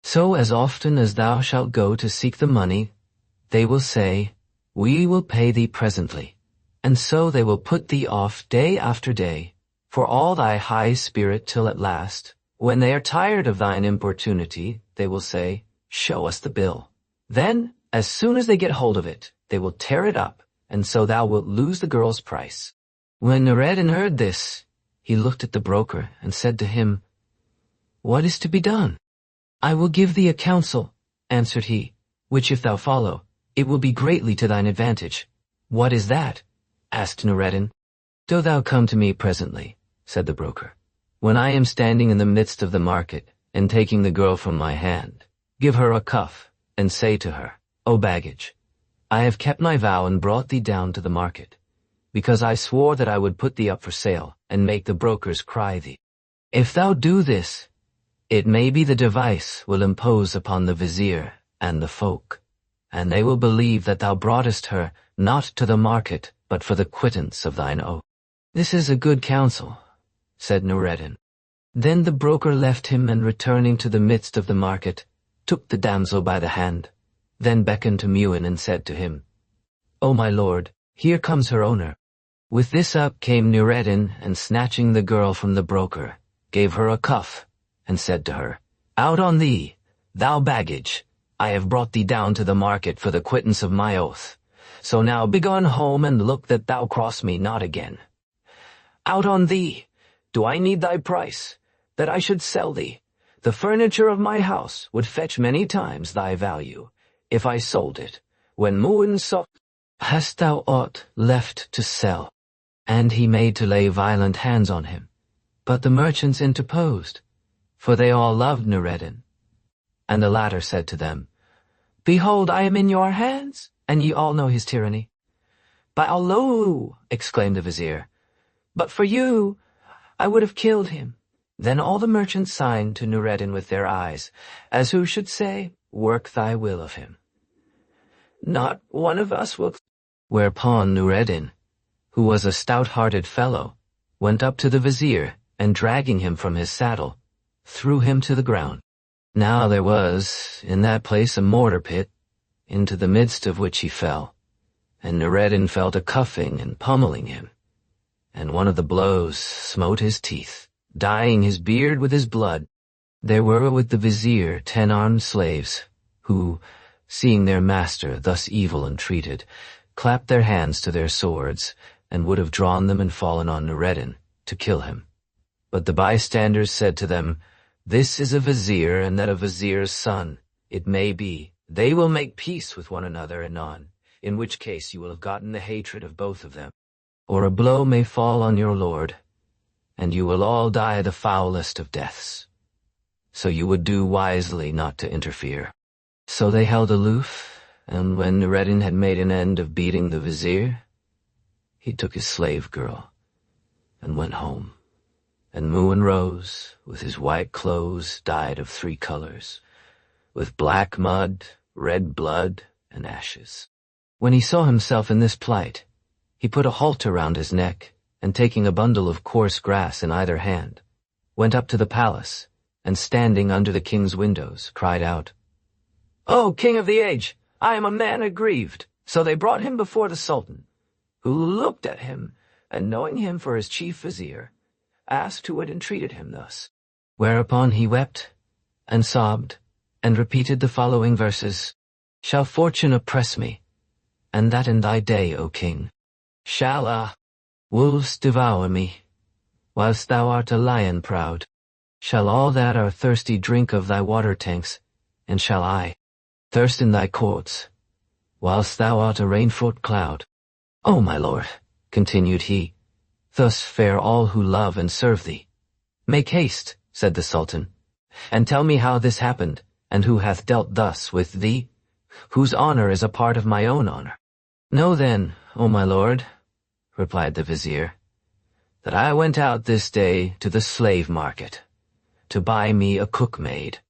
So as often as thou shalt go to seek the money, they will say, We will pay thee presently. And so they will put thee off day after day, for all thy high spirit till at last, when they are tired of thine importunity, they will say, Show us the bill. Then, as soon as they get hold of it, they will tear it up, and so thou wilt lose the girl's price. When Noureddin heard this, he looked at the broker and said to him, What is to be done? I will give thee a counsel, answered he, which if thou follow, it will be greatly to thine advantage. What is that? Asked Noureddin. Do thou come to me presently, said the broker, when I am standing in the midst of the market, and taking the girl from my hand. Give her a cuff, and say to her, O baggage, I have kept my vow and brought thee down to the market, because I swore that I would put thee up for sale, and make the brokers cry thee. If thou do this, it may be the device will impose upon the Vizier and the folk, and they will believe that thou broughtest her not to the market, but for the quittance of thine oath. This is a good counsel, said Noureddin. Then the broker left him, and returning to the midst of the market, took the damsel by the hand, then beckoned to Mu'in and said to him, O my lord, here comes her owner. With this up came Noureddin, and snatching the girl from the broker, gave her a cuff, and said to her, Out on thee, thou baggage, I have brought thee down to the market for the quittance of my oath. So now begone home, and look that thou cross me not again. Out on thee, do I need thy price, that I should sell thee? The furniture of my house would fetch many times thy value, if I sold it. When Mu'in saw, Hast thou aught left to sell? And he made to lay violent hands on him. But the merchants interposed, for they all loved Noureddin. And the latter said to them, Behold, I am in your hands, and ye all know his tyranny. By Allah, exclaimed the Vizier, but for you, I would have killed him. Then all the merchants signed to Noureddin with their eyes, as who should say, Work thy will of him. Not one of us will. Whereupon Noureddin, who was a stout-hearted fellow, went up to the Vizier, and dragging him from his saddle, threw him to the ground. Now there was in that place a mortar pit, into the midst of which he fell, and Noureddin fell to cuffing and pummeling him, and one of the blows smote his teeth. dyeing his beard with his blood. There were with the Vizier 10 armed slaves, who, seeing their master thus evil entreated, clapped their hands to their swords, and would have drawn them and fallen on Noureddin, to kill him. But the bystanders said to them, "This is a Vizier, and that a Vizier's son. It may be, they will make peace with one another anon, in which case you will have gotten the hatred of both of them. Or a blow may fall on your lord, and you will all die the foulest of deaths. So you would do wisely not to interfere." So they held aloof, and when Noureddin had made an end of beating the Vizier, he took his slave girl and went home. And Muin rose, with his white clothes dyed of 3 colors, with black mud, red blood, and ashes. When he saw himself in this plight, he put a halter round his neck, and taking a bundle of coarse grass in either hand, went up to the palace, and standing under the king's windows, cried out, "O king of the age, I am a man aggrieved." So they brought him before the Sultan, who looked at him, and knowing him for his chief vizier, asked who had entreated him thus. Whereupon he wept, and sobbed, and repeated the following verses, "Shall fortune oppress me, and that in thy day, O king? Shall wolves devour me, whilst thou art a lion proud? Shall all that are thirsty drink of thy water tanks, and shall I thirst in thy courts, whilst thou art a rain-fraught cloud? O my lord," continued he, "thus fare all who love and serve thee." "Make haste," said the Sultan, "and tell me how this happened, and who hath dealt thus with thee, whose honor is a part of my own honor." "Know then, O my lord," replied the Vizier, "that I went out this day to the slave market, to buy me a cook-maid,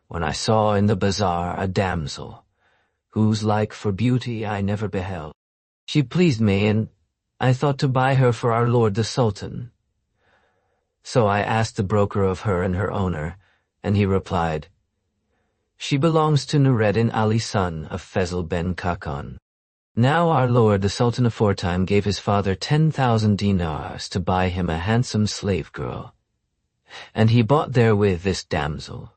when I saw in the bazaar a damsel, whose like for beauty I never beheld. She pleased me, and I thought to buy her for our lord the Sultan. So I asked the broker of her and her owner, and he replied, 'She belongs to Noureddin Ali, son of Fezl ben Khakan.' Now our lord the Sultan aforetime gave his father 10,000 dinars to buy him a handsome slave girl, and he bought therewith this damsel,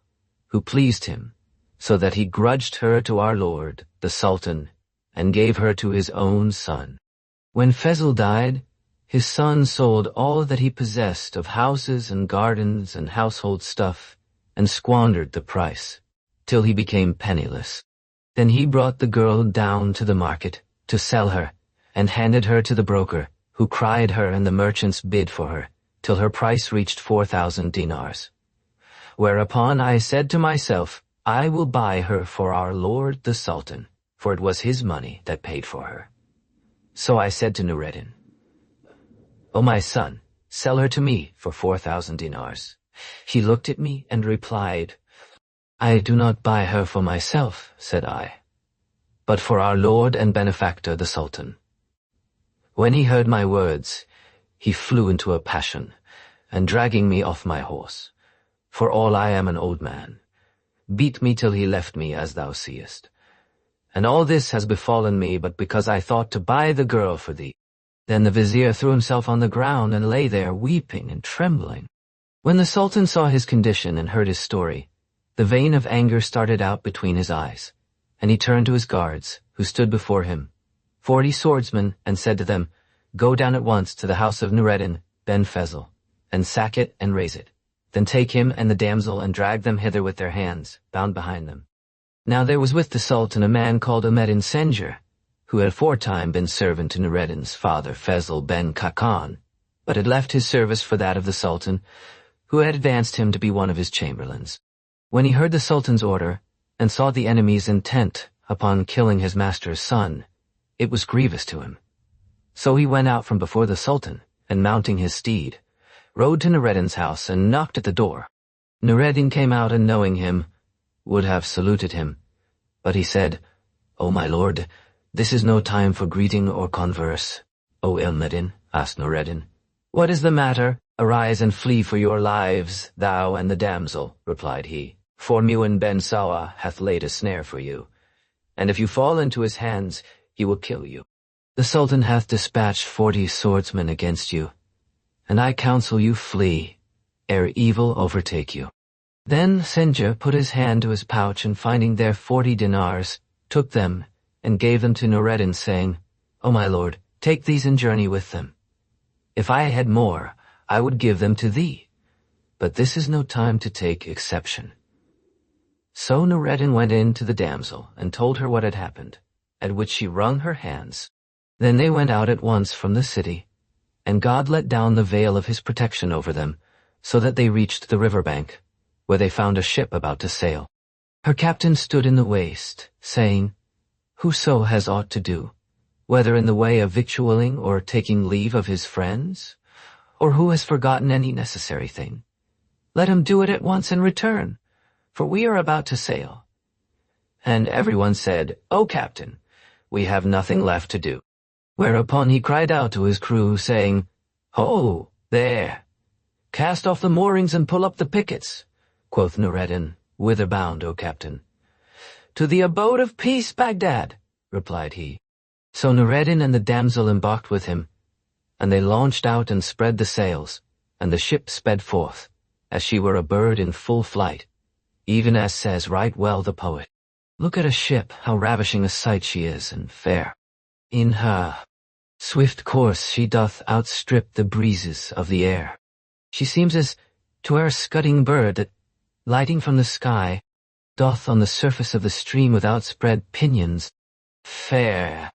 who pleased him, so that he grudged her to our lord the Sultan, and gave her to his own son. When Fezl died, his son sold all that he possessed of houses and gardens and household stuff, and squandered the price, till he became penniless. Then he brought the girl down to the market to sell her, and handed her to the broker, who cried her and the merchants bid for her, till her price reached 4,000 dinars. Whereupon I said to myself, I will buy her for our lord the Sultan, for it was his money that paid for her. So I said to Noureddin, O my son, sell her to me for 4,000 dinars. He looked at me and replied, I do not buy her for myself, said I, but for our lord and benefactor the Sultan. When he heard my words, he flew into a passion, and dragging me off my horse, for all I am an old man, beat me till he left me, as thou seest. And all this has befallen me but because I thought to buy the girl for thee. Then the Vizier threw himself on the ground and lay there weeping and trembling. When the Sultan saw his condition and heard his story, the vein of anger started out between his eyes, and he turned to his guards, who stood before him, 40 swordsmen, and said to them, Go down at once to the house of Noureddin ben Fezl, and sack it and raze it. Then take him and the damsel and drag them hither with their hands, bound behind them. Now there was with the Sultan a man called Ahmedin Senjer, who had aforetime been servant to Noureddin's father Fezl ben Khakan, but had left his service for that of the Sultan, who had advanced him to be one of his chamberlains. When he heard the Sultan's order, and saw the enemy's intent upon killing his master's son, it was grievous to him. So he went out from before the Sultan, and mounting his steed, rode to Noureddin's house and knocked at the door. Noureddin came out, and knowing him, would have saluted him, but he said, O my lord, this is no time for greeting or converse. O Ahmedin, asked Noureddin, What is the matter? Arise and flee for your lives, thou and the damsel, replied he, for Muin ben Sawa hath laid a snare for you, and if you fall into his hands, he will kill you. The Sultan hath dispatched 40 swordsmen against you, and I counsel you flee, ere evil overtake you. Then Senja put his hand to his pouch, and finding there 40 dinars, took them, and gave them to Nureddin, saying, O my lord, take these and journey with them. If I had more, I would give them to thee, but this is no time to take exception. So Nureddin went in to the damsel, and told her what had happened, at which she wrung her hands. Then they went out at once from the city, and God let down the veil of his protection over them, so that they reached the river bank, where they found a ship about to sail. Her captain stood in the waist, saying, Whoso has aught to do, whether in the way of victualling or taking leave of his friends, or who has forgotten any necessary thing, let him do it at once and return, for we are about to sail. And everyone said, O captain, we have nothing left to do. Whereupon he cried out to his crew, saying, Ho, there! Cast off the moorings and pull up the pickets. Quoth Nureddin, Whither bound, O captain? To the abode of peace, Baghdad, replied he. So Nureddin and the damsel embarked with him, and they launched out and spread the sails, and the ship sped forth, as she were a bird in full flight, even as says right well the poet. Look at a ship, how ravishing a sight she is, and fair. In her swift course she doth outstrip the breezes of the air. She seems as to a scudding bird that, lighting from the sky, doth on the surface of the stream with outspread pinions. Fair.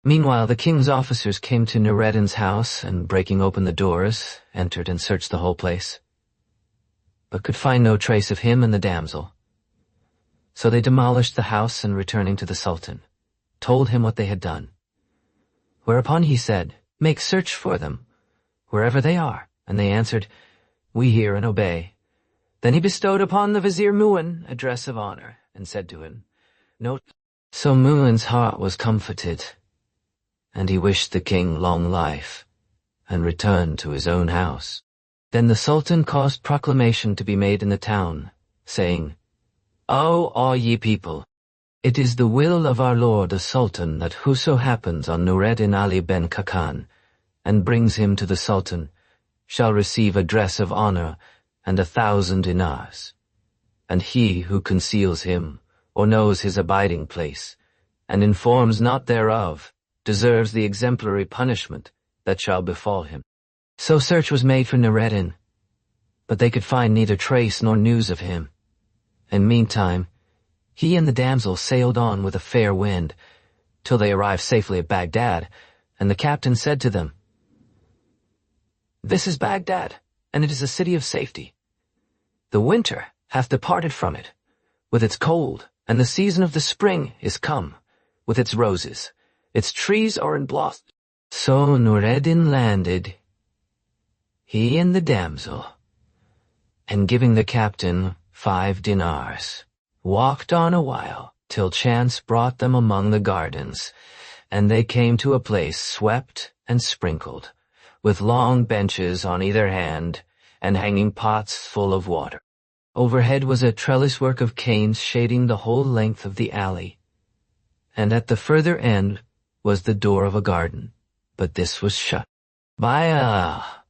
Meanwhile the king's officers came to Nureddin's house, and breaking open the doors, entered and searched the whole place, but could find no trace of him and the damsel. So they demolished the house, and returning to the Sultan, told him what they had done. Whereupon he said, Make search for them, wherever they are. And they answered, We hear and obey. Then he bestowed upon the Vizier Mu'in a dress of honor, and said to him, Note. So Mu'in's heart was comforted, and he wished the king long life, and returned to his own house. Then the Sultan caused proclamation to be made in the town, saying, O all ye people, it is the will of our lord the Sultan that whoso happens on Nureddin Ali ben Kakan, and brings him to the Sultan, shall receive a dress of honor and 1,000 dinars. And he who conceals him, or knows his abiding place, and informs not thereof, deserves the exemplary punishment that shall befall him. So search was made for Nureddin, but they could find neither trace nor news of him. And meantime, he and the damsel sailed on with a fair wind, till they arrived safely at Baghdad, and the captain said to them, This is Baghdad, and it is a city of safety. The winter hath departed from it, with its cold, and the season of the spring is come, with its roses. Its trees are in blossom. So Nureddin landed, he and the damsel, and giving the captain 5 dinars, walked on a while, till chance brought them among the gardens, and they came to a place swept and sprinkled, with long benches on either hand, and hanging pots full of water. Overhead was a trellis work of canes shading the whole length of the alley, and at the further end was the door of a garden, but this was shut. By Allah,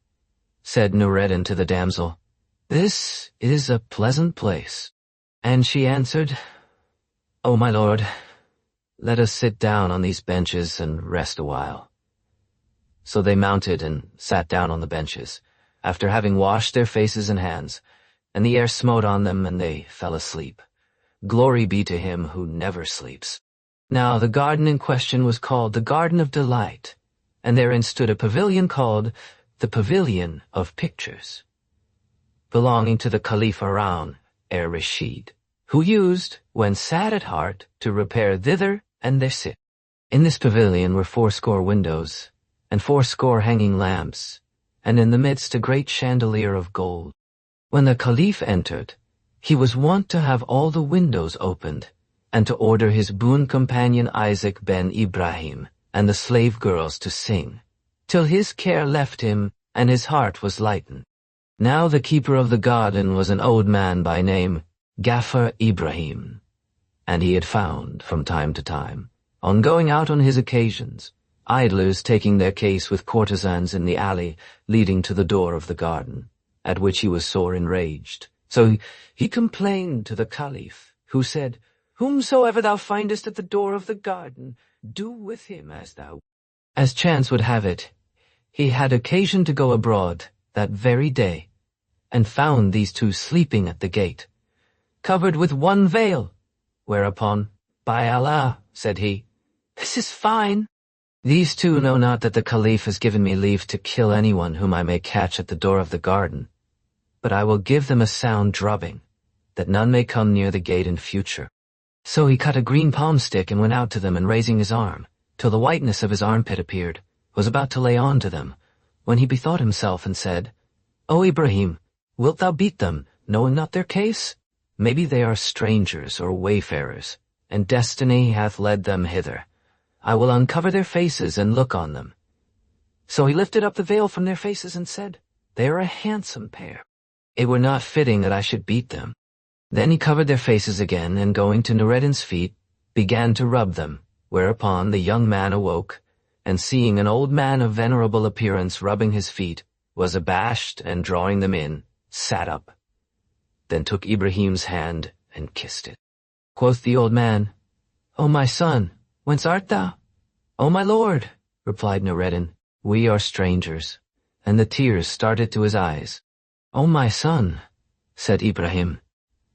said Nureddin to the damsel, this is a pleasant place. And she answered, O my lord, let us sit down on these benches and rest a while. So they mounted and sat down on the benches, after having washed their faces and hands, and the air smote on them, and they fell asleep. Glory be to him who never sleeps. Now the garden in question was called the Garden of Delight, and therein stood a pavilion called the Pavilion of Pictures, belonging to the Caliph Harun Rashid, who used, when sad at heart, to repair thither and there sit. In this pavilion were 80 windows, and 80 hanging lamps, and in the midst a great chandelier of gold. When the Caliph entered, he was wont to have all the windows opened, and to order his boon companion Isaac ben Ibrahim and the slave girls to sing, till his care left him and his heart was lightened. Now the keeper of the garden was an old man by name Ghaffar Ibrahim, and he had found, from time to time, on going out on his occasions, idlers taking their case with courtesans in the alley leading to the door of the garden, at which he was sore enraged. So he complained to the Caliph, who said, "Whomsoever thou findest at the door of the garden, do with him as thou." As chance would have it, he had occasion to go abroad that very day, and found these two sleeping at the gate, covered with one veil, whereupon, "By Allah," said he, "this is fine. These two know not that the Caliph has given me leave to kill anyone whom I may catch at the door of the garden, but I will give them a sound drubbing, that none may come near the gate in future." So he cut a green palm stick and went out to them, and raising his arm, till the whiteness of his armpit appeared, was about to lay on to them, when he bethought himself and said, "O Ibrahim, wilt thou beat them, knowing not their case? Maybe they are strangers or wayfarers, and destiny hath led them hither. I will uncover their faces and look on them." So he lifted up the veil from their faces and said, "They are a handsome pair. It were not fitting that I should beat them." Then he covered their faces again, and going to Nureddin's feet, began to rub them, whereupon the young man awoke, and seeing an old man of venerable appearance rubbing his feet, was abashed, and drawing them in, sat up. Then took Ibrahim's hand and kissed it. Quoth the old man, "O my son, whence art thou?" "O my lord," replied Nureddin, "we are strangers," and the tears started to his eyes. "O my son," said Ibrahim,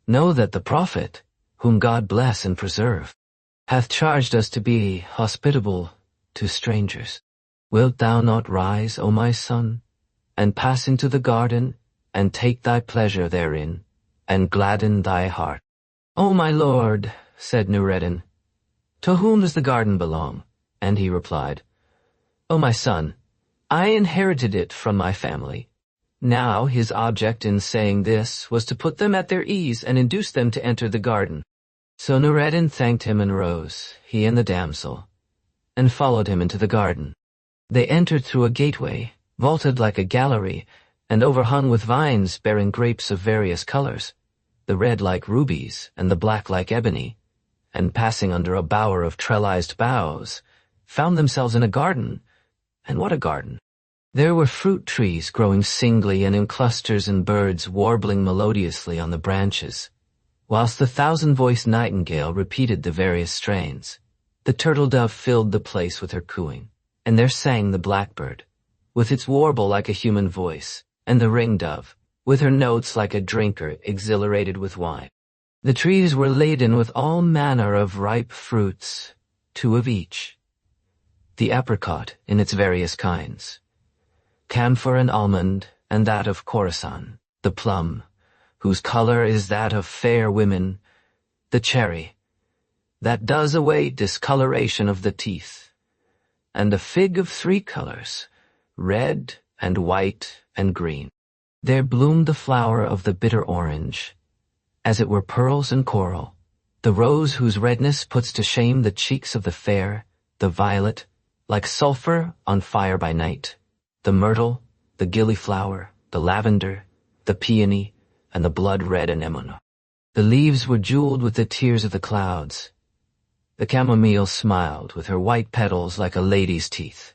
"know that the Prophet, whom God bless and preserve, hath charged us to be hospitable to strangers. Wilt thou not rise, O my son, and pass into the garden, and take thy pleasure therein, and gladden thy heart?" "O my lord," said Nureddin, "to whom does the garden belong?" And he replied, "O my son, I inherited it from my family." Now his object in saying this was to put them at their ease and induce them to enter the garden. So Nureddin thanked him and rose, he and the damsel, and followed him into the garden. They entered through a gateway, vaulted like a gallery, and overhung with vines bearing grapes of various colors, the red like rubies and the black like ebony, and passing under a bower of trellised boughs, found themselves in a garden. And what a garden! There were fruit trees growing singly and in clusters, and birds warbling melodiously on the branches, whilst the thousand-voiced nightingale repeated the various strains. The turtle-dove filled the place with her cooing, and there sang the blackbird, with its warble like a human voice, and the ring-dove, with her notes like a drinker exhilarated with wine. The trees were laden with all manner of ripe fruits, 2 of each. The apricot in its various kinds, camphor and almond, and that of Khorasan, the plum, whose color is that of fair women, the cherry, that does away discoloration of the teeth, and a fig of 3 colors, red and white and green. There bloomed the flower of the bitter orange, as it were pearls and coral, the rose whose redness puts to shame the cheeks of the fair, the violet, like sulphur on fire by night, the myrtle, the gillyflower, the lavender, the peony, and the blood-red anemone. The leaves were jeweled with the tears of the clouds. The chamomile smiled with her white petals like a lady's teeth,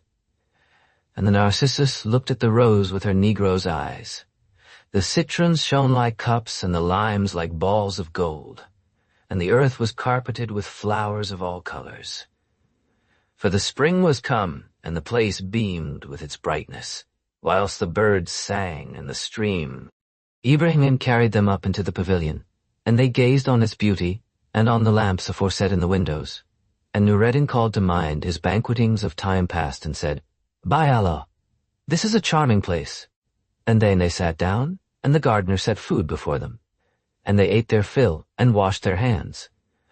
and the narcissus looked at the rose with her negro's eyes. The citrons shone like cups, and the limes like balls of gold, and the earth was carpeted with flowers of all colors. For the spring was come, and the place beamed with its brightness, whilst the birds sang and the stream. Ibrahim carried them up into the pavilion, and they gazed on its beauty, and on the lamps aforesaid in the windows. And Nureddin called to mind his banquetings of time past, and said, "By Allah, this is a charming place." And then they sat down, and the gardener set food before them, and they ate their fill, and washed their hands.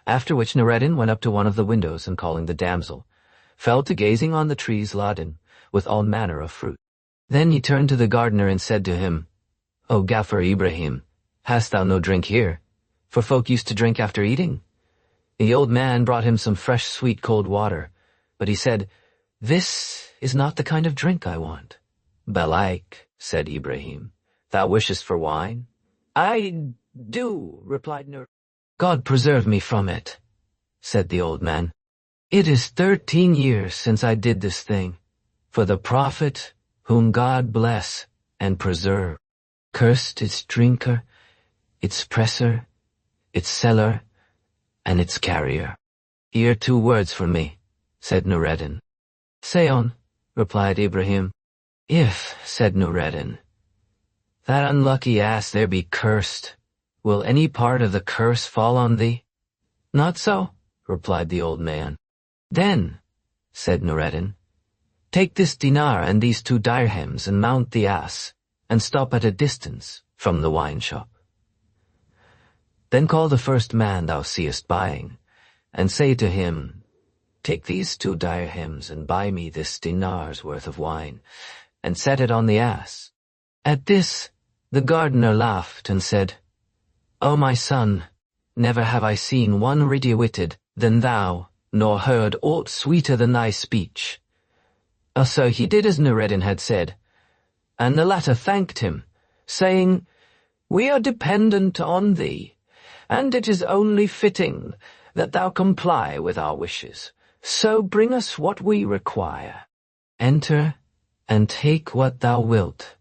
After which Nureddin went up to one of the windows, and calling the damsel, fell to gazing on the trees laden with all manner of fruit. Then he turned to the gardener and said to him, "O Gaffer Ibrahim, hast thou no drink here? For folk used to drink after eating." The old man brought him some fresh sweet cold water, but he said, "This is not the kind of drink I want." "Belike," said Ibrahim, "thou wishest for wine?" "I do," replied Nur. "God preserve me from it," said the old man. "It is 13 years since I did this thing, for the Prophet, whom God bless and preserve." Cursed its drinker, its presser, its seller, and its carrier. Here 2 words for me, said Noureddin. Say on, replied Ibrahim. If, said Noureddin, that unlucky ass there be cursed, will any part of the curse fall on thee? Not so, replied the old man. Then, said Noureddin, take this dinar and these 2 dirhams and mount the ass, and stop at a distance from the wine shop. Then call the first man thou seest buying, and say to him, take these 2 dirhams and buy me this dinar's worth of wine, and set it on the ass. At this, the gardener laughed and said, O my son, never have I seen one readier-witted than thou, nor heard aught sweeter than thy speech. So he did as Noureddin had said, and the latter thanked him, saying, We are dependent on thee, and it is only fitting that thou comply with our wishes. So bring us what we require. Enter, and take what thou wilt.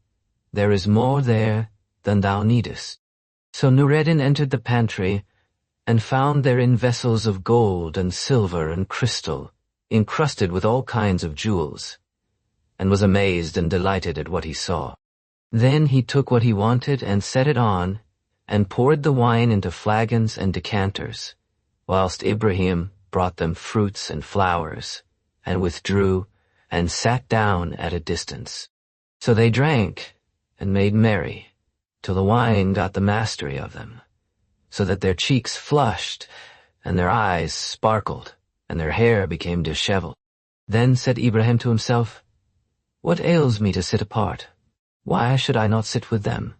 There is more there than thou needest. So Noureddin entered the pantry, and found therein vessels of gold and silver and crystal, encrusted with all kinds of jewels, and was amazed and delighted at what he saw. Then he took what he wanted and set it on, and poured the wine into flagons and decanters, whilst Ibrahim brought them fruits and flowers, and withdrew, and sat down at a distance. So they drank, and made merry, till the wine got the mastery of them, so that their cheeks flushed, and their eyes sparkled, and their hair became disheveled. Then said Ibrahim to himself, What ails me to sit apart? Why should I not sit with them?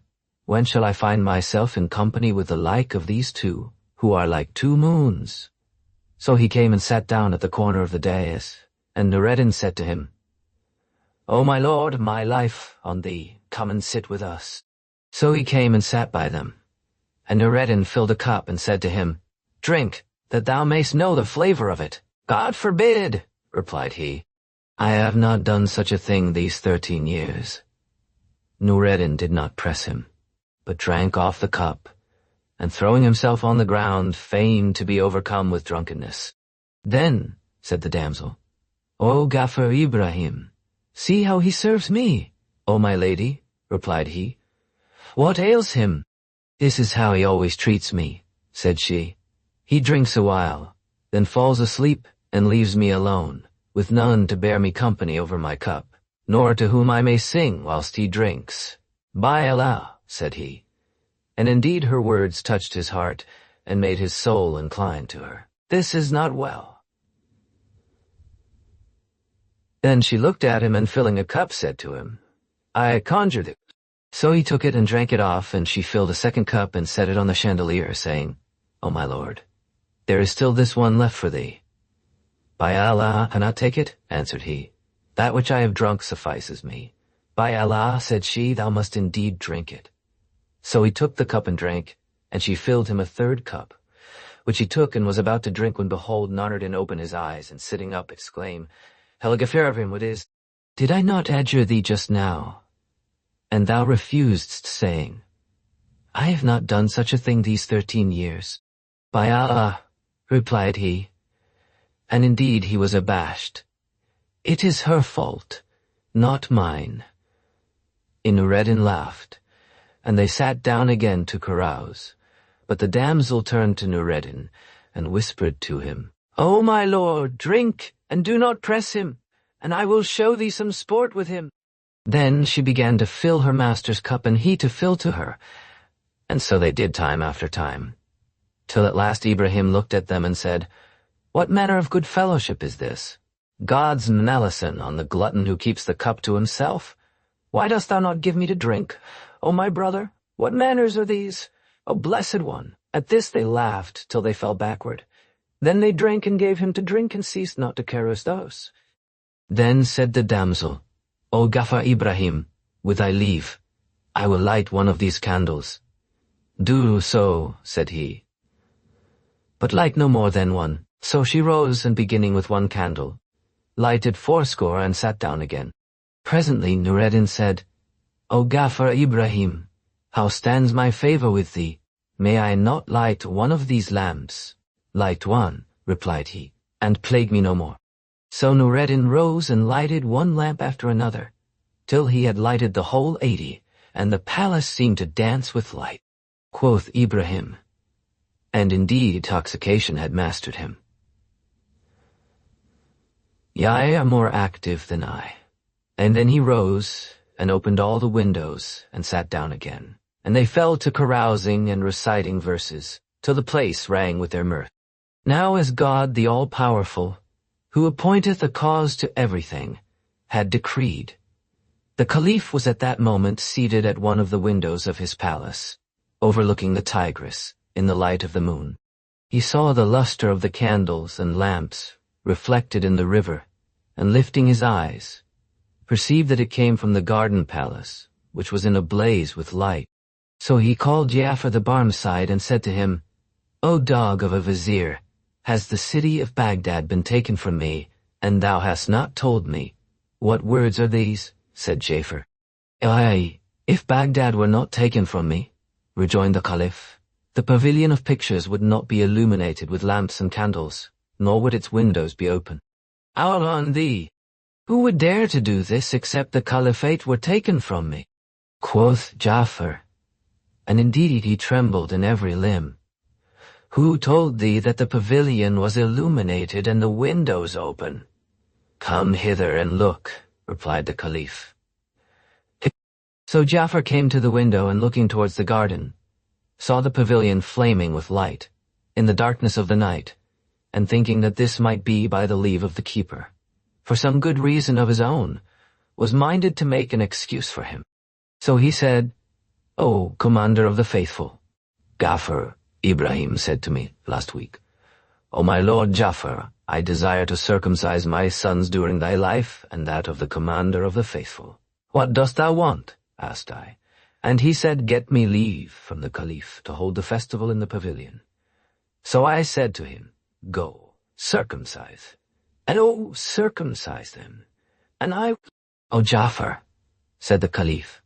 When shall I find myself in company with the like of these 2, who are like 2 moons? So he came and sat down at the corner of the dais, and Noureddin said to him, O my lord, my life on thee, come and sit with us. So he came and sat by them. And Noureddin filled a cup and said to him, Drink, that thou mayst know the flavor of it. God forbid, replied he. I have not done such a thing these 13 years. Noureddin did not press him, but drank off the cup, and throwing himself on the ground, feigned to be overcome with drunkenness. Then, said the damsel, O Ghaffar Ibrahim, see how he serves me. O my lady, replied he, what ails him? This is how he always treats me, said she. He drinks a while, then falls asleep and leaves me alone, with none to bear me company over my cup, nor to whom I may sing whilst he drinks. By Allah, said he. And indeed her words touched his heart, and made his soul incline to her. This is not well. Then she looked at him, and filling a cup said to him, I conjure thee. So he took it and drank it off, and she filled a second cup and set it on the chandelier, saying, O my lord, there is still this one left for thee. By Allah, cannot take it, answered he. That which I have drunk suffices me. By Allah, said she, thou must indeed drink it. So he took the cup and drank, and she filled him a third cup, which he took and was about to drink when behold Noureddin opened his eyes, and sitting up exclaimed, Hell Ghaffar, what is? Did I not adjure thee just now? And thou refused, saying, I have not done such a thing these 13 years. By Allah, replied he, and indeed he was abashed. It is her fault, not mine. Noureddin laughed, and they sat down again to carouse. But the damsel turned to Noureddin, and whispered to him, O my lord, drink, and do not press him, and I will show thee some sport with him. Then she began to fill her master's cup, and he to fill to her, and so they did time after time, till at last Ibrahim looked at them and said, What manner of good fellowship is this? God's malison on the glutton who keeps the cup to himself. Why dost thou not give me to drink? O my brother, what manners are these? O blessed one! At this they laughed till they fell backward. Then they drank and gave him to drink, and ceased not to caress those. Then said the damsel, O Ghaffar Ibrahim, with thy leave, I will light one of these candles. Do so, said he. But light no more than one. So she rose, and beginning with one candle, lighted 80 and sat down again. Presently Noureddin said, O Ghaffar Ibrahim, how stands my favor with thee? May I not light one of these lamps? Light one, replied he, and plague me no more. So Noureddin rose and lighted one lamp after another, till he had lighted the whole 80, and the palace seemed to dance with light. Quoth Ibrahim, and indeed intoxication had mastered him, "Ye are more active than I." And then he rose and opened all the windows and sat down again, and they fell to carousing and reciting verses, till the place rang with their mirth. Now as God the all-powerful, who appointeth a cause to everything, had decreed, the Caliph was at that moment seated at one of the windows of his palace, overlooking the Tigris, in the light of the moon. He saw the luster of the candles and lamps reflected in the river, and lifting his eyes, perceived that it came from the garden palace, which was in a blaze with light. So he called Ja'far the Barmecide and said to him, "O dog of a vizier, has the city of Baghdad been taken from me, and thou hast not told me? What words are these?" said Ja'far. "Aye, if Baghdad were not taken from me," rejoined the Caliph, "the pavilion of pictures would not be illuminated with lamps and candles, nor would its windows be open. Out on thee! Who would dare to do this except the Caliphate were taken from me?" Quoth Ja'far, and indeed he trembled in every limb, "Who told thee that the pavilion was illuminated and the windows open?" "Come hither and look," replied the Caliph. So Ja'far came to the window and looking towards the garden, saw the pavilion flaming with light, in the darkness of the night, and thinking that this might be by the leave of the keeper, for some good reason of his own, was minded to make an excuse for him. So he said, "O Commander of the Faithful, Ja'far, Ibrahim said to me last week, 'O my lord Ja'far, I desire to circumcise my sons during thy life and that of the Commander of the Faithful.' 'What dost thou want?' asked I. And he said, 'Get me leave from the Caliph to hold the festival in the pavilion.' So I said to him, 'Go, circumcise, and circumcise them, and I—'" "O Ja'far," said the Caliph,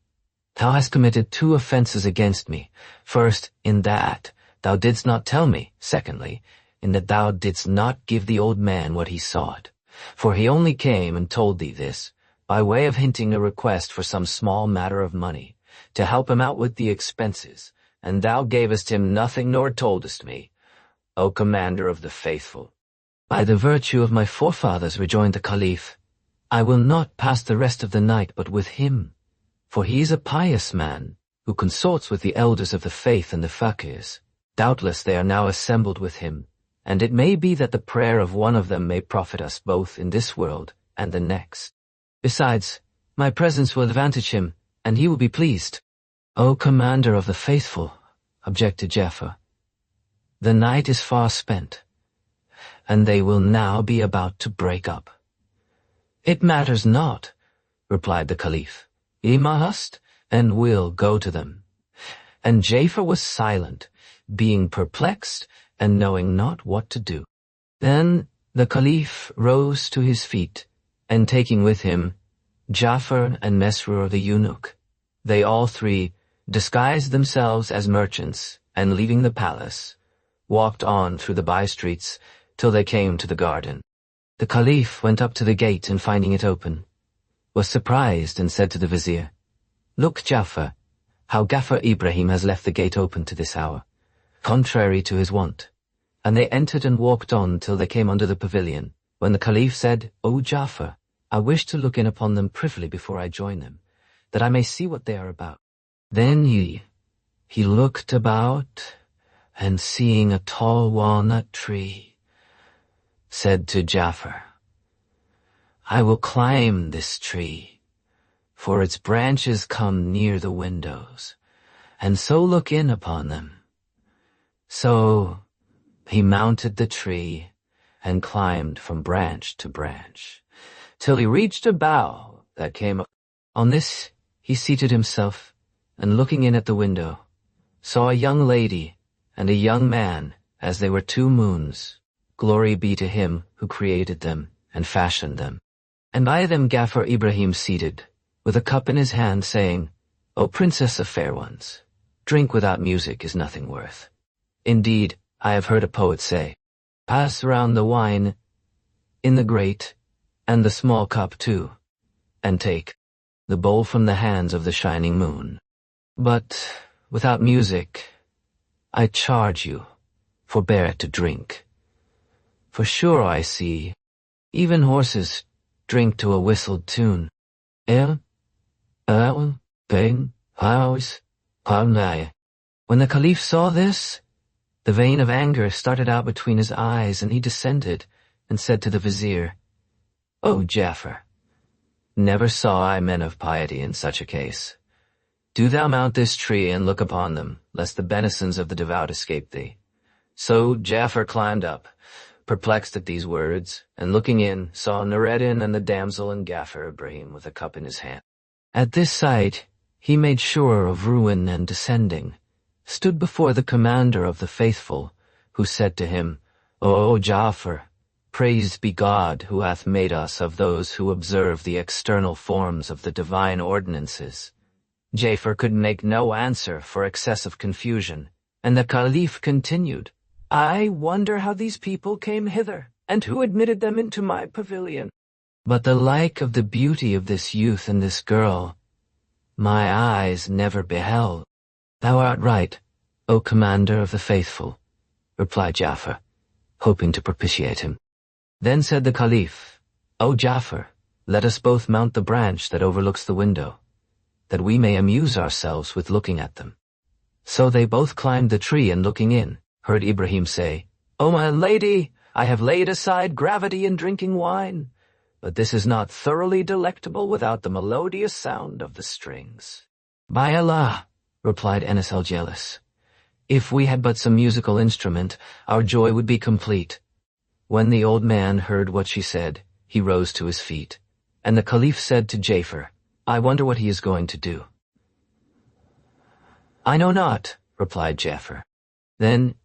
"thou hast committed 2 offenses against me. First, in that thou didst not tell me. Secondly, in that thou didst not give the old man what he sought. For he only came and told thee this, by way of hinting a request for some small matter of money, to help him out with the expenses, and thou gavest him nothing nor toldest me. O Commander of the Faithful." "By the virtue of my forefathers," rejoined the Caliph, "I will not pass the rest of the night but with him, for he is a pious man, who consorts with the elders of the faith and the fakirs. Doubtless they are now assembled with him, and it may be that the prayer of one of them may profit us both in this world and the next. Besides, my presence will advantage him, and he will be pleased." "O Commander of the Faithful," objected Ja'far, "the night is far spent, and they will now be about to break up." "It matters not," replied the Caliph. "Ye must and will go to them." And Ja'far was silent, being perplexed and knowing not what to do. Then the Caliph rose to his feet, and taking with him Ja'far and Mesrur the eunuch, they all 3 disguised themselves as merchants, and leaving the palace, walked on through the by-streets till they came to the garden. The Caliph went up to the gate, and finding it open, was surprised and said to the Vizier, "Look, Ja'far, how Ghaffar Ibrahim has left the gate open to this hour, contrary to his wont." And they entered and walked on till they came under the pavilion, when the Caliph said, "O Ja'far, I wish to look in upon them privily before I join them, that I may see what they are about." Then he looked about, and seeing a tall walnut tree, said to Ja'far, "I will climb this tree, for its branches come near the windows, and so look in upon them." So he mounted the tree and climbed from branch to branch, till he reached a bough that came up. On this he seated himself, and looking in at the window, saw a young lady and a young man as they were 2 moons, glory be to him who created them and fashioned them. And by them Ghaffar Ibrahim seated, with a cup in his hand, saying, "O Princess of fair ones, drink without music is nothing worth. Indeed, I have heard a poet say, pass round the wine in the great, and the small cup too, and take the bowl from the hands of the shining moon. But without music, I charge you, forbear to drink. For sure I see, even horses drink to a whistled tune. When the Caliph saw this, the vein of anger started out between his eyes, and he descended and said to the Vizier, O Ja'far, never saw I men of piety in such a case. Do thou mount this tree and look upon them, lest the benisons of the devout escape thee. So Ja'far climbed up, perplexed at these words, and looking in, saw Noureddin and the damsel and Ghaffar Ibrahim with a cup in his hand. At this sight, he made sure of ruin and descending, stood before the commander of the faithful, who said to him, O Ja'far, praised be God who hath made us of those who observe the external forms of the divine ordinances. Ja'far could make no answer for excessive confusion, and the Caliph continued, I wonder how these people came hither, and who admitted them into my pavilion. But the like of the beauty of this youth and this girl, my eyes never beheld. Thou art right, O Commander of the Faithful, replied Ja'far, hoping to propitiate him. Then said the Caliph, O Ja'far, let us both mount the branch that overlooks the window, that we may amuse ourselves with looking at them. So they both climbed the tree, and looking in, heard Ibrahim say, O my lady, I have laid aside gravity in drinking wine, but this is not thoroughly delectable without the melodious sound of the strings. By Allah, replied Anas al-Jealous, if we had but some musical instrument, our joy would be complete. When the old man heard what she said, he rose to his feet, and the Caliph said to Ja'far, I wonder what he is going to do. I know not, replied Ja'far. Then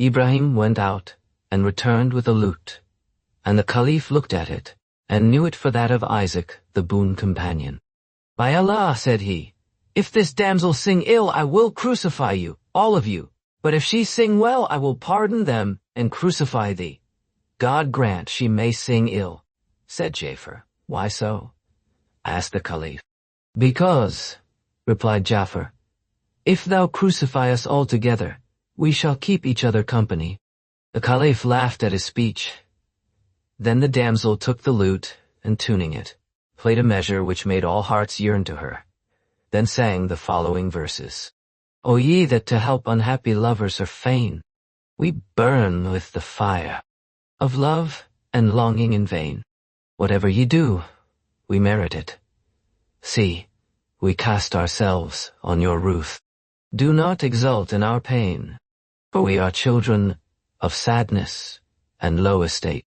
Ibrahim went out and returned with a lute, and the Caliph looked at it, and knew it for that of Isaac, the boon companion. By Allah, said he, if this damsel sing ill, I will crucify you, all of you, but if she sing well, I will pardon them and crucify thee. God grant she may sing ill, said Ja'far. Why so? Asked the Caliph. Because, replied Ja'far, if thou crucify us all together, we shall keep each other company. The Caliph laughed at his speech. Then the damsel took the lute, and tuning it, played a measure which made all hearts yearn to her, then sang the following verses. O ye that to help unhappy lovers are fain, we burn with the fire of love and longing in vain. Whatever ye do, we merit it. See, we cast ourselves on your roof. Do not exult in our pain, for we are children of sadness and low estate.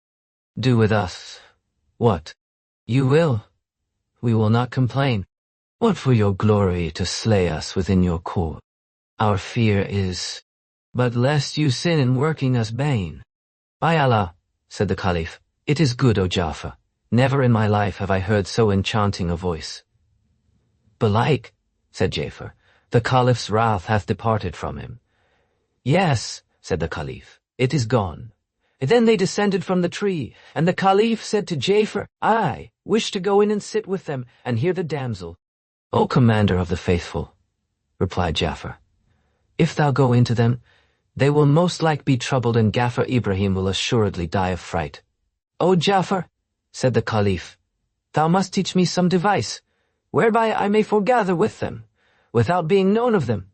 Do with us what you will. We will not complain. What for your glory to slay us within your court? Our fear is but lest you sin in working us bane. By Allah, said the Caliph, it is good, O Ja'far. Never in my life have I heard so enchanting a voice. Belike, said Ja'far, the Caliph's wrath hath departed from him. Yes, said the Caliph, it is gone. Then they descended from the tree, and the Caliph said to Ja'far, I wish to go in and sit with them, and hear the damsel. O Commander of the Faithful, replied Ja'far, if thou go into them, they will most like be troubled, and Ghaffar Ibrahim will assuredly die of fright. O Ja'far, said the Caliph, thou must teach me some device, whereby I may foregather with them, without being known of them.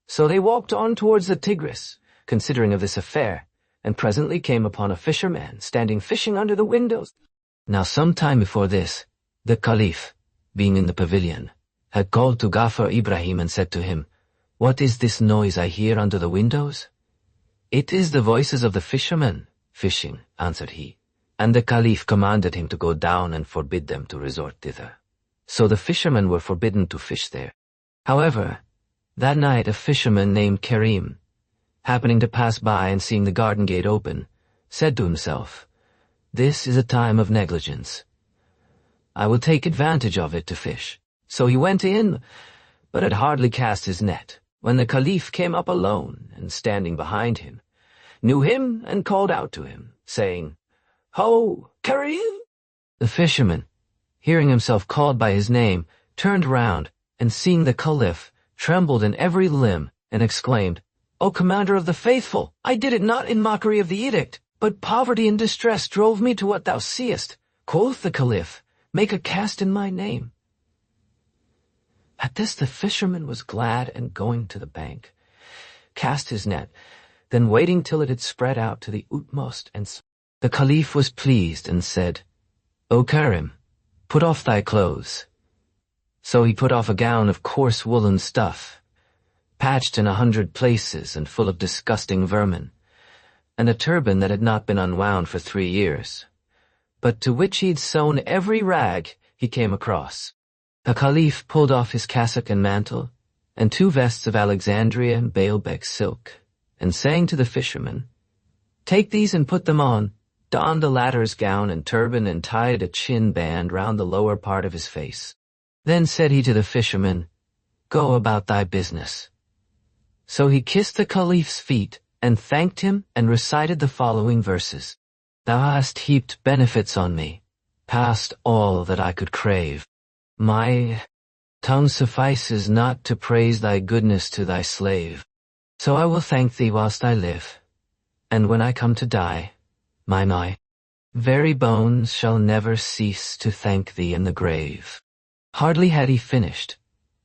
So they walked on towards the Tigris, considering of this affair, and presently came upon a fisherman standing fishing under the windows. Now some time before this, the Caliph, being in the pavilion, had called to Ghaffar Ibrahim and said to him, What is this noise I hear under the windows? It is the voices of the fishermen, fishing, answered he, and the Caliph commanded him to go down and forbid them to resort thither. So the fishermen were forbidden to fish there. However, that night a fisherman named Karim, happening to pass by and seeing the garden gate open, said to himself, This is a time of negligence. I will take advantage of it to fish. So he went in, but had hardly cast his net, when the Caliph came up alone, and standing behind him, knew him and called out to him, saying, "Ho, Karim!" The fisherman, hearing himself called by his name, turned round, and seeing the Caliph, trembled in every limb, and exclaimed, "O Commander of the Faithful, I did it not in mockery of the edict, but poverty and distress drove me to what thou seest." Quoth the Caliph, "Make a cast in my name." At this the fisherman was glad, and going to the bank, cast his net, then waiting till it had spread out to the utmost, and the Caliph was pleased, and said, "O Karim, put off thy clothes." So he put off a gown of coarse woolen stuff, patched in 100 places and full of disgusting vermin, and a turban that had not been unwound for 3 years, but to which he'd sewn every rag he came across. The Caliph pulled off his cassock and mantle, and 2 vests of Alexandria and Baalbek silk, and saying to the fisherman, "Take these and put them on," donned the latter's gown and turban, and tied a chin band round the lower part of his face. Then said he to the fisherman, "Go about thy business." So he kissed the Caliph's feet, and thanked him, and recited the following verses. "Thou hast heaped benefits on me, past all that I could crave. My tongue suffices not to praise thy goodness to thy slave. So I will thank thee whilst I live, and when I come to die, my very bones shall never cease to thank thee in the grave." Hardly had he finished,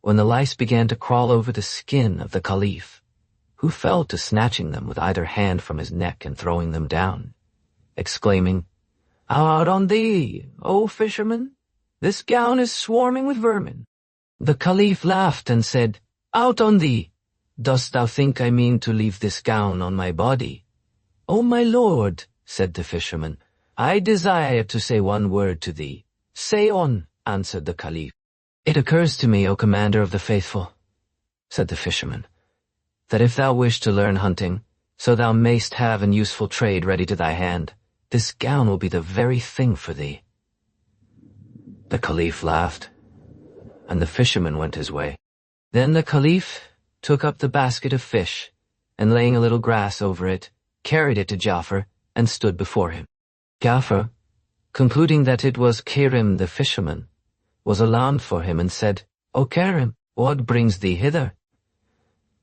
when the lice began to crawl over the skin of the Caliph, who fell to snatching them with either hand from his neck and throwing them down, exclaiming, "Out on thee, O fisherman! This gown is swarming with vermin." The Caliph laughed and said, "Out on thee! Dost thou think I mean to leave this gown on my body?" "O my lord," said the fisherman, "I desire to say one word to thee." "Say on," answered the Caliph. "It occurs to me, O Commander of the Faithful," said the fisherman, "that if thou wish to learn hunting, so thou mayst have an useful trade ready to thy hand, this gown will be the very thing for thee." The Caliph laughed, and the fisherman went his way. Then the Caliph took up the basket of fish, and laying a little grass over it, carried it to Ja'far, and stood before him. Ja'far, concluding that it was Karim the fisherman, was alarmed for him, and said, "O Karim, what brings thee hither?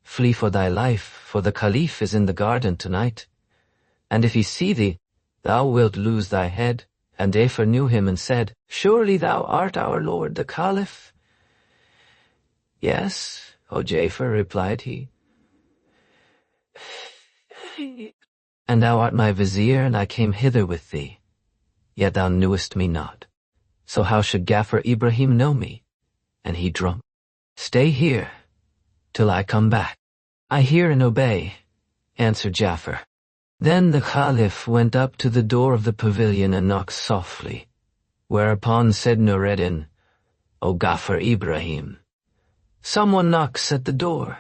Flee for thy life, for the Caliph is in the garden tonight, and if he see thee, thou wilt lose thy head." And Ja'far knew him, and said, "Surely thou art our lord the Caliph?" "Yes, O Ja'far," replied he. "And thou art my Vizier, and I came hither with thee. Yet thou knewest me not. So how should Ghaffar Ibrahim know me?" And he drummed, "Stay here, till I come back." "I hear and obey," answered Ja'far. Then the Caliph went up to the door of the pavilion and knocked softly, whereupon said Nureddin, "O Ghaffar Ibrahim, someone knocks at the door."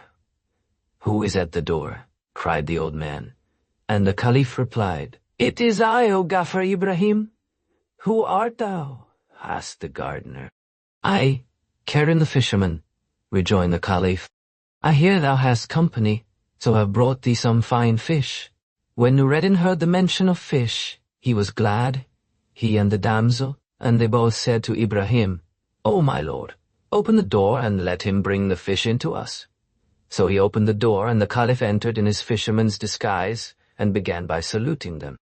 "Who is at the door?" cried the old man. And the Caliph replied, "It is I, O Ghaffar Ibrahim." "Who art thou?" asked the gardener. "I, Karim the fisherman," rejoined the Caliph. "I hear thou hast company, so have brought thee some fine fish." When Nureddin heard the mention of fish, he was glad, he and the damsel, and they both said to Ibrahim, "O my lord, open the door and let him bring the fish into us." So he opened the door, and the Caliph entered in his fisherman's disguise, and began by saluting them.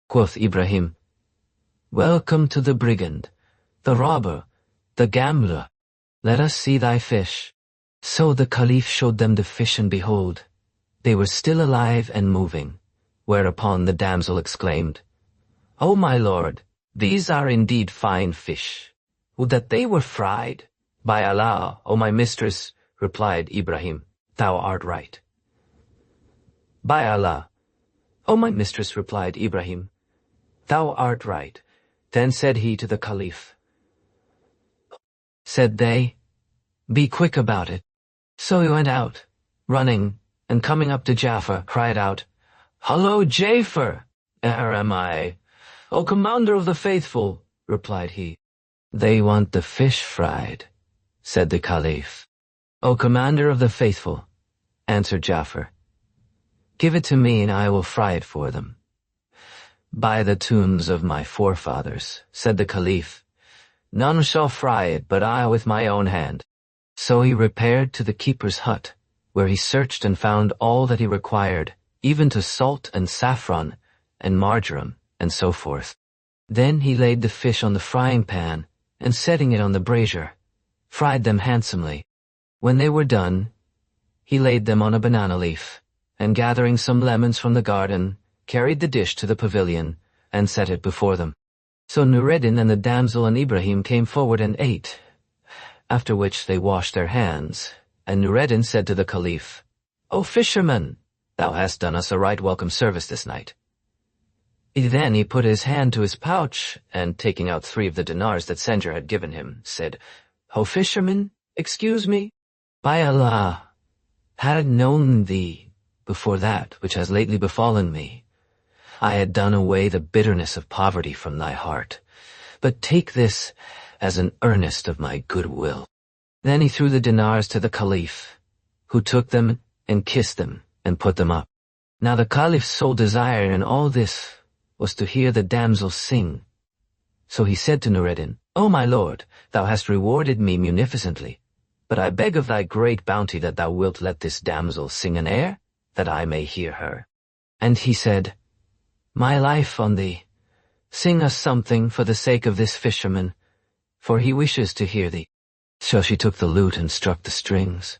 Quoth Ibrahim, "Welcome to the brigand, the robber, the gambler. Let us see thy fish." So the Caliph showed them the fish, and behold, they were still alive and moving. Whereupon the damsel exclaimed, "O my lord, these are indeed fine fish. Would that they were fried." "By Allah, O my mistress," replied Ibrahim, "thou art right." "By Allah, O my mistress," replied Ibrahim, "thou art right." Then said he to the Caliph, said they, "Be quick about it." So he went out, running, and coming up to Ja'far, cried out, "Hello, Ja'far!" "Here am I, O Commander of the Faithful," replied he. "They want the fish fried," said the Caliph. "O commander of the faithful," answered Ja'far, "give it to me and I will fry it for them." "By the tombs of my forefathers," said the Caliph, "none shall fry it but I with my own hand." So he repaired to the keeper's hut, where he searched and found all that he required, even to salt and saffron and marjoram and so forth. Then he laid the fish on the frying pan and setting it on the brazier, fried them handsomely. When they were done, he laid them on a banana leaf, and gathering some lemons from the garden, carried the dish to the pavilion and set it before them. So Nureddin and the damsel and Ibrahim came forward and ate, after which they washed their hands, and Nureddin said to the Caliph, "O fisherman, thou hast done us a right welcome service this night." Then he put his hand to his pouch, and taking out 3 of the dinars that Sanjar had given him, said, "O fisherman, excuse me. By Allah, had I known thee before that which has lately befallen me, I had done away the bitterness of poverty from thy heart. But take this as an earnest of my goodwill." Then he threw the dinars to the Caliph, who took them and kissed them and put them up. Now the Caliph's sole desire in all this was to hear the damsel sing. So he said to Nureddin, "O my lord, thou hast rewarded me munificently, but I beg of thy great bounty that thou wilt let this damsel sing an air, that I may hear her." And he said, "My life on thee, sing us something for the sake of this fisherman, for he wishes to hear thee." So she took the lute and struck the strings,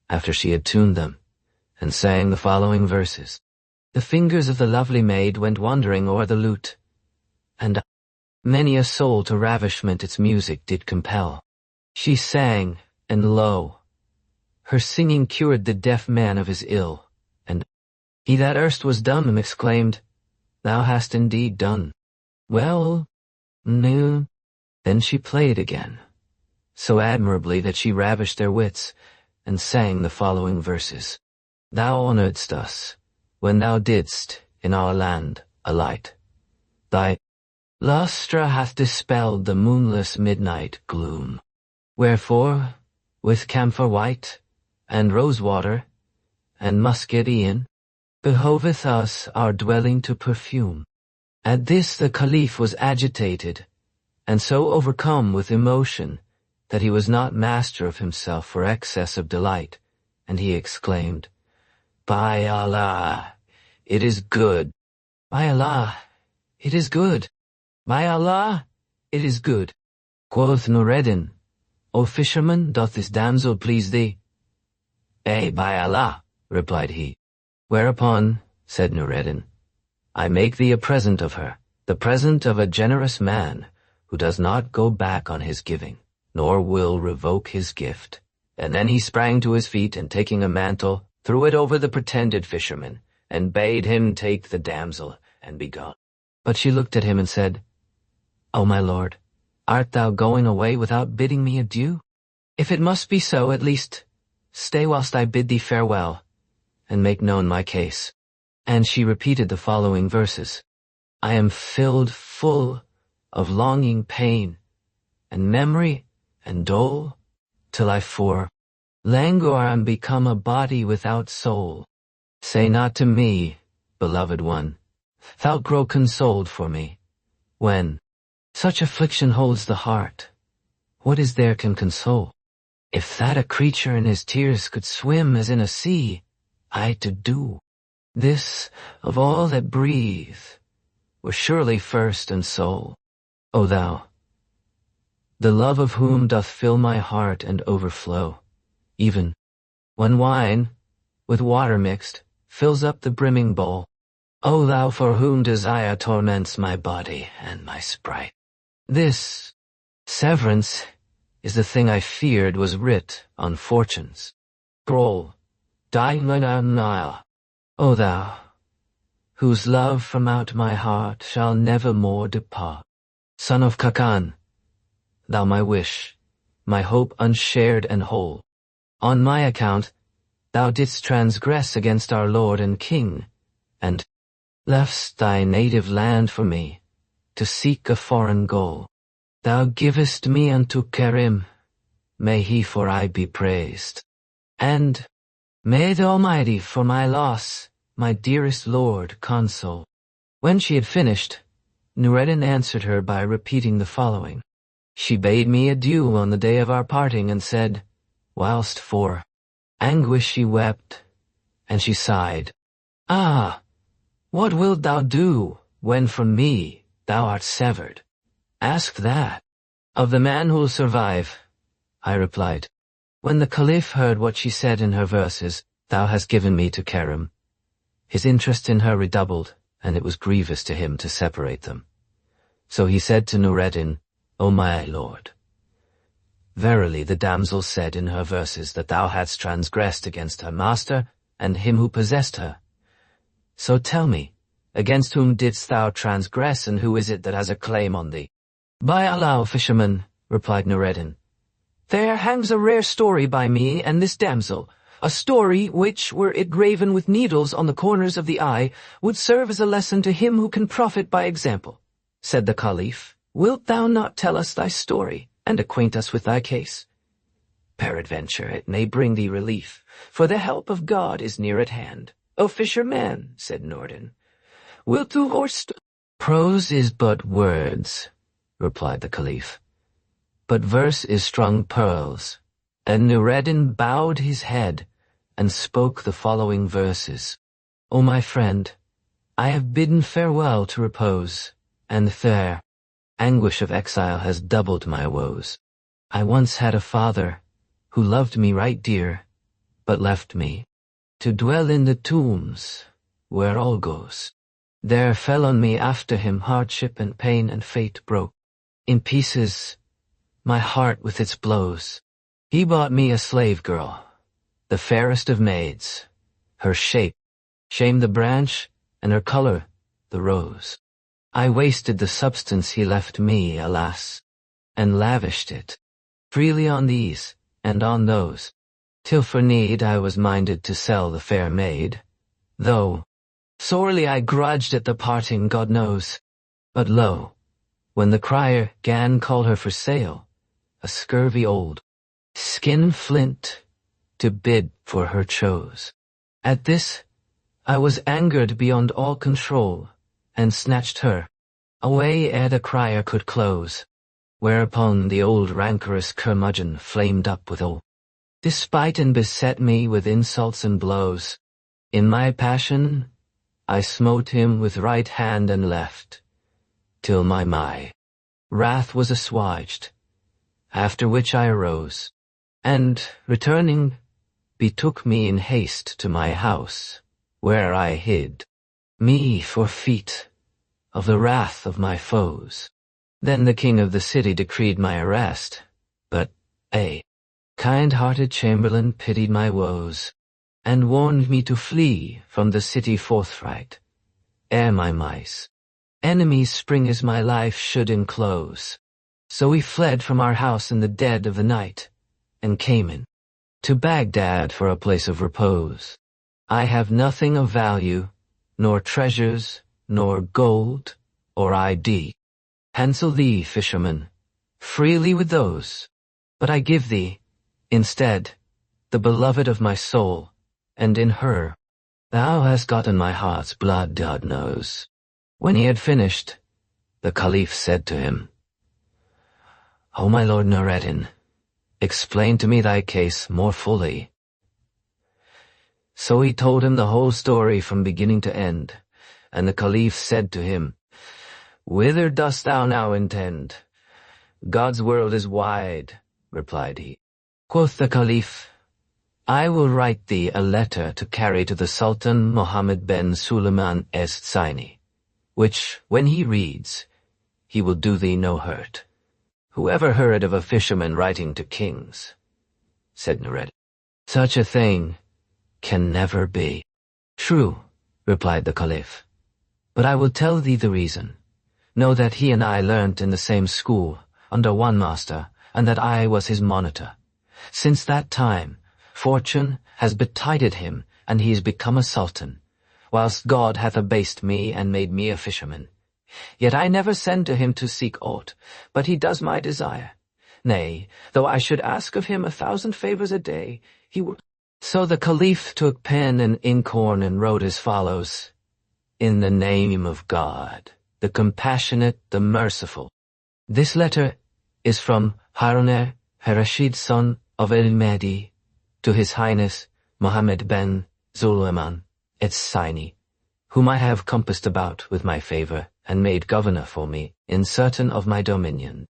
after she had tuned them, and sang the following verses. The fingers of the lovely maid went wandering o'er the lute, and many a soul to ravishment its music did compel. She sang, and lo, her singing cured the deaf man of his ill, and he that erst was dumb exclaimed, "Thou hast indeed done well, no." Then she played again, so admirably that she ravished their wits, and sang the following verses. Thou honoredst us, when thou didst in our land alight. Thy lustre hath dispelled the moonless midnight gloom. Wherefore, with camphor white, and rosewater, and muscat e'en, behoveth us our dwelling to perfume. At this the Caliph was agitated, and so overcome with emotion that he was not master of himself for excess of delight, and he exclaimed, "By Allah, it is good! By Allah, it is good! By Allah, it is good!" Quoth Nureddin, "O fisherman, doth this damsel please thee?" By Allah," replied he. Whereupon, said Nureddin, "I make thee a present of her, the present of a generous man, who does not go back on his giving, nor will revoke his gift." And then he sprang to his feet, and taking a mantle, threw it over the pretended fisherman, and bade him take the damsel, and be gone. But she looked at him and said, "O my lord, art thou going away without bidding me adieu? If it must be so, at least stay whilst I bid thee farewell, and make known my case." And she repeated the following verses. I am filled full of longing pain, and memory, and dole, till I for languor am become a body without soul. Say not to me, beloved one, thou'lt grow consoled for me, when such affliction holds the heart. What is there can console? If that a creature in his tears could swim as in a sea, I to do this of all that breathe were surely first and sole. O thou, the love of whom doth fill my heart and overflow, even when wine, with water mixed, fills up the brimming bowl. O thou for whom desire torments my body and my sprite. This severance is the thing I feared was writ on fortune's scroll. O thou, whose love from out my heart shall never more depart. Son of Kakan, thou my wish, my hope unshared and whole. On my account, thou didst transgress against our Lord and King, and left'st thy native land for me, to seek a foreign goal. Thou givest me unto Kerim, may he for aye be praised. And may the Almighty for my loss, my dearest lord, console. When she had finished, Noureddin answered her by repeating the following. She bade me adieu on the day of our parting, and said, whilst for anguish she wept, and she sighed, Ah, what wilt thou do, when from me thou art severed? Ask that of the man who'll survive, I replied. When the Caliph heard what she said in her verses, Thou hast given me to Kerim, his interest in her redoubled, and it was grievous to him to separate them. So he said to Noureddin, O my lord, verily the damsel said in her verses that thou hadst transgressed against her master and him who possessed her. So tell me, against whom didst thou transgress, and who is it that has a claim on thee? By Allah, O fisherman, replied Noureddin, there hangs a rare story by me and this damsel, a story which, were it graven with needles on the corners of the eye, would serve as a lesson to him who can profit by example. Said the Caliph, Wilt thou not tell us thy story, and acquaint us with thy case? Peradventure it may bring thee relief, for the help of God is near at hand. O fisherman, said Noureddin, wilt thou horse? Prose is but words, replied the Caliph, but verse is strung pearls. And Noureddin bowed his head and spoke the following verses. O my friend, I have bidden farewell to repose, and there anguish of exile has doubled my woes. I once had a father who loved me right dear, but left me to dwell in the tombs where all goes. There fell on me after him hardship and pain, and fate broke in pieces my heart with its blows. He bought me a slave girl, the fairest of maids, her shape shamed the branch, and her color the rose. I wasted the substance he left me, alas, and lavished it freely on these and on those, till for need I was minded to sell the fair maid, though sorely I grudged at the parting, God knows. But lo, when the crier 'gan call her for sale, a scurvy old skin flint to bid for her chose. At this I was angered beyond all control, and snatched her away ere the crier could close, whereupon the old rancorous curmudgeon flamed up with all despite, and beset me with insults and blows. In my passion I smote him with right hand and left, till my wrath was assuaged, after which I arose, and, returning, betook me in haste to my house, where I hid me for feet of the wrath of my foes. Then the king of the city decreed my arrest, but a kind-hearted chamberlain pitied my woes, and warned me to flee from the city forthright, ere my mice enemies' spring as my life should enclose. So we fled from our house in the dead of the night, and came in to Baghdad for a place of repose. I have nothing of value, nor treasures, nor gold, or ID. Hansel thee, fisherman, freely with those, but I give thee, instead, the beloved of my soul, and in her thou hast gotten my heart's blood, God knows. When he had finished, the Caliph said to him, O my lord Noureddin, explain to me thy case more fully. So he told him the whole story from beginning to end, and the Caliph said to him, Whither dost thou now intend? God's world is wide, replied he. Quoth the Caliph, I will write thee a letter to carry to the Sultan Mohammed ben Suleiman Est-Saini, which, when he reads, he will do thee no hurt. Whoever heard of a fisherman writing to kings? Said Noureddin. Such a thing can never be. True, replied the Caliph, but I will tell thee the reason. Know that he and I learnt in the same school, under one master, and that I was his monitor. Since that time, fortune has betided him, and he is become a sultan, whilst God hath abased me and made me a fisherman. Yet I never send to him to seek aught, but he does my desire. Nay, though I should ask of him 1,000 favors a day, he will So the Caliph took pen and inkhorn and wrote as follows: In the name of God, the compassionate, the merciful. This letter is from Harun Rashid, son of El-Mahdi, to His Highness Mohammed ben Zulaiman et-Saini, whom I have compassed about with my favor and made governor for me in certain of my dominion.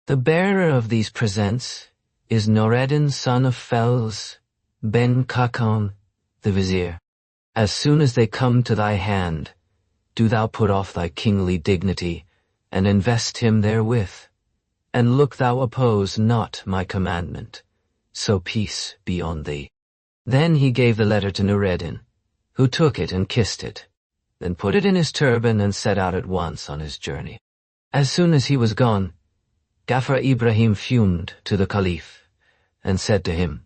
The bearer of these presents is Noureddin, son of Fels ben Khakan, the Vizier. As soon as they come to thy hand, do thou put off thy kingly dignity, and invest him therewith. And look thou oppose not my commandment, so peace be on thee. Then he gave the letter to Noureddin, who took it and kissed it, then put it in his turban and set out at once on his journey. As soon as he was gone, Ghaffar Ibrahim fumed to the Caliph, and said to him,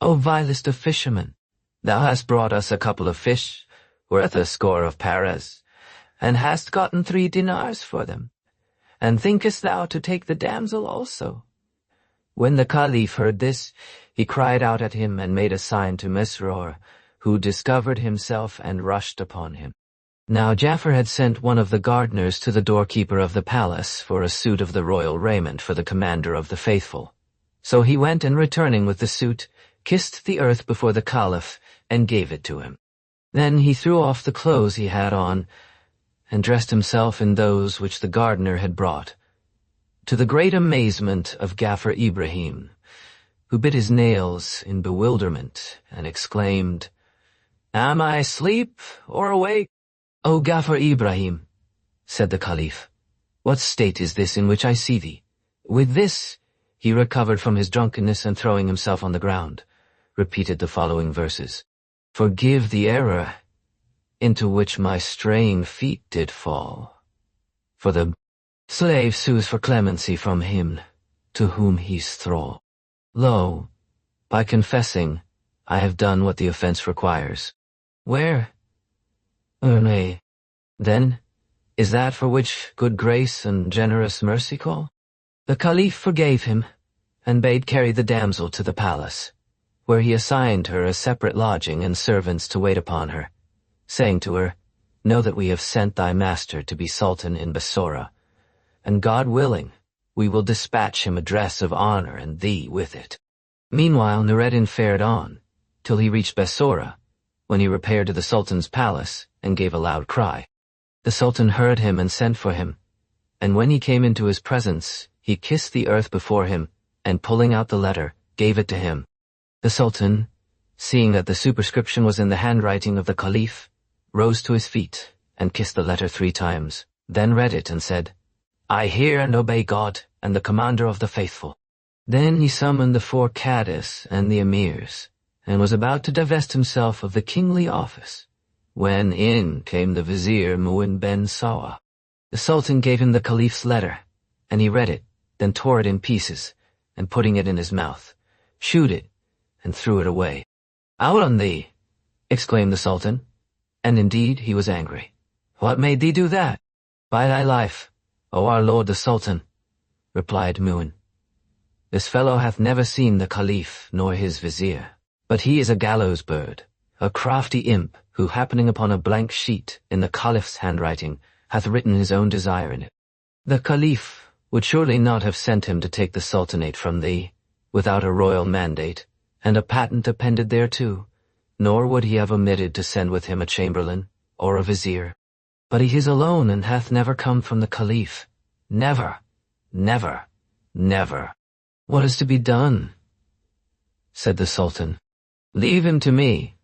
O vilest of fishermen, thou hast brought us a couple of fish, worth a score of paras, and hast gotten 3 dinars for them. And thinkest thou to take the damsel also? When the Caliph heard this, he cried out at him and made a sign to Mesrour, who discovered himself and rushed upon him. Now Ja'far had sent one of the gardeners to the doorkeeper of the palace for a suit of the royal raiment for the commander of the faithful. So he went, and returning with the suit, kissed the earth before the Caliph and gave it to him. Then he threw off the clothes he had on, and dressed himself in those which the gardener had brought, to the great amazement of Ghaffar Ibrahim, who bit his nails in bewilderment and exclaimed, Am I asleep or awake? O Ghaffar Ibrahim, said the Caliph, what state is this in which I see thee? With this, he recovered from his drunkenness, and throwing himself on the ground, repeated the following verses. Forgive the error into which my straying feet did fall. For the slave sues for clemency from him to whom he's thrall. Lo, by confessing, I have done what the offense requires. Where? Nay, then, is that for which good grace and generous mercy call? The Caliph forgave him, and bade carry the damsel to the palace, where he assigned her a separate lodging and servants to wait upon her, saying to her, Know that we have sent thy master to be sultan in Bassorah, and God willing, we will dispatch him a dress of honor and thee with it. Meanwhile Noureddin fared on, till he reached Bassorah, when he repaired to the sultan's palace, and gave a loud cry. The sultan heard him and sent for him, and when he came into his presence, he kissed the earth before him, and pulling out the letter, gave it to him. The sultan, seeing that the superscription was in the handwriting of the Caliph, rose to his feet, and kissed the letter 3 times, then read it and said, I hear and obey God and the commander of the faithful. Then he summoned the 4 cadis and the emirs, and was about to divest himself of the kingly office, when in came the Vizier Mu'in ben Sawa. The sultan gave him the Caliph's letter, and he read it, then tore it in pieces, and putting it in his mouth, chewed it, and threw it away. Out on thee! Exclaimed the sultan, and indeed he was angry. What made thee do that? By thy life, O our lord the sultan, replied Mu'in. This fellow hath never seen the Caliph nor his Vizier, but he is a gallows bird, a crafty imp, who happening upon a blank sheet in the Caliph's handwriting, hath written his own desire in it. The Caliph would surely not have sent him to take the sultanate from thee, without a royal mandate, and a patent appended thereto, nor would he have omitted to send with him a chamberlain, or a vizier. But he is alone, and hath never come from the Caliph. Never, never, never. What is to be done? Said the sultan. Leave him to me,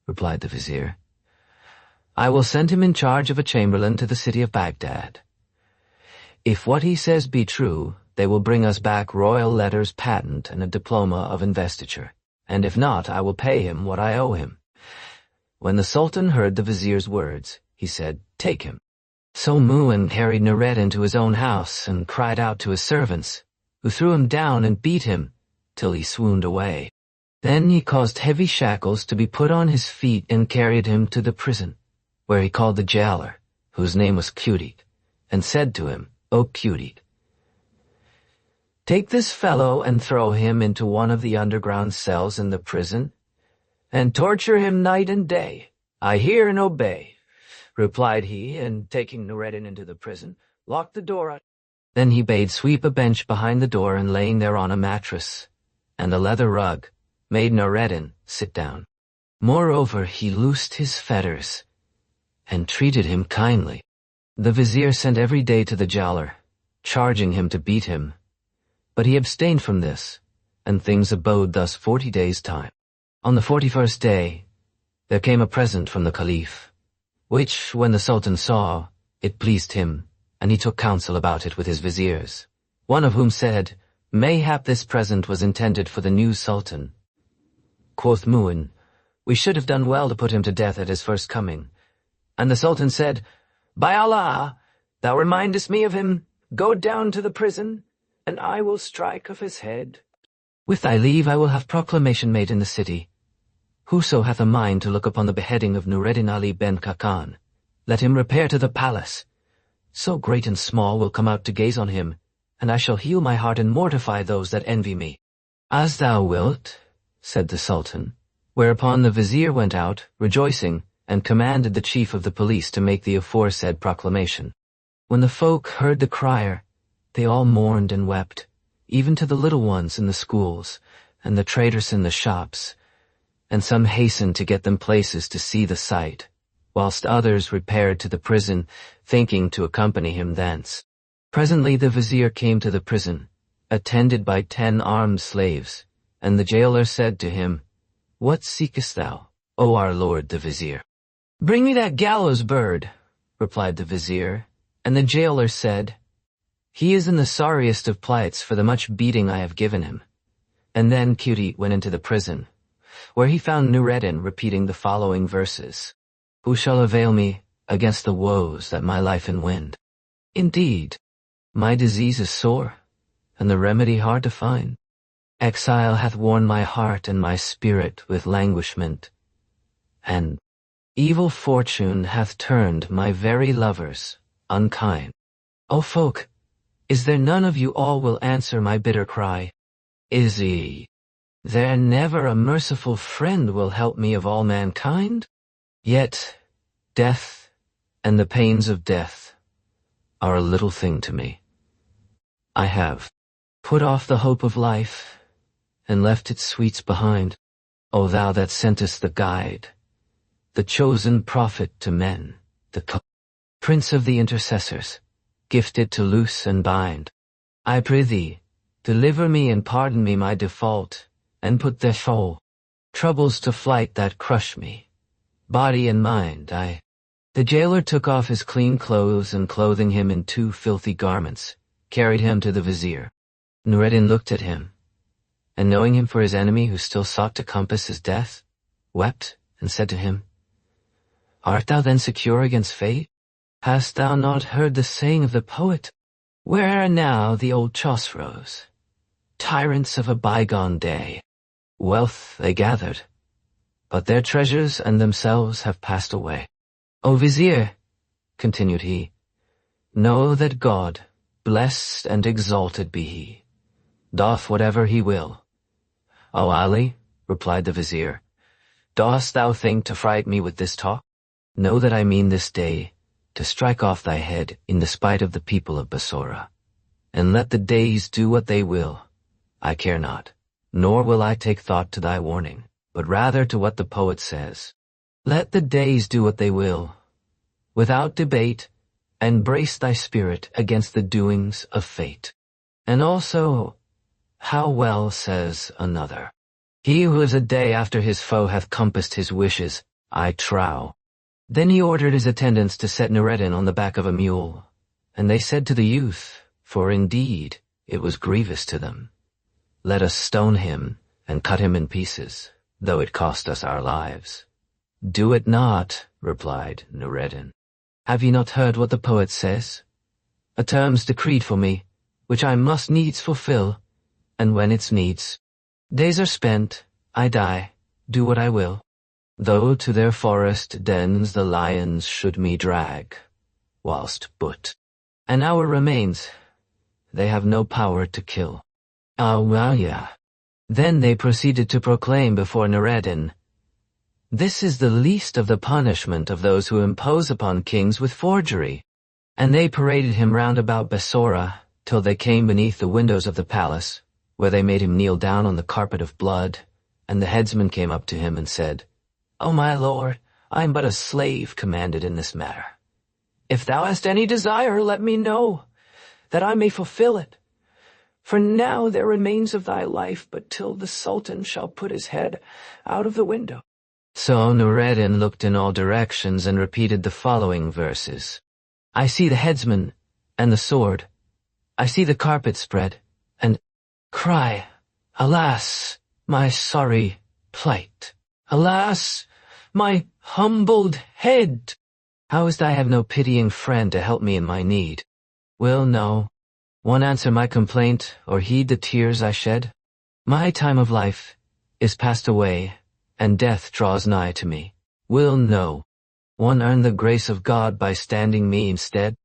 replied the vizier. I will send him in charge of a chamberlain to the city of Baghdad. If what he says be true, they will bring us back royal letters patent and a diploma of investiture, and if not, I will pay him what I owe him. When the sultan heard the vizier's words, he said, Take him. So Mu'in carried Noureddin to his own house and cried out to his servants, who threw him down and beat him till he swooned away. Then he caused heavy shackles to be put on his feet and carried him to the prison, where he called the jailer, whose name was Qudit, and said to him, O Qudit, take this fellow and throw him into one of the underground cells in the prison, and torture him night and day. I hear and obey, replied he, and taking Noureddin into the prison, locked the door. Then he bade sweep a bench behind the door, and laying thereon a mattress and a leather rug, made Noureddin sit down. Moreover, he loosed his fetters and treated him kindly. The vizier sent every day to the jailer, charging him to beat him. But he abstained from this, and things abode thus 40 days' time. On the 41st day, there came a present from the caliph, which, when the sultan saw, it pleased him, and he took counsel about it with his viziers, one of whom said, Mayhap this present was intended for the new sultan. Quoth Mu'in, We should have done well to put him to death at his first coming. And the sultan said, By Allah, thou remindest me of him. Go down to the prison, and I will strike off his head. With thy leave I will have proclamation made in the city. Whoso hath a mind to look upon the beheading of Noureddin Ali ben Khakan, let him repair to the palace. So great and small will come out to gaze on him, and I shall heal my heart and mortify those that envy me. As thou wilt, said the sultan, whereupon the vizier went out, rejoicing, and commanded the chief of the police to make the aforesaid proclamation. When the folk heard the crier, they all mourned and wept, even to the little ones in the schools, and the traders in the shops, and some hastened to get them places to see the sight, whilst others repaired to the prison, thinking to accompany him thence. Presently the vizier came to the prison, attended by 10 armed slaves, and the jailer said to him, What seekest thou, O our lord the vizier? Bring me that gallows bird, replied the vizier, and the jailer said, He is in the sorriest of plights for the much beating I have given him. And then Cutie went into the prison, where he found Noureddin repeating the following verses. Who shall avail me against the woes that my life enwind? Indeed, my disease is sore, and the remedy hard to find. Exile hath worn my heart and my spirit with languishment, and evil fortune hath turned my very lovers unkind. O folk, is there none of you all will answer my bitter cry? Is there never a merciful friend will help me of all mankind? Yet death and the pains of death are a little thing to me. I have put off the hope of life and left its sweets behind. O thou that sentest the guide, the chosen prophet to men, the prince of the intercessors, gifted to loose and bind. I prithee, deliver me and pardon me my default, and put the troubles to flight that crush me, body and mind. The jailer took off his clean clothes, and clothing him in 2 filthy garments, carried him to the vizier. Noureddin looked at him, and knowing him for his enemy who still sought to compass his death, wept and said to him, Art thou then secure against fate? Hast thou not heard the saying of the poet? Where are now the old Chosroes, tyrants of a bygone day? Wealth they gathered, but their treasures and themselves have passed away. O vizier, continued he, know that God, blessed and exalted be he, doth whatever he will. O Ali, replied the vizier, dost thou think to fright me with this talk? Know that I mean this day to strike off thy head in despite of the people of Bassorah, and let the days do what they will. I care not, nor will I take thought to thy warning, but rather to what the poet says. Let the days do what they will. Without debate, and brace thy spirit against the doings of fate. And also, how well says another, He who is a day after his foe hath compassed his wishes, I trow. Then he ordered his attendants to set Noureddin on the back of a mule, and they said to the youth, for indeed it was grievous to them, Let us stone him and cut him in pieces, though it cost us our lives. Do it not, replied Noureddin. Have ye not heard what the poet says? A term's decreed for me, which I must needs fulfill, and when it's needs. Days are spent, I die, do what I will. Though to their forest dens the lions should me drag, whilst but an hour remains, they have no power to kill. Ah, well, yeah. Then they proceeded to proclaim before Noureddin, This is the least of the punishment of those who impose upon kings with forgery. And they paraded him round about Bassora, till they came beneath the windows of the palace, where they made him kneel down on the carpet of blood, and the headsman came up to him and said, O my lord, I am but a slave commanded in this matter. If thou hast any desire, let me know, that I may fulfill it. For now there remains of thy life but till the Sultan shall put his head out of the window. So Nureddin looked in all directions and repeated the following verses. I see the headsman and the sword. I see the carpet spread, and cry, Alas, my sorry plight! Alas, my humbled head! How is it I have no pitying friend to help me in my need? Will no one answer my complaint or heed the tears I shed? My time of life is passed away, and death draws nigh to me. Will no one earn the grace of God by standing me instead?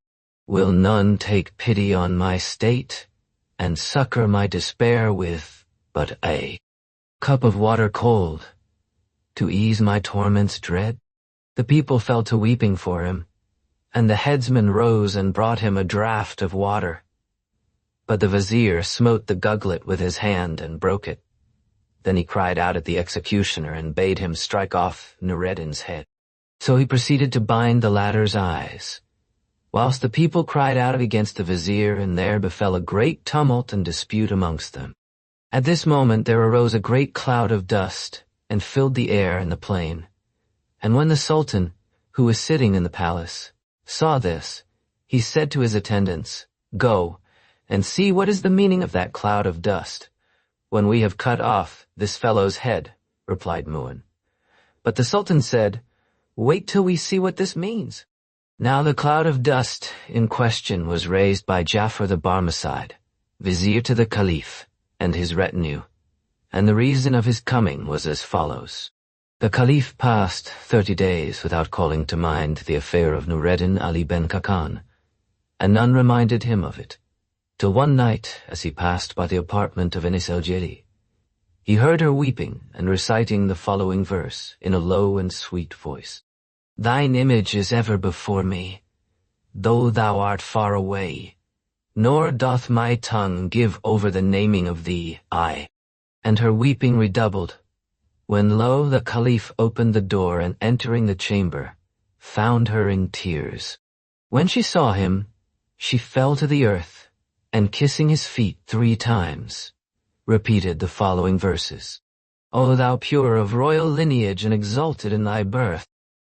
Will none take pity on my state, and succor my despair with but a cup of water cold, to ease my torments dread? The people fell to weeping for him, and the headsman rose and brought him a draught of water. But the Vizier smote the gugglet with his hand and broke it. Then he cried out at the executioner and bade him strike off Nureddin's head. So he proceeded to bind the latter's eyes, whilst the people cried out against the Vizier, and there befell a great tumult and dispute amongst them. At this moment there arose a great cloud of dust, and filled the air and the plain. And when the Sultan, who was sitting in the palace, saw this, he said to his attendants, Go, and see what is the meaning of that cloud of dust. When we have cut off this fellow's head, replied Mu'in. But the Sultan said, Wait till we see what this means. Now the cloud of dust in question was raised by Ja'far the Barmecide, Vizier to the Caliph, and his retinue, and the reason of his coming was as follows. The Caliph passed 30 days without calling to mind the affair of Nureddin Ali ben Khakan, and none reminded him of it, till one night, as he passed by the apartment of Anis el-Jili, he heard her weeping and reciting the following verse in a low and sweet voice. Thine image is ever before me, though thou art far away, nor doth my tongue give over the naming of thee, aye. And her weeping redoubled, when lo, the Caliph opened the door and entering the chamber, found her in tears. When she saw him, she fell to the earth, and kissing his feet 3 times, repeated the following verses. O thou pure of royal lineage and exalted in thy birth,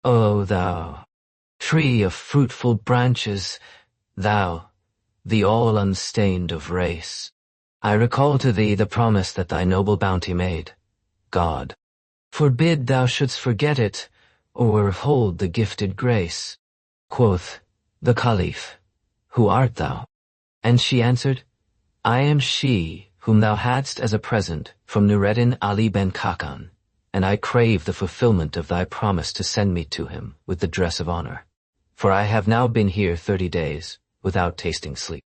O thou tree of fruitful branches, thou, the all unstained of race, I recall to thee the promise that thy noble bounty made. God, forbid thou shouldst forget it, or hold the gifted grace. Quoth the Caliph, Who art thou? And she answered, I am she whom thou hadst as a present from Nureddin Ali ben Khakan, and I crave the fulfillment of thy promise to send me to him with the dress of honor. For I have now been here 30 days, without tasting sleep.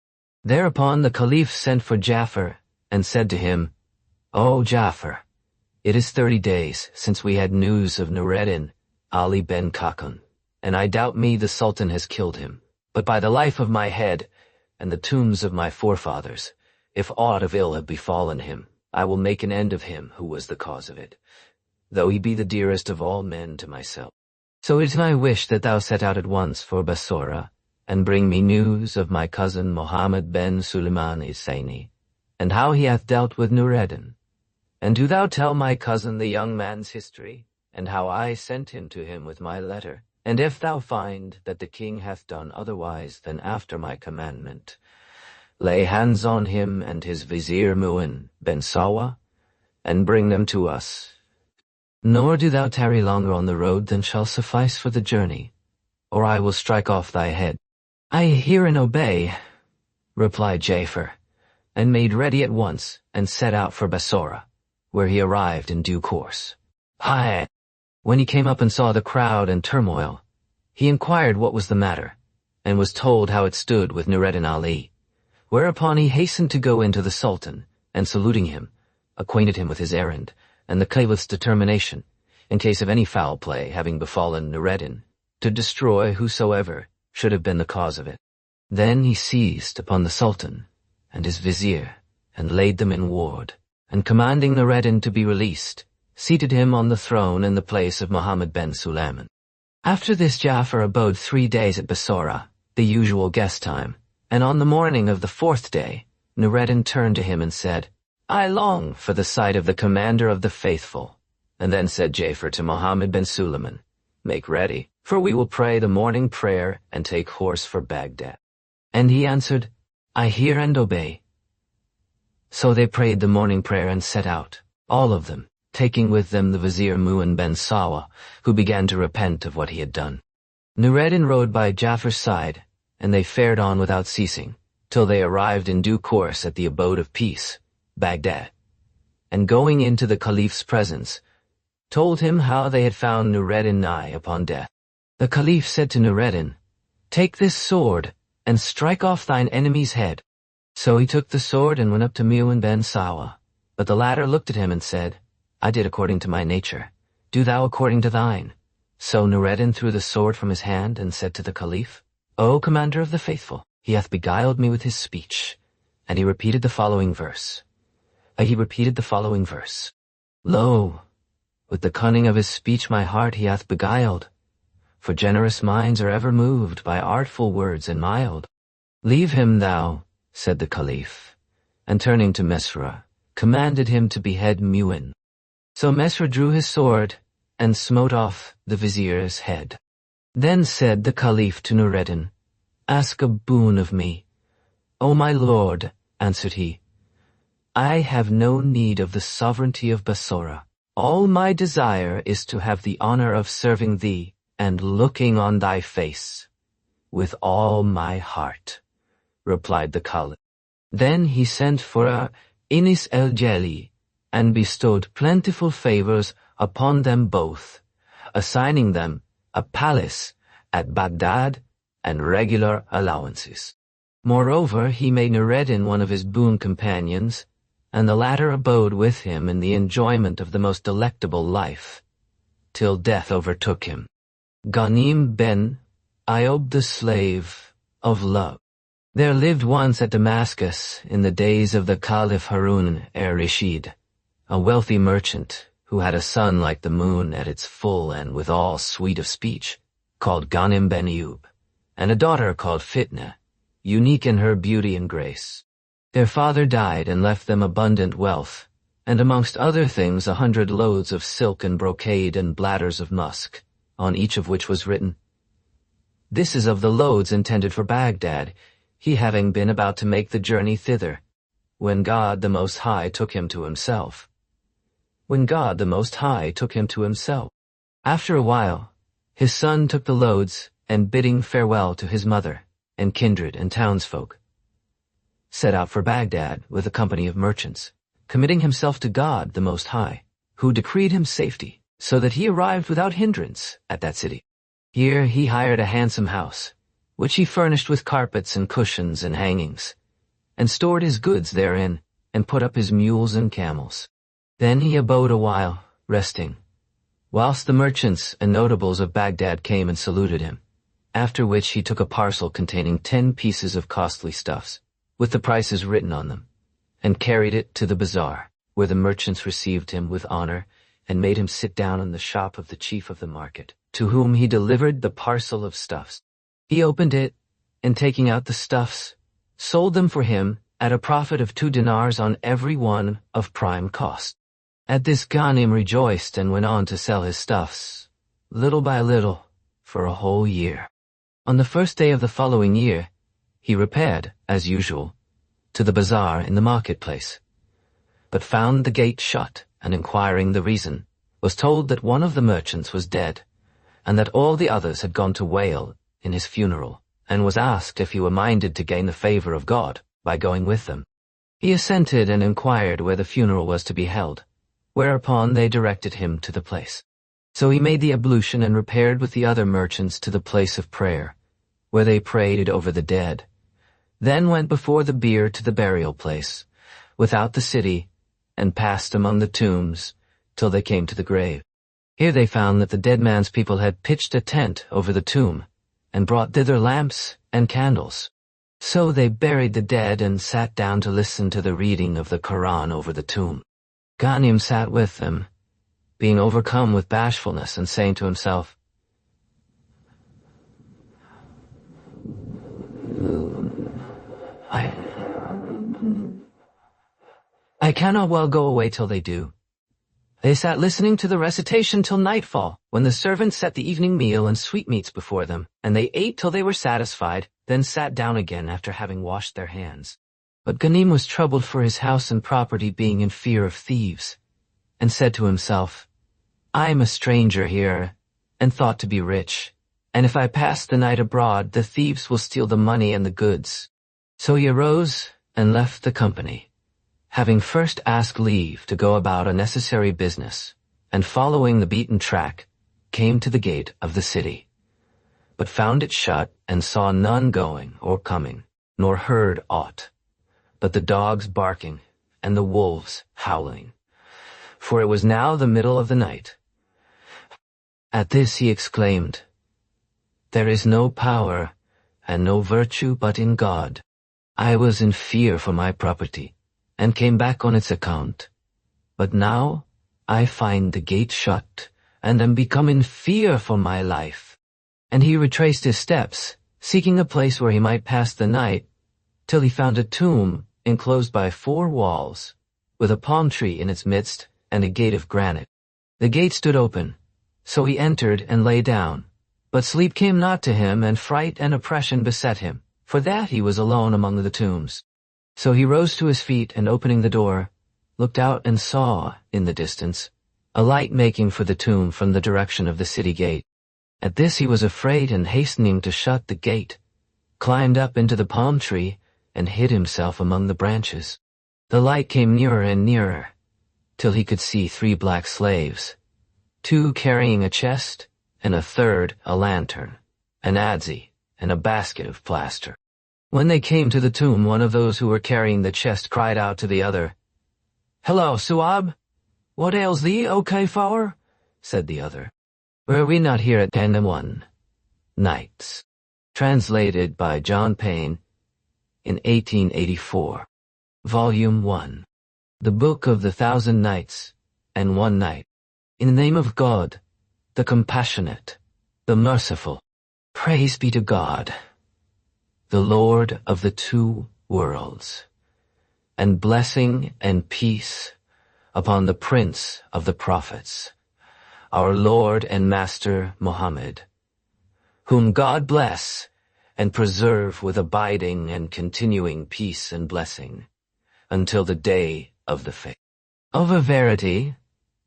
Thereupon the Caliph sent for Ja'far, and said to him, O Ja'far, it is 30 days since we had news of Nureddin Ali ben Khakan, and I doubt me the Sultan has killed him. But by the life of my head, and the tombs of my forefathers, if aught of ill have befallen him, I will make an end of him who was the cause of it, though he be the dearest of all men to myself. So it is my wish that thou set out at once for Bassora, and bring me news of my cousin Mohammed ben Suleiman Isaini, and how he hath dealt with Nureddin. And do thou tell my cousin the young man's history, and how I sent him to him with my letter. And if thou find that the king hath done otherwise than after my commandment, lay hands on him and his Vizier Mu'in ben Sawa, and bring them to us. Nor do thou tarry longer on the road than shall suffice for the journey, or I will strike off thy head. I hear and obey, replied Ja'far, and made ready at once, and set out for Bassora, where he arrived in due course. Aye. When he came up and saw the crowd and turmoil, he inquired what was the matter, and was told how it stood with Nureddin Ali, whereupon he hastened to go in to the Sultan, and saluting him, acquainted him with his errand, and the Caliph's determination. in case of any foul play having befallen Noureddin, to destroy whosoever should have been the cause of it. Then he seized upon the Sultan and his Vizier, and laid them in ward, and commanding Noureddin to be released, seated him on the throne in the place of Muhammad ben Sulayman. After this Ja'far abode 3 days at Bassorah, the usual guest time, and on the morning of the 4th day, Noureddin turned to him and said, I long for the sight of the commander of the faithful. And then said Ja'far to Muhammad ben Sulayman, Make ready, for we will pray the morning prayer and take horse for Baghdad. And he answered, I hear and obey. So they prayed the morning prayer and set out, all of them, taking with them the Vizier Mu'in ben Sawa, who began to repent of what he had done. Noureddin rode by Ja'far's side, and they fared on without ceasing, till they arrived in due course at the abode of peace, Baghdad. And going into the Caliph's presence, told him how they had found Noureddin nigh upon death. The Caliph said to Noureddin, Take this sword, and strike off thine enemy's head. So he took the sword and went up to Mu'in ben Sawa. But the latter looked at him and said, I did according to my nature. Do thou according to thine. So Noureddin threw the sword from his hand and said to the Caliph, O Commander of the Faithful, he hath beguiled me with his speech. And he repeated the following verse. Lo, with the cunning of his speech my heart he hath beguiled. For generous minds are ever moved by artful words and mild. Leave him thou, said the Caliph, and turning to Mesra, commanded him to behead Mu'in. So Mesra drew his sword, and smote off the Vizier's head. Then said the Caliph to Noureddin, Ask a boon of me. O my lord, answered he, I have no need of the sovereignty of Bassorah. All my desire is to have the honor of serving thee, and looking on thy face. With all my heart, replied the Caliph. Then he sent for Inis el-Jeli, and bestowed plentiful favors upon them both, assigning them a palace at Baghdad and regular allowances. Moreover, he made Noureddin one of his boon companions, and the latter abode with him in the enjoyment of the most delectable life, till death overtook him. Ghanim ben Ayyub, the slave of love. There lived once at Damascus, in the days of the Caliph Harun er-Rashid, a wealthy merchant who had a son like the moon at its full and withal sweet of speech, called Ghanim ben Ayyub, and a daughter called Fitna, unique in her beauty and grace. Their father died and left them abundant wealth, and amongst other things 100 loads of silk and brocade and bladders of musk, on each of which was written, This is of the loads intended for Baghdad, he having been about to make the journey thither, when God the Most High took him to himself. After a while, his son took the loads, and bidding farewell to his mother, and kindred and townsfolk, set out for Baghdad with a company of merchants, committing himself to God the Most High, who decreed him safety, so that he arrived without hindrance at that city. Here he hired a handsome house, which he furnished with carpets and cushions and hangings, and stored his goods therein, and put up his mules and camels. Then he abode a while, resting, whilst the merchants and notables of Baghdad came and saluted him, after which he took a parcel containing 10 pieces of costly stuffs, with the prices written on them, and carried it to the bazaar, where the merchants received him with honor, and made him sit down in the shop of the chief of the market, to whom he delivered the parcel of stuffs. He opened it, and taking out the stuffs, sold them for him at a profit of 2 dinars on every one of prime cost. At this Ghanim rejoiced and went on to sell his stuffs, little by little, for a whole year. On the 1st day of the following year, he repaired, as usual, to the bazaar in the marketplace, but found the gate shut, and inquiring the reason, was told that one of the merchants was dead, and that all the others had gone to wail in his funeral, and was asked if he were minded to gain the favor of God by going with them. He assented and inquired where the funeral was to be held, whereupon they directed him to the place. So he made the ablution and repaired with the other merchants to the place of prayer, where they prayed over the dead, then went before the bier to the burial place, without the city, and passed among the tombs, till they came to the grave. Here they found that the dead man's people had pitched a tent over the tomb, and brought thither lamps and candles. So they buried the dead and sat down to listen to the reading of the Quran over the tomb. Ghanim sat with them, being overcome with bashfulness and saying to himself, I cannot well go away till they do. They sat listening to the recitation till nightfall, when the servants set the evening meal and sweetmeats before them, and they ate till they were satisfied, then sat down again after having washed their hands. But Ghanim was troubled for his house and property, being in fear of thieves, and said to himself, I am a stranger here, and thought to be rich, and if I pass the night abroad, the thieves will steal the money and the goods. So he arose and left the company, having first asked leave to go about a necessary business, and following the beaten track, came to the gate of the city, but found it shut, and saw none going or coming, nor heard aught, but the dogs barking and the wolves howling. For it was now the middle of the night. At this he exclaimed, There is no power and no virtue but in God. I was in fear for my property, and came back on its account. But now I find the gate shut, and am become in fear for my life. And he retraced his steps, seeking a place where he might pass the night, till he found a tomb enclosed by 4 walls, with a palm tree in its midst and a gate of granite. The gate stood open, so he entered and lay down. But sleep came not to him, and fright and oppression beset him, for that he was alone among the tombs. So he rose to his feet, and opening the door, looked out and saw, in the distance, a light making for the tomb from the direction of the city gate. At this he was afraid, and hastening to shut the gate, climbed up into the palm tree, and hid himself among the branches. The light came nearer and nearer, till he could see 3 black slaves, 2 carrying a chest, and a third a lantern, an adze, and a basket of plaster. When they came to the tomb, one of those who were carrying the chest cried out to the other, Hello, Suab! What ails thee, O Kayfar? Said the other. Were we not here at 10 nights? Translated by John Payne in 1884. Volume 1. The Book of the 1,000 Nights and One Night. In the name of God, the Compassionate, the Merciful. Praise be to God, the Lord of the 2 worlds, and blessing and peace upon the Prince of the Prophets, our Lord and Master Muhammad, whom God bless and preserve with abiding and continuing peace and blessing, until the day of the faith. Of a verity,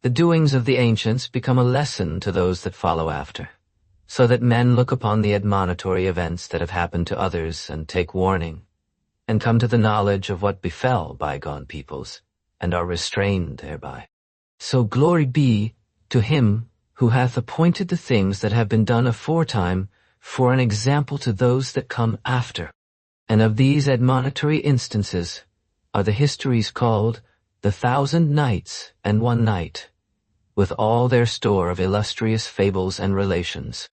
the doings of the ancients become a lesson to those that follow after, so that men look upon the admonitory events that have happened to others and take warning, and come to the knowledge of what befell bygone peoples, and are restrained thereby. So glory be to him who hath appointed the things that have been done aforetime for an example to those that come after. And of these admonitory instances are the histories called the 1,000 Nights and One Night, with all their store of illustrious fables and relations.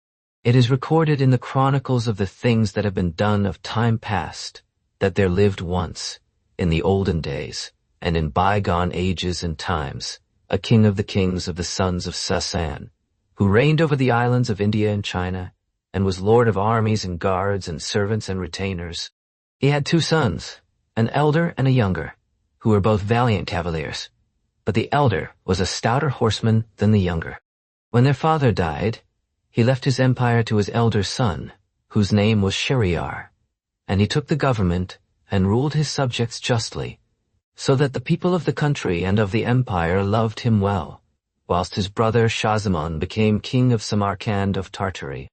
It is recorded in the chronicles of the things that have been done of time past, that there lived once, in the olden days, and in bygone ages and times, a king of the kings of the sons of Sasan, who reigned over the islands of India and China, and was lord of armies and guards and servants and retainers. He had 2 sons, an elder and a younger, who were both valiant cavaliers, but the elder was a stouter horseman than the younger. When their father died, he left his empire to his elder son, whose name was Shahryar, and he took the government and ruled his subjects justly, so that the people of the country and of the empire loved him well, whilst his brother Shahzaman became king of Samarkand of Tartary.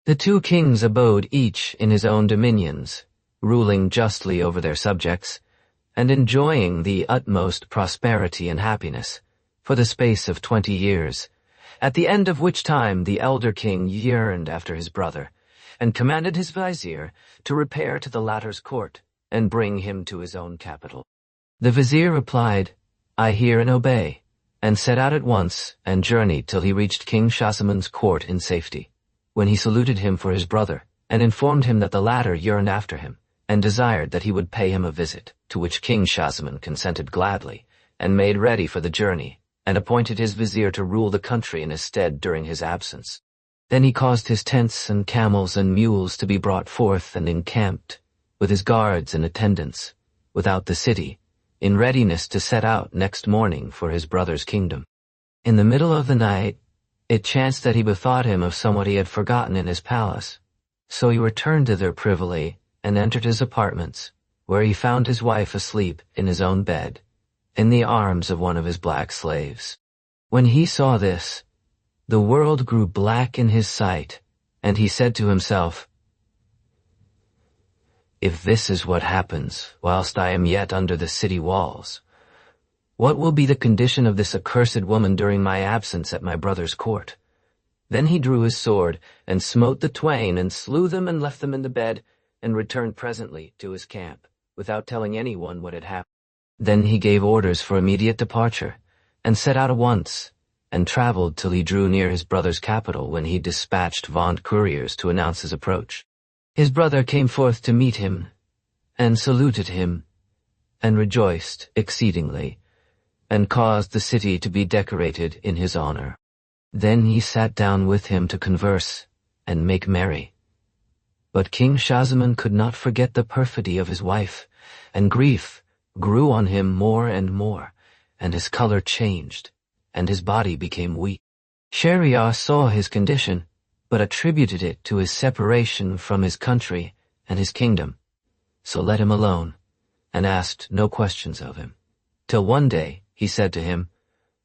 The 2 kings abode each in his own dominions, ruling justly over their subjects, and enjoying the utmost prosperity and happiness, for the space of 20 years, at the end of which time the elder king yearned after his brother, and commanded his vizier to repair to the latter's court, and bring him to his own capital. The vizier replied, I hear and obey, and set out at once, and journeyed till he reached King Shahzaman's court in safety, when he saluted him for his brother, and informed him that the latter yearned after him, and desired that he would pay him a visit, to which King Shahzaman consented gladly, and made ready for the journey, and appointed his vizier to rule the country in his stead during his absence. Then he caused his tents and camels and mules to be brought forth and encamped, with his guards and attendants, without the city, in readiness to set out next morning for his brother's kingdom. In the middle of the night, it chanced that he bethought him of somewhat he had forgotten in his palace. So he returned thither privily, and entered his apartments, where he found his wife asleep in his own bed, in the arms of one of his black slaves. When he saw this, the world grew black in his sight, and he said to himself, "If this is what happens whilst I am yet under the city walls, what will be the condition of this accursed woman during my absence at my brother's court?" Then he drew his sword, and smote the twain, and slew them, and left them in the bed, and returned presently to his camp, without telling anyone what had happened. Then he gave orders for immediate departure, and set out at once, and traveled till he drew near his brother's capital, when he dispatched vaunt couriers to announce his approach. His brother came forth to meet him, and saluted him, and rejoiced exceedingly, and caused the city to be decorated in his honor. Then he sat down with him to converse and make merry. But King Shahzaman could not forget the perfidy of his wife, and grief grew on him more and more, and his color changed, and his body became weak. Shahryar saw his condition, but attributed it to his separation from his country and his kingdom, so let him alone, and asked no questions of him. Till one day he said to him,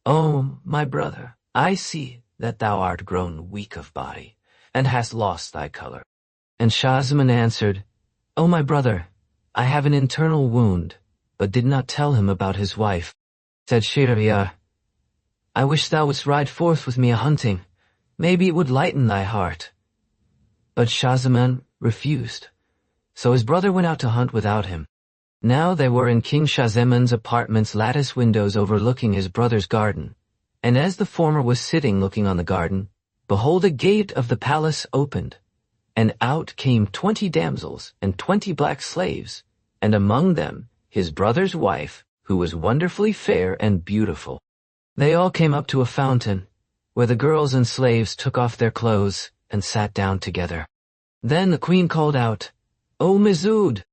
"O my brother, I see that thou art grown weak of body, and hast lost thy color." And Shahzaman answered, "O my brother, I have an internal wound," but did not tell him about his wife. Said Shahryar, "I wish thou wouldst ride forth with me a-hunting. Maybe it would lighten thy heart." But Shahzaman refused, so his brother went out to hunt without him. Now there were in King Shahzaman's apartments lattice windows overlooking his brother's garden, and as the former was sitting looking on the garden, behold, a gate of the palace opened, and out came 20 damsels and 20 black slaves, and among them his brother's wife, who was wonderfully fair and beautiful. They all came up to a fountain, where the girls and slaves took off their clothes and sat down together. Then the queen called out, "O Mizud!"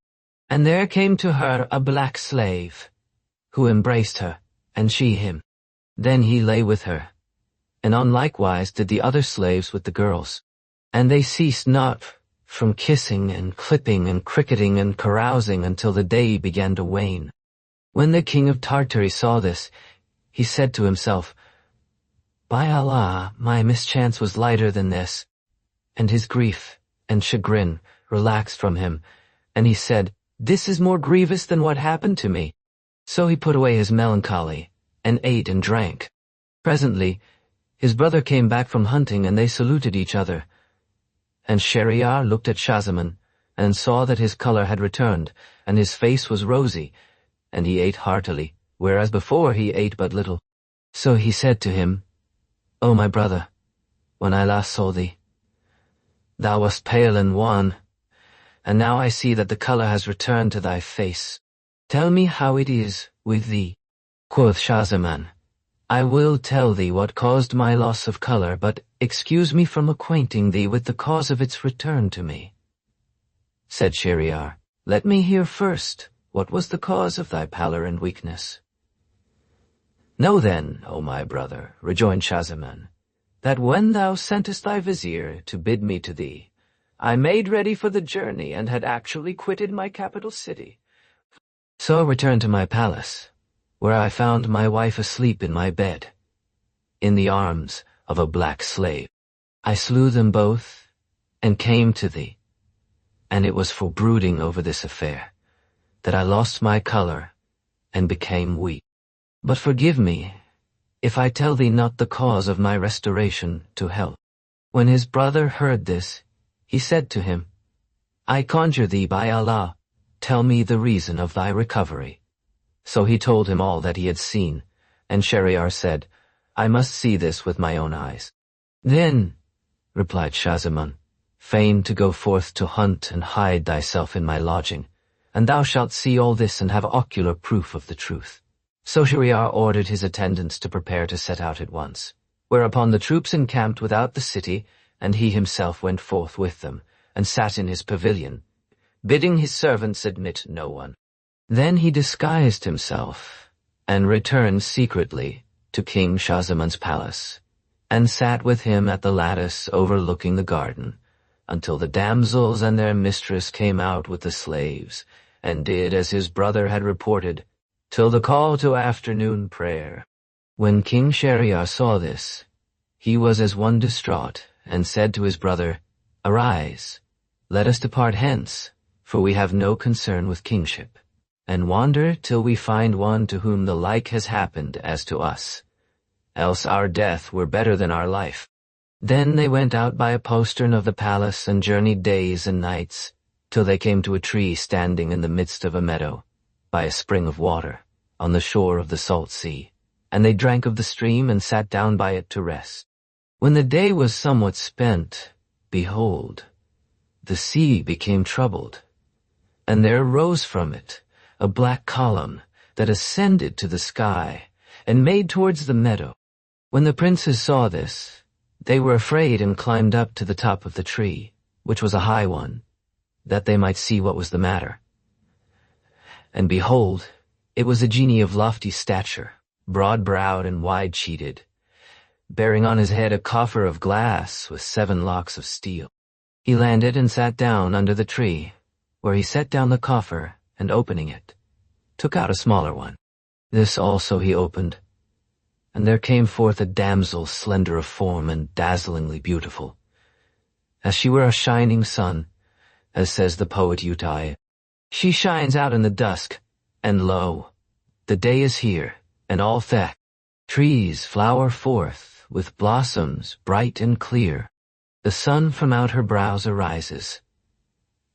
And there came to her a black slave, who embraced her, and she him. Then he lay with her, and on likewise did the other slaves with the girls. And they ceased not from kissing and clipping and cricketing and carousing until the day began to wane. When the king of Tartary saw this, he said to himself, "By Allah, my mischance was lighter than this." And his grief and chagrin relaxed from him, and he said, "This is more grievous than what happened to me." So he put away his melancholy, and ate and drank. Presently, his brother came back from hunting, and they saluted each other. And Shahryar looked at Shahzaman, and saw that his color had returned, and his face was rosy, and he ate heartily, whereas before he ate but little. So he said to him, "O my brother, when I last saw thee, thou wast pale and wan, and now I see that the color has returned to thy face. Tell me how it is with thee." Quoth Shahzaman, "I will tell thee what caused my loss of color, but excuse me from acquainting thee with the cause of its return to me." Said Shahryar, "Let me hear first what was the cause of thy pallor and weakness." "Know then, O my brother," rejoined Shahzaman, "that when thou sentest thy vizier to bid me to thee, I made ready for the journey, and had actually quitted my capital city. So I returned to my palace, where I found my wife asleep in my bed, in the arms of a black slave. I slew them both, and came to thee, and it was for brooding over this affair that I lost my color and became weak. But forgive me if I tell thee not the cause of my restoration to health." When his brother heard this, he said to him, "I conjure thee by Allah, tell me the reason of thy recovery." So he told him all that he had seen, and Shahryar said, I must see this with my own eyes." "Then," replied Schahzaman, "feign to go forth to hunt and hide thyself in my lodging, and thou shalt see all this and have ocular proof of the truth." So Shahryar ordered his attendants to prepare to set out at once, whereupon the troops encamped without the city, and he himself went forth with them, and sat in his pavilion, bidding his servants admit no one. Then he disguised himself, and returned secretly to King Shahzaman's palace, and sat with him at the lattice overlooking the garden, until the damsels and their mistress came out with the slaves, and did as his brother had reported, till the call to afternoon prayer. When King Shahryar saw this, he was as one distraught, and said to his brother, "Arise, let us depart hence, for we have no concern with kingship, and wander till we find one to whom the like has happened as to us, else our death were better than our life." Then they went out by a postern of the palace and journeyed days and nights, till they came to a tree standing in the midst of a meadow, by a spring of water, on the shore of the salt sea, and they drank of the stream and sat down by it to rest. When the day was somewhat spent, behold, the sea became troubled, and there arose from it a black column that ascended to the sky, and made towards the meadow. When the princes saw this, they were afraid and climbed up to the top of the tree, which was a high one, that they might see what was the matter. And behold, it was a genie of lofty stature, broad-browed and wide-cheated, bearing on his head a coffer of glass with 7 locks of steel. He landed and sat down under the tree, where he set down the coffer, and opening it, took out a smaller one. This also he opened, and there came forth a damsel slender of form and dazzlingly beautiful, as she were a shining sun, as says the poet Utai. She shines out in the dusk, and lo, the day is here, and all thick. Trees flower forth with blossoms bright and clear. The sun from out her brows arises,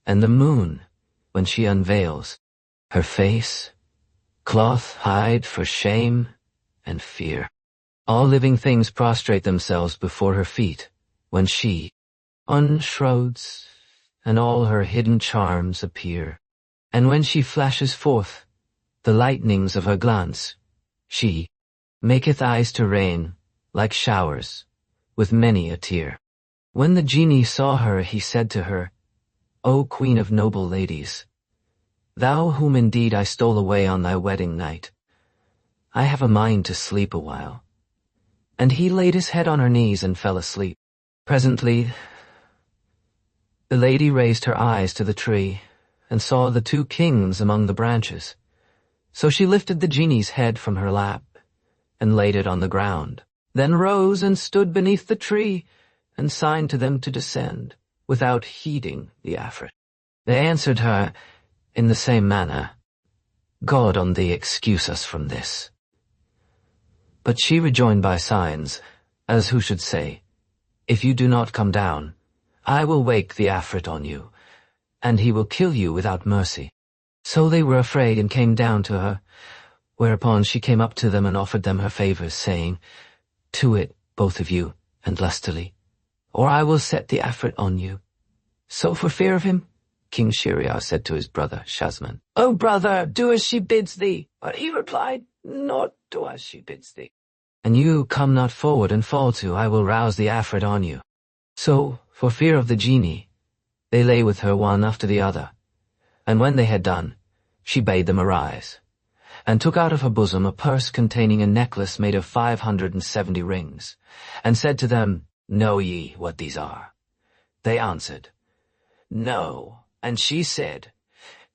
and the moon, when she unveils her face, cloth hide for shame and fear. All living things prostrate themselves before her feet, when she unshrouds, and all her hidden charms appear. And when she flashes forth the lightnings of her glance, she maketh eyes to rain like showers, with many a tear. When the genie saw her, he said to her, "O queen of noble ladies, thou whom indeed I stole away on thy wedding night, I have a mind to sleep a while." And he laid his head on her knees and fell asleep. Presently, the lady raised her eyes to the tree, and saw the 2 kings among the branches. So she lifted the genie's head from her lap, and laid it on the ground, then rose and stood beneath the tree, and signed to them to descend, without heeding the Afrit. They answered her in the same manner, "God on thee excuse us from this." But she rejoined by signs, as who should say, "If you do not come down, I will wake the Afrit on you, and he will kill you without mercy." So they were afraid and came down to her, whereupon she came up to them and offered them her favors, saying, "To it, both of you, and lustily, or I will set the Afrit on you." So for fear of him, King Shahryar said to his brother Shahzaman, "O brother, do as she bids thee." But he replied, "Not do as she bids thee. And you come not forward and fall to, I will rouse the Afrit on you." So, for fear of the genie, they lay with her one after the other, and when they had done, she bade them arise, and took out of her bosom a purse containing a necklace made of 570 rings, and said to them, "Know ye what these are?" They answered, "No." And she said,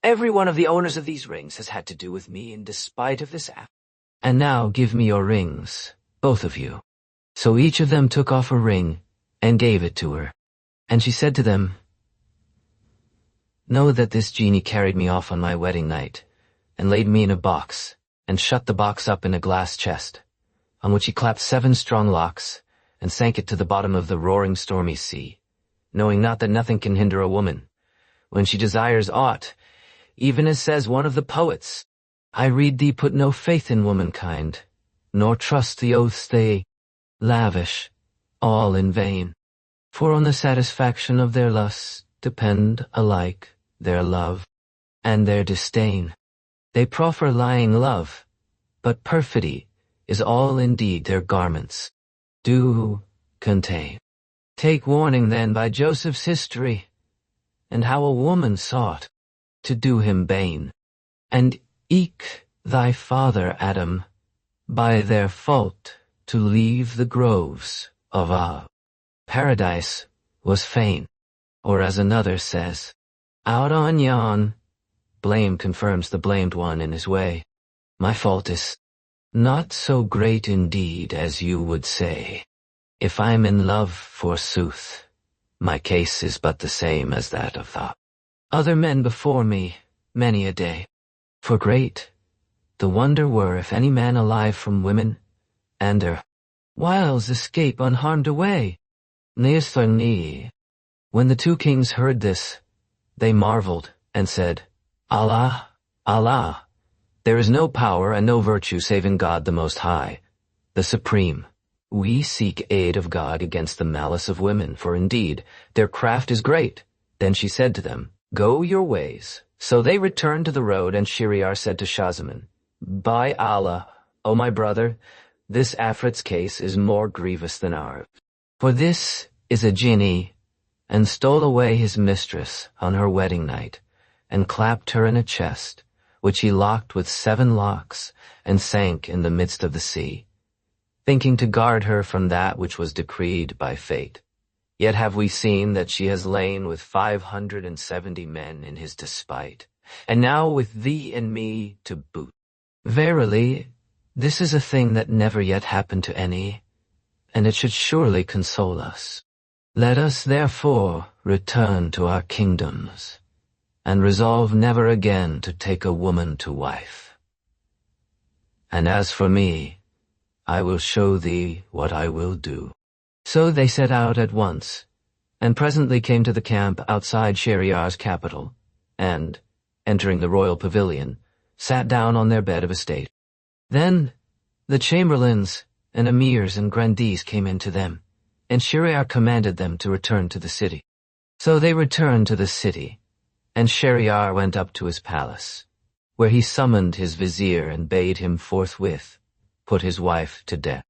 "Every one of the owners of these rings has had to do with me in despite of this act. And now give me your rings, both of you." So each of them took off a ring and gave it to her. And she said to them, "Know that this genie carried me off on my wedding night, and laid me in a box, and shut the box up in a glass chest, on which he clapped 7 strong locks, and sank it to the bottom of the roaring stormy sea, knowing not that nothing can hinder a woman, when she desires aught, even as says one of the poets, I read thee put no faith in womankind, nor trust the oaths they lavish, all in vain. For on the satisfaction of their lusts depend alike their love and their disdain. They proffer lying love, but perfidy is all indeed their garments do contain. Take warning then by Joseph's history, and how a woman sought to do him bane, and eke thy father Adam, by their fault to leave the groves of paradise was fain, or as another says, out on yon. Blame confirms the blamed one in his way. My fault is not so great indeed as you would say. If I'm in love, forsooth, my case is but the same as that of other men before me, many a day. For great the wonder were if any man alive from women and their wiles escape unharmed away. When the two kings heard this, they marveled and said, Allah, Allah, there is no power and no virtue save in God the Most High, the Supreme. We seek aid of God against the malice of women, for indeed their craft is great. Then she said to them, Go your ways. So they returned to the road, and Shahryar said to Shahzaman, By Allah, O my brother, this Afrit's case is more grievous than ours. For this is a jinni, and stole away his mistress on her wedding night, and clapped her in a chest, which he locked with 7 locks, and sank in the midst of the sea, thinking to guard her from that which was decreed by fate. Yet have we seen that she has lain with 570 men in his despite, and now with thee and me to boot. Verily, this is a thing that never yet happened to any, and it should surely console us. Let us therefore return to our kingdoms, and resolve never again to take a woman to wife. And as for me, I will show thee what I will do. So they set out at once, and presently came to the camp outside Shahryar's capital, and, entering the royal pavilion, sat down on their bed of estate. Then the chamberlains and emirs and grandees came in to them, and Shahryar commanded them to return to the city. So they returned to the city, and Shahryar went up to his palace, where he summoned his vizier and bade him forthwith put his wife to death.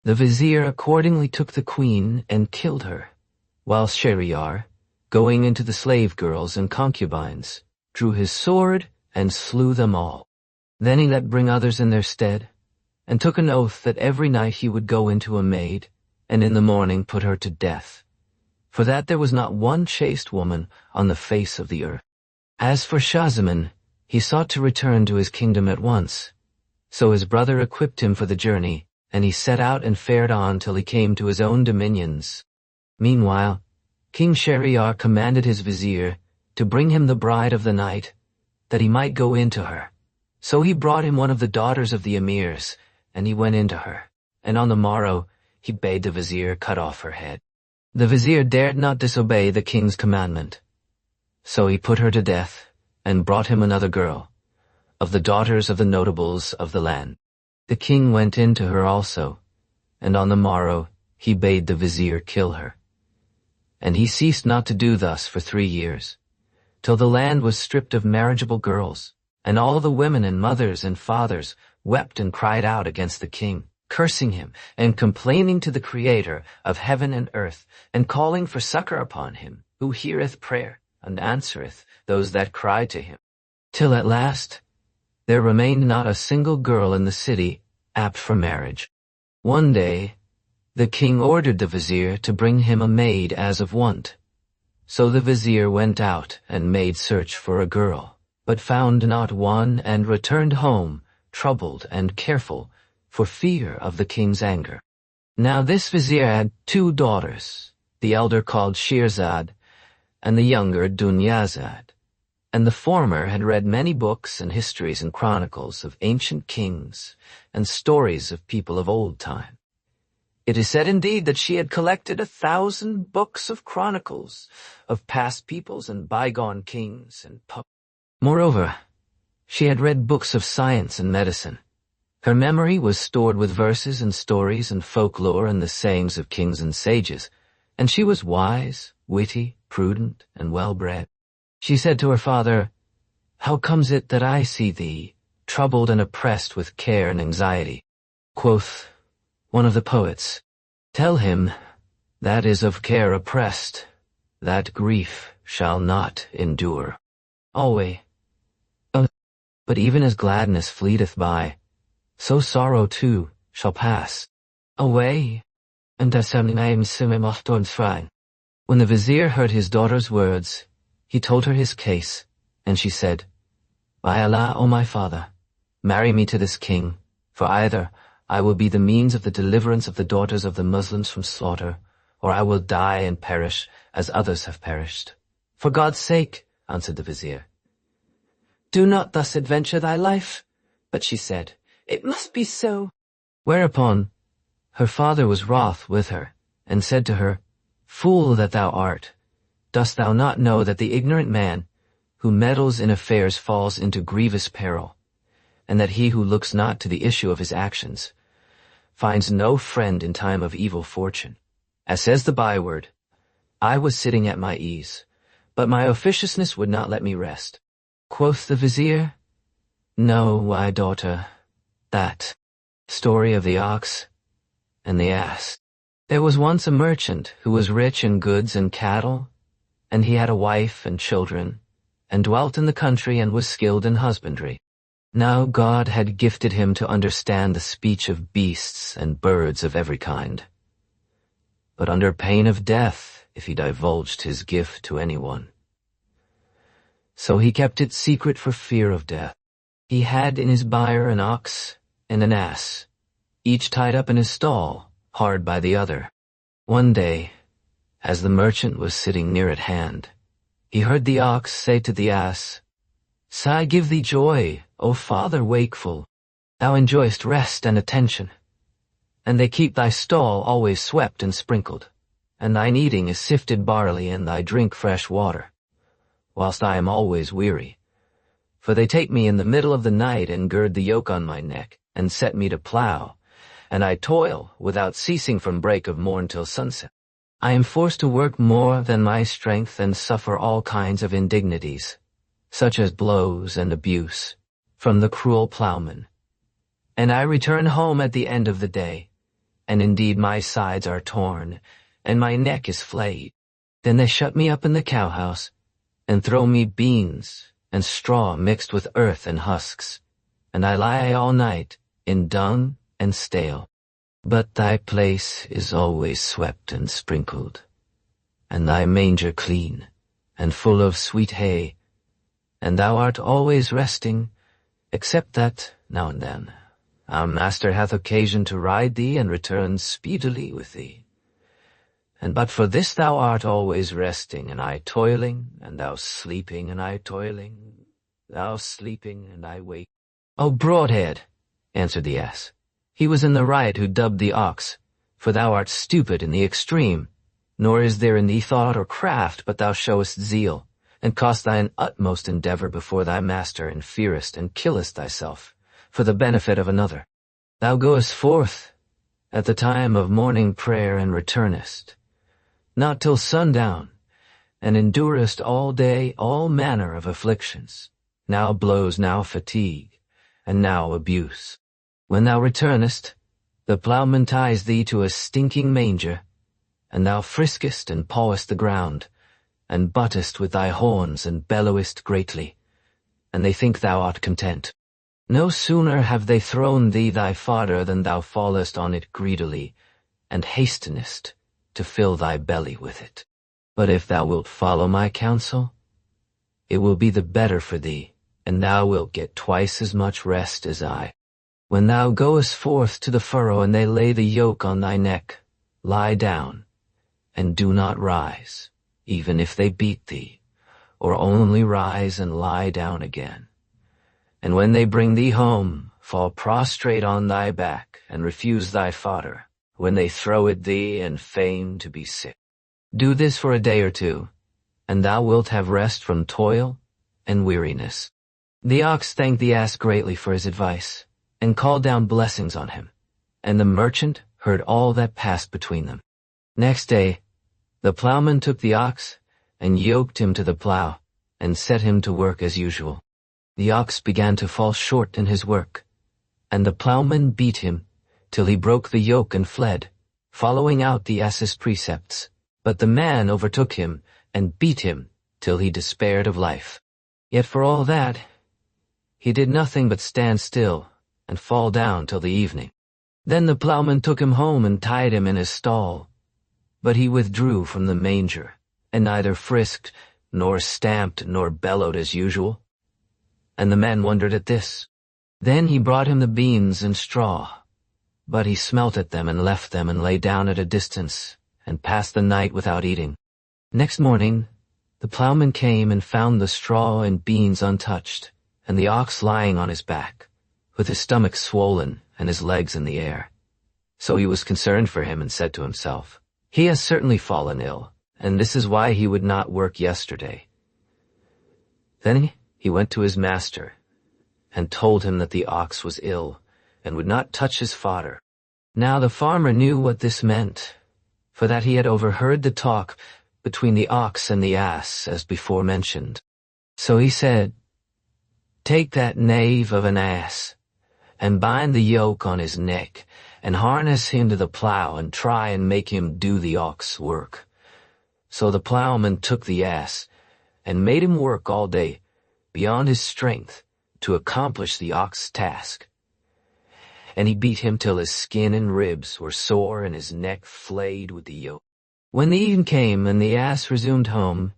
The vizier accordingly took the queen and killed her, while Shahryar, going into the slave girls and concubines, drew his sword and slew them all. Then he let bring others in their stead, and took an oath that every night he would go into a maid, and in the morning put her to death, for that there was not one chaste woman on the face of the earth. As for Shahzaman, he sought to return to his kingdom at once. So his brother equipped him for the journey, and he set out and fared on till he came to his own dominions. Meanwhile, King Shahryar commanded his vizier to bring him the bride of the night, that he might go into her. So he brought him one of the daughters of the emirs, and he went into her, and on the morrow he bade the vizier cut off her head. The vizier dared not disobey the king's commandment. So he put her to death, and brought him another girl, of the daughters of the notables of the land. The king went in to her also, and on the morrow he bade the vizier kill her. And he ceased not to do thus for 3 years, till the land was stripped of marriageable girls, and all the women and mothers and fathers wept and cried out against the king, cursing him and complaining to the Creator of heaven and earth, and calling for succor upon him, who heareth prayer and answereth those that cry to him. Till at last there remained not a single girl in the city apt for marriage. One day the king ordered the vizier to bring him a maid as of wont. So the vizier went out and made search for a girl, but found not one, and returned home, troubled and careful, for fear of the king's anger. Now this vizier had 2 daughters, the elder called Shehrzad, and the younger Dunyazad. And the former had read many books and histories and chronicles of ancient kings, and stories of people of old time. It is said indeed that she had collected 1,000 books of chronicles of past peoples and bygone kings and Moreover, she had read books of science and medicine, Her memory was stored with verses and stories and folklore and the sayings of kings and sages, and she was wise, witty, prudent, and well-bred. She said to her father, "How comes it that I see thee, troubled and oppressed with care and anxiety?" Quoth one of the poets, "Tell him, that is of care oppressed, that grief shall not endure always. But even as gladness fleeteth by, so sorrow too shall pass away." And when the vizier heard his daughter's words, he told her his case, and she said, "By Allah, O my father, marry me to this king, for either I will be the means of the deliverance of the daughters of the Muslims from slaughter, or I will die and perish as others have perished." "For God's sake," answered the vizier, "do not thus adventure thy life." But she said, "It must be so." Whereupon her father was wroth with her, and said to her, "Fool that thou art, dost thou not know that the ignorant man who meddles in affairs falls into grievous peril, and that he who looks not to the issue of his actions finds no friend in time of evil fortune? As says the byword, I was sitting at my ease, but my officiousness would not let me rest." Quoth the vizier, "Know, my daughter, that story of the ox and the ass. There was once a merchant who was rich in goods and cattle, and he had a wife and children, and dwelt in the country and was skilled in husbandry. Now God had gifted him to understand the speech of beasts and birds of every kind, but under pain of death if he divulged his gift to anyone. So he kept it secret for fear of death. He had in his byre an ox and an ass, each tied up in his stall, hard by the other. One day, as the merchant was sitting near at hand, he heard the ox say to the ass, "Sigh, give thee joy, O father wakeful, thou enjoyest rest and attention, and they keep thy stall always swept and sprinkled, and thine eating is sifted barley, and thy drink fresh water, whilst I am always weary. For they take me in the middle of the night and gird the yoke on my neck, and set me to plough, and I toil without ceasing from break of morn till sunset. I am forced to work more than my strength and suffer all kinds of indignities, such as blows and abuse, from the cruel ploughman. And I return home at the end of the day, and indeed my sides are torn, and my neck is flayed. Then they shut me up in the cowhouse, and throw me beans and straw mixed with earth and husks, and I lie all night in dung and stale. But thy place is always swept and sprinkled, and thy manger clean, and full of sweet hay, and thou art always resting, except that, now and then, our master hath occasion to ride thee and return speedily with thee. And but for this thou art always resting, and I toiling, and thou sleeping, and I toiling, thou sleeping, and I wake." "O broadhead," answered the ass, "he was in the right who dubbed thee ox, for thou art stupid in the extreme, nor is there in thee thought or craft, but thou showest zeal, and cost thine utmost endeavor before thy master, and fearest and killest thyself, for the benefit of another. Thou goest forth at the time of morning prayer, and returnest not till sundown, and endurest all day all manner of afflictions, now blows, now fatigue, and now abuse. When thou returnest, the ploughman ties thee to a stinking manger, and thou friskest and pawest the ground, and buttest with thy horns and bellowest greatly, and they think thou art content. No sooner have they thrown thee thy fodder than thou fallest on it greedily, and hastenest to fill thy belly with it. But if thou wilt follow my counsel, it will be the better for thee, and thou wilt get twice as much rest as I. When thou goest forth to the furrow, and they lay the yoke on thy neck, lie down, and do not rise, even if they beat thee, or only rise and lie down again. And when they bring thee home, fall prostrate on thy back, and refuse thy fodder, when they throw at thee and feign to be sick. Do this for a day or two, and thou wilt have rest from toil and weariness." The ox thanked the ass greatly for his advice, and called down blessings on him, and the merchant heard all that passed between them. Next day, the plowman took the ox and yoked him to the plow and set him to work as usual. The ox began to fall short in his work, and the plowman beat him till he broke the yoke and fled, following out the ass's precepts. But the man overtook him and beat him till he despaired of life. Yet for all that, he did nothing but stand still and fall down till the evening. Then the plowman took him home and tied him in his stall. But he withdrew from the manger, and neither frisked, nor stamped, nor bellowed as usual. And the man wondered at this. Then he brought him the beans and straw, but he smelt at them and left them and lay down at a distance, and passed the night without eating. Next morning, the plowman came and found the straw and beans untouched, and the ox lying on his back, with his stomach swollen and his legs in the air. So he was concerned for him and said to himself, "He has certainly fallen ill, and this is why he would not work yesterday." Then he went to his master and told him that the ox was ill and would not touch his fodder. Now the farmer knew what this meant, for that he had overheard the talk between the ox and the ass as before mentioned. So he said, "Take that knave of an ass, and bind the yoke on his neck, and harness him to the plow, and try and make him do the ox work." So the plowman took the ass, and made him work all day, beyond his strength, to accomplish the ox's task. And he beat him till his skin and ribs were sore and his neck flayed with the yoke. When the even came and the ass resumed home,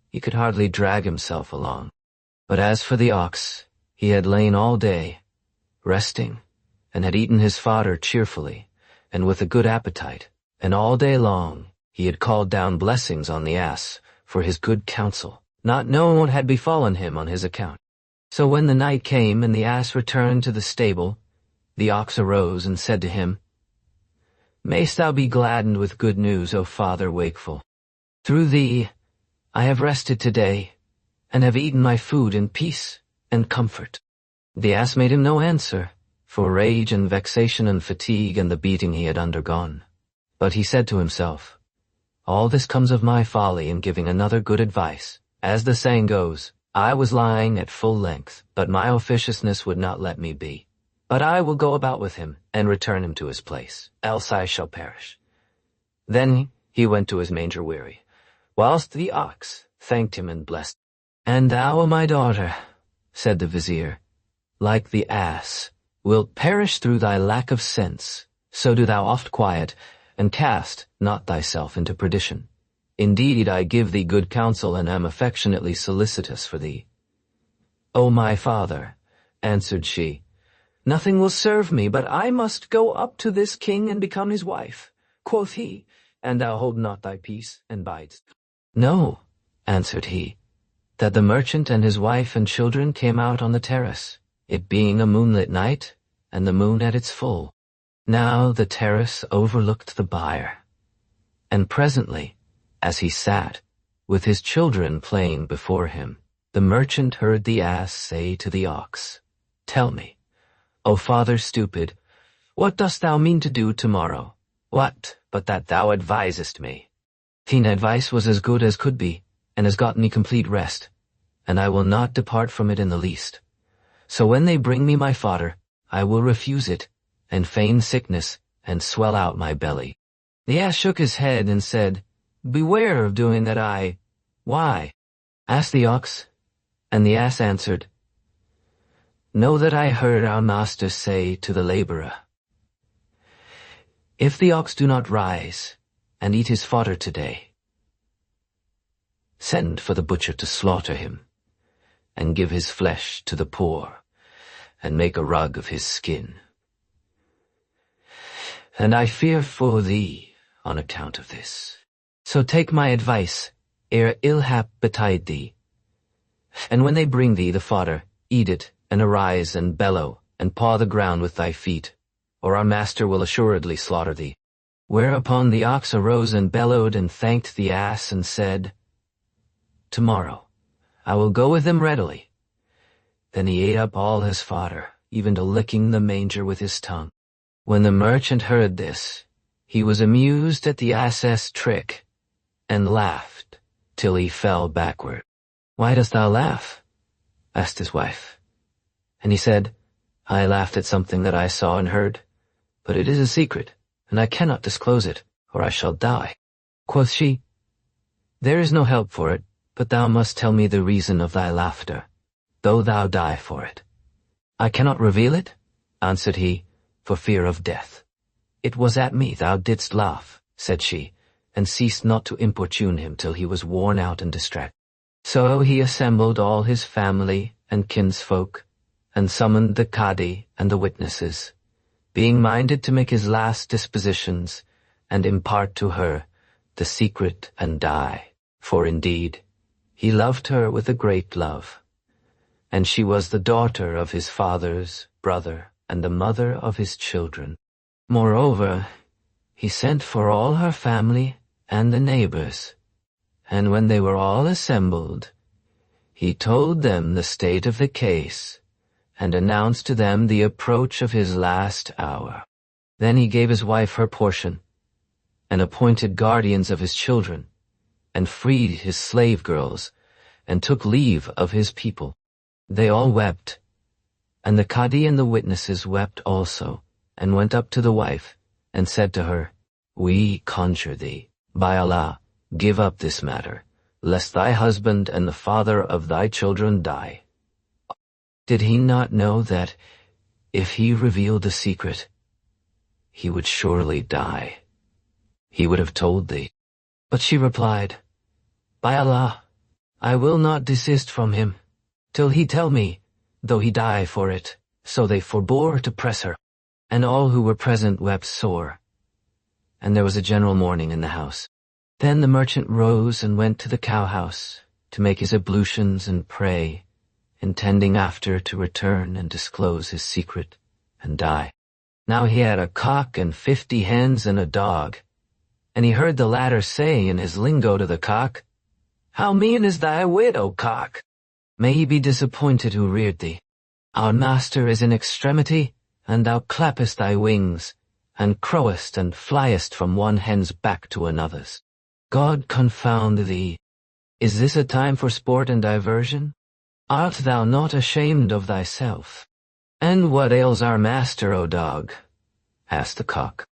he could hardly drag himself along. But as for the ox, he had lain all day, resting, and had eaten his fodder cheerfully, and with a good appetite, and all day long he had called down blessings on the ass for his good counsel, not knowing what had befallen him on his account. So when the night came and the ass returned to the stable, the ox arose and said to him, "Mayst thou be gladdened with good news, O father wakeful. Through thee I have rested today, and have eaten my food in peace and comfort." The ass made him no answer, for rage and vexation and fatigue and the beating he had undergone. But he said to himself, "All this comes of my folly in giving another good advice. As the saying goes, I was lying at full length, but my officiousness would not let me be. But I will go about with him, and return him to his place, else I shall perish." Then he went to his manger weary, whilst the ox thanked him and blessed. "And thou, O my daughter," said the Vizier, "like the ass, wilt perish through thy lack of sense, so do thou oft quiet, and cast not thyself into perdition. Indeed, I give thee good counsel, and am affectionately solicitous for thee." "O my father," answered she, "nothing will serve me, but I must go up to this king and become his wife." Quoth he, "And thou hold not thy peace, and bidest?" "No," answered he, "that the merchant and his wife and children came out on the terrace, it being a moonlit night, and the moon at its full. Now the terrace overlooked the byre, and presently, as he sat, with his children playing before him, the merchant heard the ass say to the ox, 'Tell me, O father stupid, what dost thou mean to do tomorrow? What, but that thou advisest me?' Thine advice was as good as could be, and has got me complete rest, and I will not depart from it in the least. So when they bring me my fodder, I will refuse it, and feign sickness, and swell out my belly." The ass shook his head and said, "Beware of doing that. Why?" asked the ox, and the ass answered, "Know that I heard our master say to the laborer, 'If the ox do not rise and eat his fodder today, send for the butcher to slaughter him, and give his flesh to the poor, and make a rug of his skin.' And I fear for thee on account of this. So take my advice, ere ill hap betide thee. And when they bring thee the fodder, eat it, and arise and bellow, and paw the ground with thy feet, or our master will assuredly slaughter thee." Whereupon the ox arose and bellowed and thanked the ass and said, "Tomorrow I will go with them readily." Then he ate up all his fodder, even to licking the manger with his tongue. When the merchant heard this, he was amused at the ass's trick, and laughed till he fell backward. "Why dost thou laugh?" asked his wife. And he said, "I laughed at something that I saw and heard, but it is a secret, and I cannot disclose it, or I shall die." Quoth she, "There is no help for it, but thou must tell me the reason of thy laughter, though thou die for it." "I cannot reveal it," answered he, "for fear of death." "It was at me thou didst laugh," said she, and ceased not to importune him till he was worn out and distracted. So he assembled all his family and kinsfolk, and summoned the Cadi and the witnesses, being minded to make his last dispositions, and impart to her the secret and die. For indeed, he loved her with a great love, and she was the daughter of his father's brother and the mother of his children. Moreover, he sent for all her family and the neighbors, and when they were all assembled, he told them the state of the case, and announced to them the approach of his last hour. Then he gave his wife her portion, and appointed guardians of his children, and freed his slave girls, and took leave of his people. They all wept, and the Cadi and the witnesses wept also, and went up to the wife, and said to her, "We conjure thee, by Allah, give up this matter, lest thy husband and the father of thy children die." Did he not know that, if he revealed the secret, he would surely die? He would have told thee. But she replied, "By Allah, I will not desist from him, till he tell me, though he die for it." So they forbore to press her, and all who were present wept sore, and there was a general mourning in the house. Then the merchant rose and went to the cowhouse to make his ablutions and pray, intending after to return and disclose his secret and die. Now he had a cock and 50 hens and a dog, and he heard the latter say in his lingo to the cock, "How mean is thy wit, O cock? May he be disappointed who reared thee. Our master is in extremity, and thou clappest thy wings, and crowest and fliest from one hen's back to another's. God confound thee. Is this a time for sport and diversion? Art thou not ashamed of thyself? And what ails our master, O dog?" asked the cock.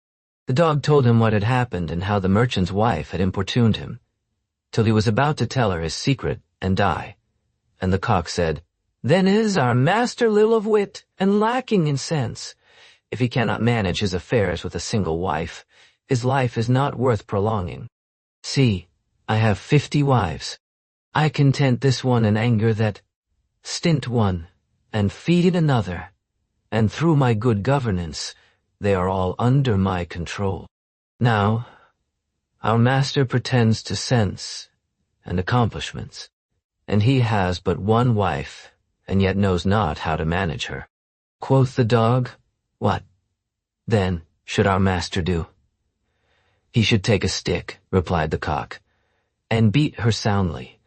The dog told him what had happened and how the merchant's wife had importuned him, till he was about to tell her his secret and die. And the cock said, "Then is our master little of wit and lacking in sense. If he cannot manage his affairs with a single wife, his life is not worth prolonging. See, I have 50 wives. I content this one in anger that stint one, and feed another, and through my good governance, they are all under my control. Now, our master pretends to sense and accomplishments, and he has but one wife, and yet knows not how to manage her." Quoth the dog, "What, then, should our master do?" "He should take a stick," replied the cock, "and beat her soundly,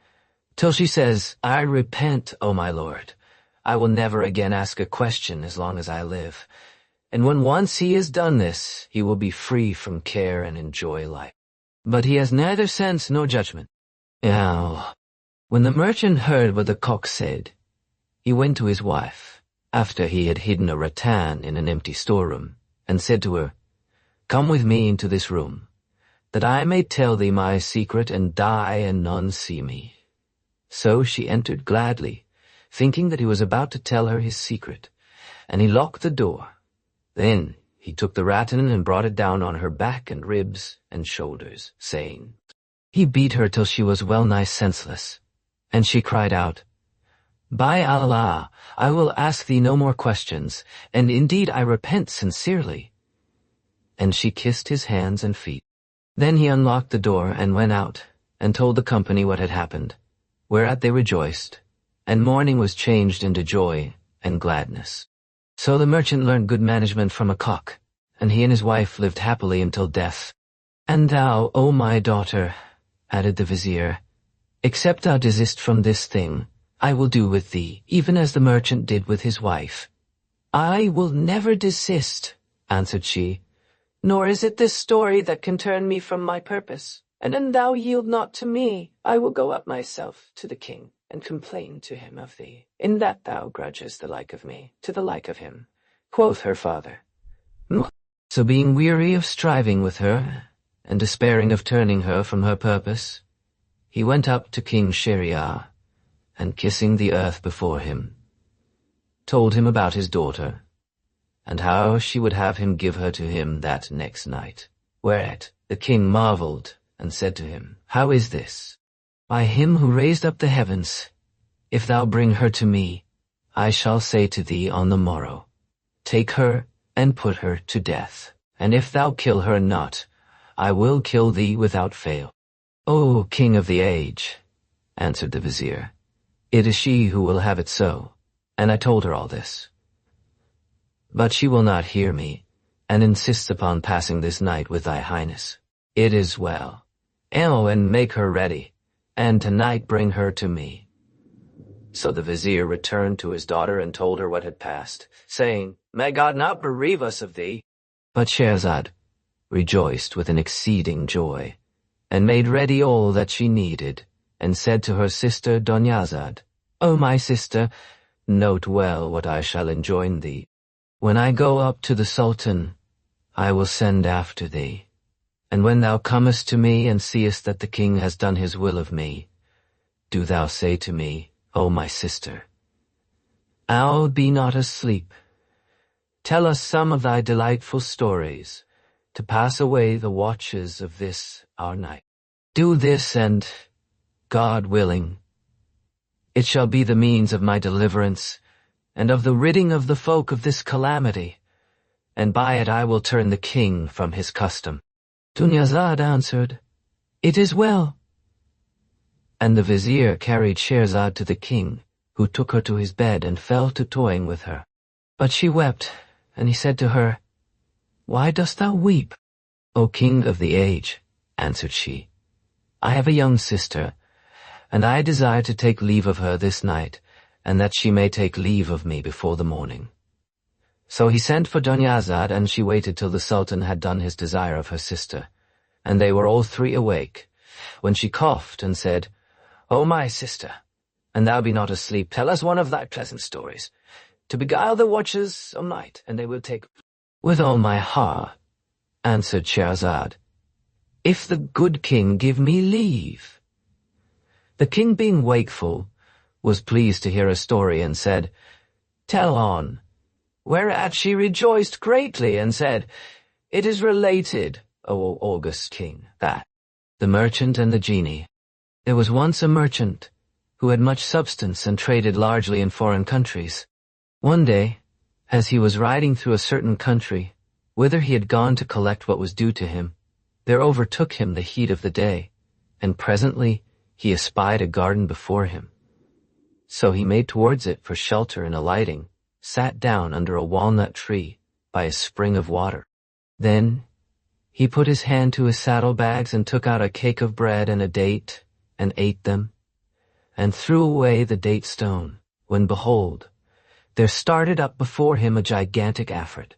till she says, 'I repent, O my lord. I will never again ask a question as long as I live.' And when once he has done this, he will be free from care and enjoy life. But he has neither sense nor judgment." Now, when the merchant heard what the cock said, he went to his wife, after he had hidden a rattan in an empty storeroom, and said to her, "Come with me into this room, that I may tell thee my secret and die and none see me." So she entered gladly, thinking that he was about to tell her his secret, and he locked the door. Then he took the rattan and brought it down on her back and ribs and shoulders, saying, He beat her till she was well nigh senseless, and she cried out, "By Allah, I will ask thee no more questions, and indeed I repent sincerely." And she kissed his hands and feet. Then he unlocked the door and went out, and told the company what had happened, whereat they rejoiced, and mourning was changed into joy and gladness. So the merchant learned good management from a cock, and he and his wife lived happily until death. "And thou, O my daughter," added the vizier, "except thou desist from this thing, I will do with thee, even as the merchant did with his wife. "I will never desist," answered she, "nor is it this story that can turn me from my purpose. And an thou yield not to me, I will go up myself to the king, and complain to him of thee, in that thou grudgest the like of me, to the like of him," quoth her father. So being weary of striving with her, and despairing of turning her from her purpose, he went up to King Shahryar, and kissing the earth before him, told him about his daughter, and how she would have him give her to him that next night. Whereat the king marveled, and said to him, "How is this? By him who raised up the heavens, if thou bring her to me, I shall say to thee on the morrow, Take her and put her to death, and if thou kill her not, I will kill thee without fail." "O king of the age," answered the vizier, "it is she who will have it so." And I told her all this. But she will not hear me, and insists upon passing this night with thy highness. It is well. And make her ready, and tonight bring her to me. So the vizier returned to his daughter and told her what had passed, saying, "May God not bereave us of thee." But Shehrzad rejoiced with an exceeding joy, and made ready all that she needed, and said to her sister Dunyazad, "O my sister, note well what I shall enjoin thee. When I go up to the Sultan, I will send after thee. And when thou comest to me and seest that the king has done his will of me, do thou say to me, O my sister, Aud, be not asleep. Tell us some of thy delightful stories, to pass away the watches of this our night. Do this, and, God willing, it shall be the means of my deliverance, and of the ridding of the folk of this calamity, and by it I will turn the king from his custom." Dunyazad answered, "It is well." And the vizier carried Shehrzad to the king, who took her to his bed and fell to toying with her. But she wept, and he said to her, "Why dost thou weep?" "O king of the age," answered she, "I have a young sister, and I desire to take leave of her this night, and that she may take leave of me before the morning." So he sent for Dunyazad, and she waited till the Sultan had done his desire of her sister, and they were all three awake, when she coughed and said, "O my sister, and thou be not asleep, tell us one of thy pleasant stories, to beguile the watches of night, and they will take—" "With all my heart," answered Shehrzad, "if the good king give me leave." The king, being wakeful, was pleased to hear a story, and said, "Tell on." Whereat she rejoiced greatly, and said, "It is related, O august king, that the merchant and the genie. There was once a merchant who had much substance and traded largely in foreign countries. One day, as he was riding through a certain country, whither he had gone to collect what was due to him, there overtook him the heat of the day, and presently he espied a garden before him. So he made towards it for shelter, and alighting, sat down under a walnut tree by a spring of water. Then he put his hand to his saddlebags and took out a cake of bread and a date, and ate them, and threw away the date stone, when behold, there started up before him a gigantic Afrit,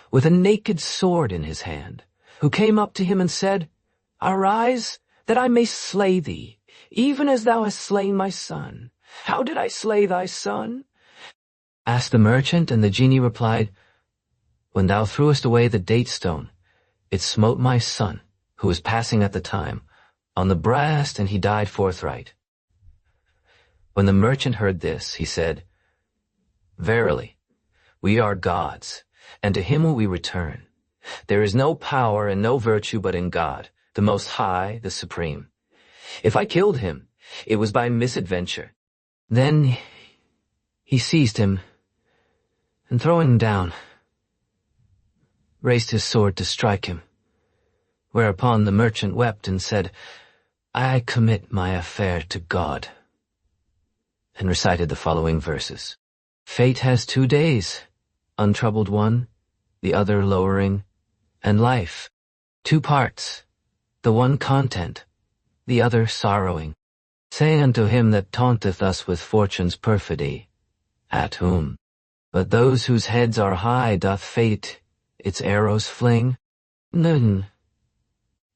with a naked sword in his hand, who came up to him and said, "Arise, that I may slay thee, even as thou hast slain my son." "How did I slay thy son?" asked the merchant, and the genie replied, "When thou threwest away the date stone, it smote my son, who was passing at the time, on the breast, and he died forthright." When the merchant heard this, he said, "Verily, we are gods, and to him will we return. There is no power and no virtue but in God, the Most High, the Supreme. If I killed him, it was by misadventure." Then he seized him, and throwing him down, raised his sword to strike him, whereupon the merchant wept and said, "I commit my affair to God," and recited the following verses. "Fate has 2 days, untroubled one, the other lowering, and life 2 parts, the one content, the other sorrowing. Say unto him that taunteth us with fortune's perfidy, at whom But those whose heads are high doth fate its arrows fling. Nun,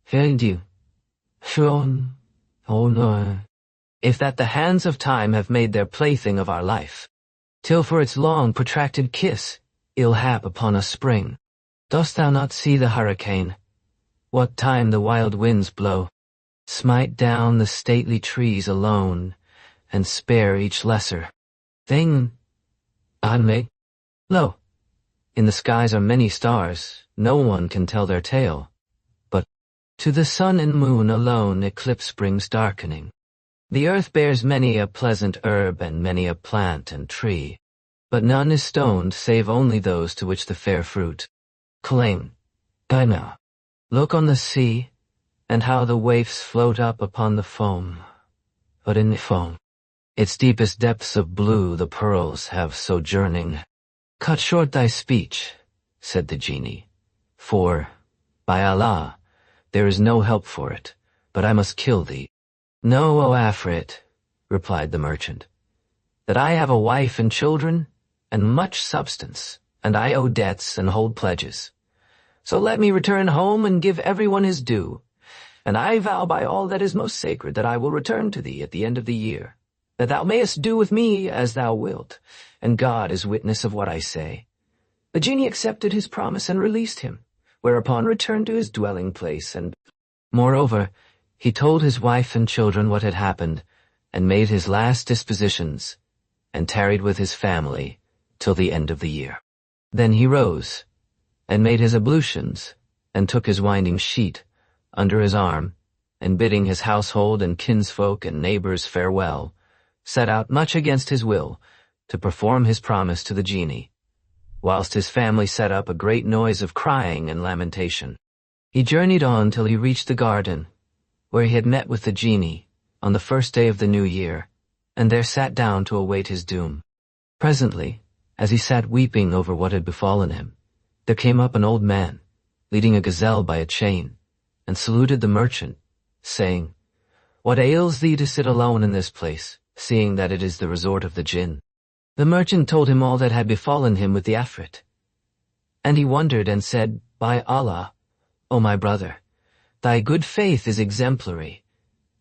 find you, schon, oh no. If that the hands of time have made their plaything of our life, till for its long protracted kiss, ill hap upon us spring. Dost thou not see the hurricane? What time the wild winds blow, smite down the stately trees alone, and spare each lesser thing. Anme, lo, in the skies are many stars, no one can tell their tale, but to the sun and moon alone eclipse brings darkening. The earth bears many a pleasant herb and many a plant and tree, but none is stoned save only those to which the fair fruit cling. Now, look on the sea, and how the waves float up upon the foam. But in the foam, its deepest depths of blue the pearls have sojourning. Cut short thy speech, said the genie, for, by Allah, there is no help for it, but I must kill thee. No, O Afrit, replied the merchant, that I have a wife and children, and much substance, and I owe debts and hold pledges. So let me return home and give everyone his due, and I vow by all that is most sacred that I will return to thee at the end of the year, that thou mayest do with me as thou wilt, and God is witness of what I say. The genie accepted his promise and released him, whereupon returned to his dwelling place, and, moreover, he told his wife and children what had happened, and made his last dispositions, and tarried with his family till the end of the year. Then he rose, and made his ablutions, and took his winding sheet under his arm, and bidding his household and kinsfolk and neighbors farewell, set out much against his will to perform his promise to the genie, whilst his family set up a great noise of crying and lamentation. He journeyed on till he reached the garden, where he had met with the genie on the first day of the new year, and there sat down to await his doom. Presently, as he sat weeping over what had befallen him, there came up an old man, leading a gazelle by a chain, and saluted the merchant, saying, What ails thee to sit alone in this place, seeing that it is the resort of the jinn? The merchant told him all that had befallen him with the Afrit. And he wondered and said, By Allah, O my brother, thy good faith is exemplary,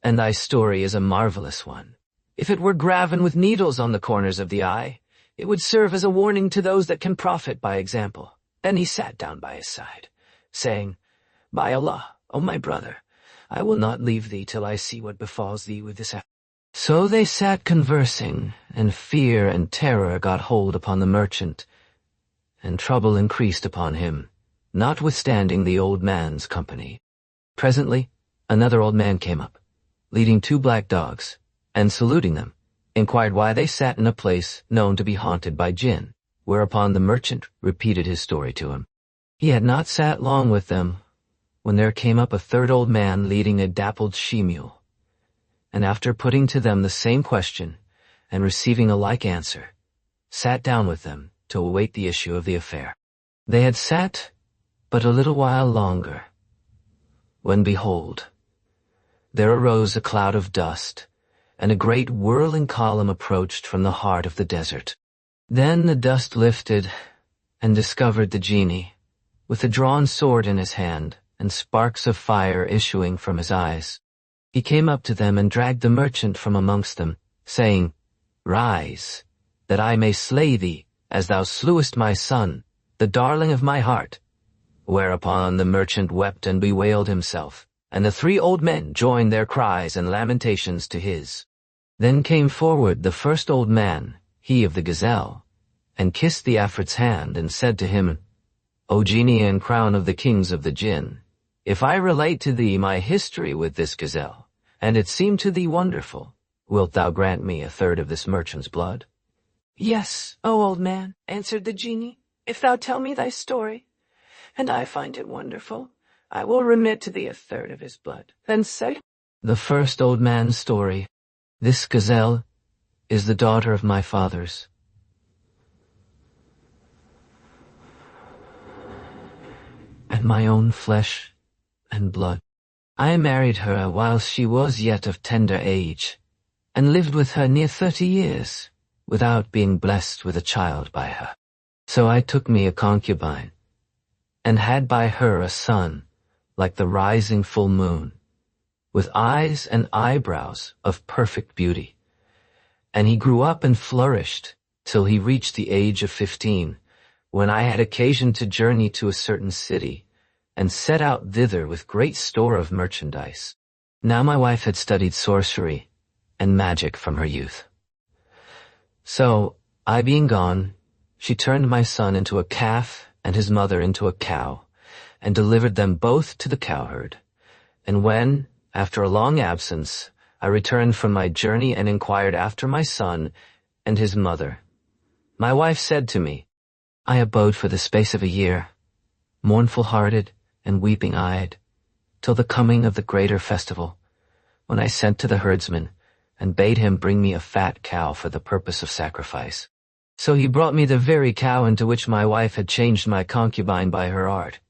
and thy story is a marvelous one. If it were graven with needles on the corners of the eye, it would serve as a warning to those that can profit by example. Then he sat down by his side, saying, By Allah, O my brother, I will not leave thee till I see what befalls thee with this Afrit. So they sat conversing, and fear and terror got hold upon the merchant, and trouble increased upon him, notwithstanding the old man's company. Presently, another old man came up, leading 2 black dogs, and saluting them, inquired why they sat in a place known to be haunted by jinn, whereupon the merchant repeated his story to him. He had not sat long with them, when there came up a third old man leading a dappled she-mule, and after putting to them the same question, and receiving a like answer, sat down with them to await the issue of the affair. They had sat but a little while longer, when behold, there arose a cloud of dust, and a great whirling column approached from the heart of the desert. Then the dust lifted, and discovered the genie, with a drawn sword in his hand, and sparks of fire issuing from his eyes. He came up to them and dragged the merchant from amongst them, saying, Rise, that I may slay thee, as thou slewest my son, the darling of my heart. Whereupon the merchant wept and bewailed himself, and the 3 old men joined their cries and lamentations to his. Then came forward the first old man, he of the gazelle, and kissed the Afrit's hand, and said to him, O genie and crown of the kings of the jinn, if I relate to thee my history with this gazelle, and it seem to thee wonderful, wilt thou grant me a third of this merchant's blood? Yes, O old man, answered the genie, if thou tell me thy story, and I find it wonderful, I will remit to thee a third of his blood. Then said the first old man's story, This gazelle is the daughter of my fathers, and my own flesh and blood. I married her whilst she was yet of tender age, and lived with her near 30 years, without being blessed with a child by her. So I took me a concubine, and had by her a son, like the rising full moon, with eyes and eyebrows of perfect beauty. And he grew up and flourished till he reached the age of 15, when I had occasion to journey to a certain city, and set out thither with great store of merchandise. Now my wife had studied sorcery and magic from her youth. So, I being gone, she turned my son into a calf and his mother into a cow, and delivered them both to the cowherd. And when, after a long absence, I returned from my journey and inquired after my son and his mother, my wife said to me, I abode for the space of a year, mournful-hearted and weeping-eyed, till the coming of the greater festival, when I sent to the herdsman, and bade him bring me a fat cow for the purpose of sacrifice. So he brought me the very cow into which my wife had changed my concubine by her art.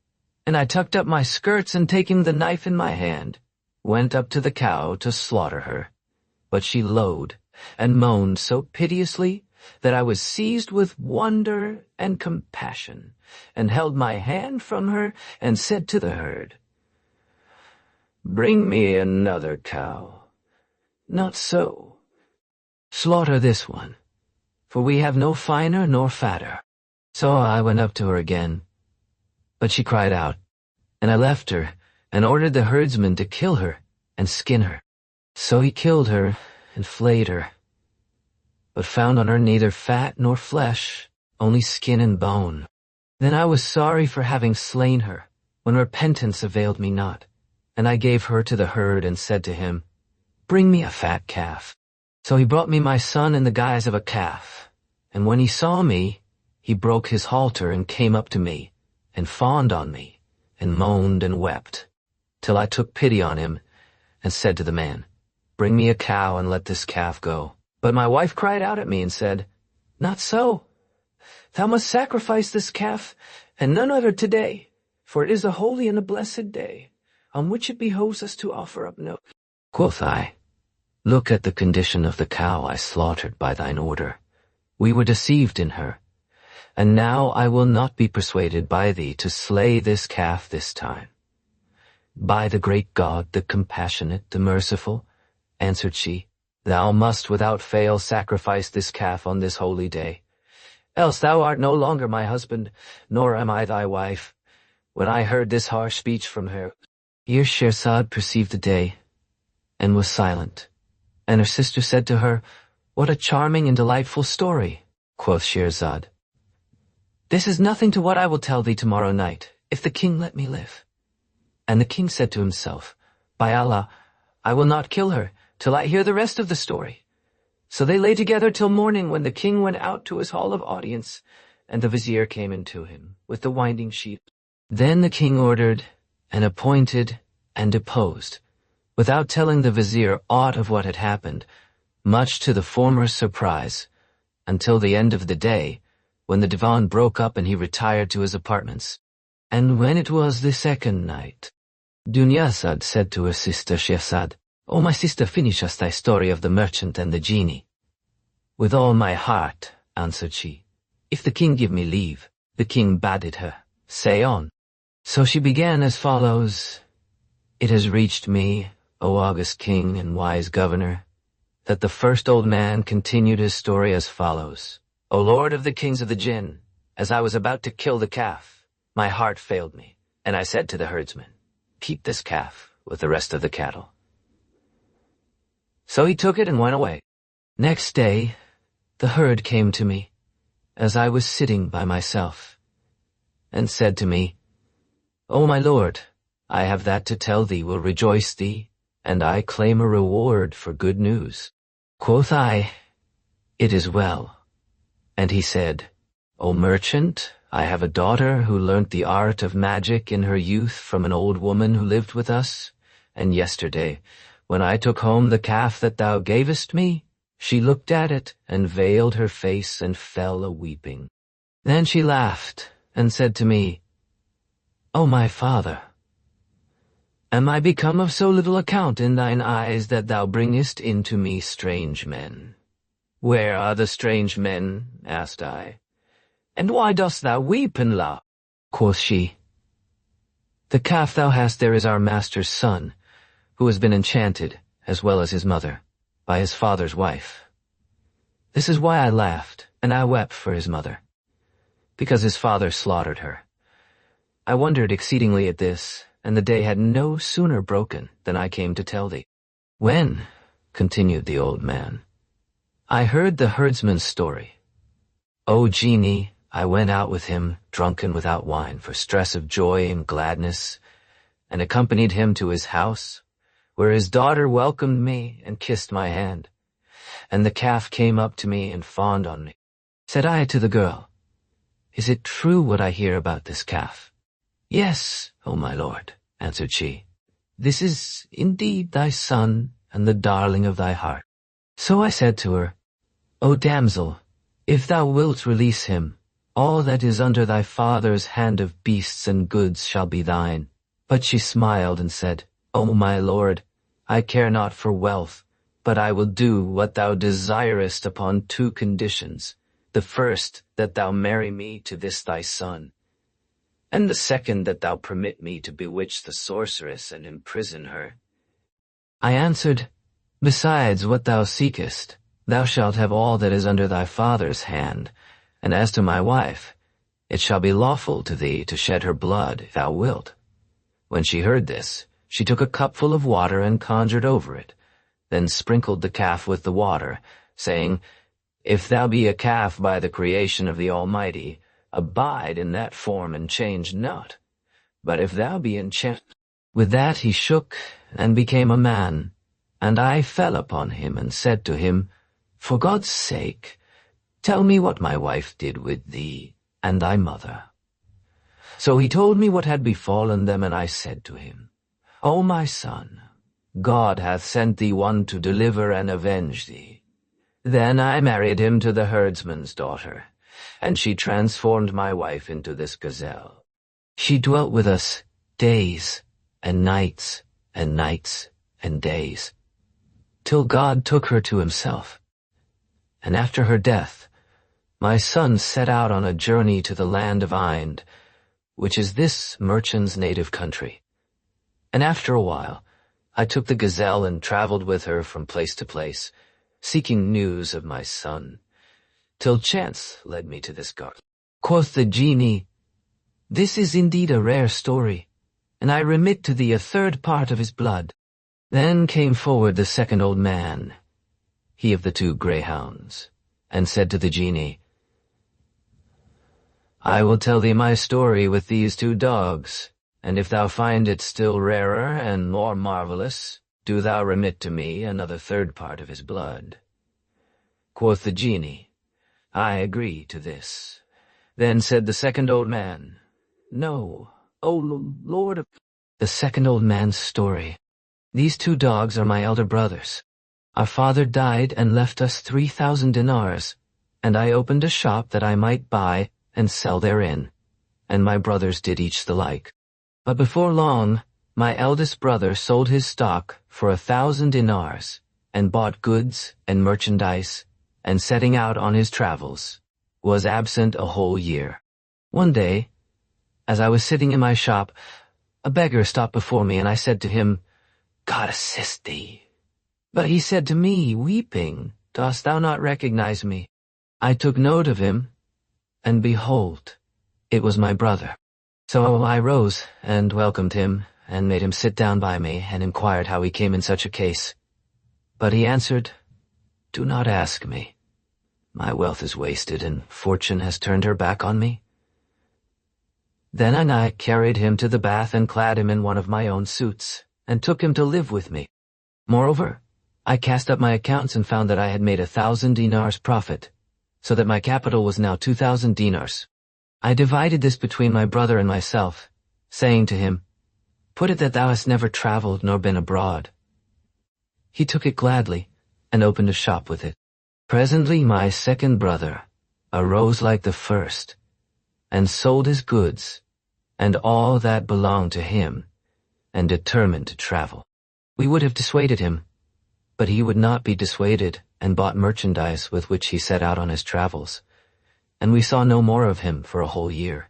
And I tucked up my skirts, and taking the knife in my hand, went up to the cow to slaughter her. But she lowed and moaned so piteously that I was seized with wonder and compassion, and held my hand from her, and said to the herd, Bring me another cow. Not so. Slaughter this one, for we have no finer nor fatter. So I went up to her again, but she cried out, and I left her, and ordered the herdsman to kill her and skin her. So he killed her and flayed her, but found on her neither fat nor flesh, only skin and bone. Then I was sorry for having slain her, when repentance availed me not, and I gave her to the herd and said to him, Bring me a fat calf. So he brought me my son in the guise of a calf, and when he saw me, he broke his halter and came up to me, and fawned on me, and moaned and wept, till I took pity on him, and said to the man, Bring me a cow and let this calf go. But my wife cried out at me and said, Not so. Thou must sacrifice this calf, and none other today, for it is a holy and a blessed day, on which it behoves us to offer up no. Quoth I, Look at the condition of the cow I slaughtered by thine order. We were deceived in her, and now I will not be persuaded by thee to slay this calf this time. By the great God, the compassionate, the merciful, answered she, Thou must without fail sacrifice this calf on this holy day. Else thou art no longer my husband, nor am I thy wife. When I heard this harsh speech from her, here Shehrzad perceived the day, and was silent. And her sister said to her, What a charming and delightful story, quoth Shehrzad. This is nothing to what I will tell thee tomorrow night, if the king let me live. And the king said to himself, By Allah, I will not kill her, till I hear the rest of the story. So they lay together till morning, when the king went out to his hall of audience, and the vizier came in to him, with the winding sheet. Then the king ordered, and appointed, and deposed, without telling the vizier aught of what had happened, much to the former's surprise, until the end of the day, when the divan broke up and he retired to his apartments. And when it was the second night, Dunyasad said to her sister Shehrzad, O my sister, finish us thy story of the merchant and the genie. With all my heart, answered she. If the king give me leave. The king bade her, Say on. So she began as follows, It has reached me, O august king and wise governor, that the first old man continued his story as follows. O lord of the kings of the jinn, as I was about to kill the calf, my heart failed me, and I said to the herdsman, Keep this calf with the rest of the cattle. So he took it and went away. Next day, the herd came to me, as I was sitting by myself, and said to me, O my lord, I have that to tell thee will rejoice thee, and I claim a reward for good news. Quoth I, It is well. And he said, O merchant, I have a daughter who learnt the art of magic in her youth from an old woman who lived with us, and yesterday, when I took home the calf that thou gavest me, she looked at it and veiled her face and fell a-weeping. Then she laughed and said to me, O my father, am I become of so little account in thine eyes that thou bringest in to me strange men? Where are the strange men? Asked I. "And why dost thou weep and laugh?" quoth she. "The calf thou hast there is our master's son, who has been enchanted, as well as his mother, by his father's wife. This is why I laughed, and I wept for his mother, because his father slaughtered her. I wondered exceedingly at this, and the day had no sooner broken than I came to tell thee. When," continued the old man, "I heard the herdsman's story. O genie, I went out with him, drunken without wine, for stress of joy and gladness, and accompanied him to his house, where his daughter welcomed me and kissed my hand. And the calf came up to me and fawned on me. Said I to the girl, 'Is it true what I hear about this calf?' 'Yes, O my lord,' answered she. 'This is indeed thy son and the darling of thy heart.' So I said to her, 'O damsel, if thou wilt release him, all that is under thy father's hand of beasts and goods shall be thine.' But she smiled and said, 'O my lord, I care not for wealth, but I will do what thou desirest upon 2 conditions. The first, that thou marry me to this thy son, and the second, that thou permit me to bewitch the sorceress and imprison her.' I answered, 'Besides what thou seekest, thou shalt have all that is under thy father's hand, and as to my wife, it shall be lawful to thee to shed her blood if thou wilt.' When she heard this, she took a cupful of water and conjured over it, then sprinkled the calf with the water, saying, 'If thou be a calf by the creation of the Almighty, abide in that form and change not. But if thou be enchanted—' With that he shook and became a man, and I fell upon him and said to him, 'For God's sake, tell me what my wife did with thee and thy mother.' So he told me what had befallen them, and I said to him, 'O my son, God hath sent thee one to deliver and avenge thee.' Then I married him to the herdsman's daughter, and she transformed my wife into this gazelle. She dwelt with us days and nights and nights and days, till God took her to himself. And after her death, my son set out on a journey to the land of Ind, which is this merchant's native country. And after a while, I took the gazelle and traveled with her from place to place, seeking news of my son, till chance led me to this garden." Quoth the genie, "This is indeed a rare story, and I remit to thee a 3rd part of his blood." Then came forward the second old man, he of the 2 greyhounds, and said to the genie, "I will tell thee my story with these 2 dogs, and if thou find it still rarer and more marvelous, do thou remit to me another 3rd part of his blood." Quoth the genie, "I agree to this." Then said the second old man, "No, O Lord of—" The second old man's story. "These 2 dogs are my elder brothers. Our father died and left us 3,000 dinars, and I opened a shop that I might buy and sell therein, and my brothers did each the like. But before long, my eldest brother sold his stock for 1,000 dinars, and bought goods and merchandise, and setting out on his travels, was absent a whole year. One day, as I was sitting in my shop, a beggar stopped before me, and I said to him, 'God assist thee.' But he said to me, weeping, 'Dost thou not recognize me?' I took note of him, and behold, it was my brother. So I rose and welcomed him, and made him sit down by me, and inquired how he came in such a case. But he answered, 'Do not ask me. My wealth is wasted, and fortune has turned her back on me.' Then I carried him to the bath and clad him in one of my own suits, and took him to live with me. Moreover, I cast up my accounts and found that I had made 1,000 dinars profit, so that my capital was now 2,000 dinars. I divided this between my brother and myself, saying to him, 'Put it that thou hast never traveled nor been abroad.' He took it gladly, and opened a shop with it. Presently my second brother arose like the first, and sold his goods, and all that belonged to him, and determined to travel. We would have dissuaded him, but he would not be dissuaded, and bought merchandise with which he set out on his travels. and we saw no more of him for a whole year.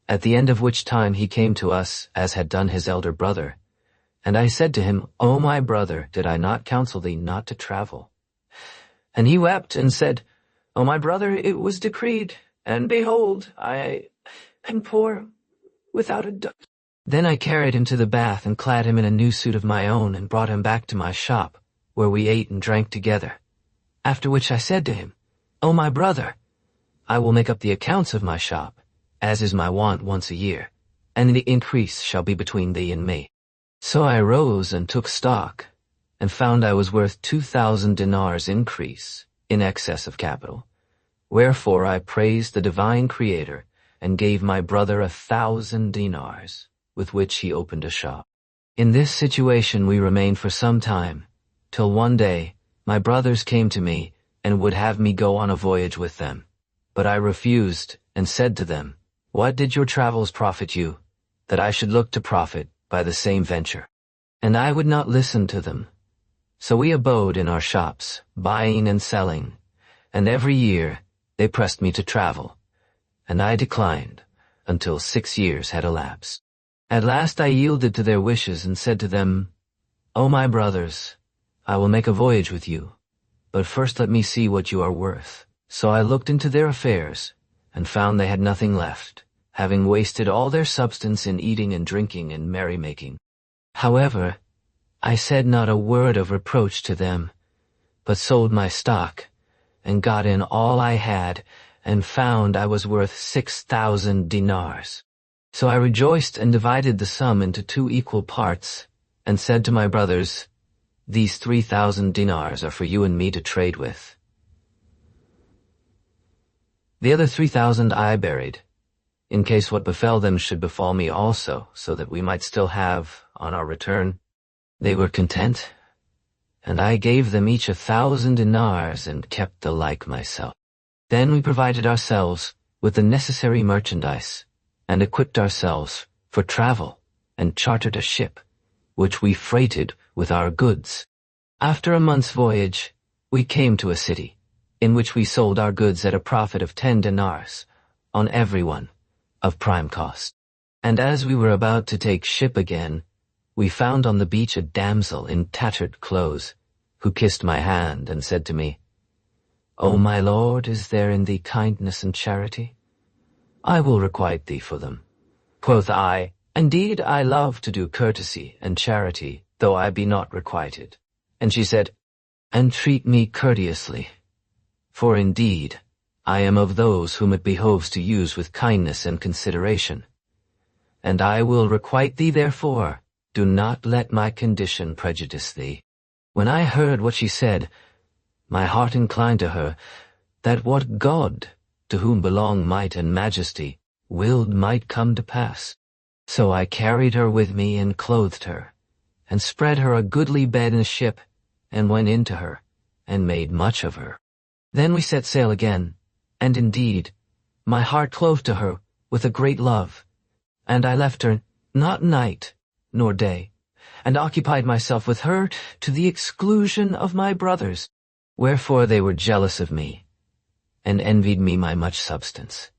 At the end of which time he came to us, as had done his elder brother. And I said to him, O my brother, did I not counsel thee not to travel? And he wept and said, O my brother, it was decreed, and behold, I am poor, without a duck. Then I carried him to the bath and clad him in a new suit of my own and brought him back to my shop, where we ate and drank together. After which I said to him, O my brother, I will make up the accounts of my shop, as is my wont once a year, and the increase shall be between thee and me. So I rose and took stock, and found I was worth 2,000 dinars increase, in excess of capital. Wherefore I praised the divine Creator, and gave my brother 1,000 dinars, with which he opened a shop. In this situation we remained for some time, till one day my brothers came to me, and would have me go on a voyage with them. But I refused, and said to them, What did your travels profit you, that I should look to profit by the same venture? And I would not listen to them. So we abode in our shops, buying and selling, and every year they pressed me to travel, and I declined, until 6 years had elapsed. At last I yielded to their wishes and said to them, O my brothers, I will make a voyage with you, but first let me see what you are worth. So I looked into their affairs, and found they had nothing left, having wasted all their substance in eating and drinking and merrymaking. However, I said not a word of reproach to them, but sold my stock, and got in all I had, and found I was worth 6,000 dinars. So I rejoiced and divided the sum into 2 equal parts, and said to my brothers, These 3,000 dinars are for you and me to trade with. The other 3,000 I buried, in case what befell them should befall me also, so that we might still have, on our return. They were content, and I gave them each 1,000 dinars and kept the like myself. Then we provided ourselves with the necessary merchandise, and equipped ourselves for travel, and chartered a ship, which we freighted with our goods. After a month's voyage, we came to a city, in which we sold our goods at a profit of 10 dinars, on every one, of prime cost. And as we were about to take ship again, we found on the beach a damsel in tattered clothes, who kissed my hand and said to me, O my lord, is there in thee kindness and charity? I will requite thee for them. Quoth I, Indeed, I love to do courtesy and charity, though I be not requited. And she said, And treat me courteously. For indeed, I am of those whom it behoves to use with kindness and consideration. And I will requite thee therefore. Do not let my condition prejudice thee. When I heard what she said, my heart inclined to her, that what God, to whom belong might and majesty, willed might come to pass. So I carried her with me and clothed her, and spread her a goodly bed in a ship, and went into her, and made much of her. Then we set sail again, and indeed, my heart clove to her with a great love, and I left her not night nor day, and occupied myself with her to the exclusion of my brothers, wherefore they were jealous of me, and envied me my much substance.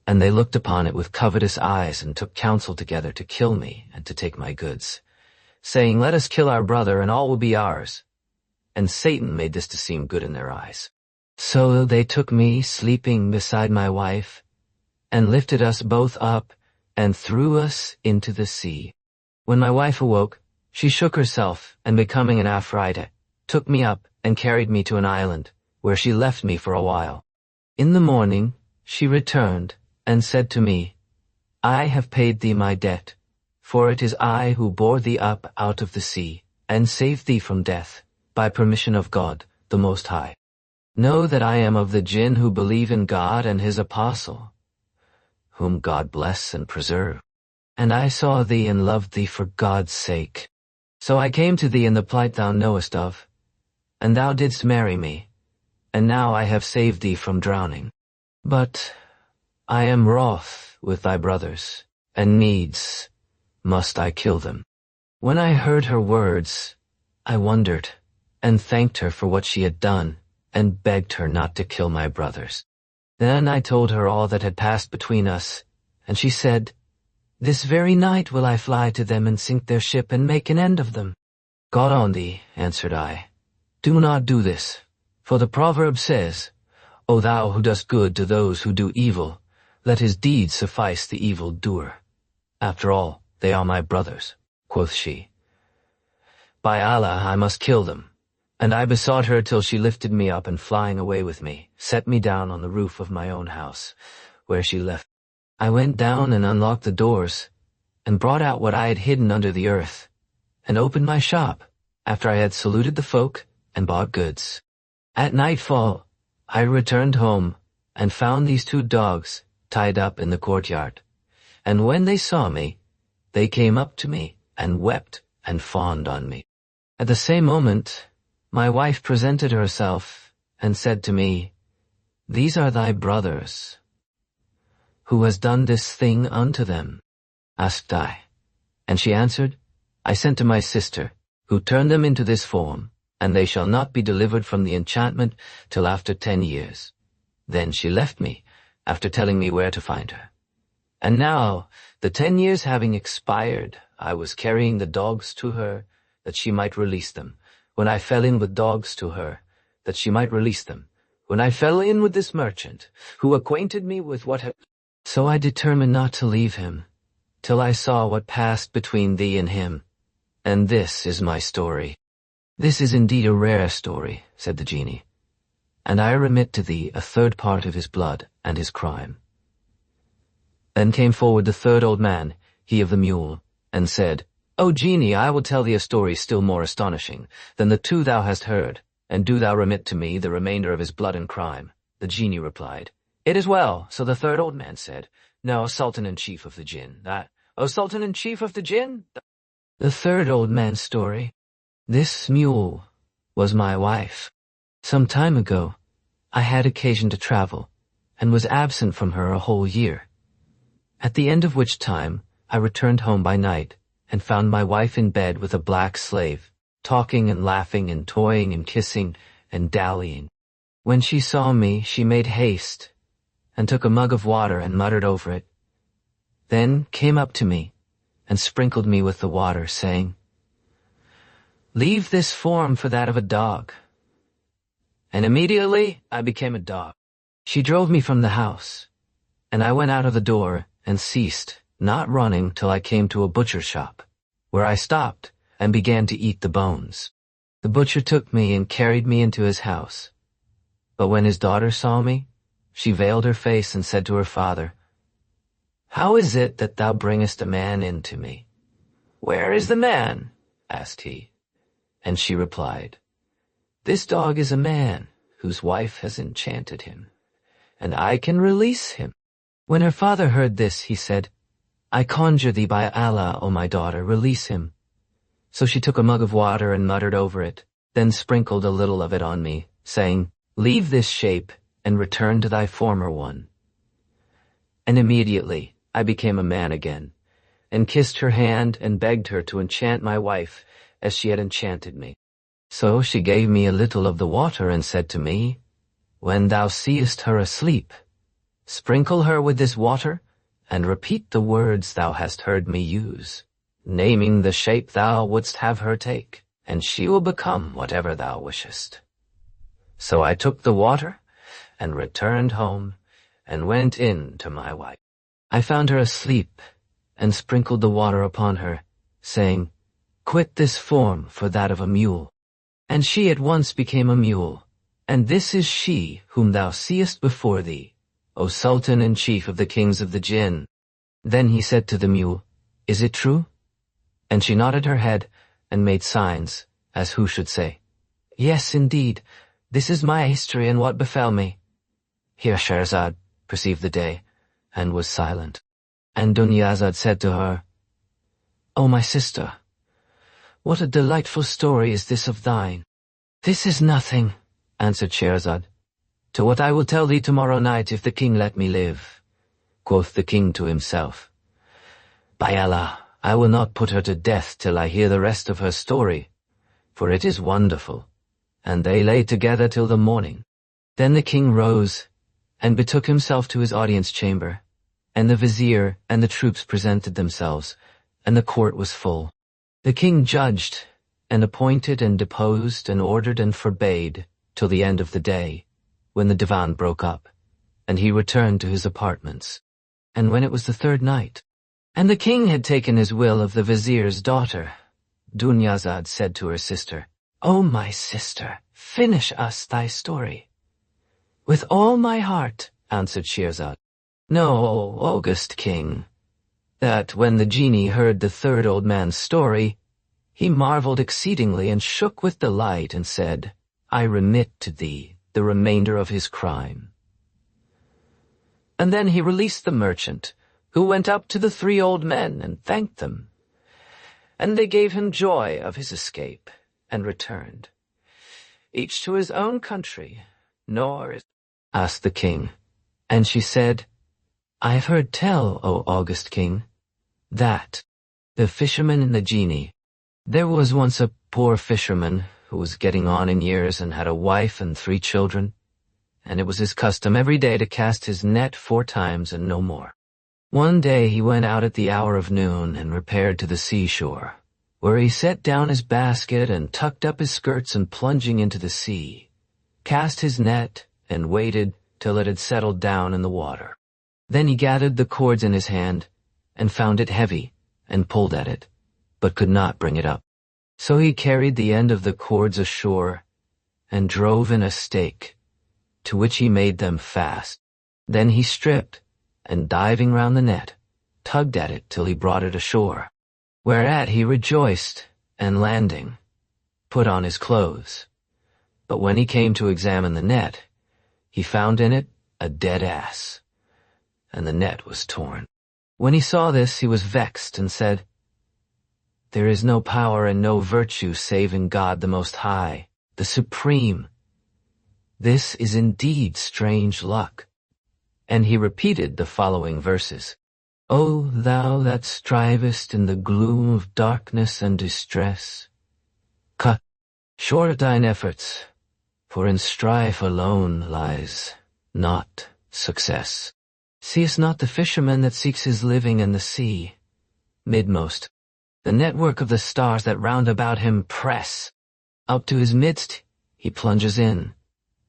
And they looked upon it with covetous eyes, and took counsel together to kill me and to take my goods, saying, Let us kill our brother, and all will be ours. And Satan made this to seem good in their eyes. So they took me sleeping beside my wife, and lifted us both up, and threw us into the sea. When my wife awoke, she shook herself, and becoming an Afrite, took me up and carried me to an island, where she left me for a while. In the morning she returned, and said to me, I have paid thee my debt, for it is I who bore thee up out of the sea, and saved thee from death, by permission of God, the Most High. Know that I am of the jinn who believe in God and his apostle, whom God bless and preserve. And I saw thee and loved thee for God's sake. So I came to thee in the plight thou knowest of, and thou didst marry me, and now I have saved thee from drowning. But I am wroth with thy brothers, and needs must I kill them. When I heard her words, I wondered, and thanked her for what she had done, and begged her not to kill my brothers. Then I told her all that had passed between us, and she said, "This very night will I fly to them and sink their ship and make an end of them." "God on thee," answered I, "do not do this, for the proverb says, 'O thou who dost good to those who do evil, let his deed suffice the evil doer.' After all, they are my brothers," quoth she. "By Allah, I must kill them." And I besought her till she lifted me up and flying away with me, set me down on the roof of my own house, where she left. I went down and unlocked the doors, and brought out what I had hidden under the earth, and opened my shop, after I had saluted the folk and bought goods. At nightfall, I returned home, and found these 2 dogs tied up in the courtyard. And when they saw me, they came up to me, and wept and fawned on me. At the same moment, my wife presented herself, and said to me, "These are thy brothers." "Who has done this thing unto them?" asked I. And she answered, "I sent to my sister, who turned them into this form, and they shall not be delivered from the enchantment till after 10 years. Then she left me, after telling me where to find her. And now, the 10 years having expired, I was carrying the dogs to her, that she might release them, when I fell in with dogs to her, that she might release them, when I fell in with this merchant, who acquainted me with what had... So I determined not to leave him, till I saw what passed between thee and him. And this is my story." "This is indeed a rare story," said the genie, "and I remit to thee a 3rd part of his blood and his crime." Then came forward the 3rd old man, he of the mule, and said, "O genie, I will tell thee a story still more astonishing than the 2 thou hast heard, and do thou remit to me the remainder of his blood and crime." The genie replied, "It is well." So the 3rd old man said, "No, Sultan and Chief of the Jinn, that, O Sultan and Chief of the Jinn." The 3rd old man's story. This mule was my wife. Some time ago, I had occasion to travel, and was absent from her a whole year. At the end of which time, I returned home by night, and found my wife in bed with a black slave, talking and laughing and toying and kissing and dallying. When she saw me, she made haste, and took a mug of water and muttered over it, then came up to me, and sprinkled me with the water, saying, "Leave this form for that of a dog." And immediately I became a dog. She drove me from the house, and I went out of the door and ceased, not running till I came to a butcher's shop, where I stopped and began to eat the bones. The butcher took me and carried me into his house. But when his daughter saw me, she veiled her face and said to her father, "How is it that thou bringest a man in to me?" "Where is the man?" asked he. And she replied, "This dog is a man whose wife has enchanted him, and I can release him." When her father heard this, he said, "I conjure thee by Allah, O my daughter, release him." So she took a mug of water and muttered over it, then sprinkled a little of it on me, saying, "Leave this shape and return to thy former one." And immediately I became a man again, and kissed her hand and begged her to enchant my wife as she had enchanted me. So she gave me a little of the water and said to me, "When thou seest her asleep, sprinkle her with this water, and repeat the words thou hast heard me use, naming the shape thou wouldst have her take, and she will become whatever thou wishest." So I took the water, and returned home, and went in to my wife. I found her asleep, and sprinkled the water upon her, saying, "Quit this form for that of a mule." And she at once became a mule, and this is she whom thou seest before thee, O Sultan and Chief of the Kings of the Jinn. Then he said to the mule, "Is it true?" And she nodded her head, and made signs, as who should say, "Yes, indeed, this is my history and what befell me." Here Shehrzad perceived the day, and was silent. And Dunyazad said to her, "O my sister, what a delightful story is this of thine." "This is nothing," answered Shehrzad, "to what I will tell thee tomorrow night if the king let me live." Quoth the king to himself, "By Allah, I will not put her to death till I hear the rest of her story, for it is wonderful, and they lay together till the morning. Then the king rose, and betook himself to his audience chamber, and the vizier and the troops presented themselves, and the court was full. The king judged, and appointed and deposed and ordered and forbade till the end of the day, when the divan broke up, and he returned to his apartments. And when it was the third night, and the king had taken his will of the vizier's daughter, Dunyazad said to her sister, "O my sister, finish us thy story." "With all my heart," answered Shehrzad. "Know, august king, that when the genie heard the third old man's story, he marveled exceedingly and shook with delight and said, I remit to thee the remainder of his crime. And then he released the merchant, who went up to the three old men and thanked them. And they gave him joy of his escape, and returned, each to his own country, nor is—" asked the king. And she said, "I have heard tell, O august king, that the fisherman and the genie, there was once a poor fisherman who was getting on in years and had a wife and 3 children, and it was his custom every day to cast his net 4 times and no more. One day he went out at the hour of noon and repaired to the seashore, where he set down his basket and tucked up his skirts and plunging into the sea, cast his net and waited till it had settled down in the water. Then he gathered the cords in his hand and found it heavy and pulled at it, but could not bring it up. So he carried the end of the cords ashore and drove in a stake, to which he made them fast. Then he stripped, and diving round the net, tugged at it till he brought it ashore, whereat he rejoiced, and landing, put on his clothes. But when he came to examine the net, he found in it a dead ass, and the net was torn. When he saw this, he was vexed and said, There is no power and no virtue save in God the Most High, the Supreme. This is indeed strange luck. And he repeated the following verses. O thou that strivest in the gloom of darkness and distress, cut short thine efforts, for in strife alone lies not success. Seest not the fisherman that seeks his living in the sea, midmost, the network of the stars that round about him press. Up to his midst he plunges in.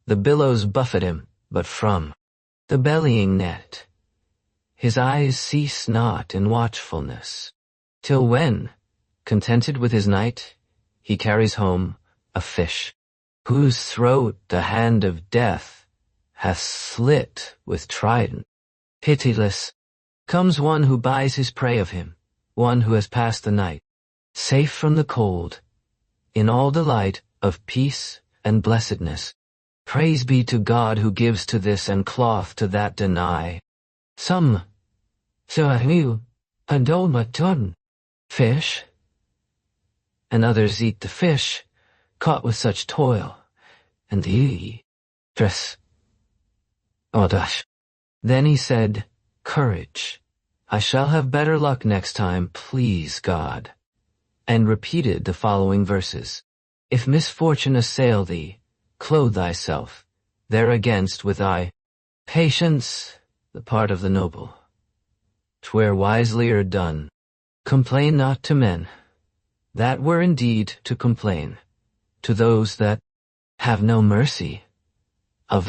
The billows buffet him, but from the bellying net his eyes cease not in watchfulness, till when, contented with his night, he carries home a fish, whose throat the hand of death hath slit with trident. Pitiless comes one who buys his prey of him, one who has passed the night, safe from the cold, in all delight of peace and blessedness. Praise be to God who gives to this and cloth to that deny. Some Sahu Pandolmatun fish, and others eat the fish, caught with such toil, and the dress. Odash. Then he said, Courage, I shall have better luck next time, please God, and repeated the following verses. If misfortune assail thee, clothe thyself thereagainst with thy patience, the part of the noble. 'Twere wiselier done. Complain not to men. That were indeed to complain to those that have no mercy of them.